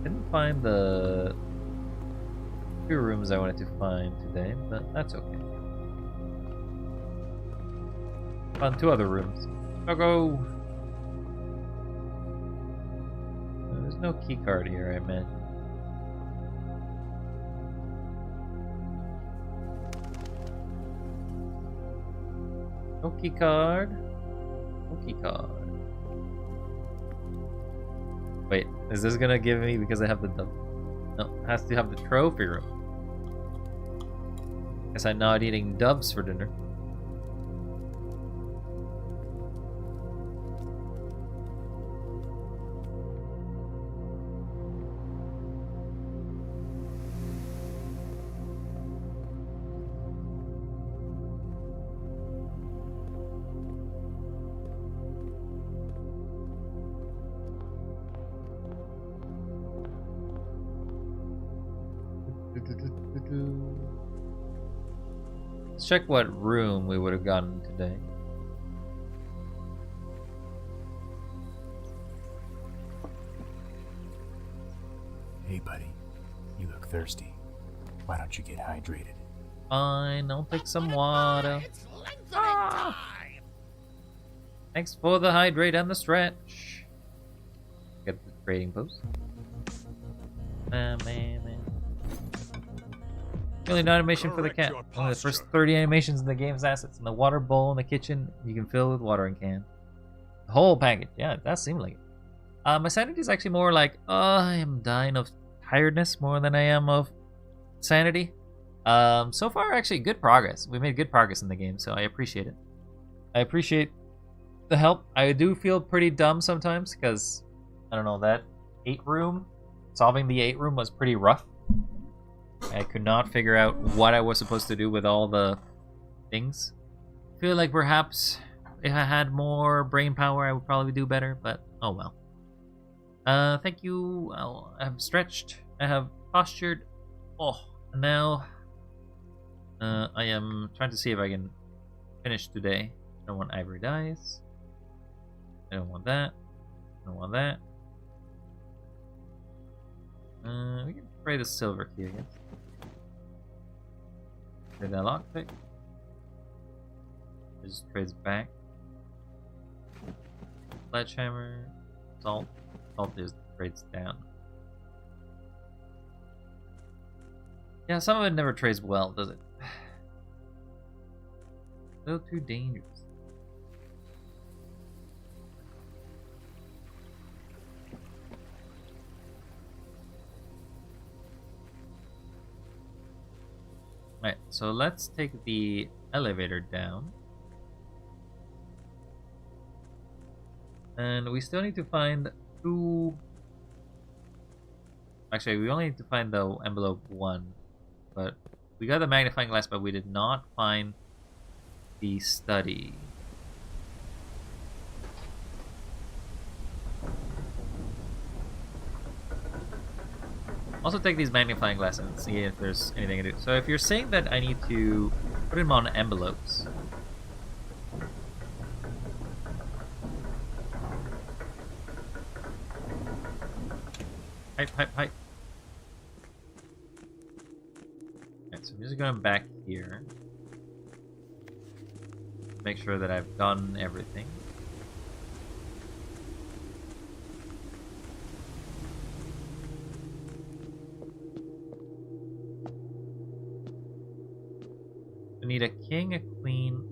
Didn't find the 2 rooms I wanted to find today, but that's okay. Found 2 other rooms. Go! There's no key card here, I imagine. No key card. No key card. Wait, is this gonna give me because I have the dub? No, it has to have the trophy room. Guess I'm not eating dubs for dinner. Let's check what room we would have gotten today. Hey buddy, you look thirsty. Why don't you get hydrated? Fine, I'll take some water. Thanks for the hydrate and the stretch. Get the trading post. Man. Only no animation for the cat. Only the first 30 animations in the game's assets. And the water bowl in the kitchen, you can fill with watering can. The whole package. Yeah, that seemed like it. My sanity is actually more like, I am dying of tiredness more than I am of sanity. So far, actually, good progress. We made good progress in the game, so I appreciate it. I appreciate the help. I do feel pretty dumb sometimes, because, I don't know, that 8 room, solving the 8 room was pretty rough. I could not figure out what I was supposed to do with all the things. I feel like perhaps if I had more brain power, I would probably do better, but oh well. Thank you. I have stretched. I have postured. Oh, and now I am trying to see if I can finish today. I don't want ivory dice. I don't want that. I don't want that. We can try the silver key, I guess. Trade that lockpick. Just trades back. Sledgehammer. Salt. Salt is trades down. Yeah, some of it never trades well, does it? A little too dangerous. Right, so let's take the elevator down. And we still need to find 2... Actually, we only need to find the envelope 1. But we got the magnifying glass, but we did not find the study. Also take these magnifying glasses and see if there's anything to do. So if you're saying that I need to put them on envelopes. Pipe. Alright, so I'm just going back here. Make sure that I've done everything. We need a king, a queen,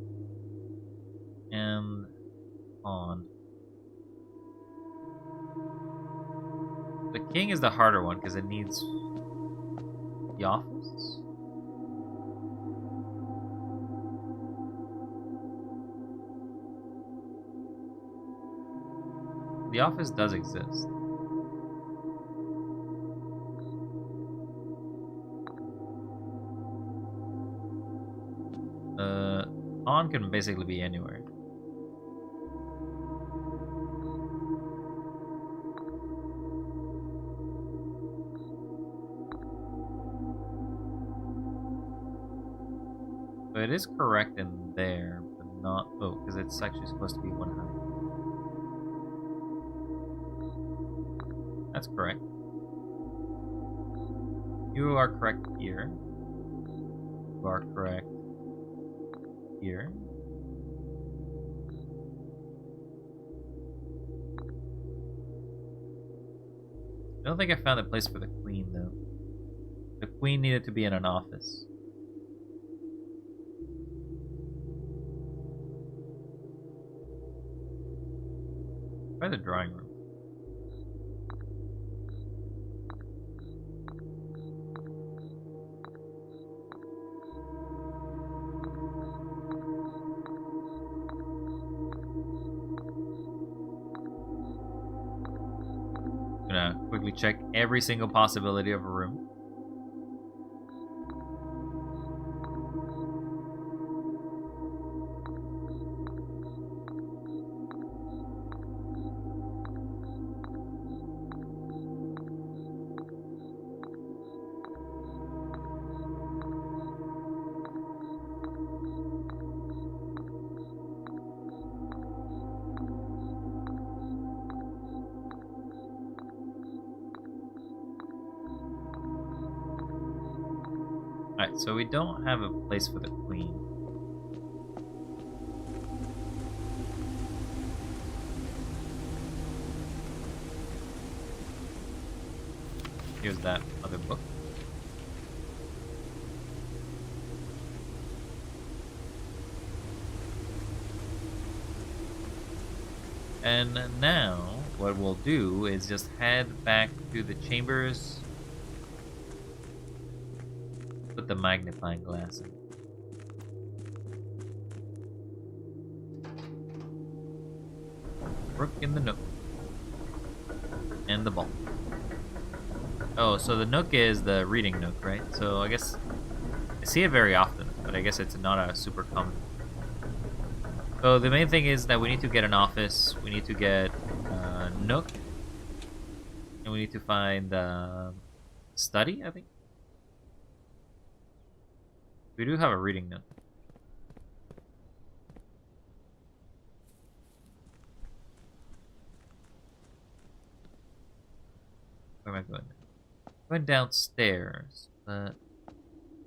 and pawn. The king is the harder one because it needs the office. The office does exist. Pawn can basically be anywhere. So it is correct in there, but not... Oh, because it's actually supposed to be 1 high. That's correct. You are correct here. You are correct here. I don't think I found a place for the queen, though. The queen needed to be in an office. Try the drawing room. Gonna quickly check every single possibility of a room. Alright, so we don't have a place for the queen. Here's that other book. And now, what we'll do is just head back to the chambers. Put the magnifying glass in. Rook in the nook. And the ball. Oh, so the nook is the reading nook, right? So I guess I see it very often, but I guess it's not a super common. So the main thing is that we need to get an office, we need to get a nook, and we need to find study, I think. We do have a reading nook. Where am I going? Going downstairs, but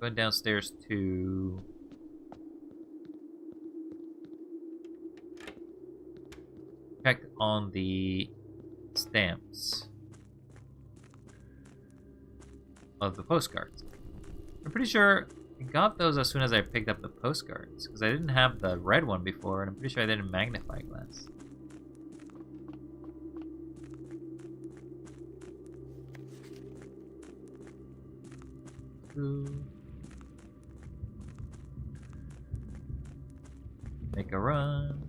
going downstairs to check on the stamps of the postcards. I'm pretty sure I got those as soon as I picked up the postcards, because I didn't have the red one before, and I'm pretty sure I didn't magnify glass. Make a run.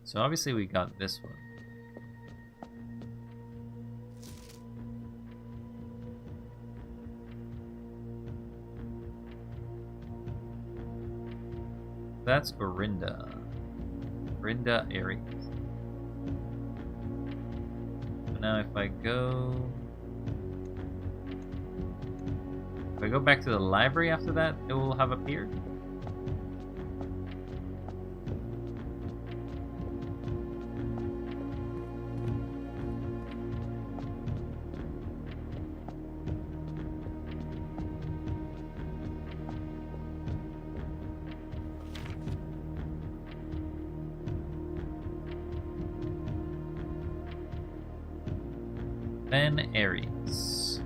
So obviously we got this one. That's Orinda. Orinda Aries. So now if I go back to the library after that, it will have appeared. Ben Aries.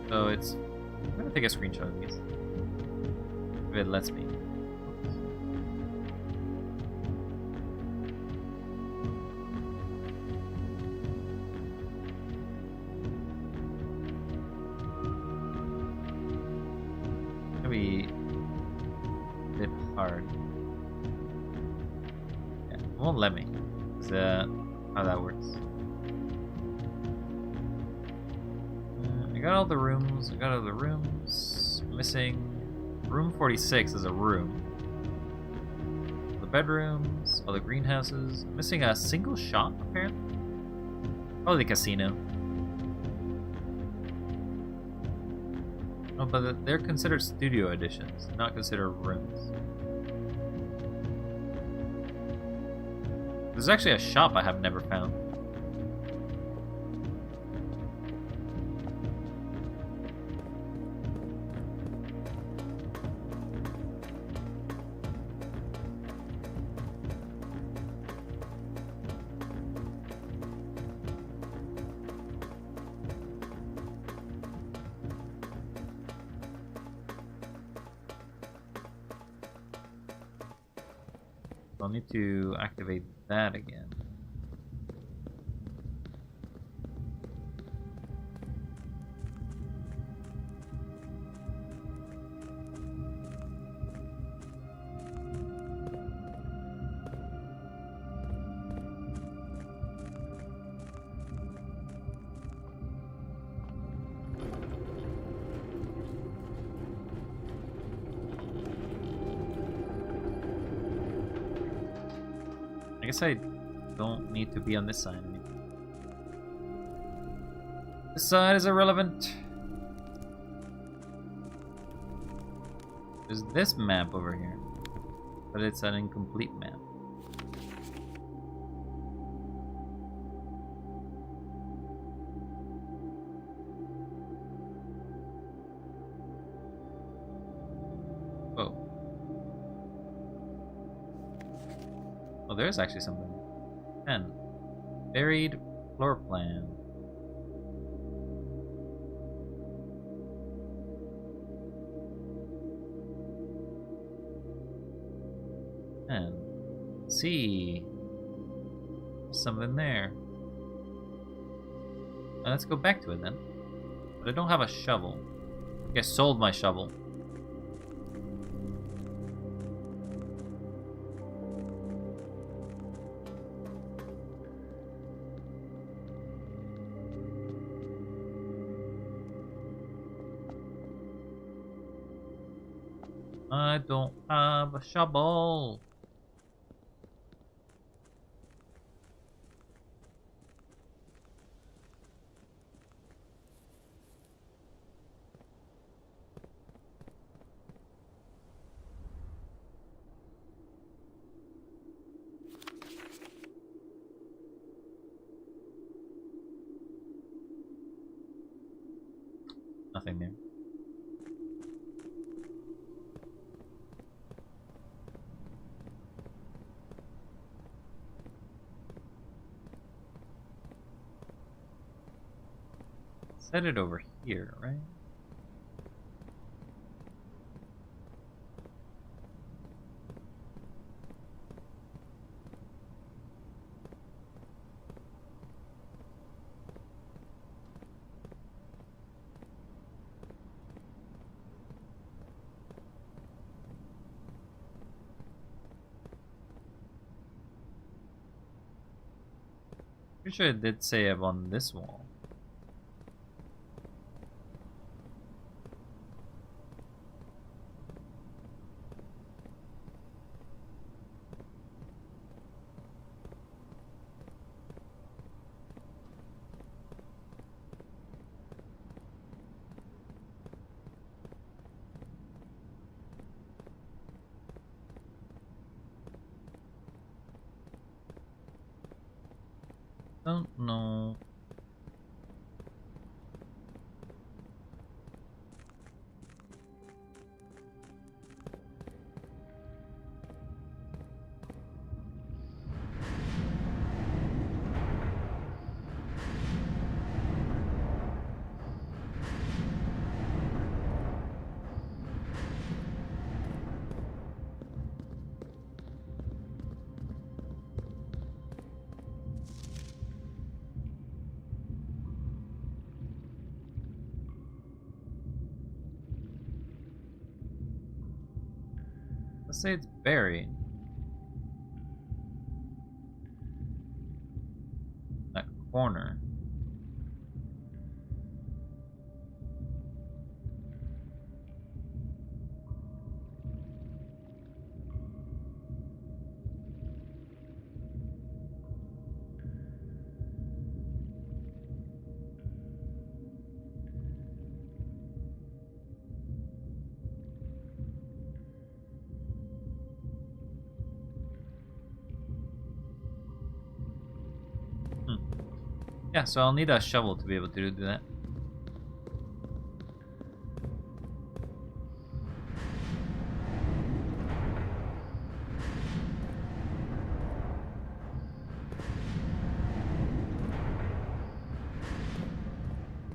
So it's... I'm gonna take a screenshot of these. If it lets me. Maybe... bit hard. Yeah, it won't let me. Is that how that works? I got all the rooms. Missing room 46 is a room. The bedrooms, all the greenhouses. Missing a single shop apparently. Oh, the casino. Oh, but they're considered studio editions, not considered rooms. There's actually a shop I have never found. I'll need to activate that again. I guess I don't need to be on this side anymore. This side is irrelevant. There's this map over here, but it's an incomplete map. Oh, there's actually something. 10. Buried floor plan. And see, something there. Let's go back to it then. But I don't have a shovel. I think I sold my shovel. I don't have a shovel. Nothing there. Set it over here, right? Pretty sure it did say it on this wall. Don't know. Let's say it's buried. That corner. Yeah, so I'll need a shovel to be able to do that.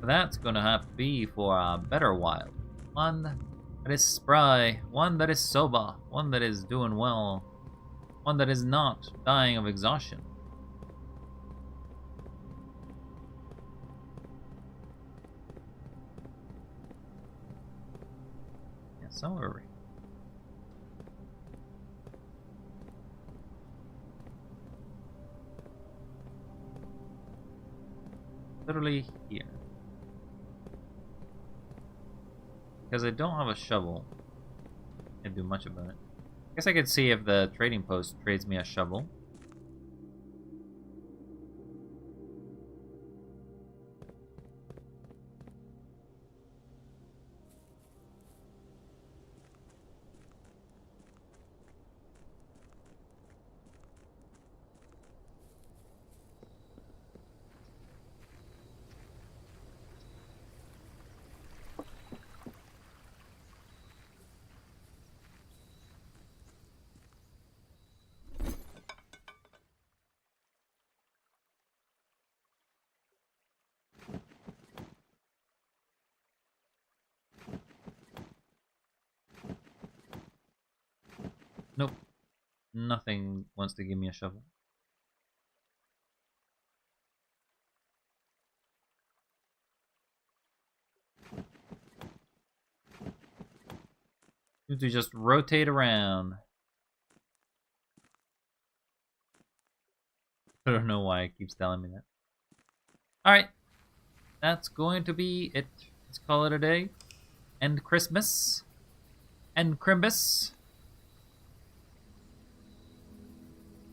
That's gonna have to be for a better while. One that is spry, one that is sober, one that is doing well, one that is not dying of exhaustion. Yeah, somewhere. Literally here. Because I don't have a shovel. Can't do much about it. I guess I could see if the trading post trades me a shovel. Nope. Nothing wants to give me a shovel. Need to just rotate around. I don't know why it keeps telling me that. Alright. That's going to be it. Let's call it a day. End Christmas. End Crimbus.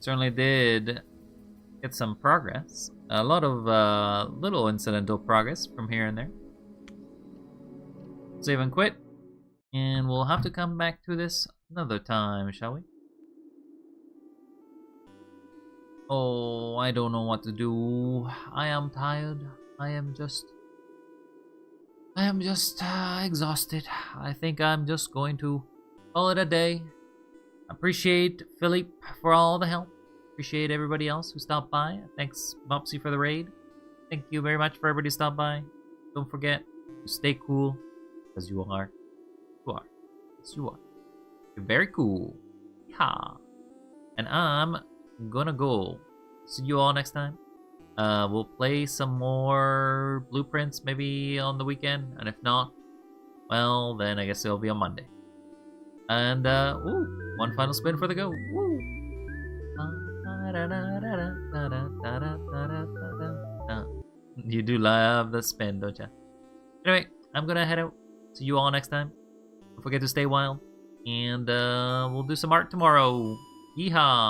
Certainly did get some progress. A lot of little incidental progress from here and there. Save and quit. And we'll have to come back to this another time, shall we? Oh, I don't know what to do. I am tired. I am just I am just exhausted. I think I'm just going to call it a day. Appreciate Philippe for all the help. Appreciate everybody else who stopped by. Thanks, Mopsy, for the raid. Thank you very much for everybody who stopped by. Don't forget to stay cool, because you are. You are. Yes, you are. You're very cool. Yeah. And I'm gonna go. See you all next time. We'll play some more Blueprints maybe on the weekend, and if not, well, then I guess it'll be on Monday. And, ooh, one final spin for the go. Woo! You do love the spin, don't you? Anyway, I'm gonna head out. See you all next time. Don't forget to stay wild. And, we'll do some art tomorrow. Yeehaw!